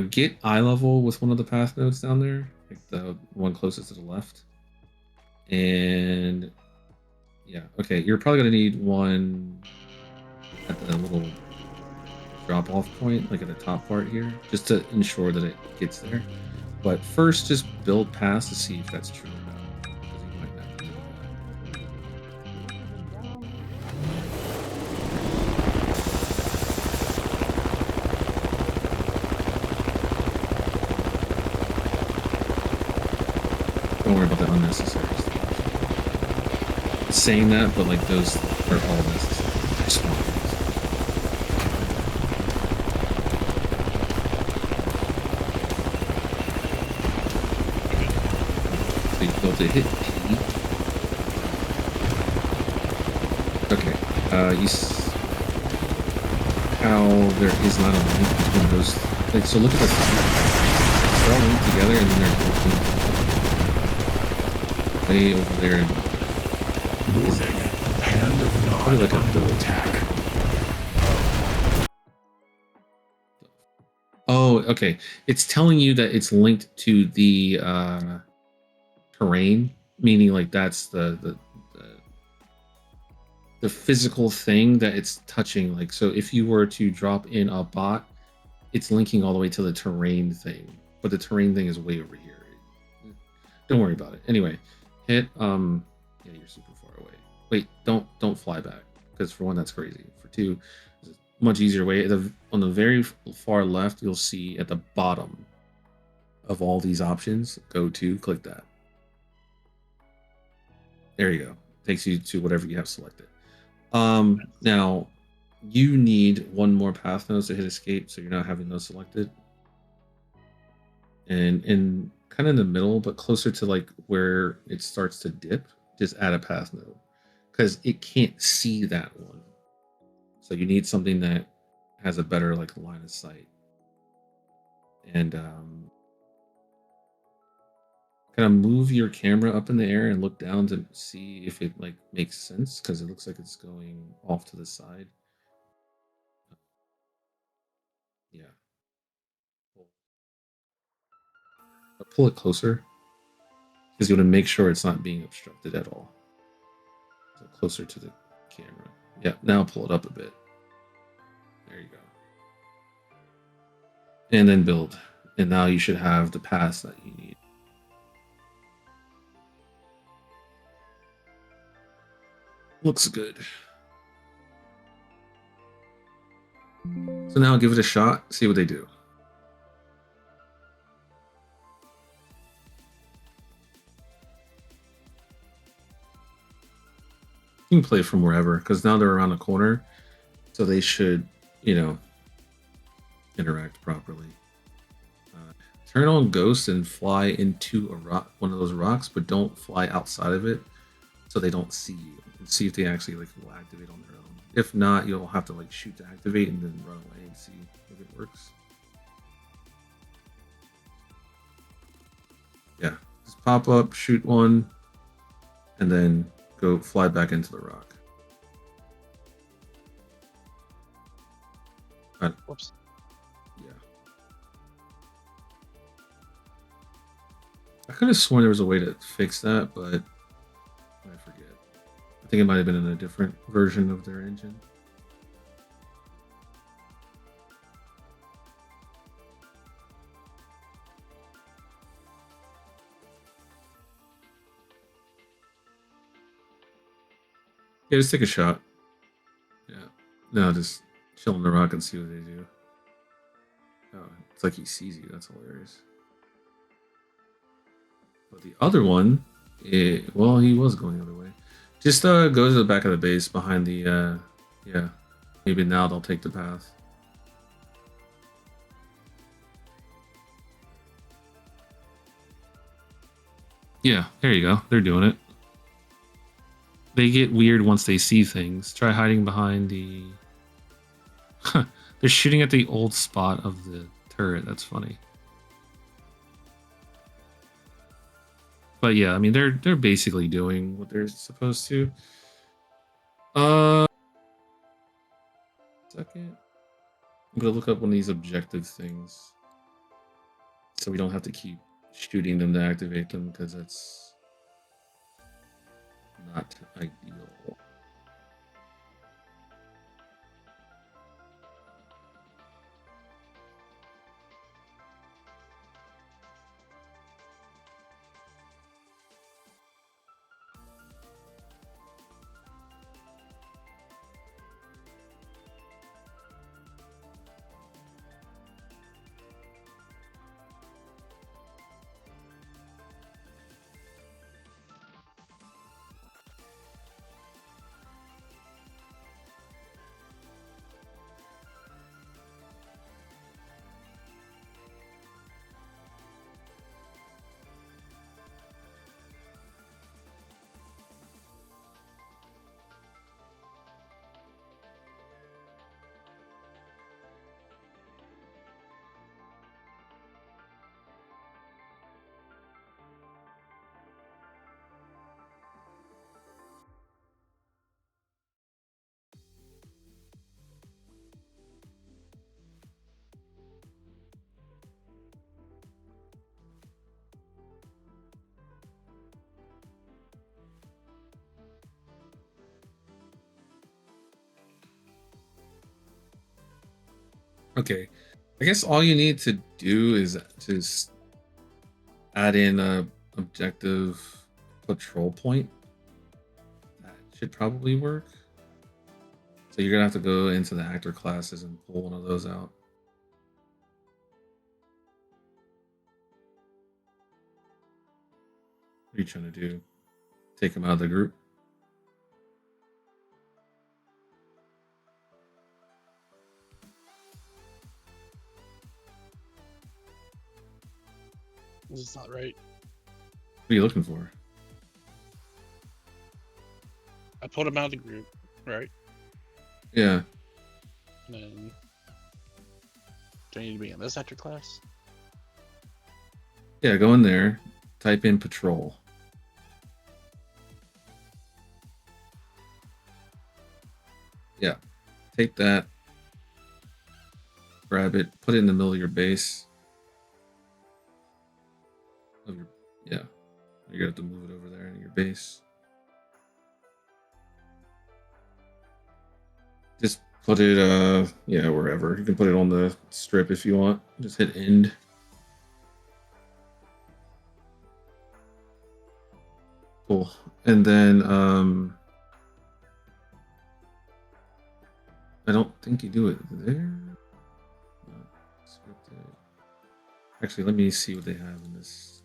S8: Get eye level with one of the path nodes down there, like the one closest to the left. And yeah, okay, you're probably gonna need one at the little drop off point, like at the top part here, just to ensure that it gets there. But first, just build past to see if that's true or not, because you might not do that. Don't worry about the unnecessary stuff. Saying that, but like those are all necessary. They're small things. So you go to hit P. Okay. How there is not a link between those. Like, so look at this. They're all linked together, and then they're way over there.
S9: Hand of God
S8: like
S9: under attack.
S8: Oh, okay. It's telling you that it's linked to the terrain, meaning like that's the physical thing that it's touching. Like, so if you were to drop in a bot, it's linking all the way to the terrain thing, but the terrain thing is way over here. Don't worry about it. Anyway, hit yeah, you're super far away. Wait, don't fly back, because for one, that's crazy. For two, it's a much easier way. On the very far left, you'll see at the bottom of all these options, go to, click that. There you go. Takes you to whatever you have selected. Now you need one more path node to hit escape, so you're not having those selected. And in kind of in the middle, but closer to like where it starts to dip, just add a path node because it can't see that one. So you need something that has a better like line of sight. And kind of move your camera up in the air and look down to see if it like makes sense because it looks like it's going off to the side. Yeah. Pull it closer because you want to make sure it's not being obstructed at all. So closer to the camera. Yeah, now pull it up a bit. There you go. And then build. And now you should have the paths that you need. Looks good. So now give it a shot, see what they do. You can play from wherever because now they're around the corner. So they should, interact properly. Turn on Ghost and fly into a rock, one of those rocks, but don't fly outside of it so they don't see you. And see if they actually like will activate on their own. If not, you'll have to like shoot to activate and then run away and see if it works. Yeah, just pop up, shoot one, and then go fly back into the rock.
S6: Whoops.
S8: Yeah. I could have sworn there was a way to fix that, but I forget. I think it might have been in a different version of their engine. Yeah, just take a shot. Yeah. No, just chill on the rock and see what they do. Oh, it's like he sees you. That's hilarious. But the other one, well, he was going the other way. Just go to the back of the base behind the, yeah. Maybe now they'll take the path. Yeah, there you go. They're doing it. They get weird once they see things. Try hiding behind the... They're shooting at the old spot of the turret. That's funny. But yeah, I mean, they're basically doing what they're supposed to. Second. I'm gonna look up one of these objective things. So we don't have to keep shooting them to activate them, because that's not ideal. Okay, I guess all you need to do is just add in a objective patrol point. That should probably work. So you're gonna have to go into the actor classes and pull one of those out. What are you trying to do?
S2: take him out of the group.
S6: This is not right.
S2: What are you looking for?
S6: I pulled him out of the group, right?
S2: Yeah.
S6: And then do I need to be in this after class?
S2: Yeah, go in there, type in patrol. Yeah. Take that, grab it, put it in the middle of your base. Yeah. You're gonna have to move it over there in your base. Just put it yeah, wherever. You can put it on the strip if you want. Just hit end. Cool. And then I don't think you do it there. No, scripted. Actually, let me see what they have in this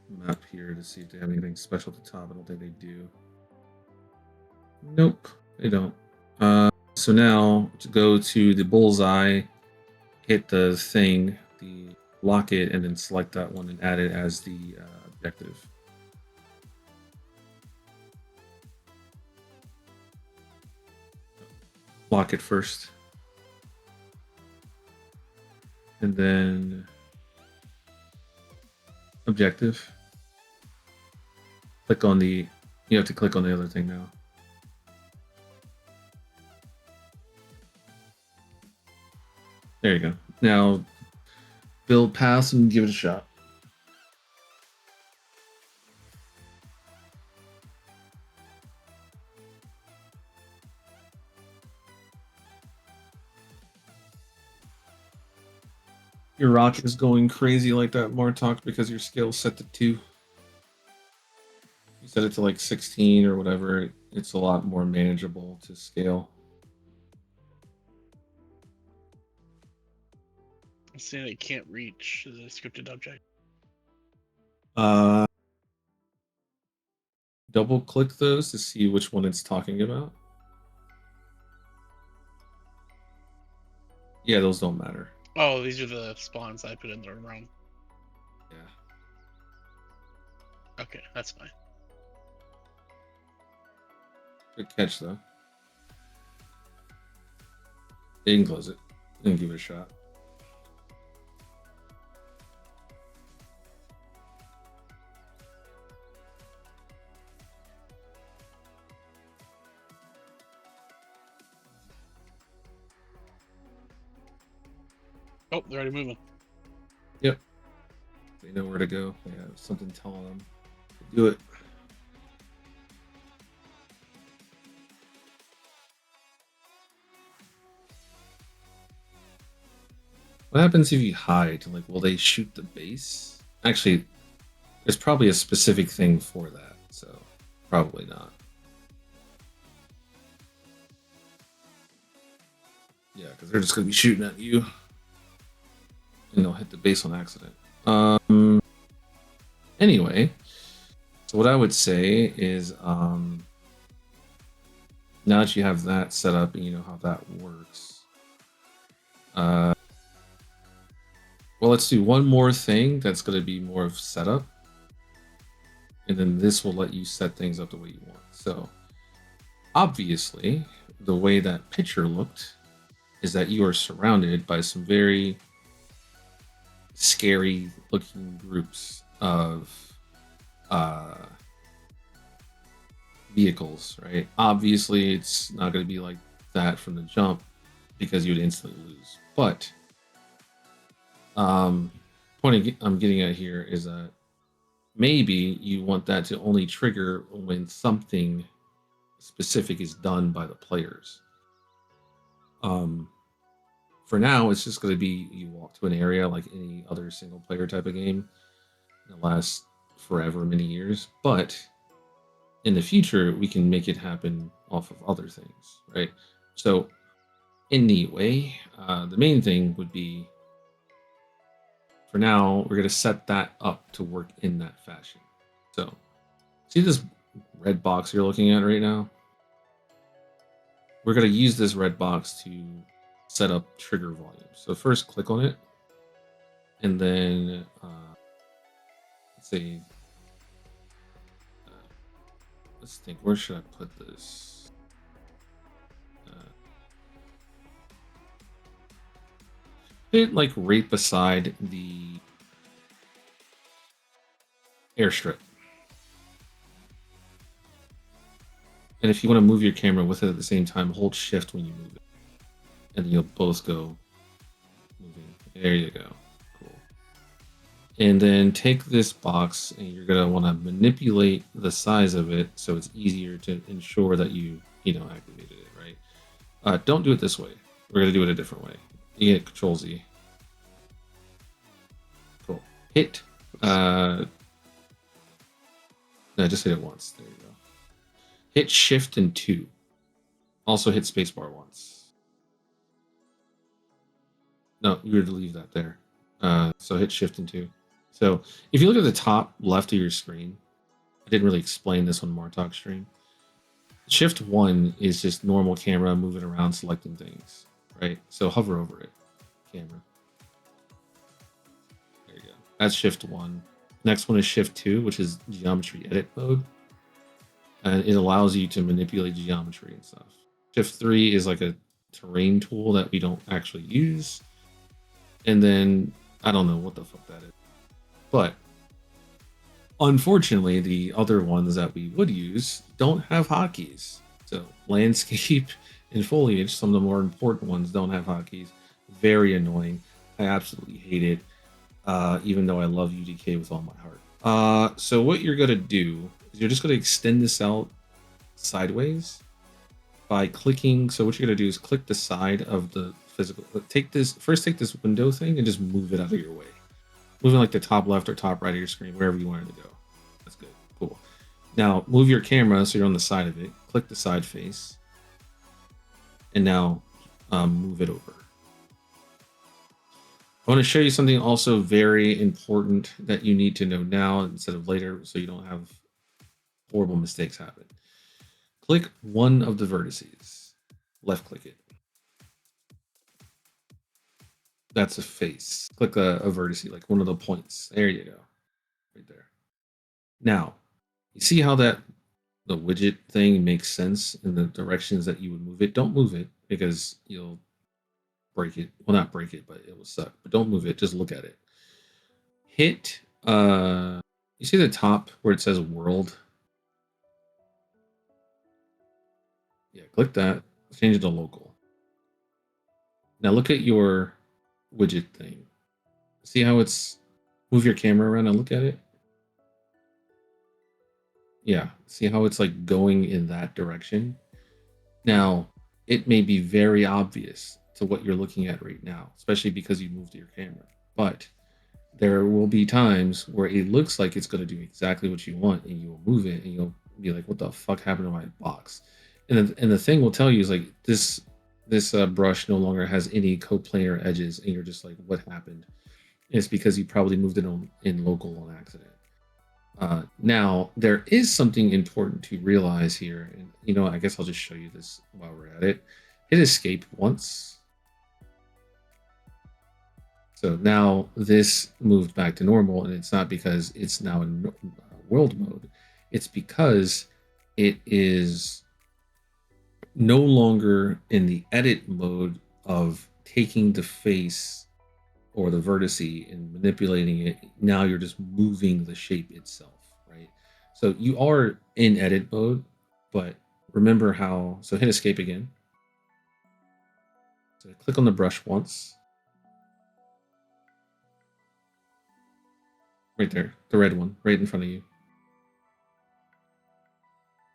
S2: map here to see if they have anything special at the top. I don't think they do. Nope, they don't. So now to go to the bullseye, hit the thing, lock it, and then select that one and add it as the objective. Lock it first. And then objective. Click on the, you have to click on the other thing now. There you go. Now build paths and give it a shot. Your rocket is going crazy like that, Martok, because your skill's set to 2. You set it to like 16 or whatever. It's a lot more manageable to scale.
S6: I'm saying it can't reach the scripted object.
S2: Double click those to see which one it's talking about. Yeah, those don't matter.
S6: Oh, these are the spawns I put in the realm.
S2: Yeah.
S6: Okay, that's fine.
S2: Good catch, though. You can close it and give it a shot.
S6: Oh, they're already moving.
S2: Yep. They know where to go. They have something telling them to do it. What happens if you hide? Like, will they shoot the base? Actually, there's probably a specific thing for that, so probably not. Yeah, because they're just going to be shooting at you. And they'll hit the base on accident. Anyway, so what I would say is, now that you have that set up and you know how that works, well, let's do one more thing that's going to be more of setup. And then this will let you set things up the way you want. So, obviously, the way that picture looked is that you are surrounded by some very scary looking groups of vehicles, right? Obviously, it's not going to be like that from the jump because you would instantly lose. But point I'm getting at here is that maybe you want that to only trigger when something specific is done by the players. For now, it's just going to be you walk to an area like any other single player type of game. It'll last forever, many years. But in the future, we can make it happen off of other things, right? So, in the way, the main thing would be, for now, we're going to set that up to work in that fashion. So, see this
S8: red box you're looking at right now, we're going to use this red box to set up trigger volume. So first click on it, and then let's see, let's think, where should I put this? It like right beside the airstrip. And if you want to move your camera with it at the same time, hold shift when you move it. And then you'll both go moving. There you go. Cool. And then take this box and you're going to want to manipulate the size of it so it's easier to ensure that you activated it, right? Don't do it this way. We're going to do it a different way. You hit Control Z. Cool. Hit. No, just hit it once. There you go. Hit Shift and 2. Also hit spacebar once. No, you were to leave that there. So hit Shift and 2. So if you look at the top left of your screen, I didn't really explain this on Martok stream. Shift 1 is just normal camera moving around, selecting things, right? So hover over it, camera. There you go. That's Shift 1. Next one is Shift 2, which is geometry edit mode. And it allows you to manipulate geometry and stuff. Shift 3 is like a terrain tool that we don't actually use. And then, I don't know what the fuck that is. But, unfortunately, the other ones that we would use don't have hotkeys. So, landscape and foliage, some of the more important ones, don't have hotkeys. Very annoying. I absolutely hate it. Even though I love UDK with all my heart. So what you're going to do is you're just going to extend this out sideways by clicking. So what you're going to do is click the side of the physical. Take this window thing and just move it out of your way. Moving like the top left or top right of your screen, wherever you want it to go. That's good. Cool. Now move your camera so you're on the side of it. Click the side face. And now move it over. I want to show you something also very important that you need to know now instead of later so you don't have horrible mistakes happen. Click one of the vertices. Left click it. That's a face. Click a vertice, like one of the points. There you go. Right there. Now, you see how the widget thing makes sense in the directions that you would move it? Don't move it because you'll break it. Well, not break it, but it will suck. But don't move it. Just look at it. Hit, you see the top where it says world? Yeah, click that. Change it to local. Now look at your widget thing. See how it's, move your camera around and look at it? Yeah, see how it's like going in that direction? Now, it may be very obvious to what you're looking at right now, especially because you moved your camera. But there will be times where it looks like it's going to do exactly what you want, and you'll move it, and you'll be like, "What the fuck happened to my box?" And the thing will tell you is like this brush no longer has any coplanar edges, and you're just like, "What happened?" And it's because you probably moved it in local on accident. Now there is something important to realize here, and I guess I'll just show you this while we're at it. Hit escape once. So now this moved back to normal, and it's not because it's now in world mode. It's because it is no longer in the edit mode of taking the face or the vertice and manipulating it. Now you're just moving the shape itself, right? So you are in edit mode, but remember how, so hit escape again. So click on the brush once. Right there, the red one, right in front of you.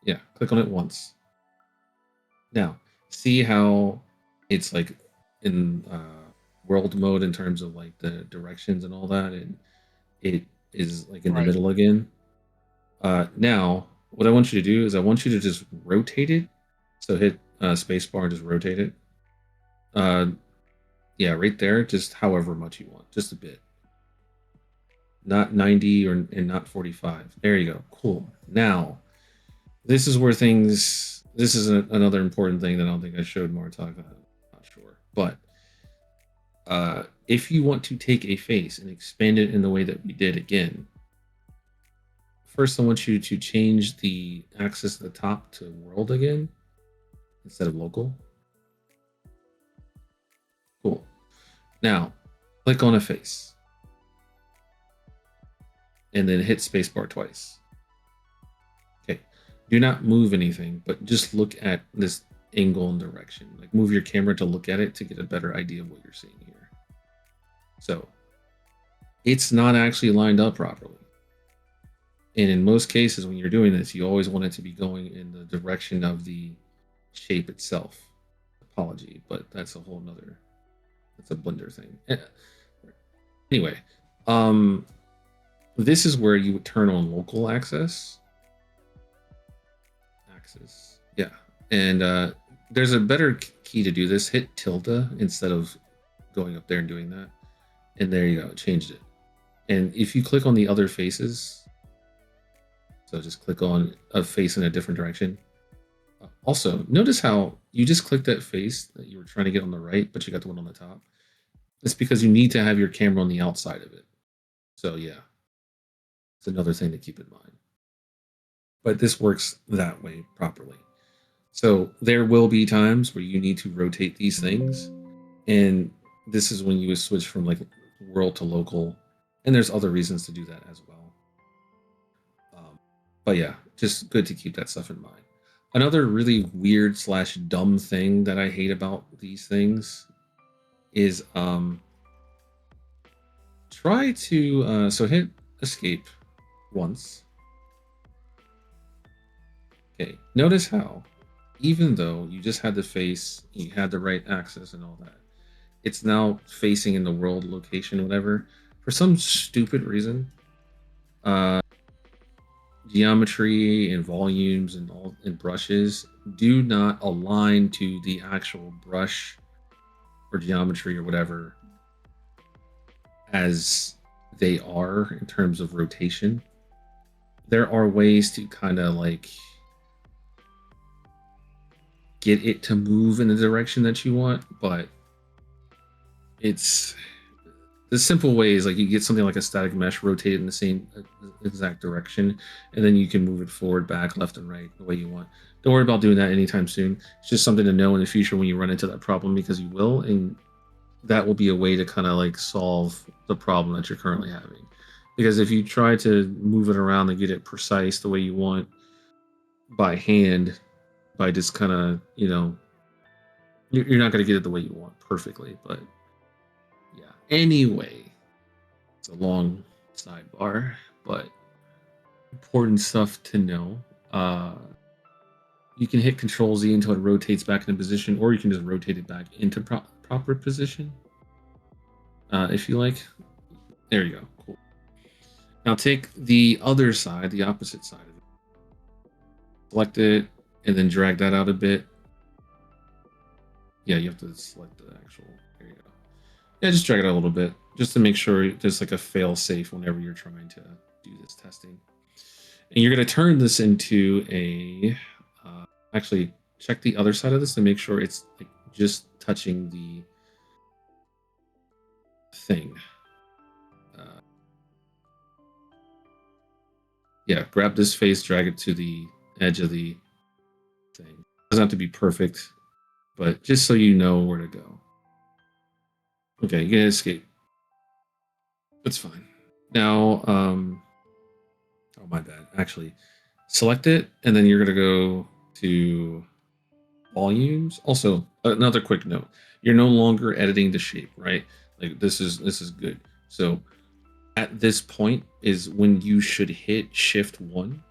S8: Yeah, click on it once. Now, see how it's like in world mode in terms of like the directions and all that, and it is like in the middle again. Now, what I want you to do is I want you to just rotate it. So hit spacebar and just rotate it. Yeah, right there, just however much you want, just a bit. Not 90 and not 45. There you go. Cool. Now,
S10: this is where things. This is another important thing that I don't think I showed Martok. I'm not sure, but if you want to take a face and expand it in the way that we did again, first I want you to change the axis at the top to world again instead of local. Cool. Now, click on a face. And then hit spacebar twice. Okay. Do not move anything, but just look at this angle and direction. Like move your camera to look at it to get a better idea of what you're seeing here. So it's not actually lined up properly. And in most cases, when you're doing this, you always want it to be going in the direction of the shape itself. Apology, but that's a whole nother, that's a Blender thing. Anyway, this is where you would turn on local access. Yeah. And there's a better key to do this. Hit tilde instead of going up there and doing that. And there you go, it changed it. And if you click on the other faces, so just click on a face in a different direction. Also, notice how you just clicked that face that you were trying to get on the right, but you got the one on the top. It's because you need to have your camera on the outside of it. So yeah, it's another thing to keep in mind. But this works that way properly. So there will be times where you need to rotate these things. And this is when you would switch from like world to local. And there's other reasons to do that as well. But yeah, just good to keep that stuff in mind. Another really weird / dumb thing that I hate about these things is try to so hit escape once. Okay, notice how even though you just had the face, you had the right axis and all that, it's now facing in the world location, whatever. For some stupid reason, geometry and volumes and all and brushes do not align to the actual brush or geometry or whatever as they are in terms of rotation. There are ways to kind of like get it to move in the direction that you want, but it's the simple way is like you get something like a static mesh rotated in the same exact direction, and then you can move it forward, back, left, and right the way you want. Don't worry about doing that anytime soon. It's just something to know in the future when you run into that problem, because you will, and that will be a way to kind of like solve the problem that you're currently having. Because if you try to move it around and get it precise the way you want by hand, by just kind of, you know, you're not going to get it the way you want perfectly, but yeah. Anyway, it's a long sidebar, but important stuff to know. You can hit Control Z until it rotates back into position, or you can just rotate it back into proper position. If you like. There you go. Cool. Now take the other side, the opposite side of it. Select it, and then drag that out a bit. Yeah, you have to select the actual. There you go. Yeah, just drag it out a little bit, just to make sure there's like a fail safe whenever you're trying to do this testing. And you're going to turn this into a. Actually, check the other side of this to make sure it's like just touching the thing. Yeah, grab this face, drag it to the edge of the thing. It doesn't have to be perfect, but just so you know where to go. Okay, you can escape. That's fine. Now, oh my bad. Actually, select it, and then you're gonna go to volumes. Also, another quick note: you're no longer editing the shape, right? Like this is good. So at this point is when you should hit Shift 1.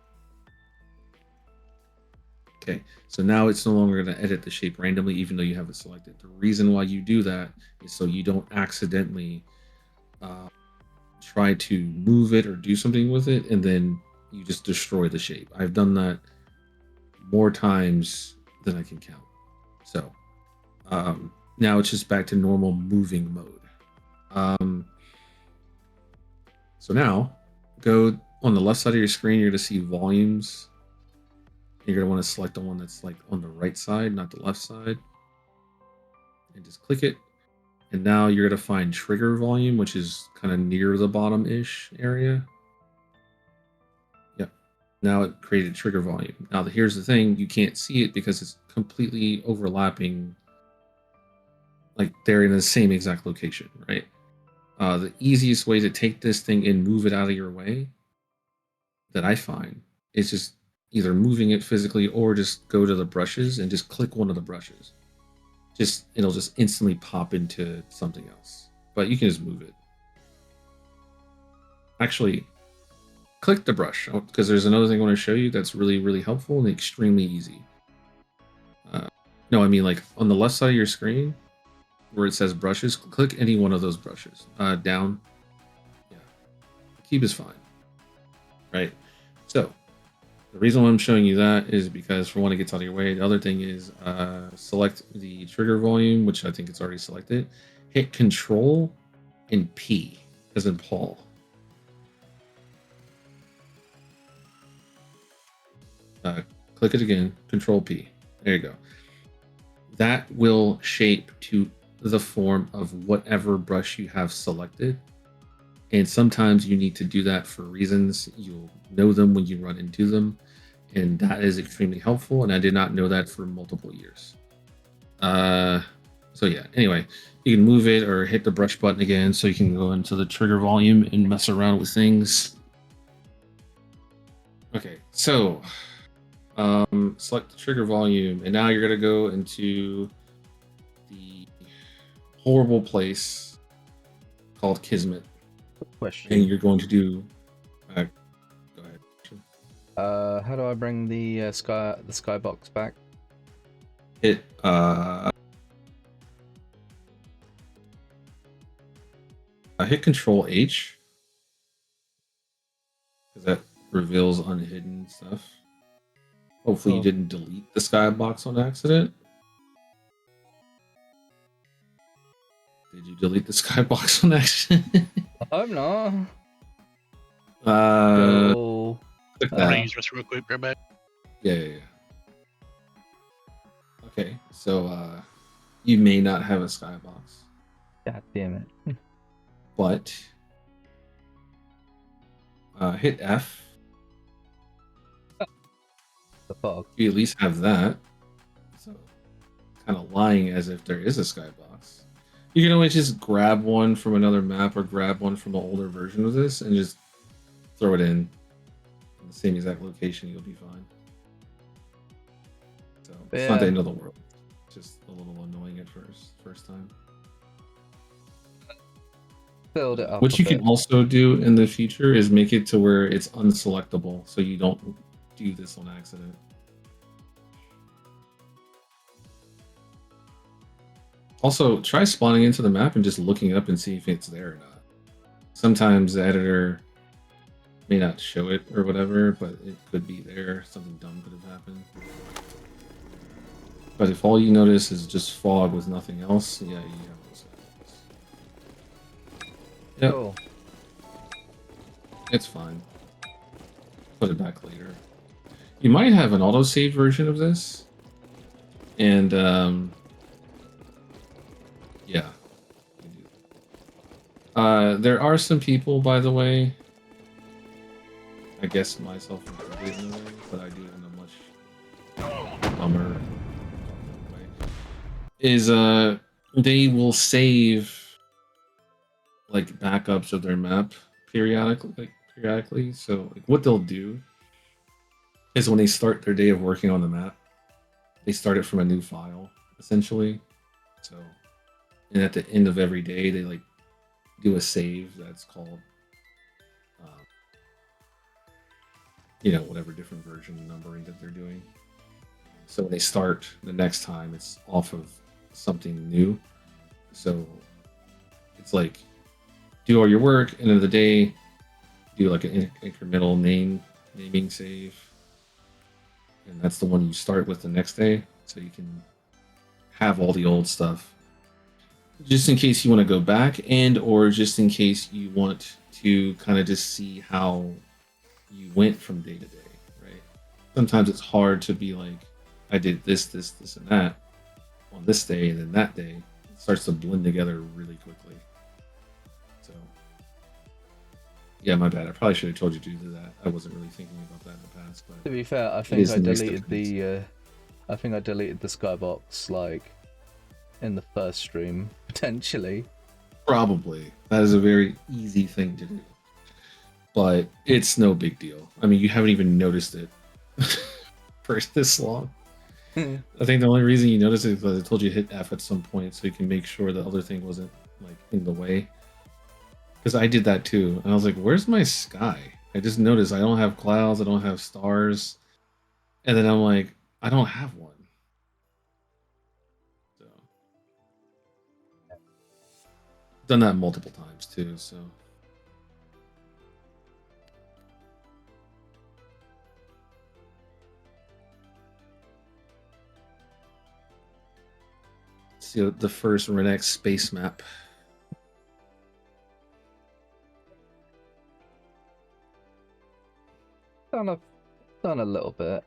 S10: Okay, so now it's no longer going to edit the shape randomly, even though you have it selected. The reason why you do that is so you don't accidentally try to move it or do something with it, and then you just destroy the shape. I've done that more times than I can count. So now it's just back to normal moving mode. So now go on the left side of your screen, you're going to see volumes. You're going to want to select the one that's like on the right side, not the left side. And just click it. And now you're going to find trigger volume, which is kind of near the bottom-ish area. Yep. Now it created trigger volume. Now here's the thing, you can't see it because it's completely overlapping. Like they're in the same exact location, right? The easiest way to take this thing and move it out of your way that I find is just either moving it physically or just go to the brushes and just click one of the brushes. It'll just instantly pop into something else. But you can just move it. Actually, click the brush because there's another thing I want to show you that's really, really helpful and extremely easy. No, I mean like on the left side of your screen where it says brushes, click any one of those brushes. Down. Yeah. Keep is fine. Right? So, the reason why I'm showing you that is because for one, it gets out of your way. The other thing is select the trigger volume, which I think it's already selected. Hit Control and P, as in Paul. Click it again, Control P. There you go. That will shape to the form of whatever brush you have selected. And sometimes you need to do that for reasons. You'll know them when you run into them. And that is extremely helpful. And I did not know that for multiple years. So yeah, anyway, you can move it or hit the brush button again so you can go into the trigger volume and mess around with things. Okay, so select the trigger volume. And now you're going to go into the horrible place called Kismet.
S1: Question.
S10: And you're going to do. Go ahead.
S1: How do I bring the skybox back?
S10: Hit hit Control H because that reveals unhidden stuff. Hopefully, you didn't delete the skybox on accident. Did you delete the skybox on accident?
S1: I hope not.
S10: Click
S6: I'm gonna
S10: that.
S6: use this real quick, right back.
S10: Yeah. Okay, so you may not have a skybox,
S1: God damn it.
S10: but hit F.
S1: The fuck?
S10: You at least have that. So, kind of lying as if there is a skybox. You can always just grab one from another map or grab one from an older version of this and just throw it in the same exact location. You'll be fine. So it's not the end of the world. It's just a little annoying at first time.
S1: Build it up.
S10: What you can also do in the future is make it to where it's unselectable, so you don't do this on accident. Also, try spawning into the map and just looking up and see if it's there or not. Sometimes the editor may not show it or whatever, but it could be there. Something dumb could have happened. But if all you notice is just fog with nothing else, yeah, you have those guys. Yep.
S1: Cool.
S10: It's fine. Put it back later. You might have an autosave version of this. And, yeah. There are some people, by the way, I guess myself included in a way, but I do it in a much dumber way. Is, they will save, like, backups of their map periodically. So, like, what they'll do is when they start their day of working on the map, they start it from a new file, essentially. So, and at the end of every day, they like do a save that's called, whatever different version numbering that they're doing. So when they start the next time, it's off of something new. So it's like do all your work, end of the day, do like an incremental naming save. And that's the one you start with the next day, so you can have all the old stuff, just in case you want to go back, or just in case you want to kind of just see how you went from day to day, right? sometimes it's hard to be like, I did this, and that on this day, and then that day. It starts to blend together really quickly. So, yeah, my bad. I probably should have told you to do that. I wasn't really thinking about that in the past. But
S1: To be fair, I
S10: it
S1: think
S10: is
S1: I
S10: the next
S1: deleted
S10: difference.
S1: I think I deleted the skybox like in the first stream potentially.
S10: Probably. That is a very easy thing to do. But it's no big deal. I mean, you haven't even noticed it for this long. I think the only reason you noticed it is because I told you to hit F at some point so you can make sure the other thing wasn't like in the way. Because I did that too. And I was like, where's my sky? I just noticed I don't have clouds, I don't have stars. And then I'm like, I don't have one. So done that multiple times too, so see the first Renegade space map.
S1: Done a little bit.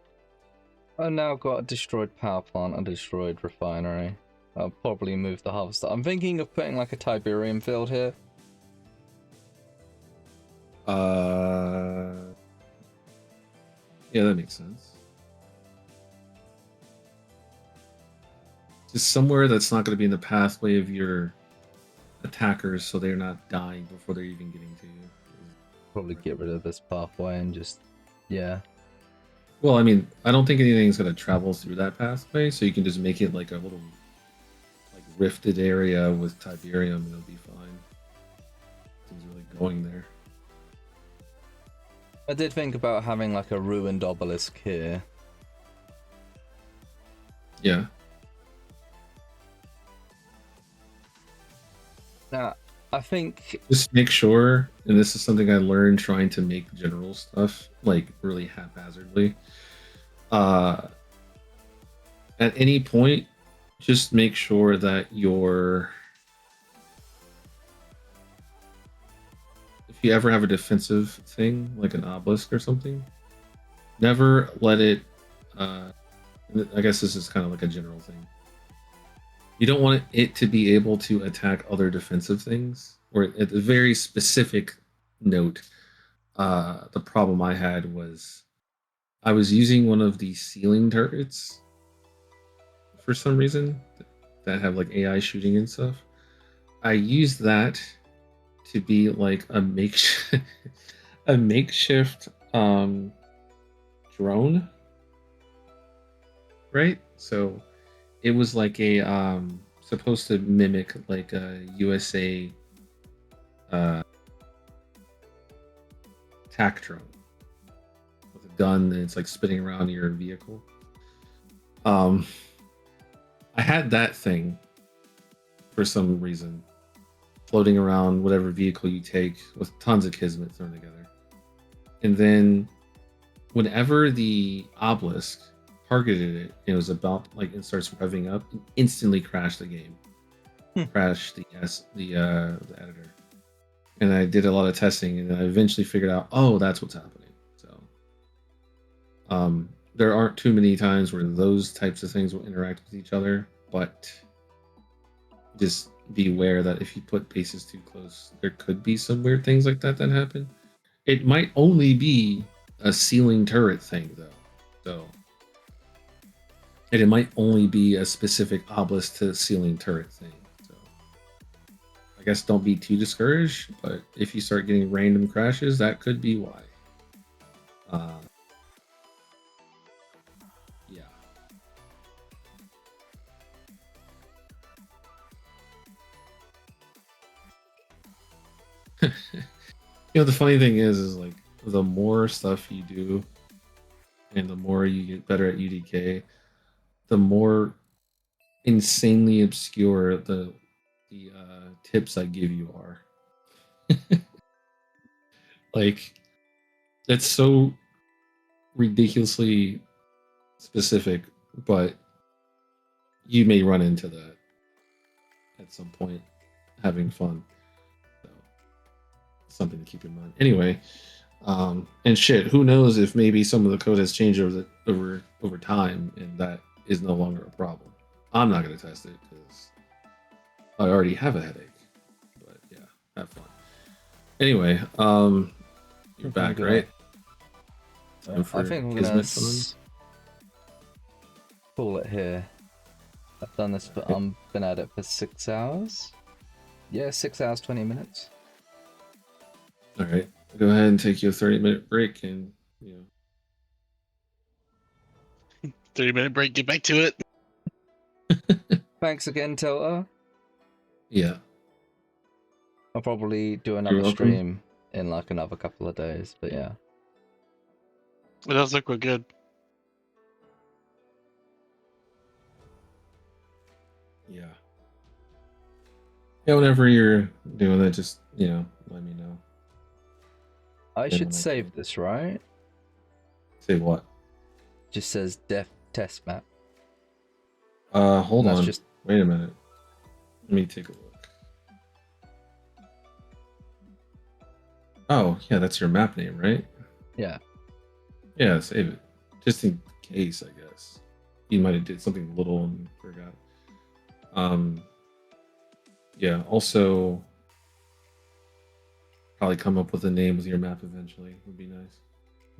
S1: I've now got a destroyed power plant, a destroyed refinery. I'll probably move the harvester. I'm thinking of putting like a Tiberium field here.
S10: Yeah, that makes sense. Just somewhere that's not going to be in the pathway of your attackers, so they're not dying before they're even getting to you.
S1: Probably get rid of this pathway and just, yeah.
S10: Well, I mean, I don't think anything's going to travel through that pathway, so you can just make it like a little like rifted area with Tiberium, and it'll be fine. Nothing's really going there.
S1: I did think about having like a ruined obelisk here.
S10: Yeah.
S1: Now, I think
S10: Just make sure, and this is something I learned trying to make general stuff like really haphazardly. At any point, just make sure that if you ever have a defensive thing like an obelisk or something, never let it. I guess this is kind of like a general thing. You don't want it to be able to attack other defensive things, or at a very specific note. The problem I had was I was using one of the ceiling turrets for some reason that have like AI shooting and stuff. I used that to be like a makeshift drone, right? So it was like a supposed to mimic like a USA attack drone with a gun and it's like spinning around your vehicle. I had that thing for some reason floating around whatever vehicle you take with tons of kismet thrown together. And then whenever the obelisk targeted it, it was about like it starts revving up and instantly crashed the game. Crashed the editor. And I did a lot of testing and I eventually figured out, oh, that's what's happening. So there aren't too many times where those types of things will interact with each other, but just be aware that if you put bases too close, there could be some weird things like that happen. It might only be a ceiling turret thing though. So and it might only be a specific obelisk to ceiling turret thing. So I guess don't be too discouraged, but if you start getting random crashes, that could be why. Yeah. You know, the funny thing is like the more stuff you do and the more you get better at UDK, the more insanely obscure the tips I give you are. Like, it's so ridiculously specific, but you may run into that at some point having fun. So something to keep in mind. Anyway, And shit, who knows if maybe some of the code has changed over time, and that is no longer a problem. I'm not gonna test it because I already have a headache. But yeah, have fun. Anyway, you're back, right? Time
S1: I
S10: for
S1: think I'm
S10: Kismet
S1: gonna
S10: time.
S1: call it here. I've done this for been at it for 6 hours. Yeah, 6 hours 20 minutes.
S10: All right, go ahead and take you a 30-minute break, and
S6: 30-minute break. Get back to it.
S1: Thanks again, Tilta.
S10: Yeah.
S1: I'll probably do
S10: You're
S1: another
S10: welcome.
S1: stream in like another couple of days, but yeah.
S6: It does look real good.
S10: Yeah. Yeah, whenever you're doing it, just let me know.
S1: I
S10: Then
S1: should
S10: when I
S1: save
S10: can-
S1: this, right?
S10: Say what?
S1: Just says def test map.
S10: Hold
S1: That's
S10: on.
S1: just
S10: Wait a minute. Let me take a look. Oh, yeah, that's your map name, right?
S1: yeah.
S10: Yeah, save it. Just in case, I guess. You might have did something little and forgot. Yeah, also probably come up with a name with your map eventually would be nice.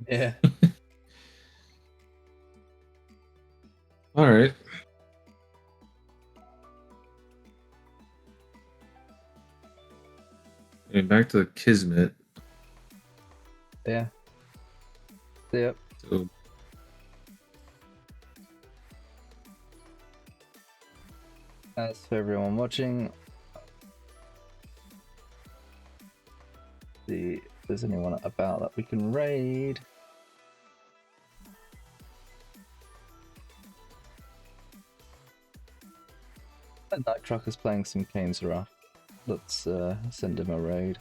S1: Yeah.
S10: All right. And back to Kismet.
S1: Yeah. Yep.
S10: So
S1: As for everyone watching, see if there's anyone about that we can raid. That Night Trucker's playing some Canes Rough. Let's send him a raid.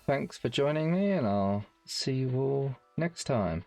S1: Thanks for joining me, and I'll see you all next time.